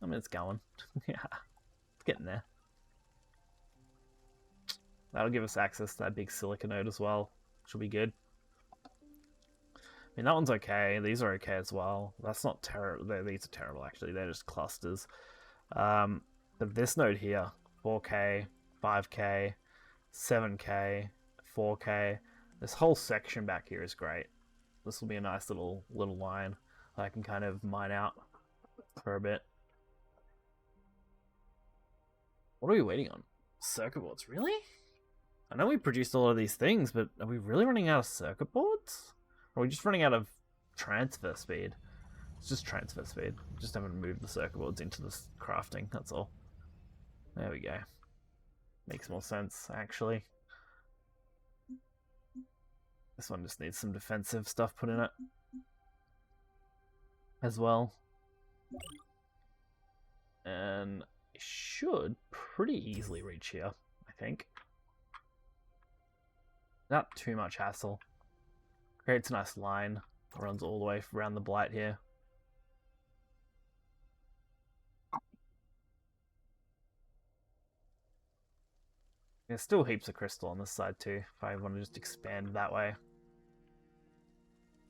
I mean, it's going. Yeah, it's getting there. That'll give us access to that big silica node as well, which will be good. I mean, that one's okay. These are okay as well. That's not terrible. These are terrible, actually. They're just clusters. But this node here, 4K, 5K, 7K, 4K. This whole section back here is great. This will be a nice little line that I can kind of mine out for a bit. What are we waiting on? Circuit boards, really? I know we produced a lot of these things, but are we really running out of circuit boards? Or are we just running out of transfer speed? It's just transfer speed. Just haven't moved the circuit boards into this crafting, that's all. There we go. Makes more sense, actually. This one just needs some defensive stuff put in it as well. And it should pretty easily reach here, I think. Not too much hassle. Creates a nice line. Runs all the way around the blight here. There's still heaps of crystal on this side too, if I want to just expand that way.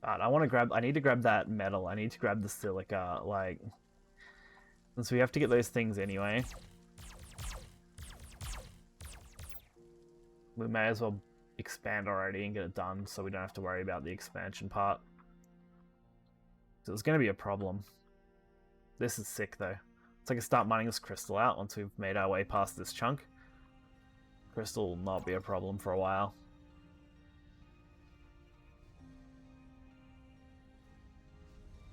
But I need to grab that metal. I need to grab the silica, like... Since we have to get those things anyway. We may as well expand already and get it done so we don't have to worry about the expansion part. So it's going to be a problem. This is sick though. So I can start mining this crystal out once we've made our way past this chunk. Crystal will not be a problem for a while.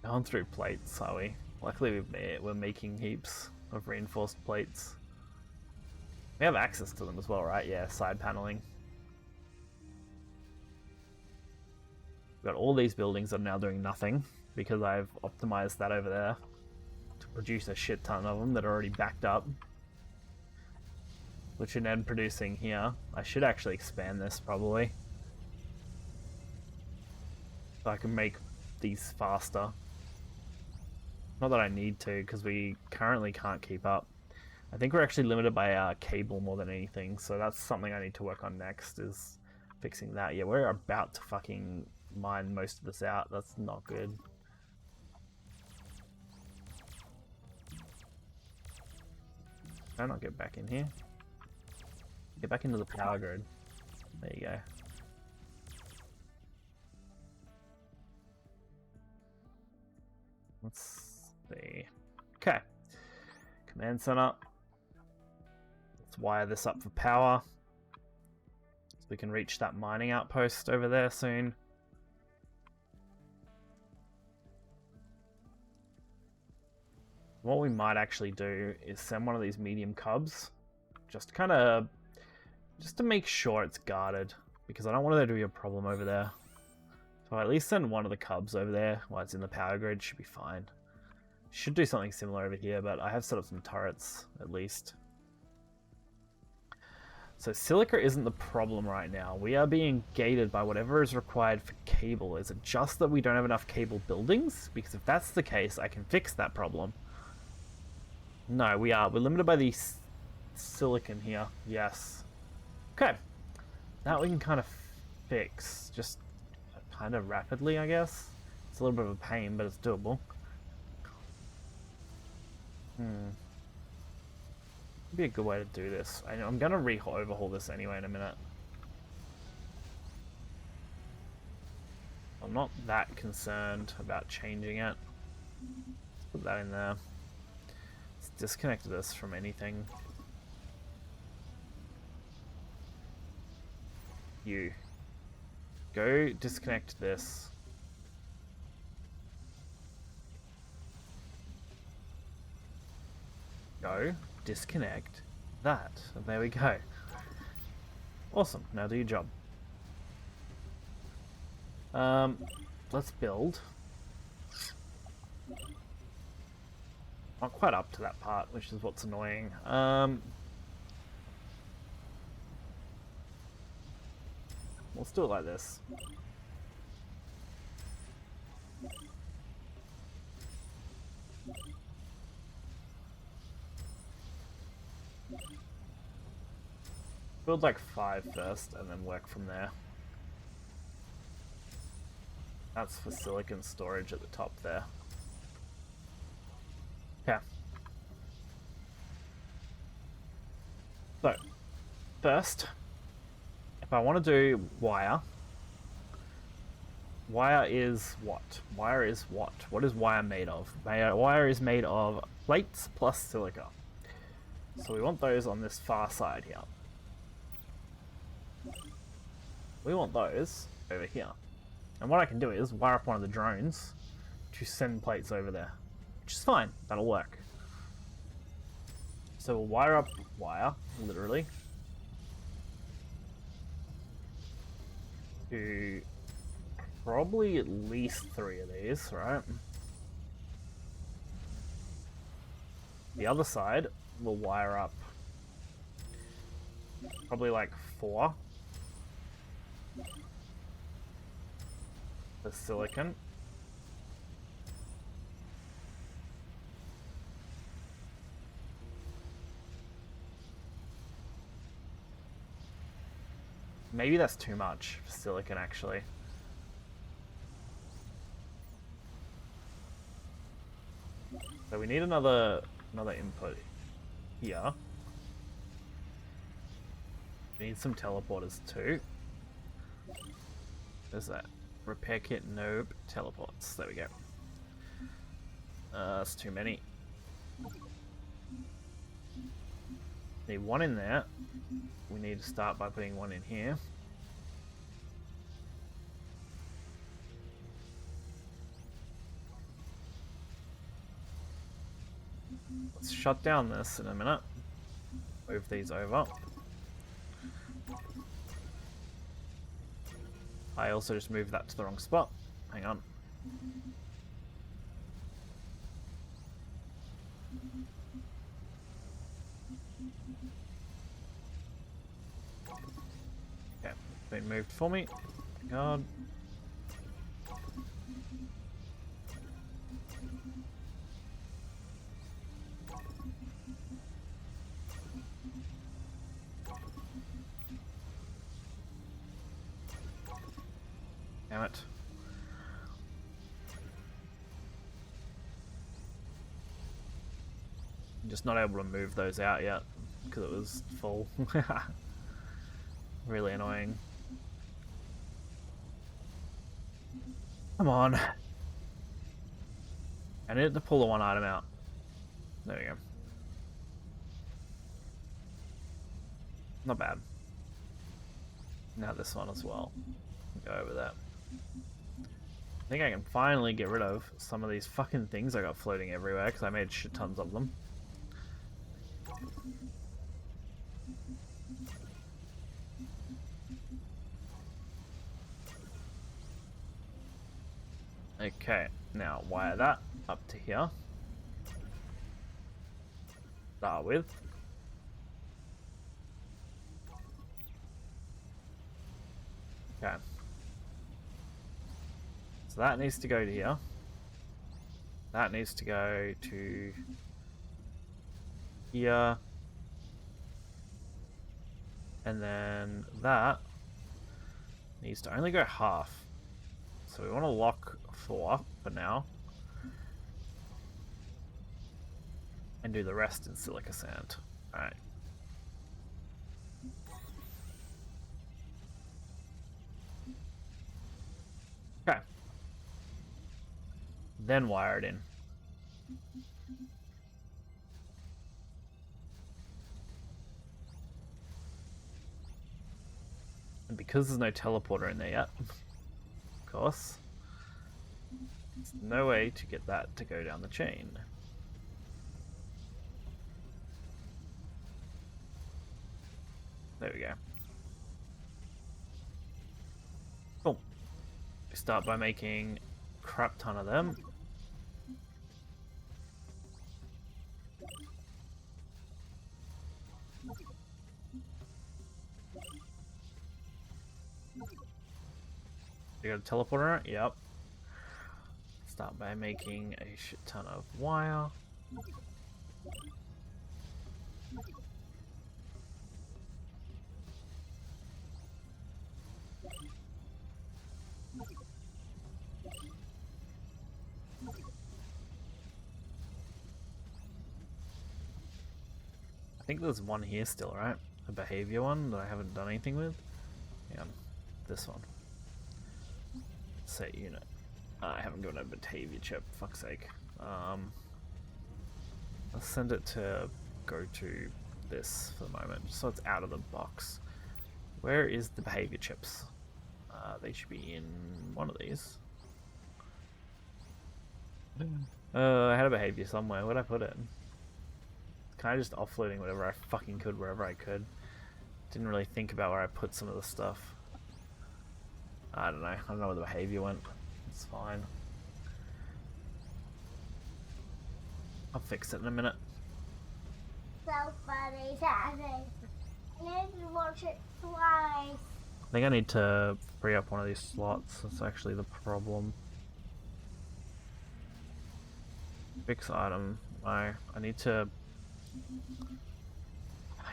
Going through plates, are we? Luckily we're making heaps of reinforced plates. We have access to them as well, right? Yeah, side paneling. We've got all these buildings that are now doing nothing because I've optimized that over there to produce a shit ton of them that are already backed up. Which are then producing here. I should actually expand this probably. So I can make these faster. Not that I need to, because we currently can't keep up. I think we're actually limited by cable more than anything, so that's something I need to work on next, is fixing that. Yeah, we're about to fucking mine most of this out. That's not good. Can I not get back in here? Get back into the power grid. There you go. Let's see. Okay. Command center. Let's wire this up for power. So we can reach that mining outpost over there soon. What we might actually do is send one of these medium cubs. Just to make sure it's guarded. Because I don't want there to be a problem over there. So I'll at least send one of the cubs over there while it's in the power grid. Should be fine. Should do something similar over here, but I have set up some turrets at least. So silica isn't the problem right now. We are being gated by whatever is required for cable. Is it just that we don't have enough cable buildings? Because if that's the case, I can fix that problem. No, we are. We're limited by the silicon here. Yes. Okay. That we can kind of fix. Just kind of rapidly, I guess. It's a little bit of a pain, but it's doable. Be a good way to do this. I'm gonna overhaul this anyway in a minute. I'm not that concerned about changing it. Let's put that in there. disconnect this from anything. You. Go disconnect this. Go disconnect that. And there we go. Awesome. Now do your job. Let's build. Not quite up to that part, which is what's annoying. Let's do it like this. Build like 5 first and then work from there. That's for silicon storage at the top there. Okay. So, first, if I want to do wire, wire is what? Wire is what? What is wire made of? Wire is made of plates plus silica. So we want those on this far side here. We want those over here. And what I can do is wire up one of the drones to send plates over there. Which is fine, that'll work. So we'll wire up wire, literally, to probably at least 3 of these, right? The other side, we'll wire up probably like 4. The silicon. Maybe that's too much for silicon, actually. So we need another input here. We need some teleporters too. There's that. Repair kit, nope. Teleports. There we go. That's too many. Need 1 in there. We need to start by putting 1 in here. Let's shut down this in a minute. Move these over. I also just moved that to the wrong spot. Hang on. Okay, been moved for me. Thank God. Damn it. I'm just not able to move those out yet because it was full. Really annoying. Come on. I need to pull the 1 item out. There we go. Not bad. Now this one as well. Go over that. I think I can finally get rid of some of these fucking things I got floating everywhere because I made shit tons of them. Okay, now wire that up to here. Start with. Okay. So that needs to go to here. That needs to go to here. And then that needs to only go half. So we want to lock 4 for now. And do the rest in silica sand. Alright. Okay. Then wire it in. And because there's no teleporter in there yet, of course, there's no way to get that to go down the chain. There we go. Cool. We start by making a crap ton of them. You got a teleporter? Yep. Start by making a shit ton of wire. I think there's one here still, right? A behavior one that I haven't done anything with. Hang on. This one. Set unit. I haven't got a behavior chip, fuck's sake. Let's send it to go to this for the moment, just so it's out of the box. Where is the behavior chips? They should be in one of these. I had a behavior somewhere. Where'd I put it? Kind of just offloading whatever I fucking could wherever I could. Didn't really think about where I put some of the stuff. I don't know. I don't know where the behavior went. It's fine. I'll fix it in a minute. So funny, Daddy. I need to watch it twice. I think I need to free up one of these slots. That's actually the problem. Fix item. No, I need to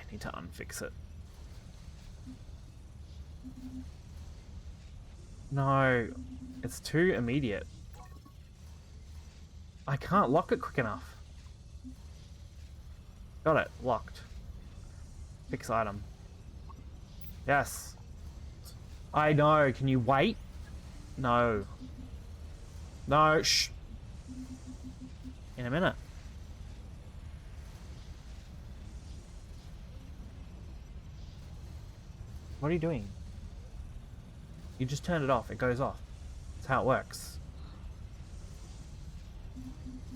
unfix it. No, it's too immediate. I can't lock it quick enough. Got it, locked. Fix item. Yes. I know, can you wait? No. No, shh. In a minute. What are you doing? You just turn it off, it goes off. That's how it works.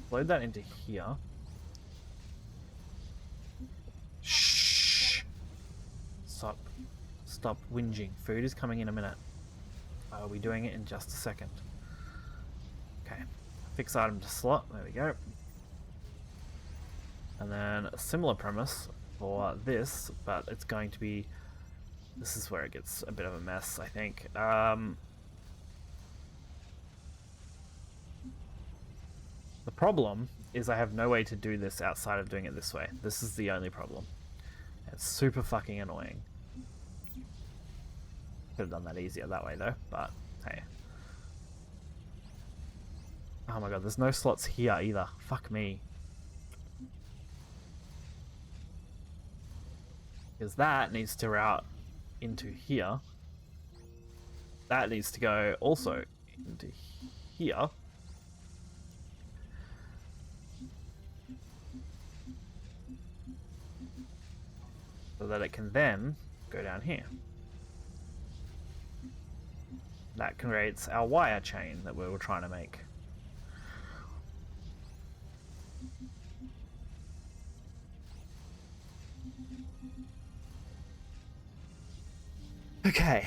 Load that into here. Shh. Stop whinging. Food is coming in a minute. I'll be doing it in just a second. Okay. Fix item to slot. There we go. And then a similar premise for this, but it's going to be... This is where it gets a bit of a mess, I think. The problem is I have no way to do this outside of doing it this way. This is the only problem. It's super fucking annoying. Could have done that easier that way though, but hey. Oh my god, there's no slots here either. Fuck me. Because that needs to route into here. That needs to go also into here. So that it can then go down here. That creates our wire chain that we were trying to make. Okay.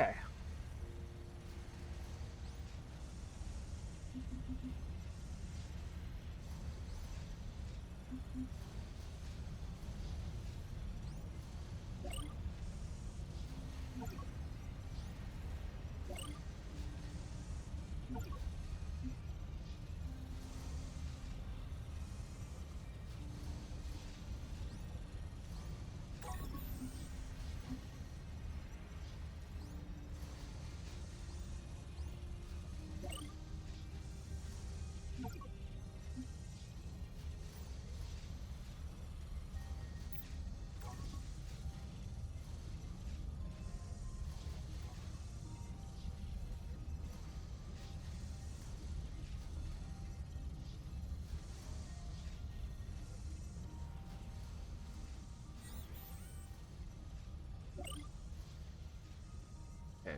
Okay.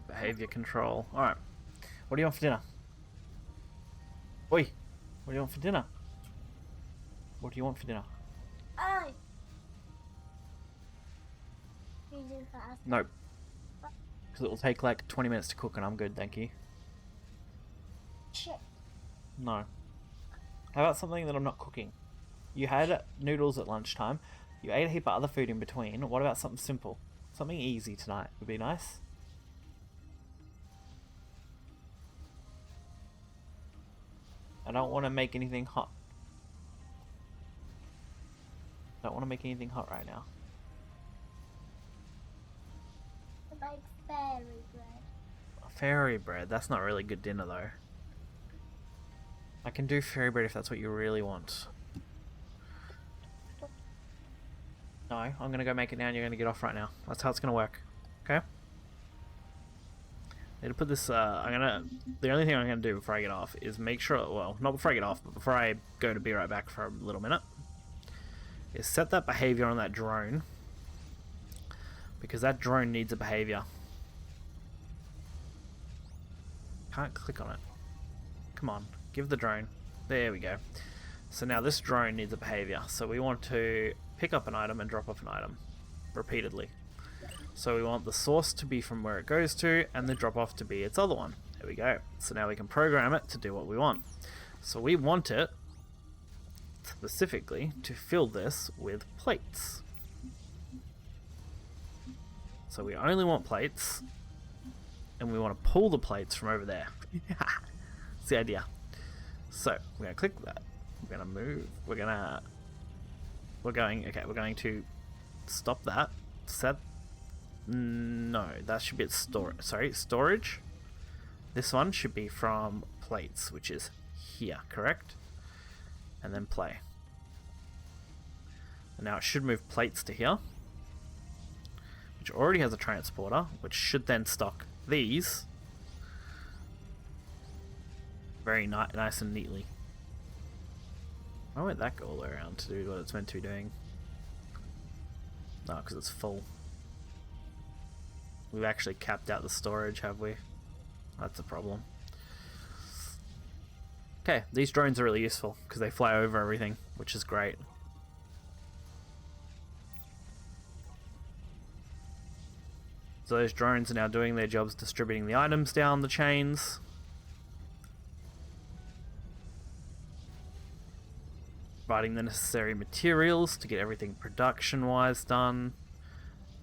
behavior control. Alright. What do you want for dinner? Oi! What do you want for dinner? What do you want for dinner? Oh. You do fast. Nope. Because it will take like 20 minutes to cook and I'm good, thank you. Shit. No. How about something that I'm not cooking? You had noodles at lunchtime. You ate a heap of other food in between. What about something simple? Something easy tonight would be nice. I don't want to make anything hot. Don't want to make anything hot right now. Like fairy bread. Fairy bread. That's not really good dinner though. I can do fairy bread if that's what you really want. No, I'm going to go make it now and you're going to get off right now. That's how it's going to work. Okay? Need to put this, the only thing I'm going to do before I get off is make sure, well, not before I get off, but before I go to be right back for a little minute, is set that behavior on that drone. Because that drone needs a behavior. Can't click on it. Come on, give the drone. There we go. So now this drone needs a behavior. So we want to pick up an item and drop off an item repeatedly. So we want the source to be from where it goes to and the drop off to be its other one. There we go. So now we can program it to do what we want. So we want it specifically to fill this with plates. So we only want plates and we want to pull the plates from over there. That's the idea. So we're going to click that. We're going to move. We're going to stop that. Set. No, that should be at storage. This one should be from plates, which is here, correct? And then play. And now it should move plates to here, which already has a transporter, which should then stock these very nice and neatly. Why won't that go all the way around to do what it's meant to be doing? No, because it's full. We've actually capped out the storage, have we? That's a problem. Okay, these drones are really useful because they fly over everything, which is great. So those drones are now doing their jobs distributing the items down the chains. Providing the necessary materials to get everything production-wise done.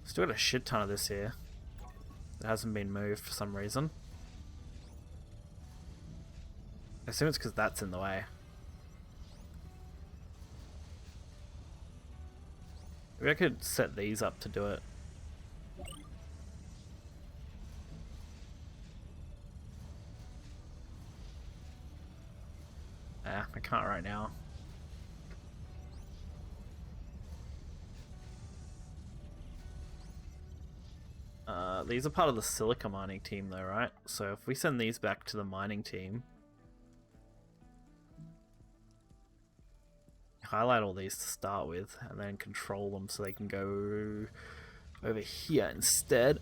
Still got a shit ton of this here. It hasn't been moved for some reason. I assume it's because that's in the way. Maybe I could set these up to do it. I can't right now. These are part of the silica mining team though, right? So if we send these back to the mining team, highlight all these to start with and then control them so they can go over here instead.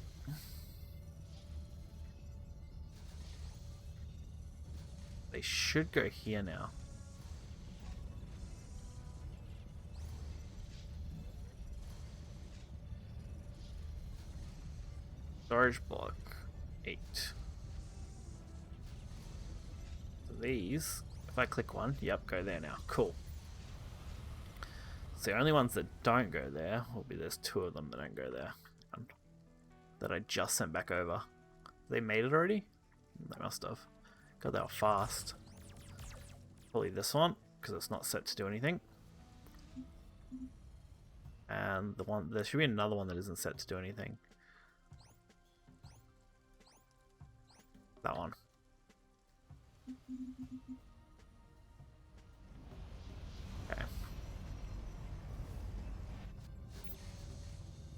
They should go here now. Storage block 8. So these, if I click one, yep, go there now. Cool. So the only ones that don't go there will be there's 2 of them that don't go there. That I just sent back over. They made it already? They must have. God, they were fast. Probably this one, because it's not set to do anything. And the one, there should be another one that isn't set to do anything. That one. Okay.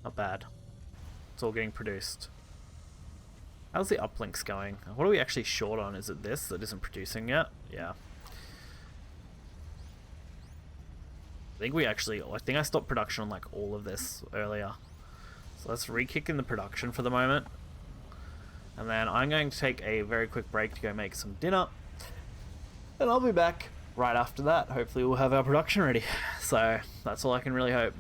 Not bad. It's all getting produced. How's the uplinks going? What are we actually short on? Is it this that isn't producing yet? Yeah. I think I stopped production on like all of this earlier. So let's re-kick in the production for the moment. And then I'm going to take a very quick break to go make some dinner. And I'll be back right after that. Hopefully we'll have our production ready. So that's all I can really hope.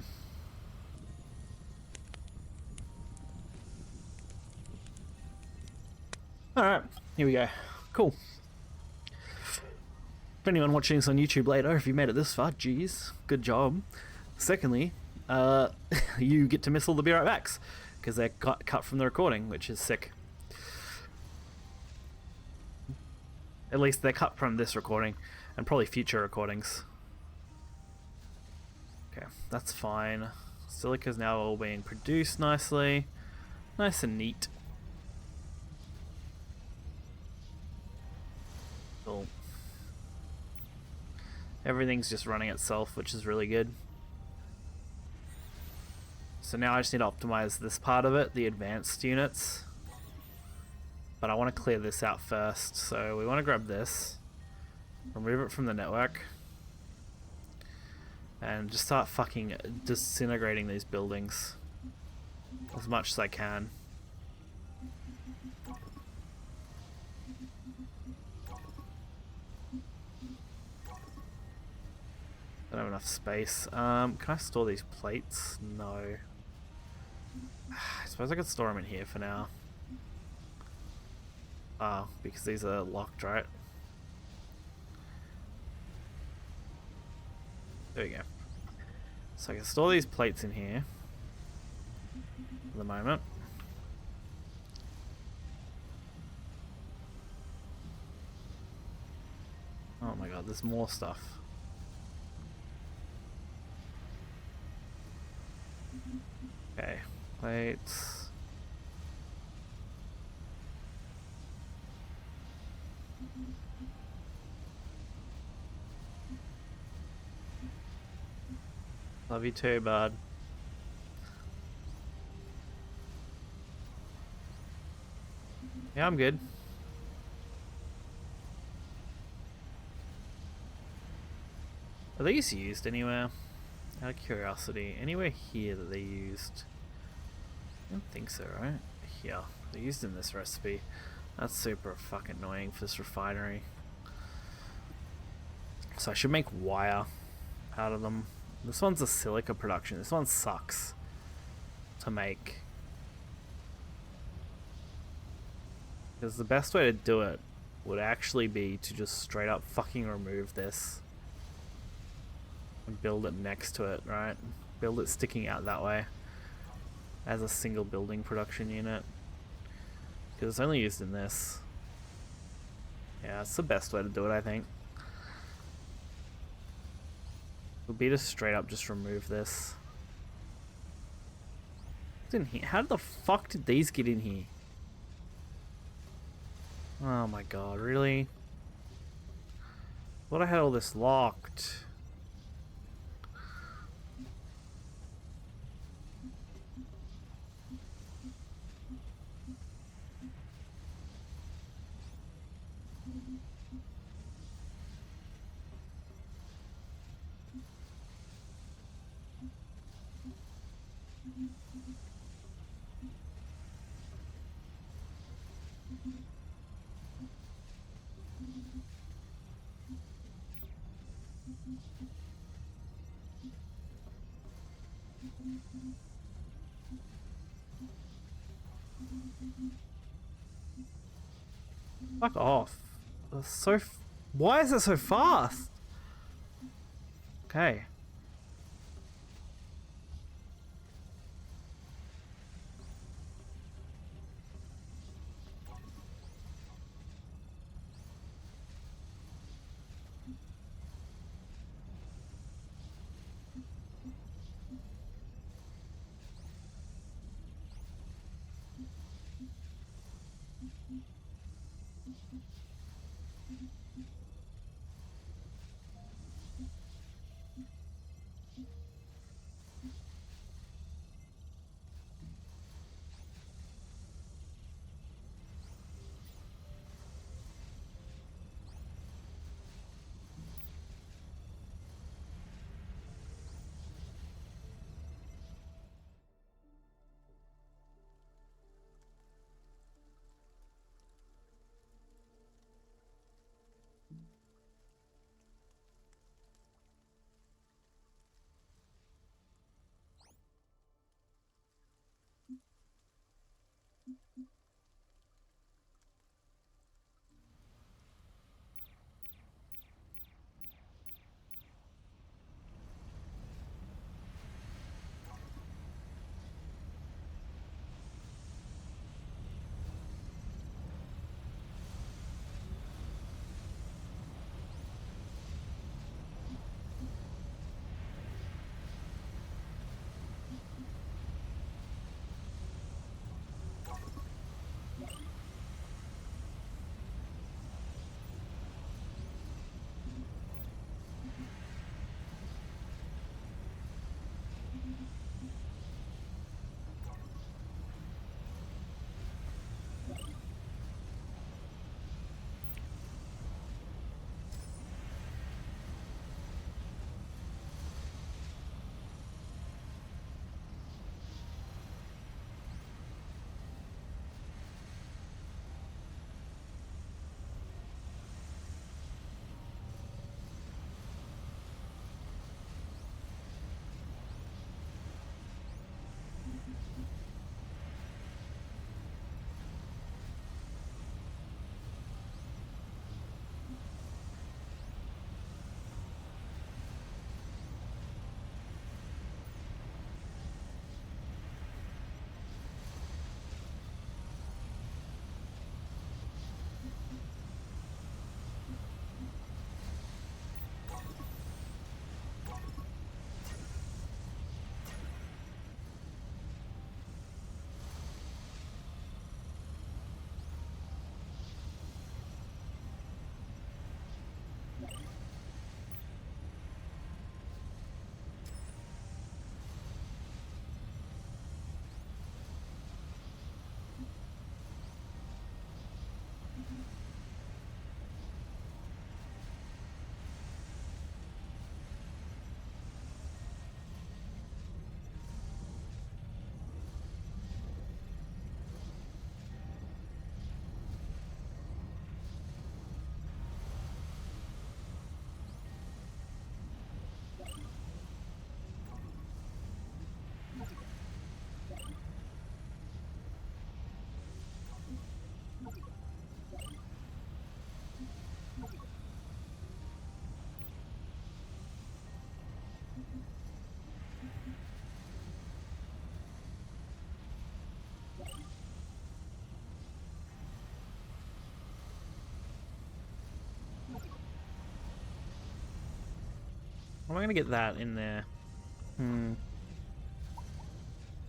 Alright, here we go. Cool. For anyone watching this on YouTube later, if you made it this far, geez, good job. Secondly, you get to miss all the Be Right Backs, because they're cut from the recording, which is sick. At least they're cut from this recording, and probably future recordings. Okay, that's fine. Silica's now all being produced nicely. Nice and neat. Cool. Everything's just running itself, which is really good. So now I just need to optimize this part of it, the advanced units. But I want to clear this out first, so we want to grab this, remove it from the network, and just start fucking disintegrating these buildings as much as I can. Don't have enough space. Can I store these plates? No. I suppose I could store them in here for now. Because these are locked, right? There we go. So I can store these plates in here for the moment. Oh my god, there's more stuff. Okay, plates. Love you too, bud. Yeah, I'm good. Are these used anywhere? Out of curiosity, anywhere here that they used? I don't think so, right? Yeah, they're used in this recipe. That's super fucking annoying for this refinery. So I should make wire out of them. This one's a silica production. This one sucks to make. Because the best way to do it would actually be to just straight up fucking remove this and build it next to it, right? Build it sticking out that way as a single building production unit. Because it's only used in this. Yeah, it's the best way to do it, I think. Would be to straight up just remove this. It's in here. How the fuck did these get in here? Oh my god, really? Thought I had all this locked. Fuck off. That's so why is it so fast? Okay. How am I going to get that in there? I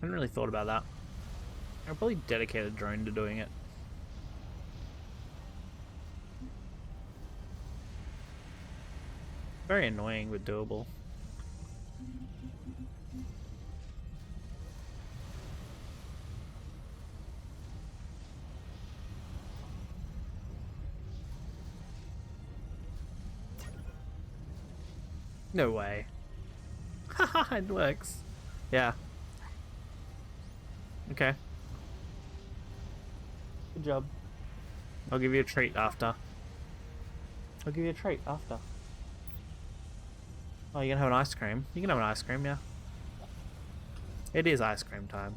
hadn't really thought about that. I'll probably dedicate a drone to doing it. Very annoying, but doable. No way. Haha, it works. Yeah. Okay. Good job. I'll give you a treat after. I'll give you a treat after. Oh, you gonna have an ice cream? You can have an ice cream, yeah. It is ice cream time.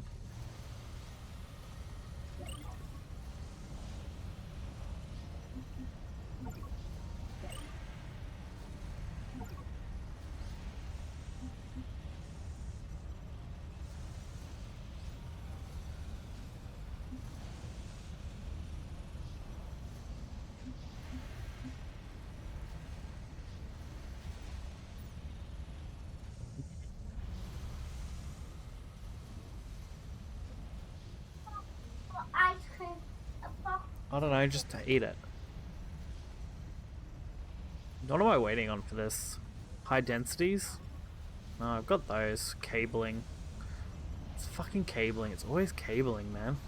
Ice cream. I don't know, just to eat it. What am I waiting on for this? High densities? No, I've got those. Cabling. It's fucking cabling. It's always cabling, man.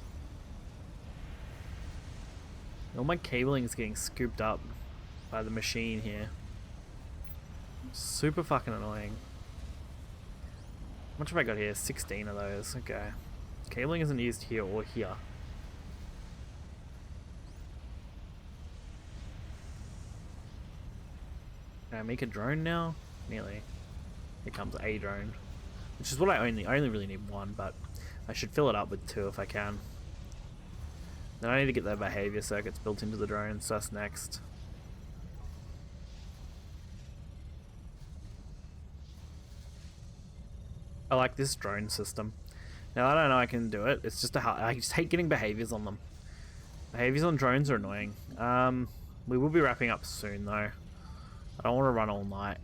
All my cabling is getting scooped up by the machine here. Super fucking annoying. How much have I got here? 16 of those. Okay. Cabling isn't used here or here. Can I make a drone now? Nearly. Here comes a drone. Which is what I only really need one, but I should fill it up with 2 if I can. Then I need to get the behavior circuits built into the drone, so that's next. I like this drone system. Now I don't know I can do it. It's just I just hate getting behaviors on them. Behaviors on drones are annoying. We will be wrapping up soon though. I don't want to run all night.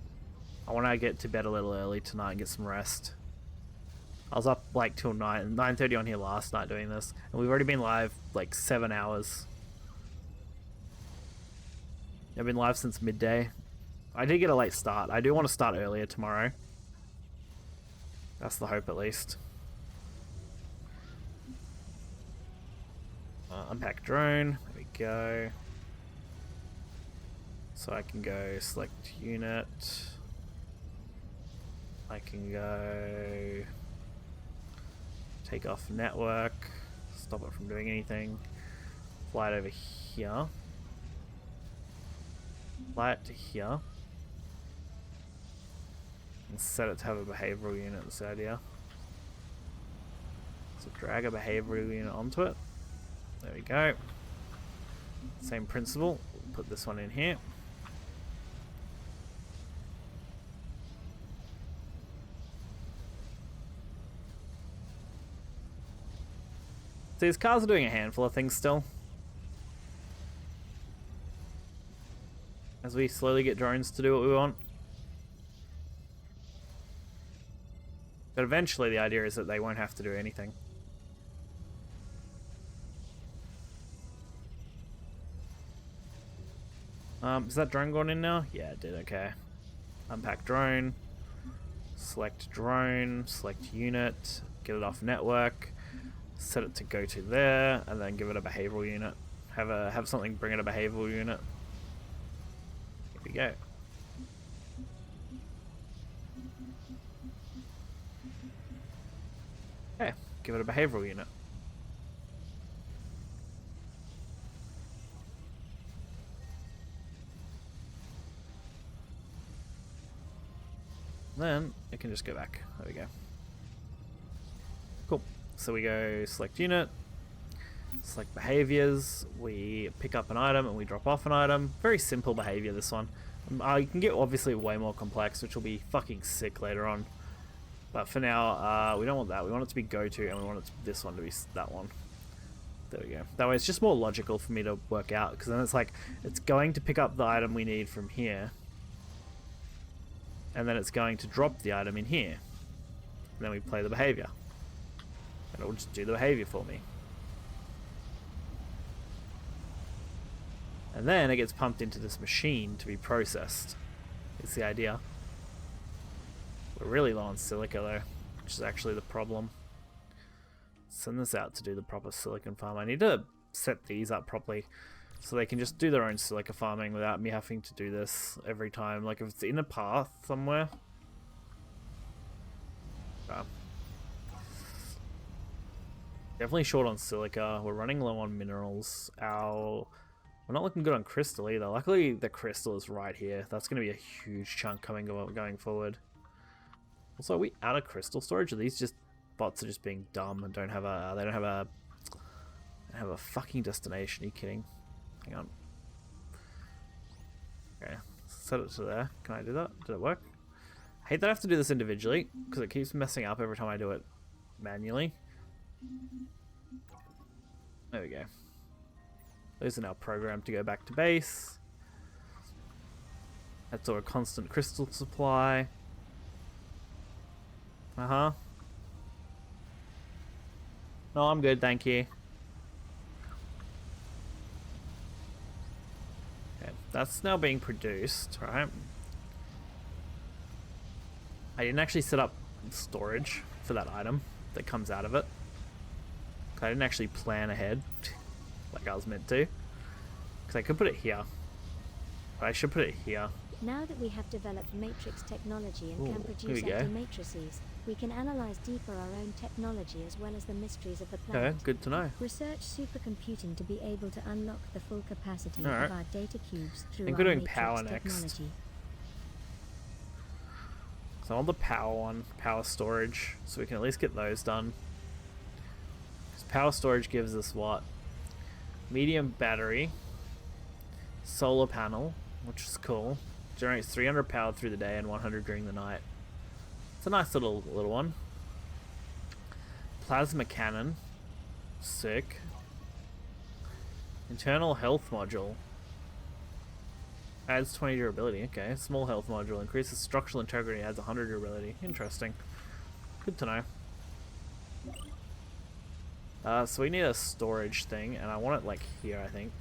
I want to get to bed a little early tonight and get some rest. I was up like till 9:30 on here last night doing this, and we've already been live like 7 hours. I've been live since midday. I did get a late start. I do want to start earlier tomorrow. That's the hope, at least. Unpack drone. There we go. So I can go select unit. I can go take off network. Stop it from doing anything. Fly it over here. Fly it to here. And set it to have a behavioral unit inside here. So drag a behavioral unit onto it. There we go. Same principle. We'll put this one in here. So these cars are doing a handful of things still. As we slowly get drones to do what we want. But eventually the idea is that they won't have to do anything. Is that drone going in now? Yeah, it did, okay. Unpack drone. Select drone. Select unit. Get it off network. Set it to go to there, and then give it a behavioral unit. Have something bring it a behavioral unit. Here we go. Okay, give it a behavioral unit. Then it can just go back. There we go. Cool. So we go select unit, select behaviors, we pick up an item and we drop off an item. Very simple behavior, this one. You can get obviously way more complex, which will be fucking sick later on. But for now, we don't want that. We want it to be go-to, and we want this one to be that one. There we go. That way it's just more logical for me to work out, because then it's like, it's going to pick up the item we need from here. and then it's going to drop the item in here. And then we play the behavior. And it will just do the behavior for me. And then it gets pumped into this machine to be processed. It's the idea. We're really low on silica though, which is actually the problem. Send this out to do the proper silicon farm. I need to set these up properly so they can just do their own silica farming without me having to do this every time. Like if it's in a path somewhere. Definitely short on silica. We're running low on minerals. We're not looking good on crystal either. Luckily the crystal is right here. That's going to be a huge chunk going forward. Also, are we out of crystal storage? Are these just bots are just being dumb and don't have a fucking destination? Are you kidding? Hang on. Okay, set it to there. Can I do that? Did it work? I hate that I have to do this individually because it keeps messing up every time I do it manually. There we go. Those are now programmed to go back to base. That's our constant crystal supply. No, I'm good, thank you. Okay, that's now being produced, right? I didn't actually set up storage for that item that comes out of it. I didn't actually plan ahead like I was meant to. Because I could put it here. But I should put it here. Now that we have developed matrix technology and can produce go. empty matrices, we can analyze deeper our own technology as well as the mysteries of the planet. Okay, good to know. Research supercomputing to be able to unlock the full capacity Alright. of our data cubes through think our we're doing matrix power next. technology. So I want the power one, power storage, so we can at least get those done. Because power storage gives us what? Medium battery, solar panel, which is cool. Generates 300 power through the day and 100 during the night. It's a nice little one. Plasma cannon, sick. Internal health module. Adds 20 durability, okay. Small health module increases structural integrity, adds 100 durability. Interesting. Good to know. So we need a storage thing, and I want it like here, I think.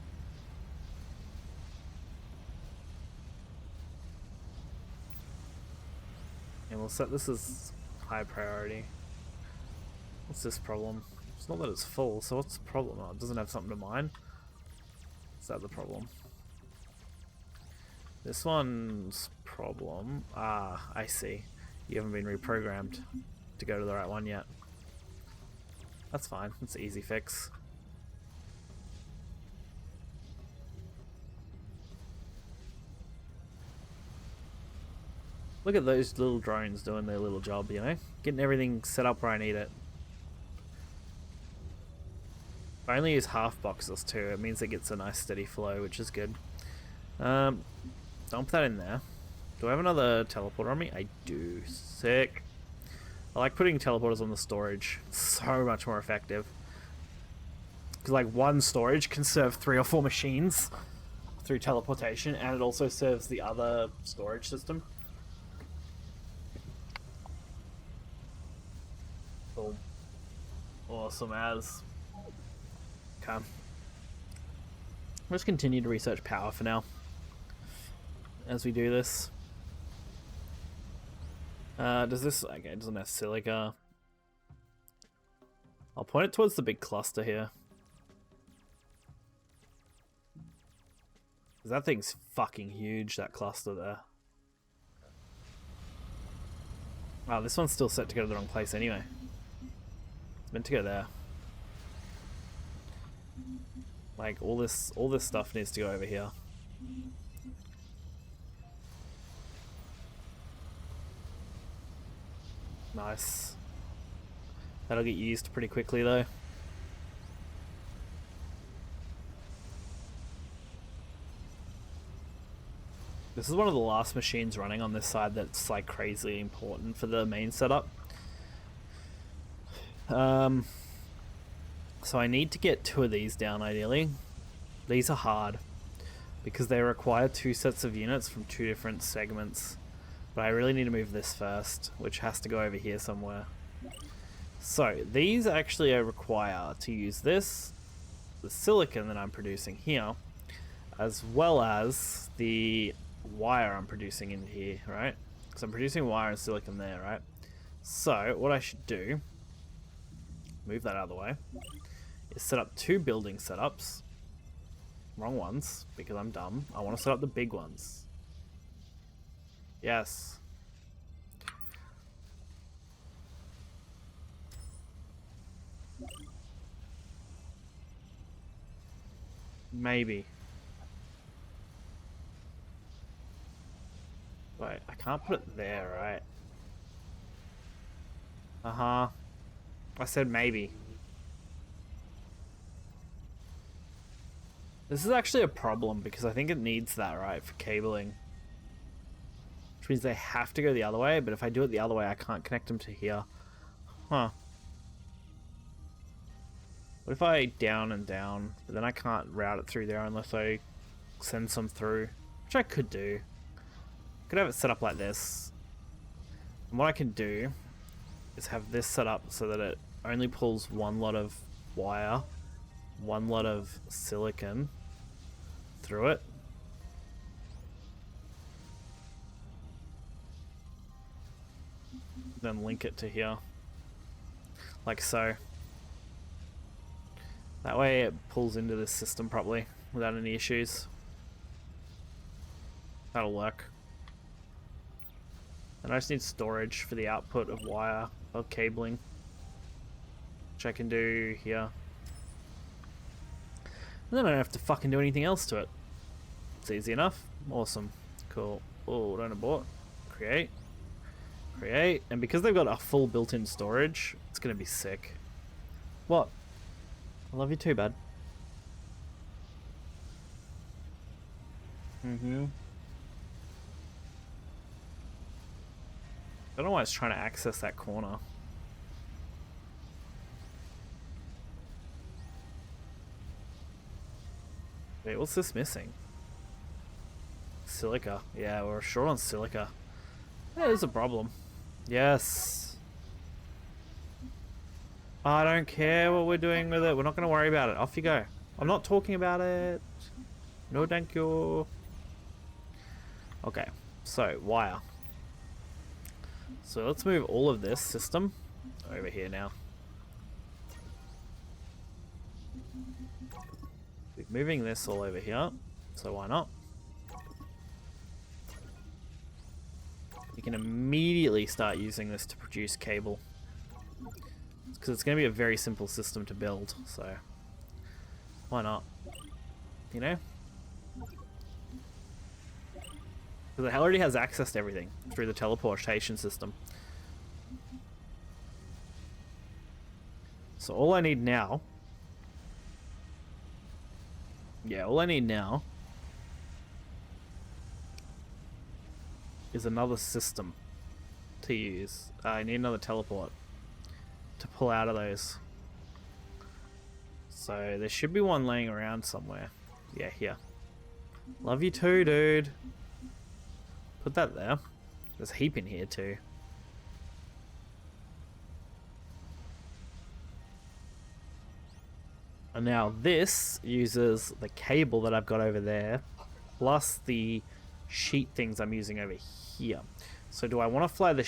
And we'll set this as high priority. What's this problem? It's not that it's full, so what's the problem? Oh, it doesn't have something to mine. Is that the problem? This one's problem. Ah, I see. You haven't been reprogrammed to go to the right one yet. That's fine. It's an easy fix. Look at those little drones doing their little job, you know? Getting everything set up where I need it. I only use half boxes too. It means it gets a nice steady flow, which is good. Dump that in there. Do I have another teleporter on me? I do. Sick. I like putting teleporters on the storage. It's so much more effective. Because like one storage can serve 3 or 4 machines through teleportation, and it also serves the other storage system. Cool. Awesome as. Okay. Let's continue to research power for now. As we do this. Does this... Okay, it doesn't have silica. I'll point it towards the big cluster here. That thing's fucking huge, that cluster there. Oh, this one's still set to go to the wrong place anyway. It's meant to go there. Like, all this stuff needs to go over here. Nice. That'll get used pretty quickly though. This is one of the last machines running on this side that's like crazily important for the main setup. So I need to get 2 of these down ideally. These are hard because they require 2 sets of units from 2 different segments. But I really need to move this first, which has to go over here somewhere. So, these actually require to use this, the silicon that I'm producing here, as well as the wire I'm producing in here, right? Because I'm producing wire and silicon there, right? So, what I should do, move that out of the way, is set up 2 building setups. Wrong ones, because I'm dumb. I want to set up the big ones. Yes. Maybe. Wait, I can't put it there, right? Uh-huh. I said maybe. This is actually a problem because I think it needs that, right, for cabling. Which means they have to go the other way, but if I do it the other way, I can't connect them to here. Huh. What if I down and down, but then I can't route it through there unless I send some through, which I could do. Could have it set up like this. And what I can do is have this set up so that it only pulls one lot of wire, one lot of silicon through it. Then link it to here. Like so. That way it pulls into this system properly without any issues. That'll work. And I just need storage for the output of wire, of cabling, which I can do here. And then I don't have to fucking do anything else to it. It's easy enough. Awesome. Cool. Oh, don't abort. Create. Create. And because they've got a full built-in storage, it's going to be sick. What? I love you too, bud. Mm-hmm. I don't know why it's trying to access that corner. Wait, what's this missing? Silica. Yeah, we're short on silica. Yeah, there's a problem. Yes. I don't care what we're doing with it. We're not going to worry about it. Off you go. I'm not talking about it. No, thank you. Okay, so wire. So let's move all of this system over here now. We're moving this all over here, so why not? You can immediately start using this to produce cable. Because it's going to be a very simple system to build, so why not? You know? Because it already has access to everything through the teleportation system. So all I need now... Yeah, all I need now is another system to use. I need another teleport to pull out of those. So there should be one laying around somewhere. Yeah, here. Love you too, dude. Put that there. There's a heap in here too. And now this uses the cable that I've got over there, plus the sheet things I'm using over here. So do I want to fly the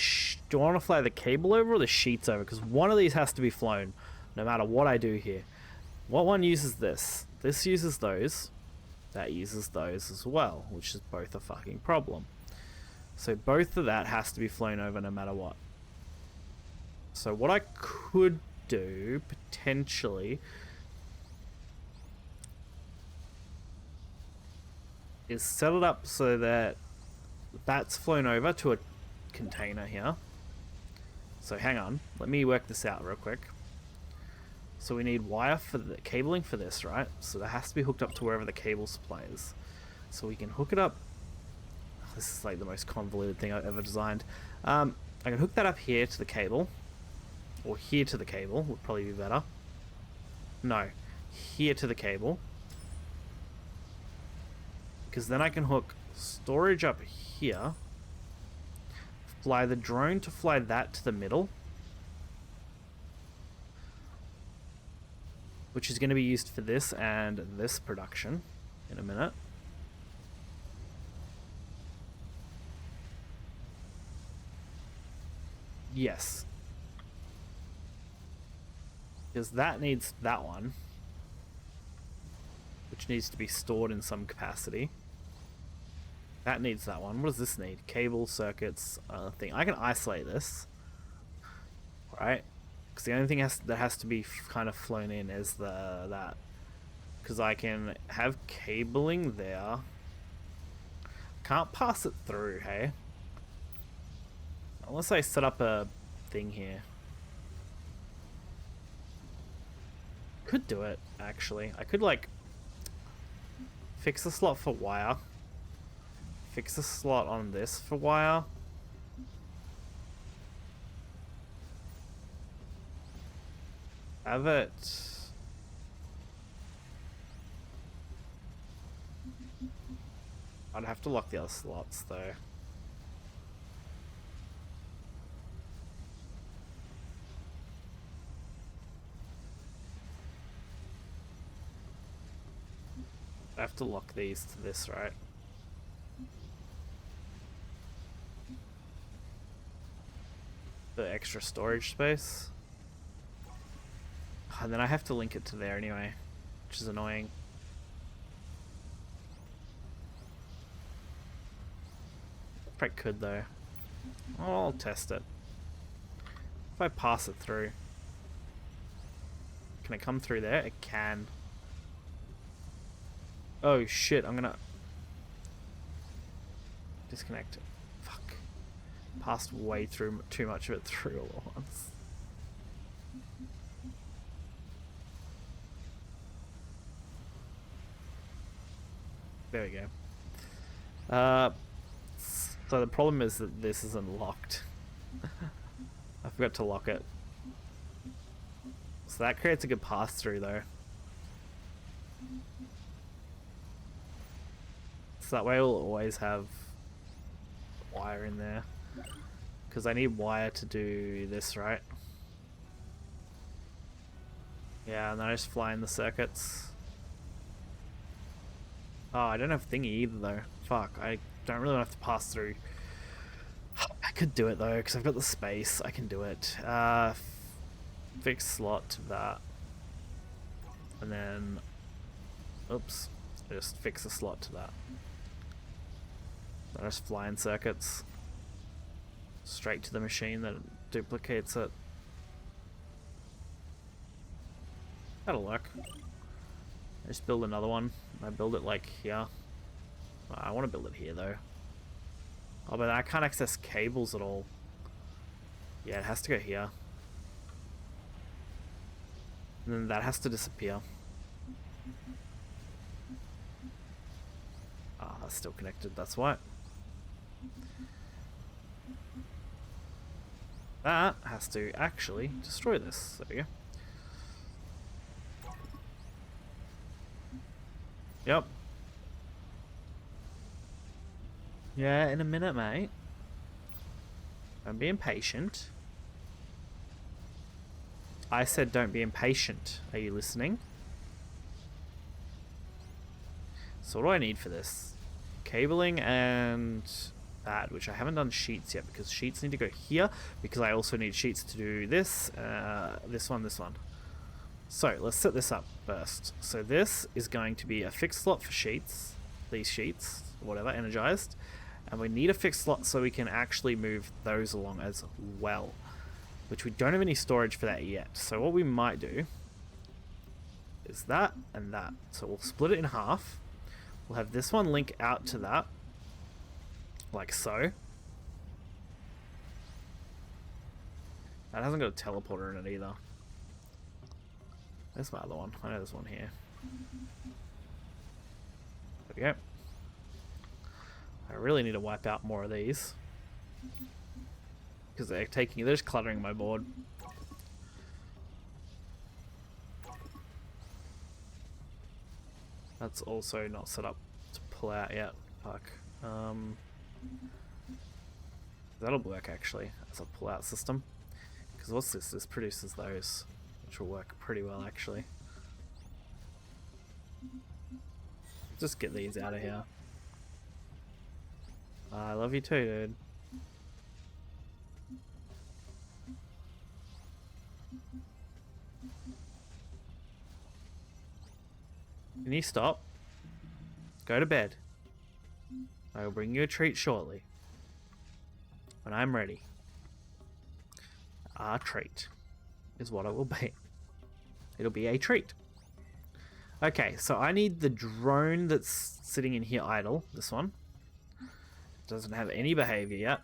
cable over or the sheets over? Because one of these has to be flown, no matter what I do here. What one uses this? This uses those. That uses those as well, which is both a fucking problem. So both of that has to be flown over no matter what. So what I could do, potentially, is set it up so that that's flown over to a container here. So hang on, let me work this out real quick. So we need wire for the cabling for this, right? So that has to be hooked up to wherever the cable supply is. So we can hook it up. This is like the most convoluted thing I've ever designed. I can hook that up here to the cable, or here to the cable would probably be better. No, here to the cable, because then I can hook storage up here, fly the drone to fly that to the middle, which is going to be used for this and this production in a minute. Yes. Because that needs that one, which needs to be stored in some capacity. That needs that one. What does this need? Cable, circuits, thing. I can isolate this. Right? Because the only thing that has to be kind of flown in is that. Because I can have cabling there. Can't pass it through, hey? Unless I set up a thing here. Could do it, actually. I could, like, fix a slot for wire. Fix a slot on this for wire. Have it... I'd have to lock the other slots, though. I have to lock these to this, right? The extra storage space. And then I have to link it to there anyway, which is annoying. If I could though. I'll test it. If I pass it through. Can it come through there? It can. Oh shit, I'm gonna disconnect it. Fuck. Passed way through too much of it through all at once. There we go. So the problem is that this isn't locked. I forgot to lock it. So that creates a good pass through though. So that way we'll always have wire in there. Because I need wire to do this, right? Yeah, and then I just fly in the circuits. Oh, I don't have thingy either though. Fuck, I don't really have to pass through. I could do it though, because I've got the space. I can do it. Fix slot to that. And then... Oops. Just fix a slot to that. I just fly in circuits. Straight to the machine that duplicates it. That'll work. I just build another one. I build it like here. I want to build it here though. Oh, but I can't access cables at all. Yeah, it has to go here. And then that has to disappear. Ah, that's still connected, that's why. That has to actually destroy this. There we go. Yep. Yeah, in a minute, mate. Don't be impatient. I said don't be impatient. Are you listening? So what do I need for this? Cabling and that, which I haven't done sheets yet because sheets need to go here because I also need sheets to do this, this one. So let's set this up first. So this is going to be a fixed slot for sheets, these sheets, whatever, energized. And we need a fixed slot so we can actually move those along as well, which we don't have any storage for that yet. So what we might do is that and that. So we'll split it in half. We'll have this one link out to that, like so. That hasn't got a teleporter in it either. There's my other one. I know there's one here. There we go. I really need to wipe out more of these because they're just cluttering my board. That's also not set up to pull out yet. Fuck. That'll work actually as a pull-out system. Because what's this? This produces those, which will work pretty well actually. Just get these out of here. I love you too, dude. Can you stop? Go to bed. I will bring you a treat shortly. When I'm ready. Our treat is what it will be. It'll be a treat. Okay, so I need the drone that's sitting in here idle, this one. Doesn't have any behavior yet.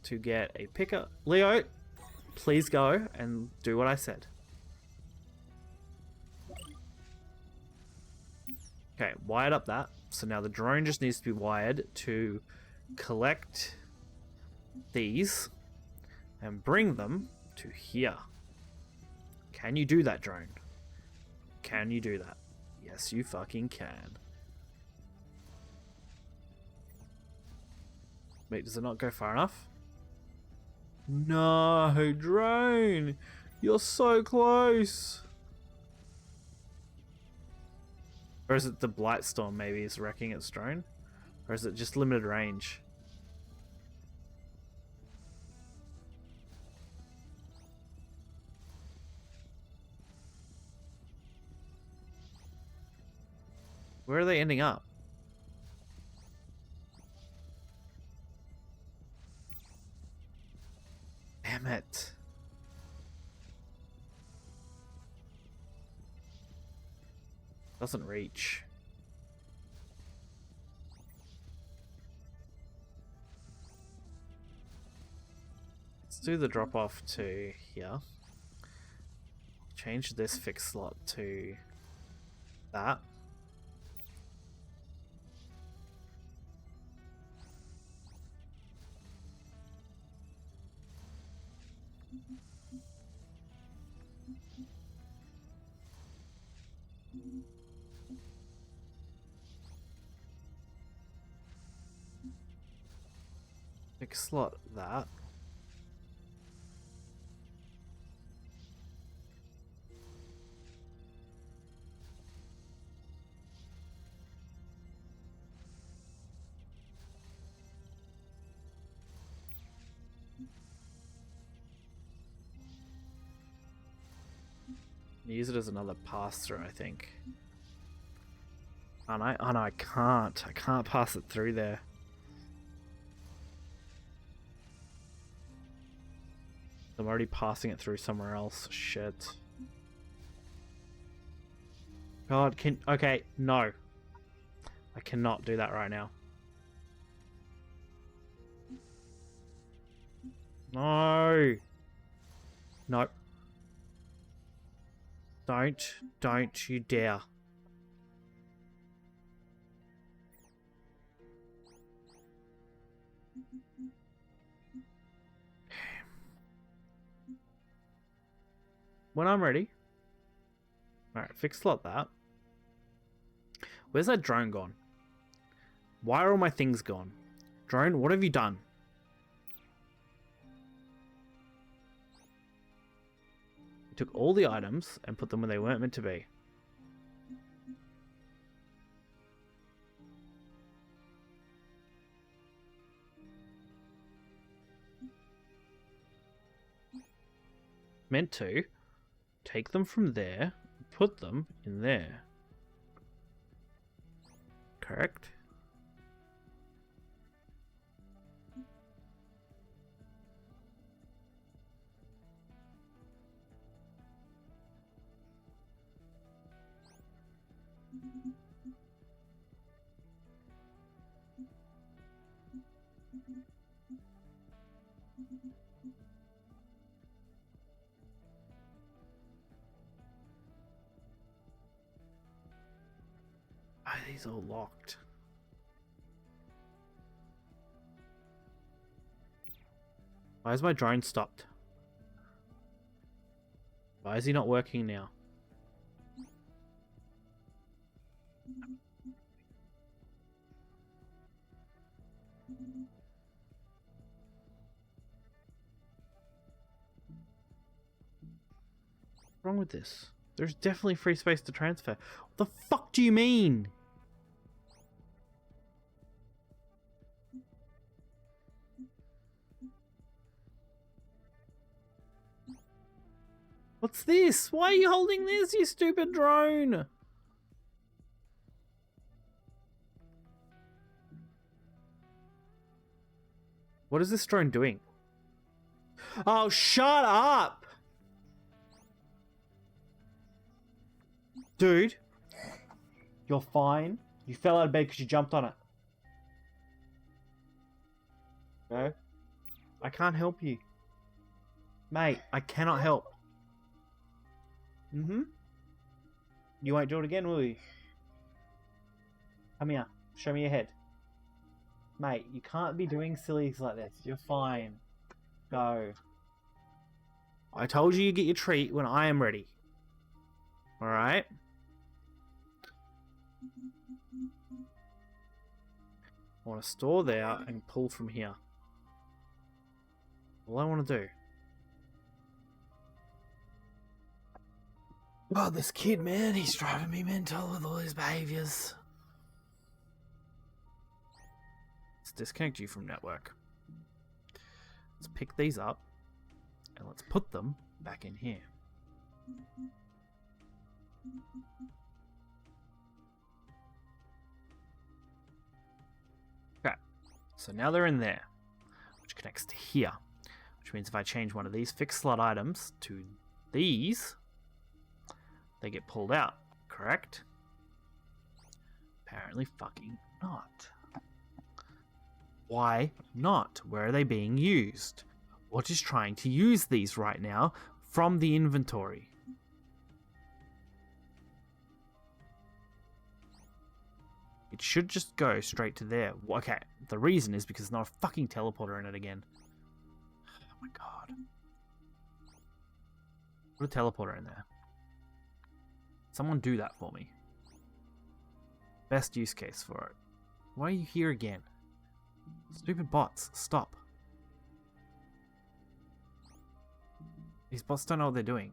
To get a picker. Leo, please go and do what I said. Okay, wired up that. So now the drone just needs to be wired to collect these and bring them to here. Can you do that, drone? Can you do that? Yes, you fucking can. Wait, does it not go far enough? No, drone! You're so close! Or is it the Blight Storm maybe is wrecking its drone? Or is it just limited range? Where are they ending up? Damn it. Doesn't reach. Let's do the drop off to here. Change this fixed slot to that. Fixed slot that. Use it as another pass-through, I think. Oh no, I can't. I can't pass it through there. I'm already passing it through somewhere else. Shit. God, okay, no. I cannot do that right now. No. Nope. Don't you dare. When I'm ready. Alright, fix slot that. Where's that drone gone? Why are all my things gone? Drone, what have you done? You took all the items and put them where they weren't meant to be. Meant to. Take them from there, put them in there. Correct? Why are these all locked? Why is my drone stopped? Why is he not working now? What's wrong with this? There's definitely free space to transfer. What the fuck do you mean? What's this? Why are you holding this, you stupid drone? What is this drone doing? Oh, shut up! Dude, you're fine. You fell out of bed because you jumped on it. No? I can't help you. Mate, I cannot help. You won't do it again, will you? Come here. Show me your head. Mate, you can't be doing sillies like this. You're fine. Go. I told you get your treat when I am ready. Alright? I want to store there and pull from here. All I want to do. Oh, this kid, man, he's driving me mental with all his behaviors. Let's disconnect you from network. Let's pick these up and let's put them back in here. Okay, so now they're in there, which connects to here, which means if I change one of these fixed slot items to these, they get pulled out, correct? Apparently fucking not. Why not? Where are they being used? What is trying to use these right now from the inventory? It should just go straight to there. Okay, the reason is because there's not a fucking teleporter in it again. Oh my god. Put a teleporter in there. Someone do that for me. Best use case for it. Why are you here again? Stupid bots, stop. These bots don't know what they're doing.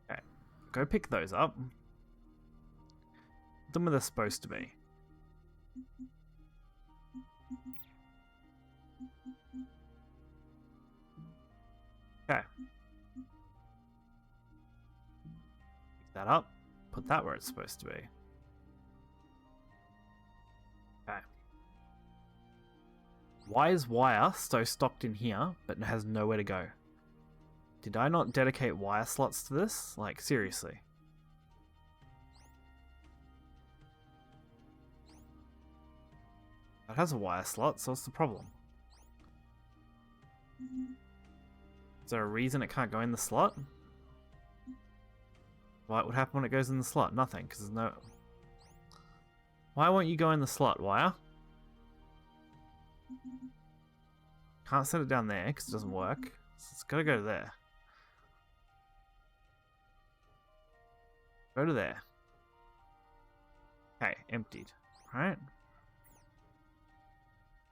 Okay, go pick those up. Put them where they're supposed to be. Okay. Pick that up. Put that where it's supposed to be. Okay. Why is wire so stocked in here, but it has nowhere to go? Did I not dedicate wire slots to this? Like, seriously. It has a wire slot, so what's the problem? Is there a reason it can't go in the slot? What would happen when it goes in the slot? Nothing, because there's no... Why won't you go in the slot, wire? Can't set it down there, because it doesn't work. So it's got to go to there. Go to there. Okay, emptied. Alright.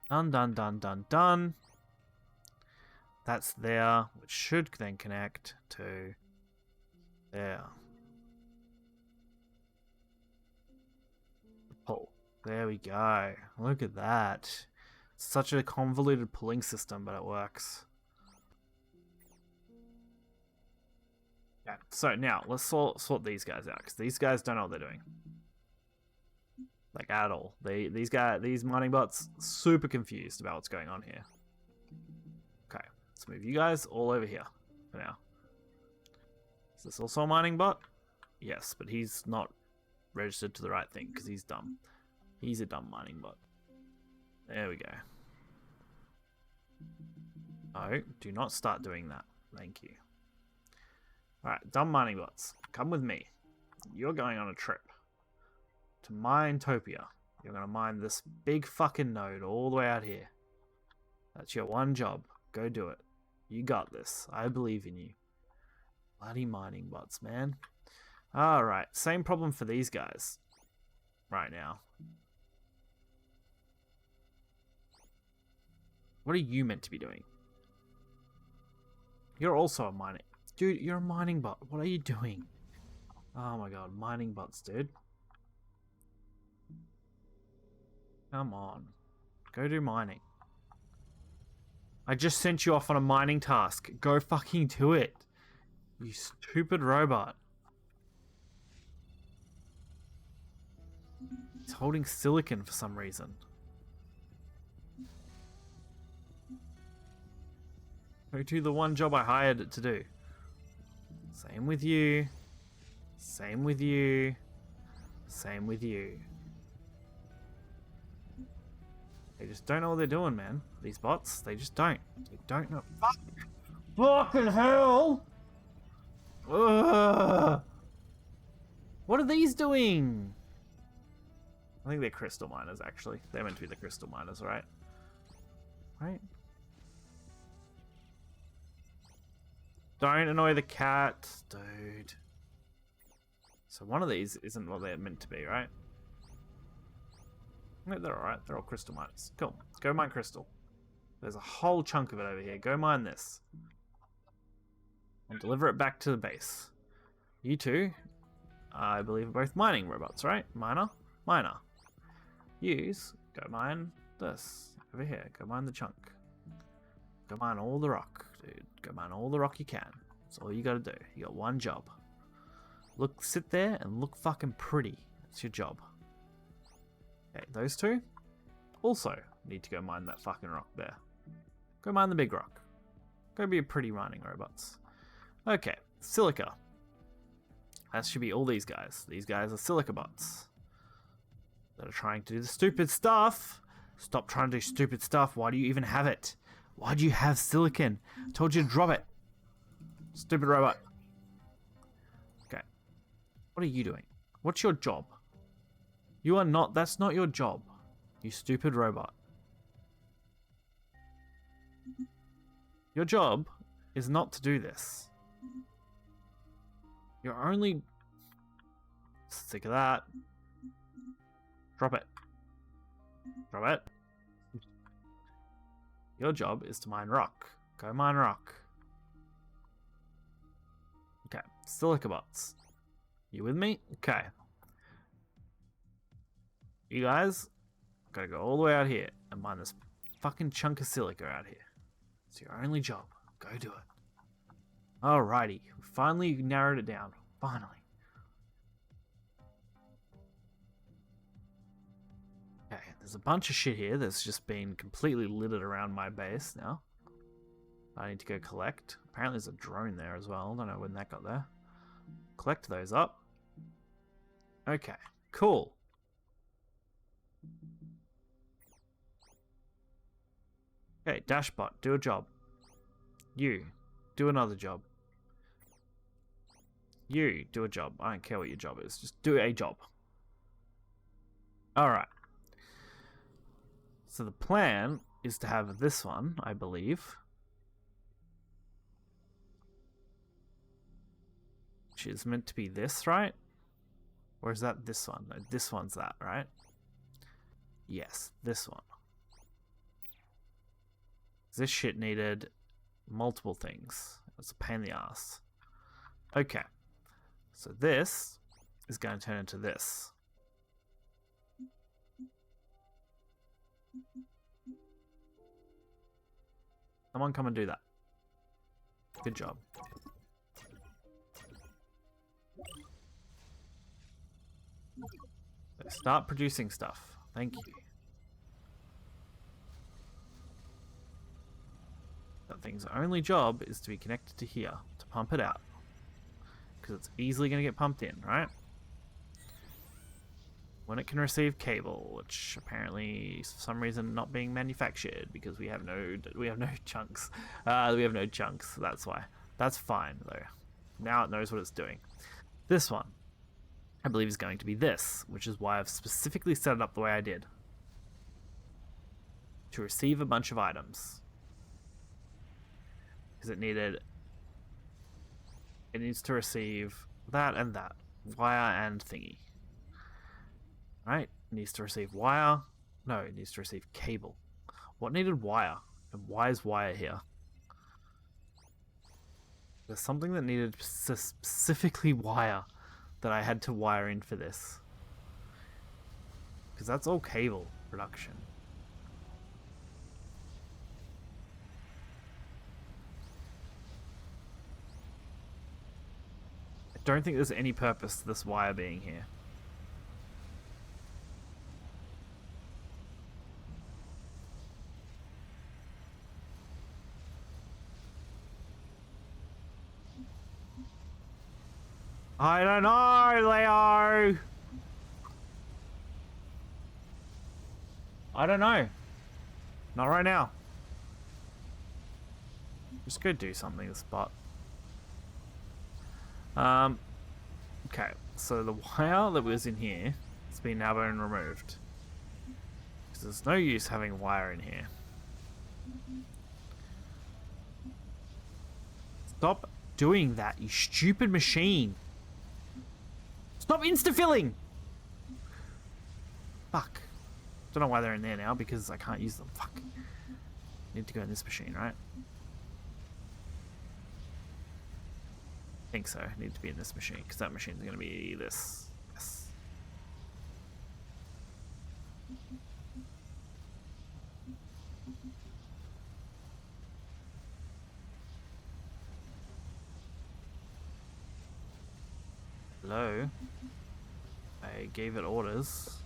Done, done, done, done, done. That's there, which should then connect to there. Pull. There we go. Look at that. Such a convoluted pulling system, but it works. Yeah. So now let's sort these guys out, because these guys don't know what they're doing. Like at all. These mining bots super confused about what's going on here. Okay, let's move you guys all over here for now. Is this also a mining bot? Yes, but he's not registered to the right thing because he's dumb. He's a dumb mining bot. There we go. No, do not start doing that. Thank you. Alright, dumb mining bots. Come with me. You're going on a trip to Minetopia. You're going to mine this big fucking node all the way out here. That's your one job. Go do it. You got this. I believe in you. Bloody mining bots, man. Alright, same problem for these guys right now. What are you meant to be doing? You're also a mining... Dude, you're a mining bot. What are you doing? Oh my god, mining bots, dude. Come on. Go do mining. I just sent you off on a mining task. Go fucking do it. You stupid robot. It's holding silicon for some reason. Go do the one job I hired it to do. Same with you. Same with you. Same with you. They just don't know what they're doing, man. These bots, they just don't. They don't know. Fuck! Fucking hell! Ugh! What are these doing? I think they're crystal miners, actually. They're meant to be the crystal miners, right? Right? Don't annoy the cat, dude. So one of these isn't what they're meant to be, right? No, they're alright. They're all crystal miners. Cool. Go mine crystal. There's a whole chunk of it over here. Go mine this. And deliver it back to the base. You two, I believe, are both mining robots, right? Miner? Miner. Use, go mine this. Over here. Go mine the chunk. Go mine all the rock, dude. Go mine all the rock you can. That's all you gotta do. You got one job. Look, sit there and look fucking pretty. That's your job. Okay, those two also need to go mine that fucking rock there. Go mine the big rock. Go be a pretty mining robots. Okay, silica. That should be all these guys. These guys are silica bots that are trying to do the stupid stuff. Stop trying to do stupid stuff. Why do you even have it? Why do you have silicon? I told you to drop it. Stupid robot. Okay. What are you doing? What's your job? You are not... That's not your job. You stupid robot. Your job is not to do this. You're only... Sick of that. Drop it. Drop it. Your job is to mine rock. Go mine rock. Okay. Silica bots. You with me? Okay. You guys gotta go all the way out here and mine this fucking chunk of silica out here. It's your only job. Go do it. Alrighty. We finally narrowed it down. Finally. Okay, there's a bunch of shit here that's just been completely littered around my base now. I need to go collect. Apparently there's a drone there as well. I don't know when that got there. Collect those up. Okay, cool. Okay, Dashbot, do a job. You, do another job. You, do a job. I don't care what your job is. Just do a job. Alright. So the plan is to have this one, I believe. Which is meant to be this, right? Or is that this one? No, this one's that, right? Yes, this one. This shit needed multiple things. It's a pain in the ass. Okay. So this is going to turn into this. Someone come and do that. Good job. So start producing stuff. Thank you. That thing's only job is to be connected to here to pump it out. Because it's easily going to get pumped in, right? When it can receive cable, which apparently for some reason not being manufactured because we have no chunks. We have no chunks, so that's why. That's fine though. Now it knows what it's doing. This one, I believe, is going to be this, which is why I've specifically set it up the way I did. To receive a bunch of items. Because it needs to receive that and that. Wire and thingy. Right? It needs to receive wire. No, it needs to receive cable. What needed wire? And why is wire here? There's something that needed specifically wire that I had to wire in for this. Because that's all cable production. I don't think there's any purpose to this wire being here. I don't know, Leo! I don't know. Not right now. Just go do something, this spot. Okay, so the wire that was in here has been now been removed. Because there's no use having wire in here. Stop doing that, you stupid machine! Stop insta-filling! Fuck. Don't know why they're in there now, because I can't use them. Fuck. Need to go in this machine, right? I think so. Need to be in this machine, because that machine's going to be this. Yes. Hello? I gave it orders.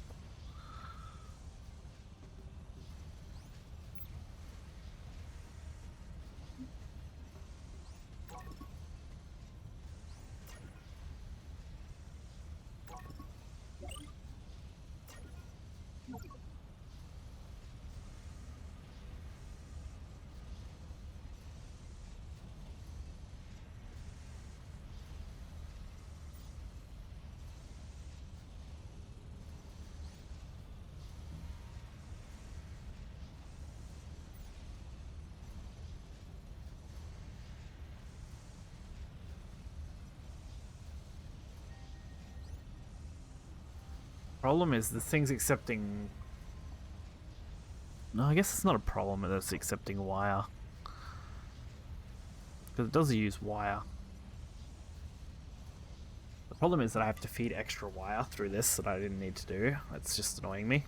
Problem is, this thing's accepting... No, I guess it's not a problem that it's accepting wire. Because it does use wire. The problem is that I have to feed extra wire through this that I didn't need to do. It's just annoying me.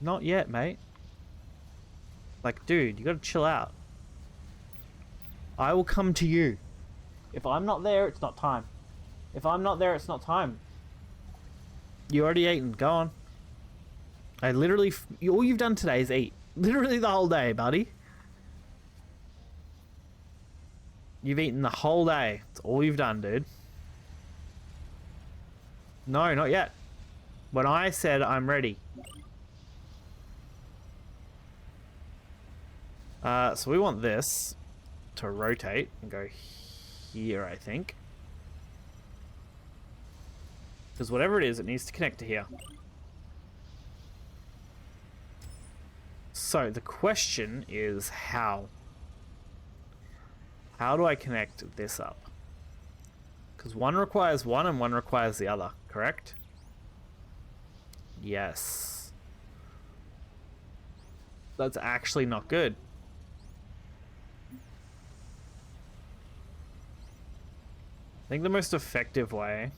Not yet, mate. Like, dude, you gotta chill out. I will come to you. If I'm not there, it's not time. If I'm not there, it's not time. You already eaten. Go on. I literally... all you've done today is eat. Literally the whole day, buddy. You've eaten the whole day. That's all you've done, dude. No, not yet. When I said I'm ready. So we want this to rotate and go here, I think. Because whatever it is, it needs to connect to here. So the question is how? How do I connect this up? Because one requires one and one requires the other, correct? Yes. That's actually not good. I think the most effective way...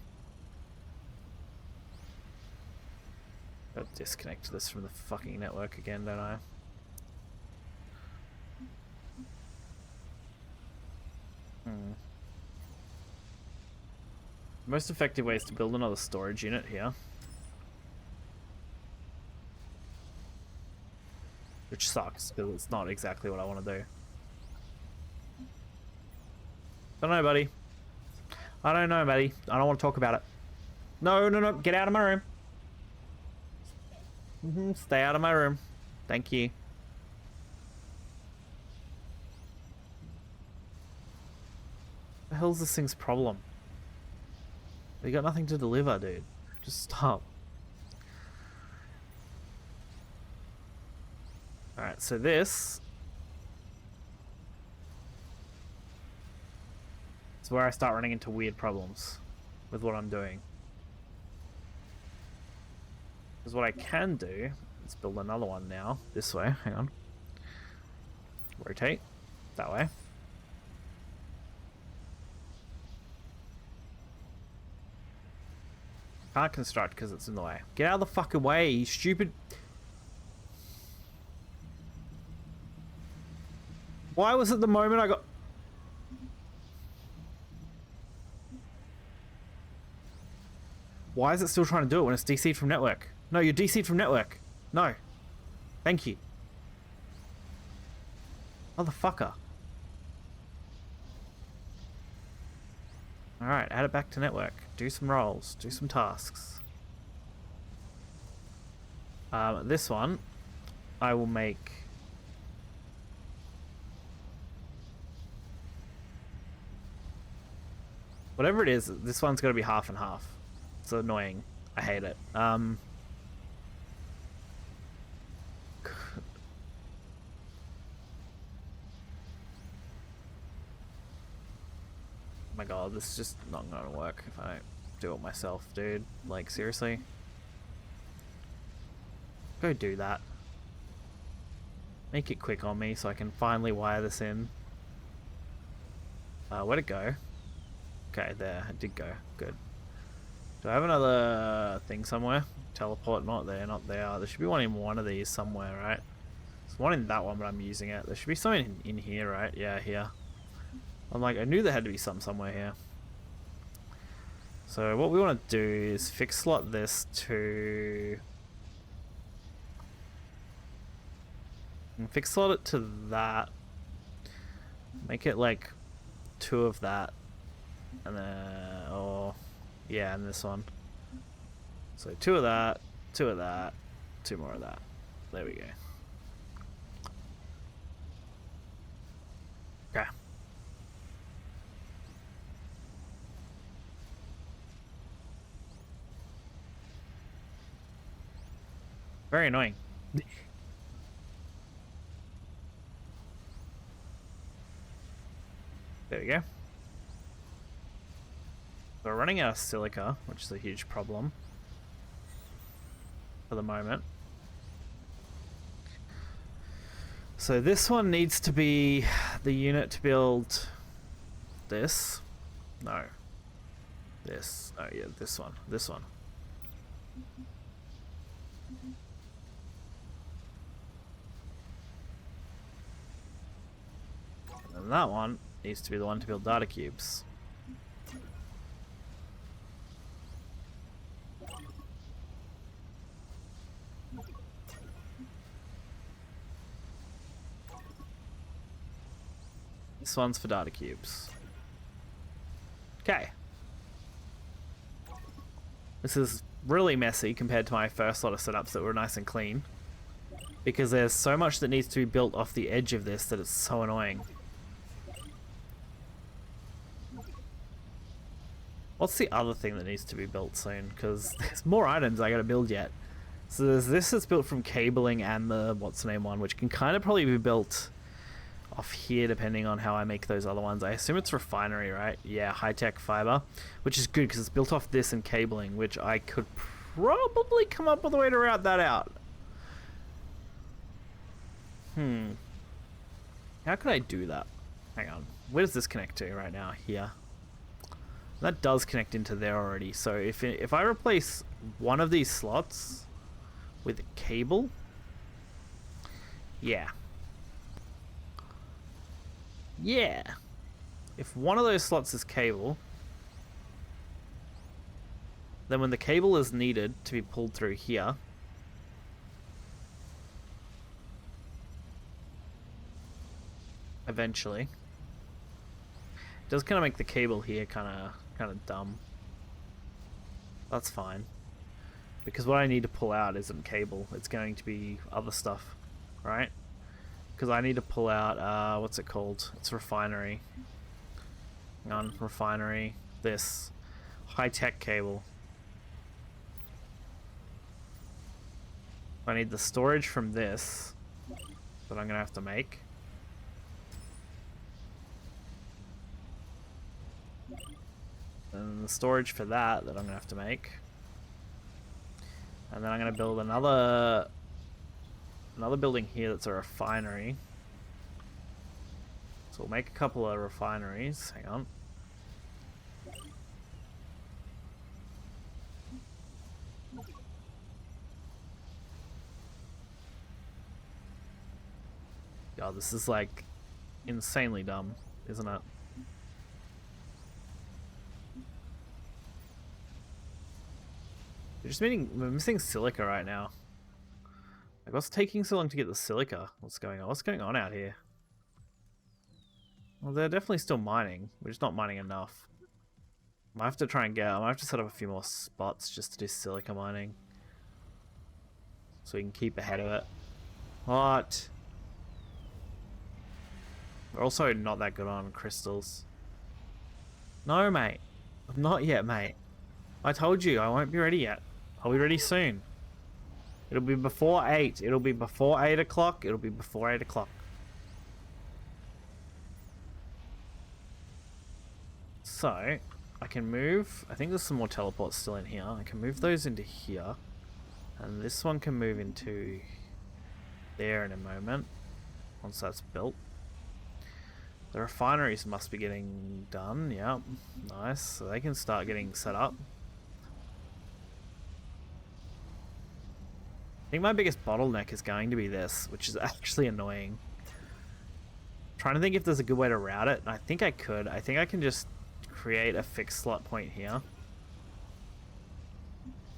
I'll disconnect this from the fucking network again, don't I? The most effective way is to build another storage unit here. Which sucks, because it's not exactly what I want to do. Don't know, buddy. I don't know, buddy. I don't want to talk about it. No, no, no. Get out of my room. Stay out of my room. Thank you. What the hell's this thing's problem? We got nothing to deliver, dude. Just stop. Alright, so this... is where I start running into weird problems with what I'm doing. Because what I can do Let's build another one now. This way. Hang on. Rotate. That way. Can't construct because it's in the way. Get out of the fucking way, you stupid... Why was it the moment I got... Why is it still trying to do it when it's DC'd from network? No, you're DC'd from network. No. Thank you. Motherfucker. Alright, add it back to network. Do some roles. Do some tasks. This one, I will make... Whatever it is, this one's got to be half and half. It's annoying. I hate it. Oh my god, this is just not gonna work if I do it myself, dude. Like, seriously? Go do that. Make it quick on me so I can finally wire this in. Where'd it go? Okay, there. It did go. Good. Do I have another thing somewhere? Teleport, not there, not there. There should be one in one of these somewhere, right? There's one in that one, but I'm using it. There should be something in here, right? Yeah, here. I'm like, I knew there had to be some somewhere here. So what we want to do is fix slot this to... And fix slot it to that. Make it like 2 of that. And then, or... Yeah, and this one. So 2 of that, 2 of that, 2 more of that. There we go. Okay. Very annoying. There we go. We're running out of silica, which is a huge problem for the moment. So this one needs to be the unit to build this. No. This. Oh yeah, this one. This one. And that one needs to be the one to build data cubes. This one's for data cubes. Okay. This is really messy compared to my first lot of setups that were nice and clean. Because there's so much that needs to be built off the edge of this that it's so annoying. What's the other thing that needs to be built soon? Because there's more items I gotta build yet. So there's this that's built from cabling and the what's the name one, which can kind of probably be built off here depending on how I make those other ones. I assume it's refinery, right? Yeah, high-tech fiber, which is good because it's built off this and cabling, which I could probably come up with a way to route that out. How could I do that? Hang on. Where does this connect to right now? Here. That does connect into there already. So if I replace one of these slots with a cable, yeah. Yeah. If one of those slots is cable, then when the cable is needed to be pulled through here, eventually, it does kind of make the cable here kind of dumb. That's fine. Because what I need to pull out isn't cable. It's going to be other stuff, right? Because I need to pull out, what's it called? It's refinery. Hang on, refinery. This. High-tech cable. I need the storage from this that I'm going to have to make. And the storage for that I'm going to have to make. And then I'm going to build another another building here that's a refinery. So we'll make a couple of refineries. Hang on. God, this is like insanely dumb, isn't it? We're missing silica right now. Like, what's taking so long to get the silica? What's going on? What's going on out here? Well, they're definitely still mining. We're just not mining enough. I might have to try and I might have to set up a few more spots just to do silica mining. So we can keep ahead of it. What? We're also not that good on crystals. No, mate. Not yet, mate. I told you, I won't be ready yet. I'll be ready soon. It'll be before 8. It'll be before 8 o'clock. It'll be before 8 o'clock. So, I can move... I think there's some more teleports still in here. I can move those into here. And this one can move into there in a moment. Once that's built. The refineries must be getting done. Yep. Nice. So they can start getting set up. I think my biggest bottleneck is going to be this, which is actually annoying. Trying to think if there's a good way to route it. I think I could. I think I can just create a fixed slot point here.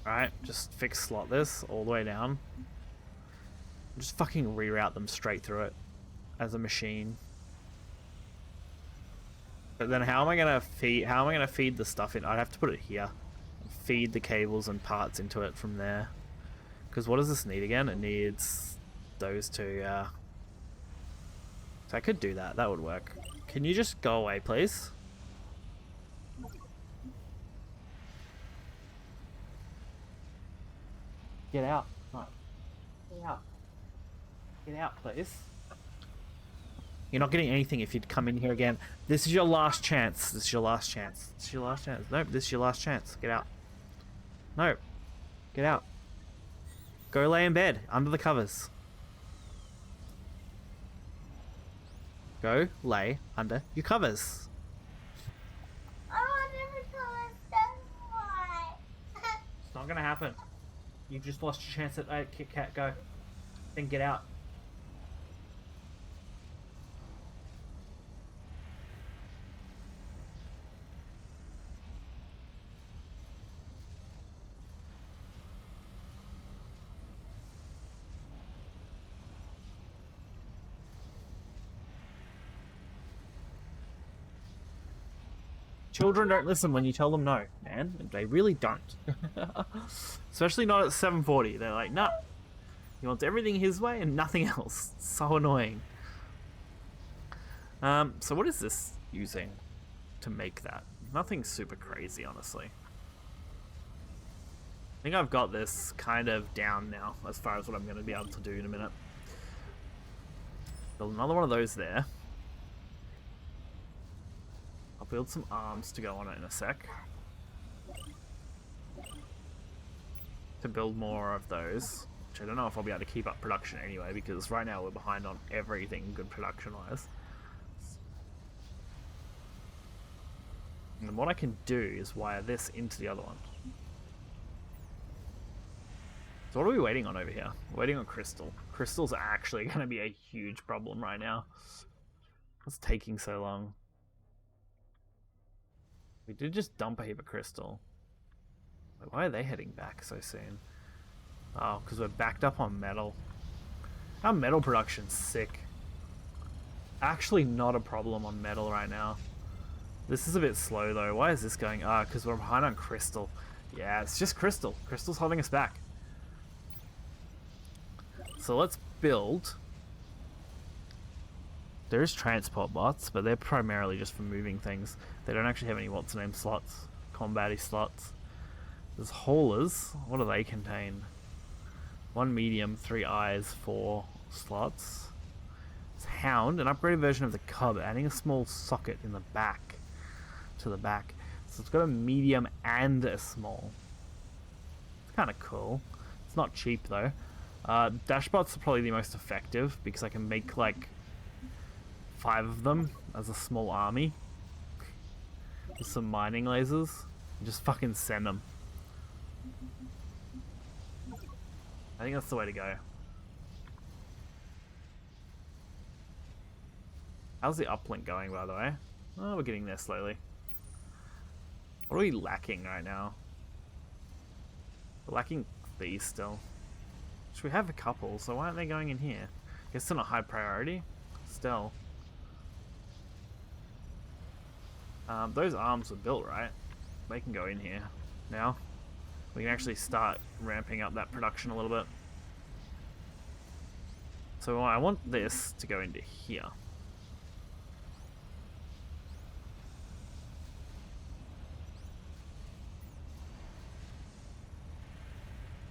Alright, just fixed slot this all the way down. Just fucking reroute them straight through it as a machine. But then how am I gonna feed the stuff in? I'd have to put it here. Feed the cables and parts into it from there. Because what does this need again? It needs those two, yeah. So I could do that. That would work. Can you just go away, please? Get out. No. Get out. Get out, please. You're not getting anything if you'd come in here again. This is your last chance. This is your last chance. This is your last chance. Nope, this is your last chance. Get out. No. Get out. Go lay in bed, under the covers. Go lay under your covers. I never told us It's not gonna happen. You just lost your chance at Kit Kat. Go. Then get out. Children don't listen when you tell them no, man. They really don't. Especially not at 7:40. They're like, nah. He wants everything his way and nothing else. So annoying. So what is this using to make that? Nothing super crazy, honestly. I think I've got this kind of down now, as far as what I'm going to be able to do in a minute. Build another one of those there. I'll build some arms to go on it in a sec. To build more of those. Which I don't know if I'll be able to keep up production anyway, because right now we're behind on everything good production-wise. And what I can do is wire this into the other one. So what are we waiting on over here? We're waiting on crystal. Crystal's actually going to be a huge problem right now. What's taking so long? We did just dump a heap of crystal. Wait, why are they heading back so soon? Oh, because we're backed up on metal. Our metal production's sick. Actually not a problem on metal right now. This is a bit slow though. Why is this going? Ah, because we're behind on crystal. Yeah, it's just crystal. Crystal's holding us back. So let's build. There's transport bots, but they're primarily just for moving things. They don't actually have any what's-name slots, combat-y slots. There's haulers. What do they contain? 1 medium, 3 eyes, 4 slots. It's hound, an upgraded version of the cub, adding a small socket in the back. To the back. So it's got a medium and a small. It's kind of cool. It's not cheap though. Dashbots are probably the most effective because I can make like 5 of them as a small army with some mining lasers and just fucking send them. I think that's the way to go. How's the uplink going, by the way? Oh, we're getting there slowly. What are we lacking right now? We're lacking these still. Which we have a couple, so why aren't they going in here? Guess they're not high priority. Still. Those arms were built, right? They can go in here now. We can actually start ramping up that production a little bit. So I want this to go into here.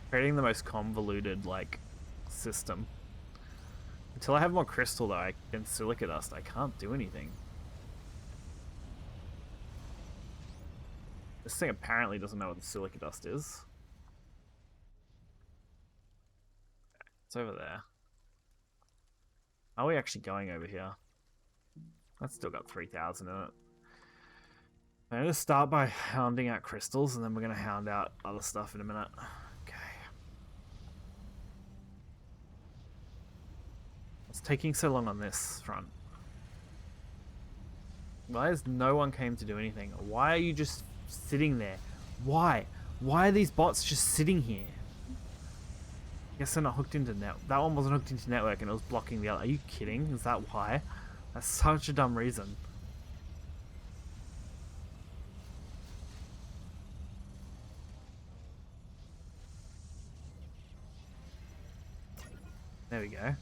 Creating the most convoluted, like, system. Until I have more crystal, though, and silica dust, I can't do anything. This thing apparently doesn't know what the silica dust is. It's over there. Are we actually going over here? That's still got 3,000 in it. I'm going to start by hounding out crystals, and then we're going to hound out other stuff in a minute. Okay. What's taking so long on this front? Why has no one came to do anything? Why are you just sitting there? Why? Why are these bots just sitting here? Guess they're not hooked into net. That one wasn't hooked into network and it was blocking the other. Are you kidding? Is that why? That's such a dumb reason. There we go.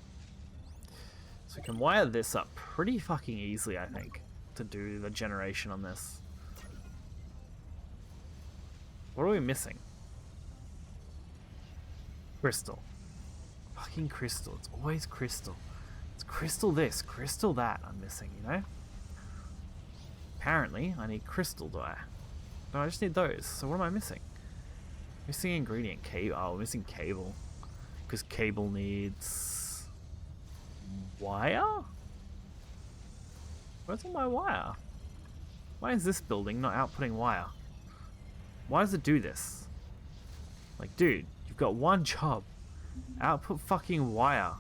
So we can wire this up pretty fucking easily, I think, to do the generation on this. What are we missing? Crystal. Fucking crystal. It's always crystal. It's crystal this, crystal that I'm missing, you know? Apparently, I need crystal, do I? No, I just need those. So what am I missing? Missing ingredient. Cable. Oh, we're missing cable. Because cable needs... wire? Where's all my wire? Why is this building not outputting wire? Why does it do this? Like, dude, you've got one job. Output fucking wire.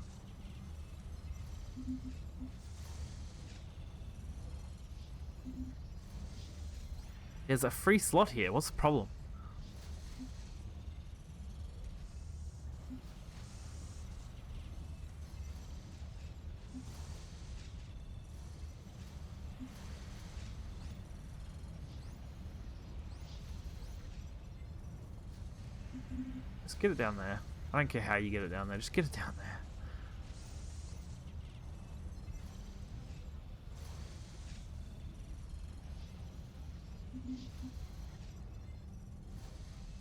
There's a free slot here. What's the problem? Just get it down there. I don't care how you get it down there, just get it down there.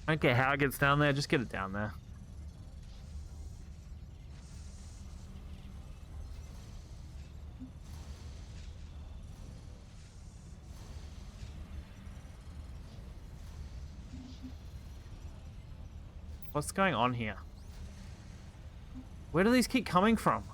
I don't care how it gets down there, just get it down there. What's going on here? Where do these keep coming from?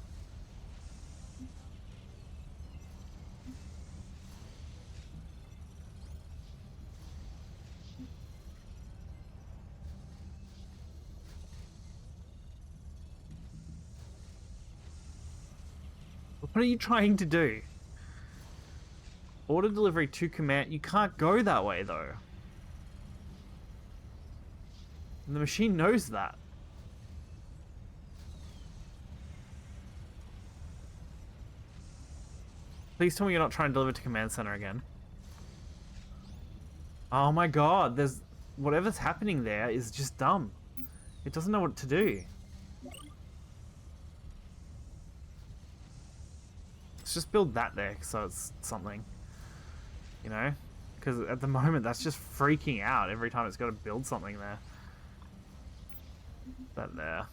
What are you trying to do? Order delivery to command. You can't go that way though. And the machine knows that. Please tell me you're not trying to deliver to command center again. Oh my god, there's... whatever's happening there is just dumb. It doesn't know what to do. Let's just build that there so it's something. You know? Because at the moment that's just freaking out every time it's got to build something there. That there.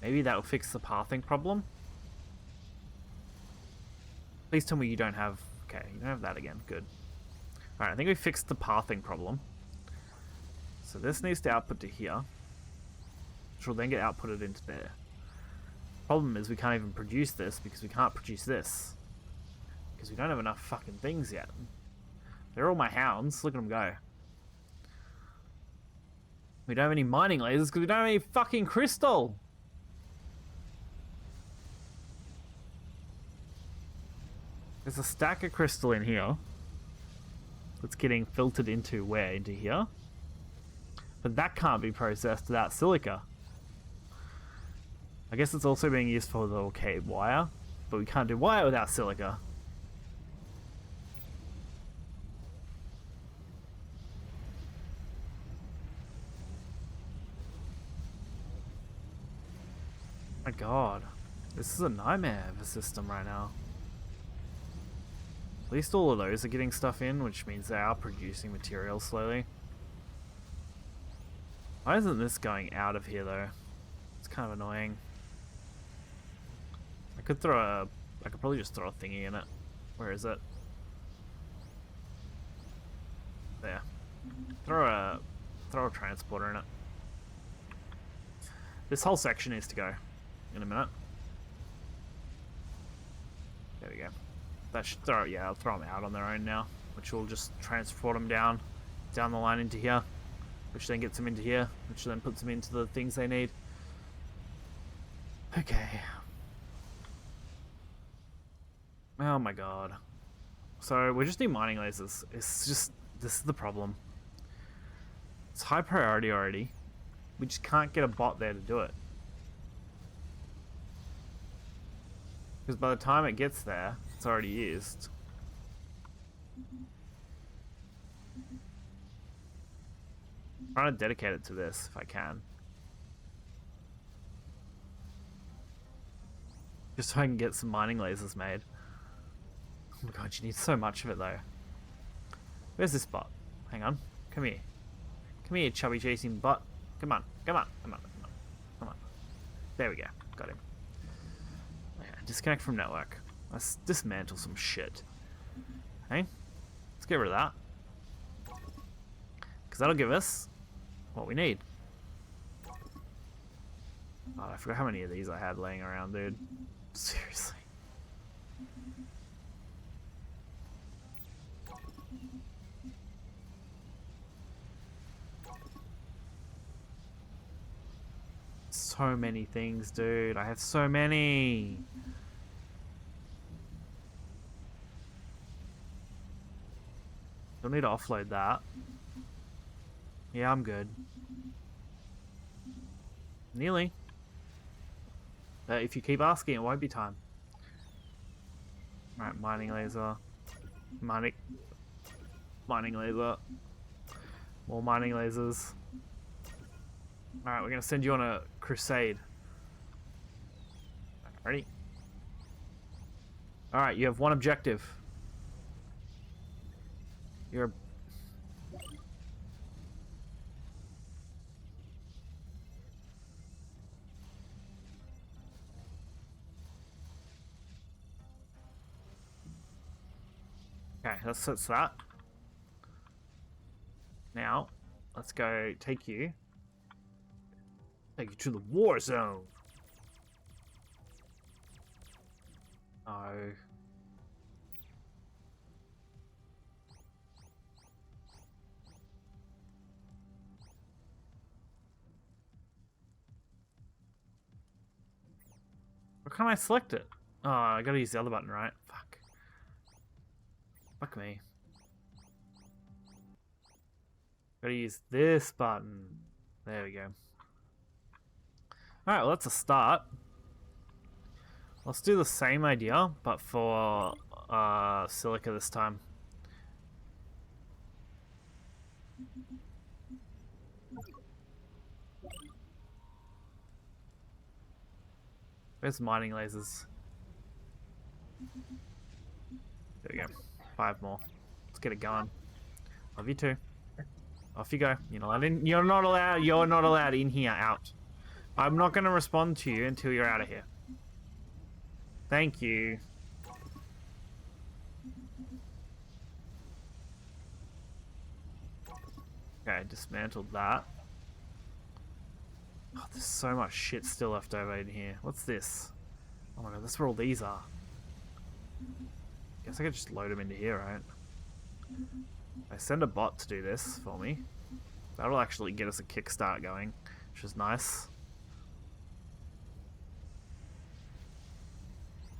Maybe that'll fix the pathing problem. Please tell me you don't have... okay, you don't have that again. Good. Alright, I think we fixed the pathing problem. So this needs to output to here, which will then get outputted into there. Problem is we can't even produce this because we can't produce this. Because we don't have enough fucking things yet. They're all my hounds. Look at them go. We don't have any mining lasers because we don't have any fucking crystal. There's a stack of crystal in here that's getting filtered into where? Into here? But that can't be processed without silica. I guess it's also being used for the wire, but we can't do wire without silica. My god, this is a nightmare of a system right now. At least all of those are getting stuff in, which means they are producing material slowly. Why isn't this going out of here though? It's kind of annoying. I could probably just throw a thingy in it. Where is it? There. Throw a transporter in it. This whole section needs to go in a minute. There we go. That should throw, yeah, I'll throw them out on their own now, which will just transport them down the line into here, which then gets them into here, which then puts them into the things they need. Okay. Oh my god. So we just need mining lasers. It's just, this is the problem. It's high priority already. We just can't get a bot there to do it. Because by the time it gets there, it's already used. I'm trying to dedicate it to this if I can. Just so I can get some mining lasers made. Oh my god, you need so much of it though. Where's this bot? Hang on. Come here. Come here, chubby chasing bot. Come on. Come on. Come on. Come on. Come on. There we go. Got him. Okay, disconnect from network. Let's dismantle some shit. Okay? Let's get rid of that. Because that'll give us what we need. Oh, I forgot how many of these I had laying around, dude. Seriously. So many things, dude. I have so many. Don't need to offload that. Yeah, I'm good. Nearly. If you keep asking, it won't be time. Alright, mining laser. Mining laser. More mining lasers. Alright, we're gonna send you on a crusade. Ready? Alright, you have one objective. You're... Okay, that's that. Now, let's go take you to the war zone. Oh. Where can I select it? Oh, I gotta use the other button, right? Fuck. Fuck me. Gotta use this button. There we go. Alright, well that's a start. Let's do the same idea, but for silica this time. Where's mining lasers? There we go. 5 more. Let's get it going. Love you too. Off you go. You're not allowed in here, out. I'm not gonna respond to you until you're out of here. Thank you. Okay, dismantled that. Oh, there's so much shit still left over in here. What's this? Oh my god, that's where all these are. Guess I could just load them into here, right? I send a bot to do this for me. That'll actually get us a kickstart going, which is nice.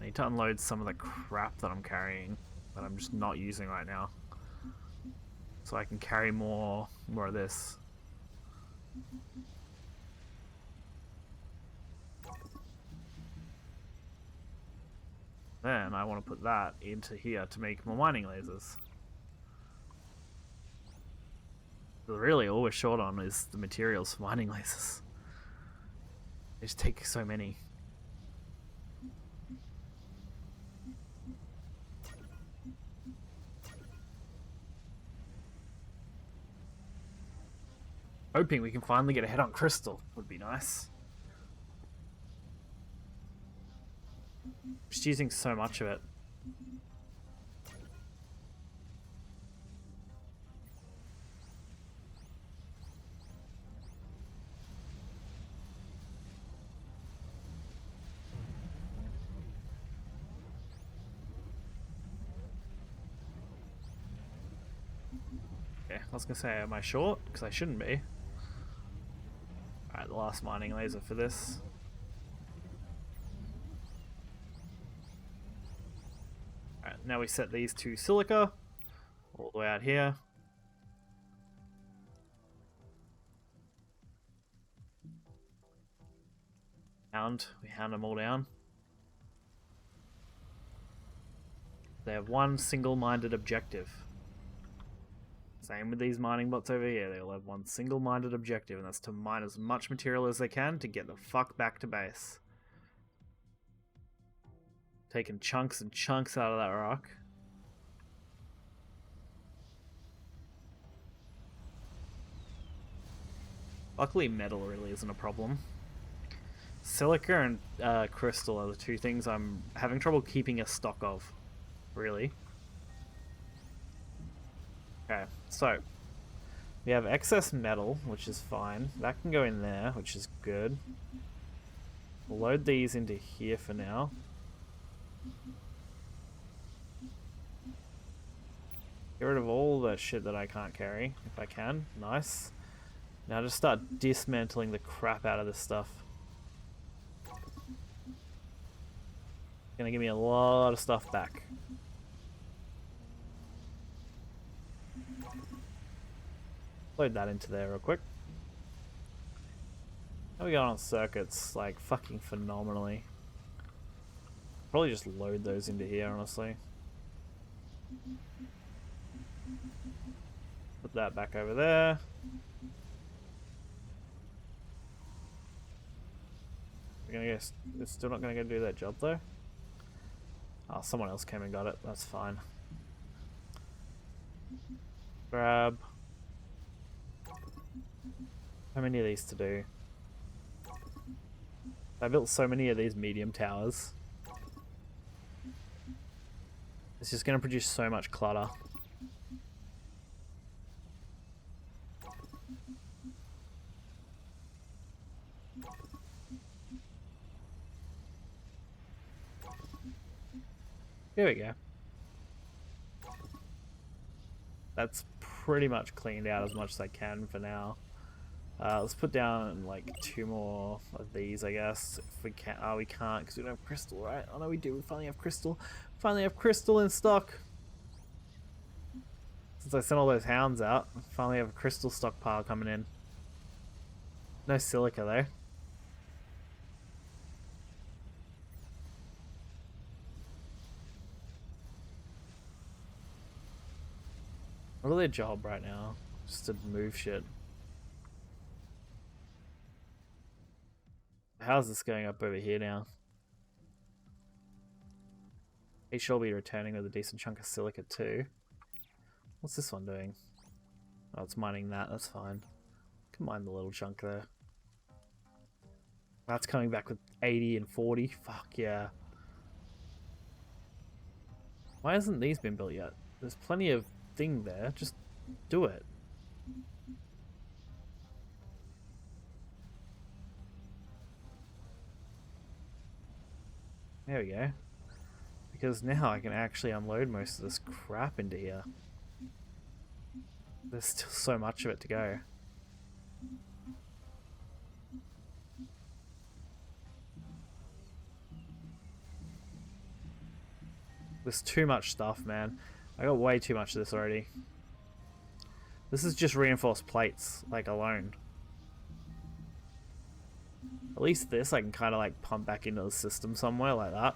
I need to unload some of the crap that I'm carrying that I'm just not using right now, so I can carry more of this. Then I want to put that into here to make more mining lasers. Really, all we're short on is the materials for mining lasers. They just take so many. Hoping we can finally get ahead on crystal would be nice. Just using so much of it. Okay, I was gonna say, am I short? Because I shouldn't be. Alright, the last mining laser for this. Alright, now we set these to silica all the way out here. We hound them all down. They have one single-minded objective. Same with these mining bots over here. They all have one single-minded objective, and that's to mine as much material as they can to get the fuck back to base. Taking chunks and chunks out of that rock. Luckily, metal really isn't a problem. Silica and crystal are the two things I'm having trouble keeping a stock of, really. Okay, so we have excess metal, which is fine. That can go in there, which is good. We'll load these into here for now. Get rid of all the shit that I can't carry, if I can. Nice. Now just start dismantling the crap out of this stuff. Gonna give me a lot of stuff back. Load that into there real quick. How we going on circuits? Like, fucking phenomenally. Probably just load those into here, honestly. Put that back over there. We're gonna guess it's still not gonna go do that job though. Oh, someone else came and got it. That's fine. Grab. How many of these to do? I built so many of these medium towers. It's just going to produce so much clutter. There we go. That's pretty much cleaned out as much as I can for now. Let's put down like 2 more of these, I guess. If we can. Oh, we can't because we don't have crystal, right? Oh no, we do. We finally have crystal. Finally have crystal in stock. Since I sent all those hounds out, finally have a crystal stockpile coming in. No silica though. What are their job right now? Just to move shit. How's this going up over here now? He should be returning with a decent chunk of silica too. What's this one doing? Oh, it's mining that. That's fine. Can mine the little chunk there. That's coming back with 80 and 40. Fuck yeah. Why hasn't these been built yet? There's plenty of thing there. Just do it. There we go. Because now I can actually unload most of this crap into here. There's still so much of it to go. There's too much stuff, man. I got way too much of this already. This is just reinforced plates, like, alone. At least this I can kind of, like, pump back into the system somewhere like that.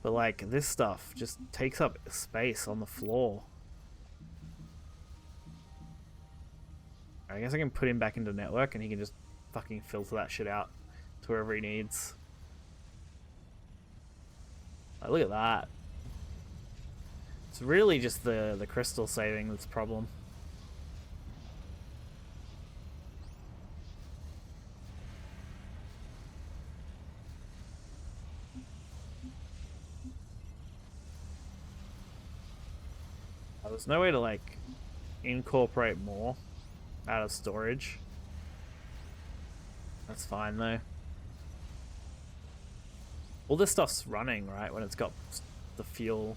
But, like, this stuff just takes up space on the floor. I guess I can put him back into network and he can just fucking filter that shit out to wherever he needs. Like, look at that. It's really just the crystal saving that's the problem. There's no way to, like, incorporate more out of storage. That's fine though. All this stuff's running, right, when it's got the fuel.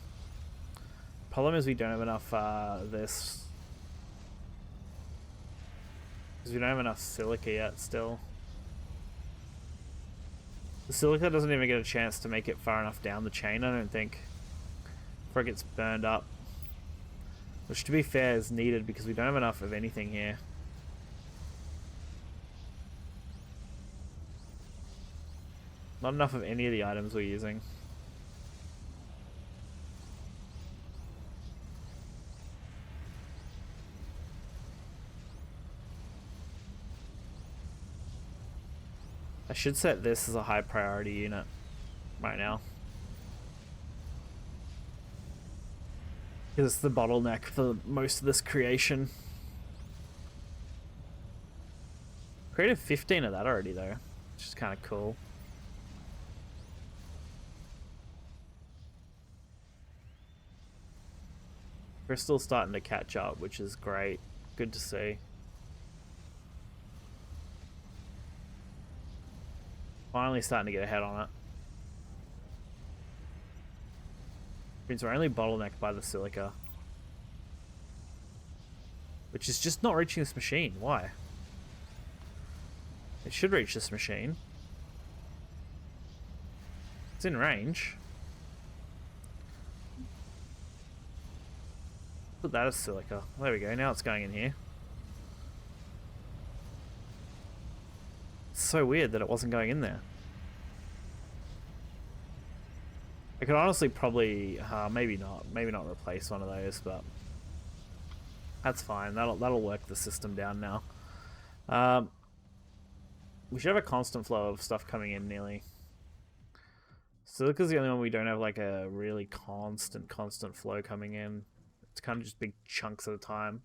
Problem is we don't have enough this. Because we don't have enough silica yet still. The silica doesn't even get a chance to make it far enough down the chain, I don't think, before it gets burned up. Which, to be fair, is needed because we don't have enough of anything here. Not enough of any of the items we're using. I should set this as a high priority unit right now. Because it's the bottleneck for most of this creation. Created 15 of that already though, which is kind of cool. Crystal's starting to catch up, which is great. Good to see. Finally starting to get ahead on it. Means we're only bottlenecked by the silica. Which is just not reaching this machine. Why? It should reach this machine. It's in range. Put that as silica. There we go. Now it's going in here. It's so weird that it wasn't going in there. I could honestly probably, maybe not replace one of those, but that's fine. That'll work the system down now. We should have a constant flow of stuff coming in nearly. Silica's the only one we don't have like a really constant flow coming in. It's kind of just big chunks at a time.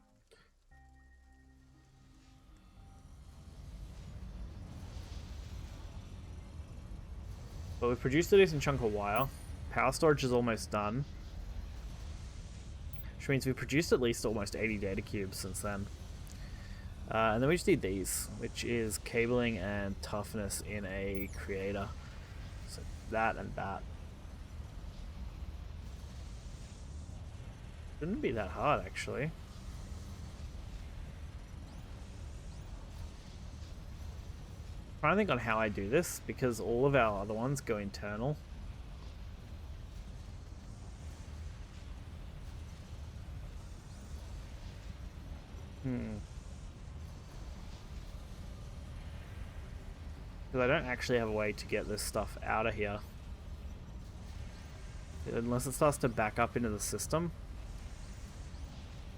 But we've produced a decent chunk of wire. Power storage is almost done. Which means we've produced at least almost 80 data cubes since then. And then we just need these, which is cabling and toughness in a creator. So that and that. Shouldn't be that hard, actually. I'm trying to think on how I do this, because all of our other ones go internal. Because I don't actually have a way to get this stuff out of here. Unless it starts to back up into the system.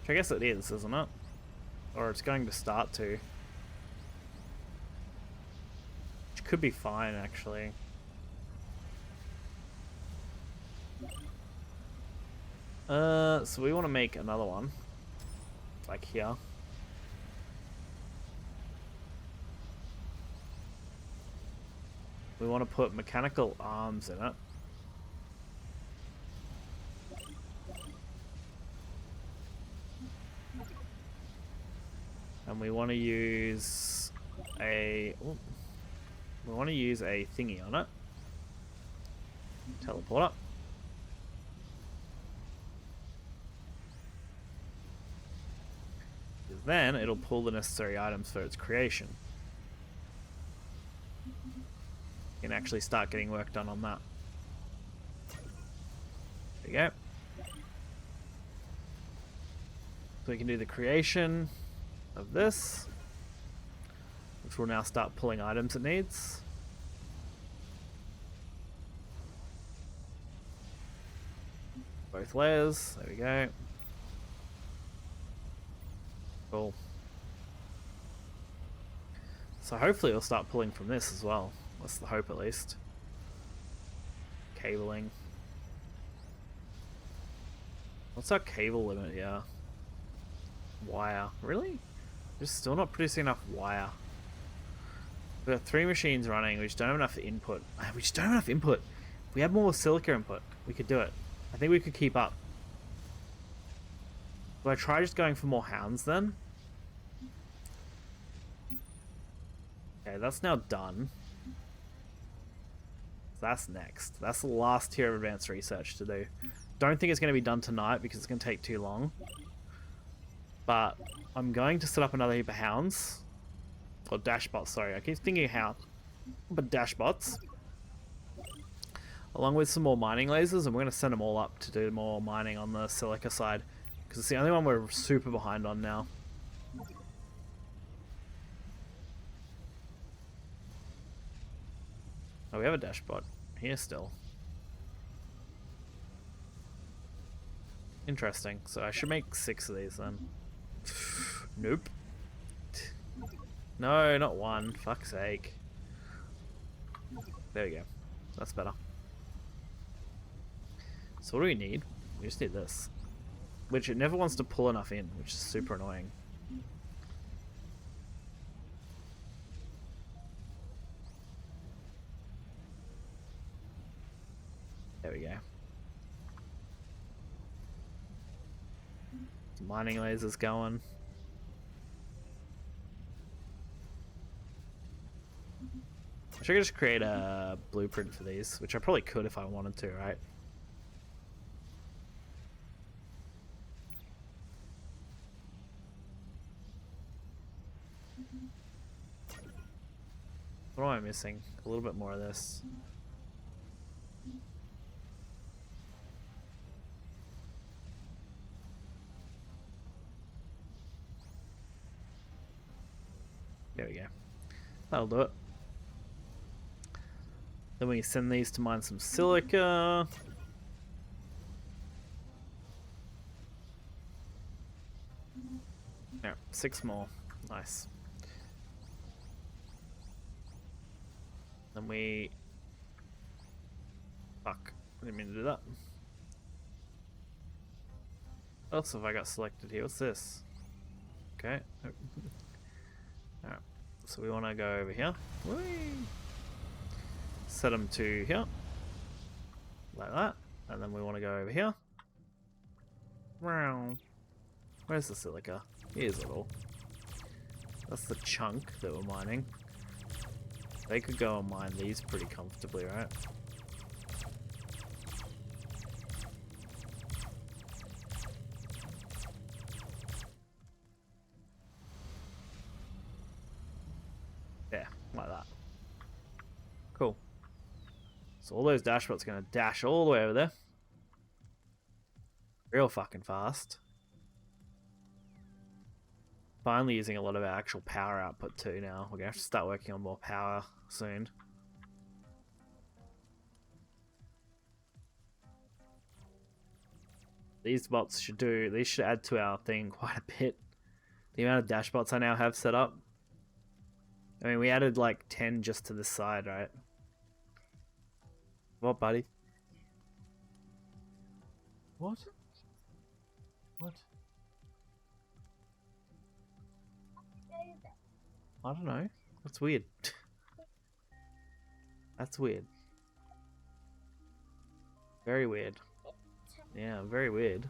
Which I guess it is, isn't it? Or it's going to start to. Which could be fine, actually. So we want to make another one. Like here. We want to put mechanical arms in it. And we want to use a thingy on it. Teleport up. Because then it'll pull the necessary items for its creation. You can actually start getting work done on that. There you go. So we can do the creation of this, which will now start pulling items it needs. Both layers, there we go. Cool. So hopefully it'll start pulling from this as well. That's the hope, at least. Cabling. What's our cable limit here? Wire. Really? Just still not producing enough wire. We've got 3 machines running. We just don't have enough input. We just don't have enough input. If we had more silica input, we could do it. I think we could keep up. Do I try just going for more hounds then? Okay, that's now done. That's next. That's the last tier of advanced research to do. Don't think it's going to be done tonight because it's going to take too long. But I'm going to set up another heap of hounds. Or dashbots, sorry. I keep thinking hound. But dashbots. Along with some more mining lasers, and we're going to send them all up to do more mining on the silica side. Because it's the only one we're super behind on now. Oh, we have a dashbot here still. Interesting. So I should make 6 of these then. Nope. No, not 1. Fuck's sake. There we go. That's better. So what do we need? We just need this. Which it never wants to pull enough in, which is super annoying. There we go. Some mining lasers going. I should just create a blueprint for these, which I probably could if I wanted to, right? What am I missing? A little bit more of this. There we go. That'll do it. Then we send these to mine some silica. Yeah, 6 more. Nice. Then we... Fuck. I didn't mean to do that. What else have I got selected here? What's this? Okay. Alright. So we want to go over here. Whee! Set them to here. Like that. And then we want to go over here. Where's the silica? Here's it all. That's the chunk that we're mining. They could go and mine these pretty comfortably, right? Yeah, like that. Cool. So all those dashbots are going to dash all the way over there. Real fucking fast. Finally using a lot of our actual power output too now. We're going to have to start working on more power soon. These bots should do, these should add to our thing quite a bit. The amount of dashbots I now have set up. I mean, we added like 10 just to this side, right? What, buddy? What? What? I don't know. That's weird. That's weird. Very weird. Yeah, very weird.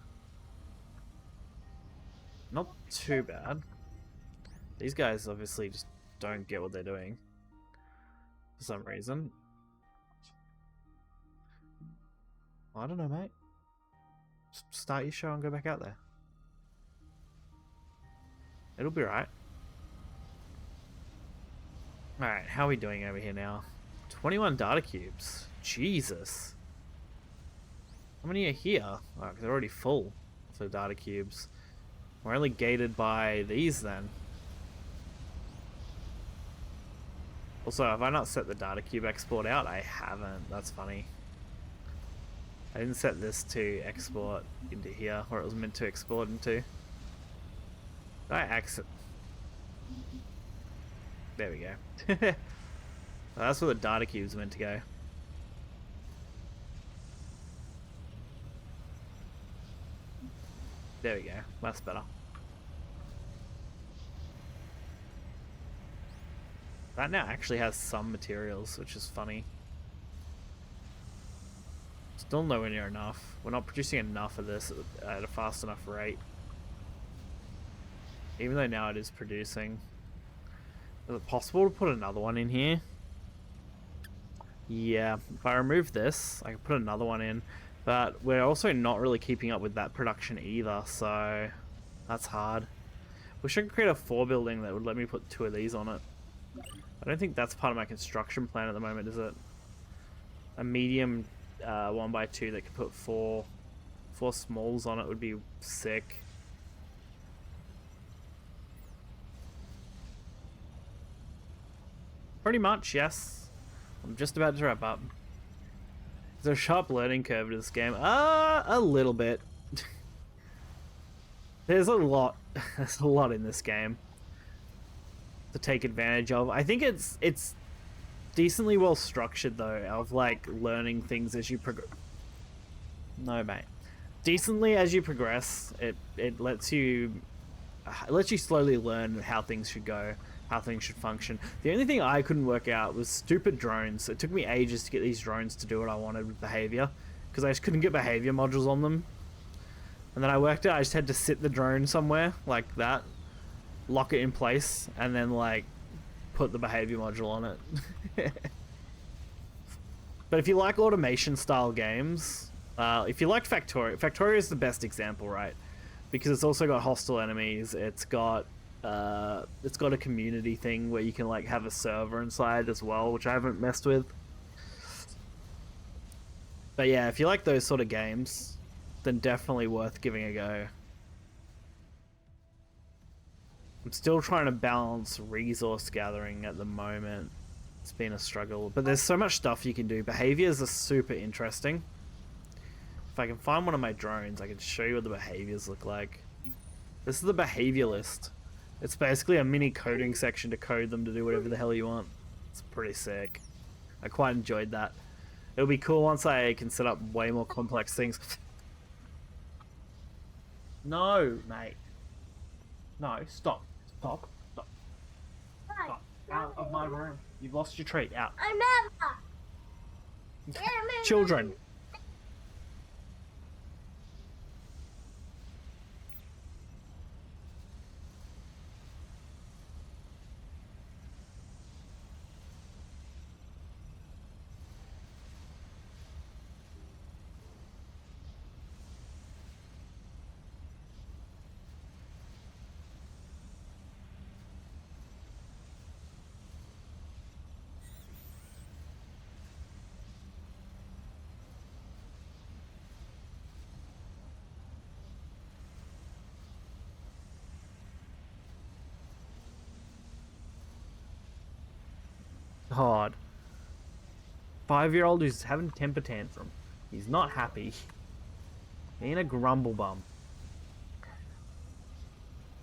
Not too bad. These guys obviously just don't get what they're doing. For some reason. I don't know, mate. Just start your show and go back out there. It'll be right. Alright, how are we doing over here now? 21 data cubes. Jesus. How many are here? Oh, 'cause they're already full for data cubes. We're only gated by these then. Also, have I not set the data cube export out? I haven't. That's funny. I didn't set this to export into here, where it was meant to export into. Did I exit? There we go. Well, that's where the data cube's meant to go. There we go. That's better. That now actually has some materials, which is funny. Still nowhere near enough. We're not producing enough of this at a fast enough rate. Even though now it is producing. Is it possible to put another one in here? Yeah, if I remove this, I can put another one in. But we're also not really keeping up with that production either, so that's hard. Wish I could create a 4 building that would let me put 2 of these on it. I don't think that's part of my construction plan at the moment, is it? A medium 1x2 that could put 4 smalls on it would be sick. Pretty much, yes. I'm just about to wrap up. There's a sharp learning curve to this game. A little bit. There's a lot. There's a lot in this game to take advantage of. I think it's decently well structured though, of like learning things as you progress. No, mate. Decently as you progress, it lets you slowly learn how things should go, how things should function. The only thing I couldn't work out was stupid drones. It took me ages to get these drones to do what I wanted with behavior, because I just couldn't get behavior modules on them. And then I worked out I just had to sit the drone somewhere like that, lock it in place, and then like put the behavior module on it. But if you like automation style games, if you like Factorio is the best example, right? Because it's also got hostile enemies. It's got a community thing where you can like have a server inside as well, which I haven't messed with. But yeah, if you like those sort of games, then definitely worth giving a go. I'm still trying to balance resource gathering at the moment. It's been a struggle, but there's so much stuff you can do. Behaviors are super interesting. If I can find one of my drones, I can show you what the behaviors look like. This is the behavior list. It's basically a mini coding section to code them to do whatever the hell you want. It's pretty sick. I quite enjoyed that. It'll be cool once I can set up way more complex things. No, mate. No, stop. Stop. Stop. Stop. Out of my room. You've lost your treat. Out. I never. Children. God. 5-year-old who's having a temper tantrum. He's not happy. Being a grumble bum.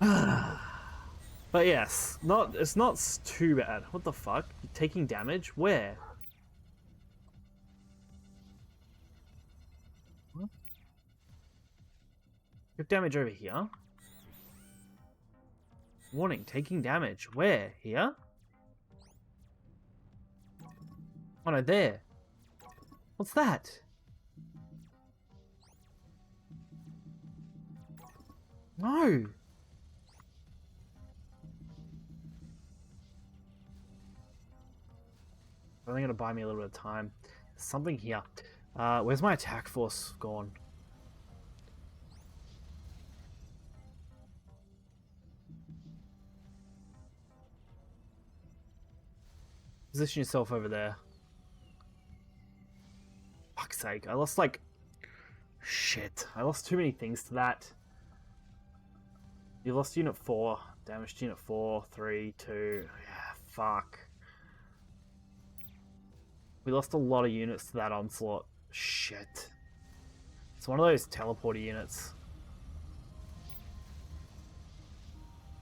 But yes, it's not too bad. What the fuck? You're taking damage? Where? What? You have damage over here? Warning, taking damage. Where? Here? Oh no, there. What's that? No. Only gonna buy me a little bit of time. There's something here. Where's my attack force gone? Position yourself over there. Fuck's sake, I lost like... Shit, I lost too many things to that. You lost Unit 4, damaged Unit 4, 3, 2, yeah, fuck. We lost a lot of units to that onslaught. Shit. It's one of those teleporter units.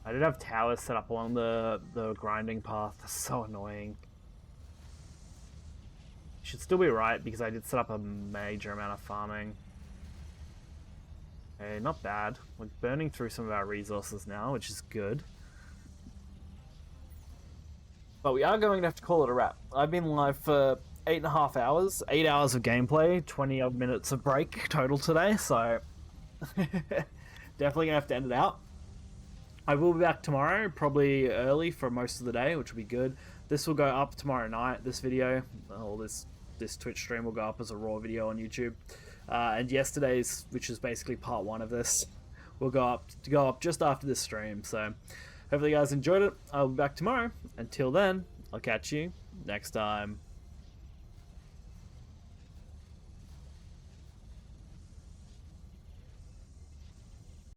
I did have towers set up along the grinding path. That's so annoying. Should still be right because I did set up a major amount of farming. Okay, not bad. We're burning through some of our resources now, which is good. But we are going to have to call it a wrap. I've been live for 8.5 hours, 8 hours of gameplay, 20 odd minutes of break total today, so definitely gonna have to end it out. I will be back tomorrow, probably early for most of the day, which will be good. This will go up tomorrow night, this video, or this Twitch stream will go up as a raw video on YouTube. And yesterday's, which is basically part 1 of this, will go up just after this stream. So hopefully you guys enjoyed it. I'll be back tomorrow. Until then, I'll catch you next time.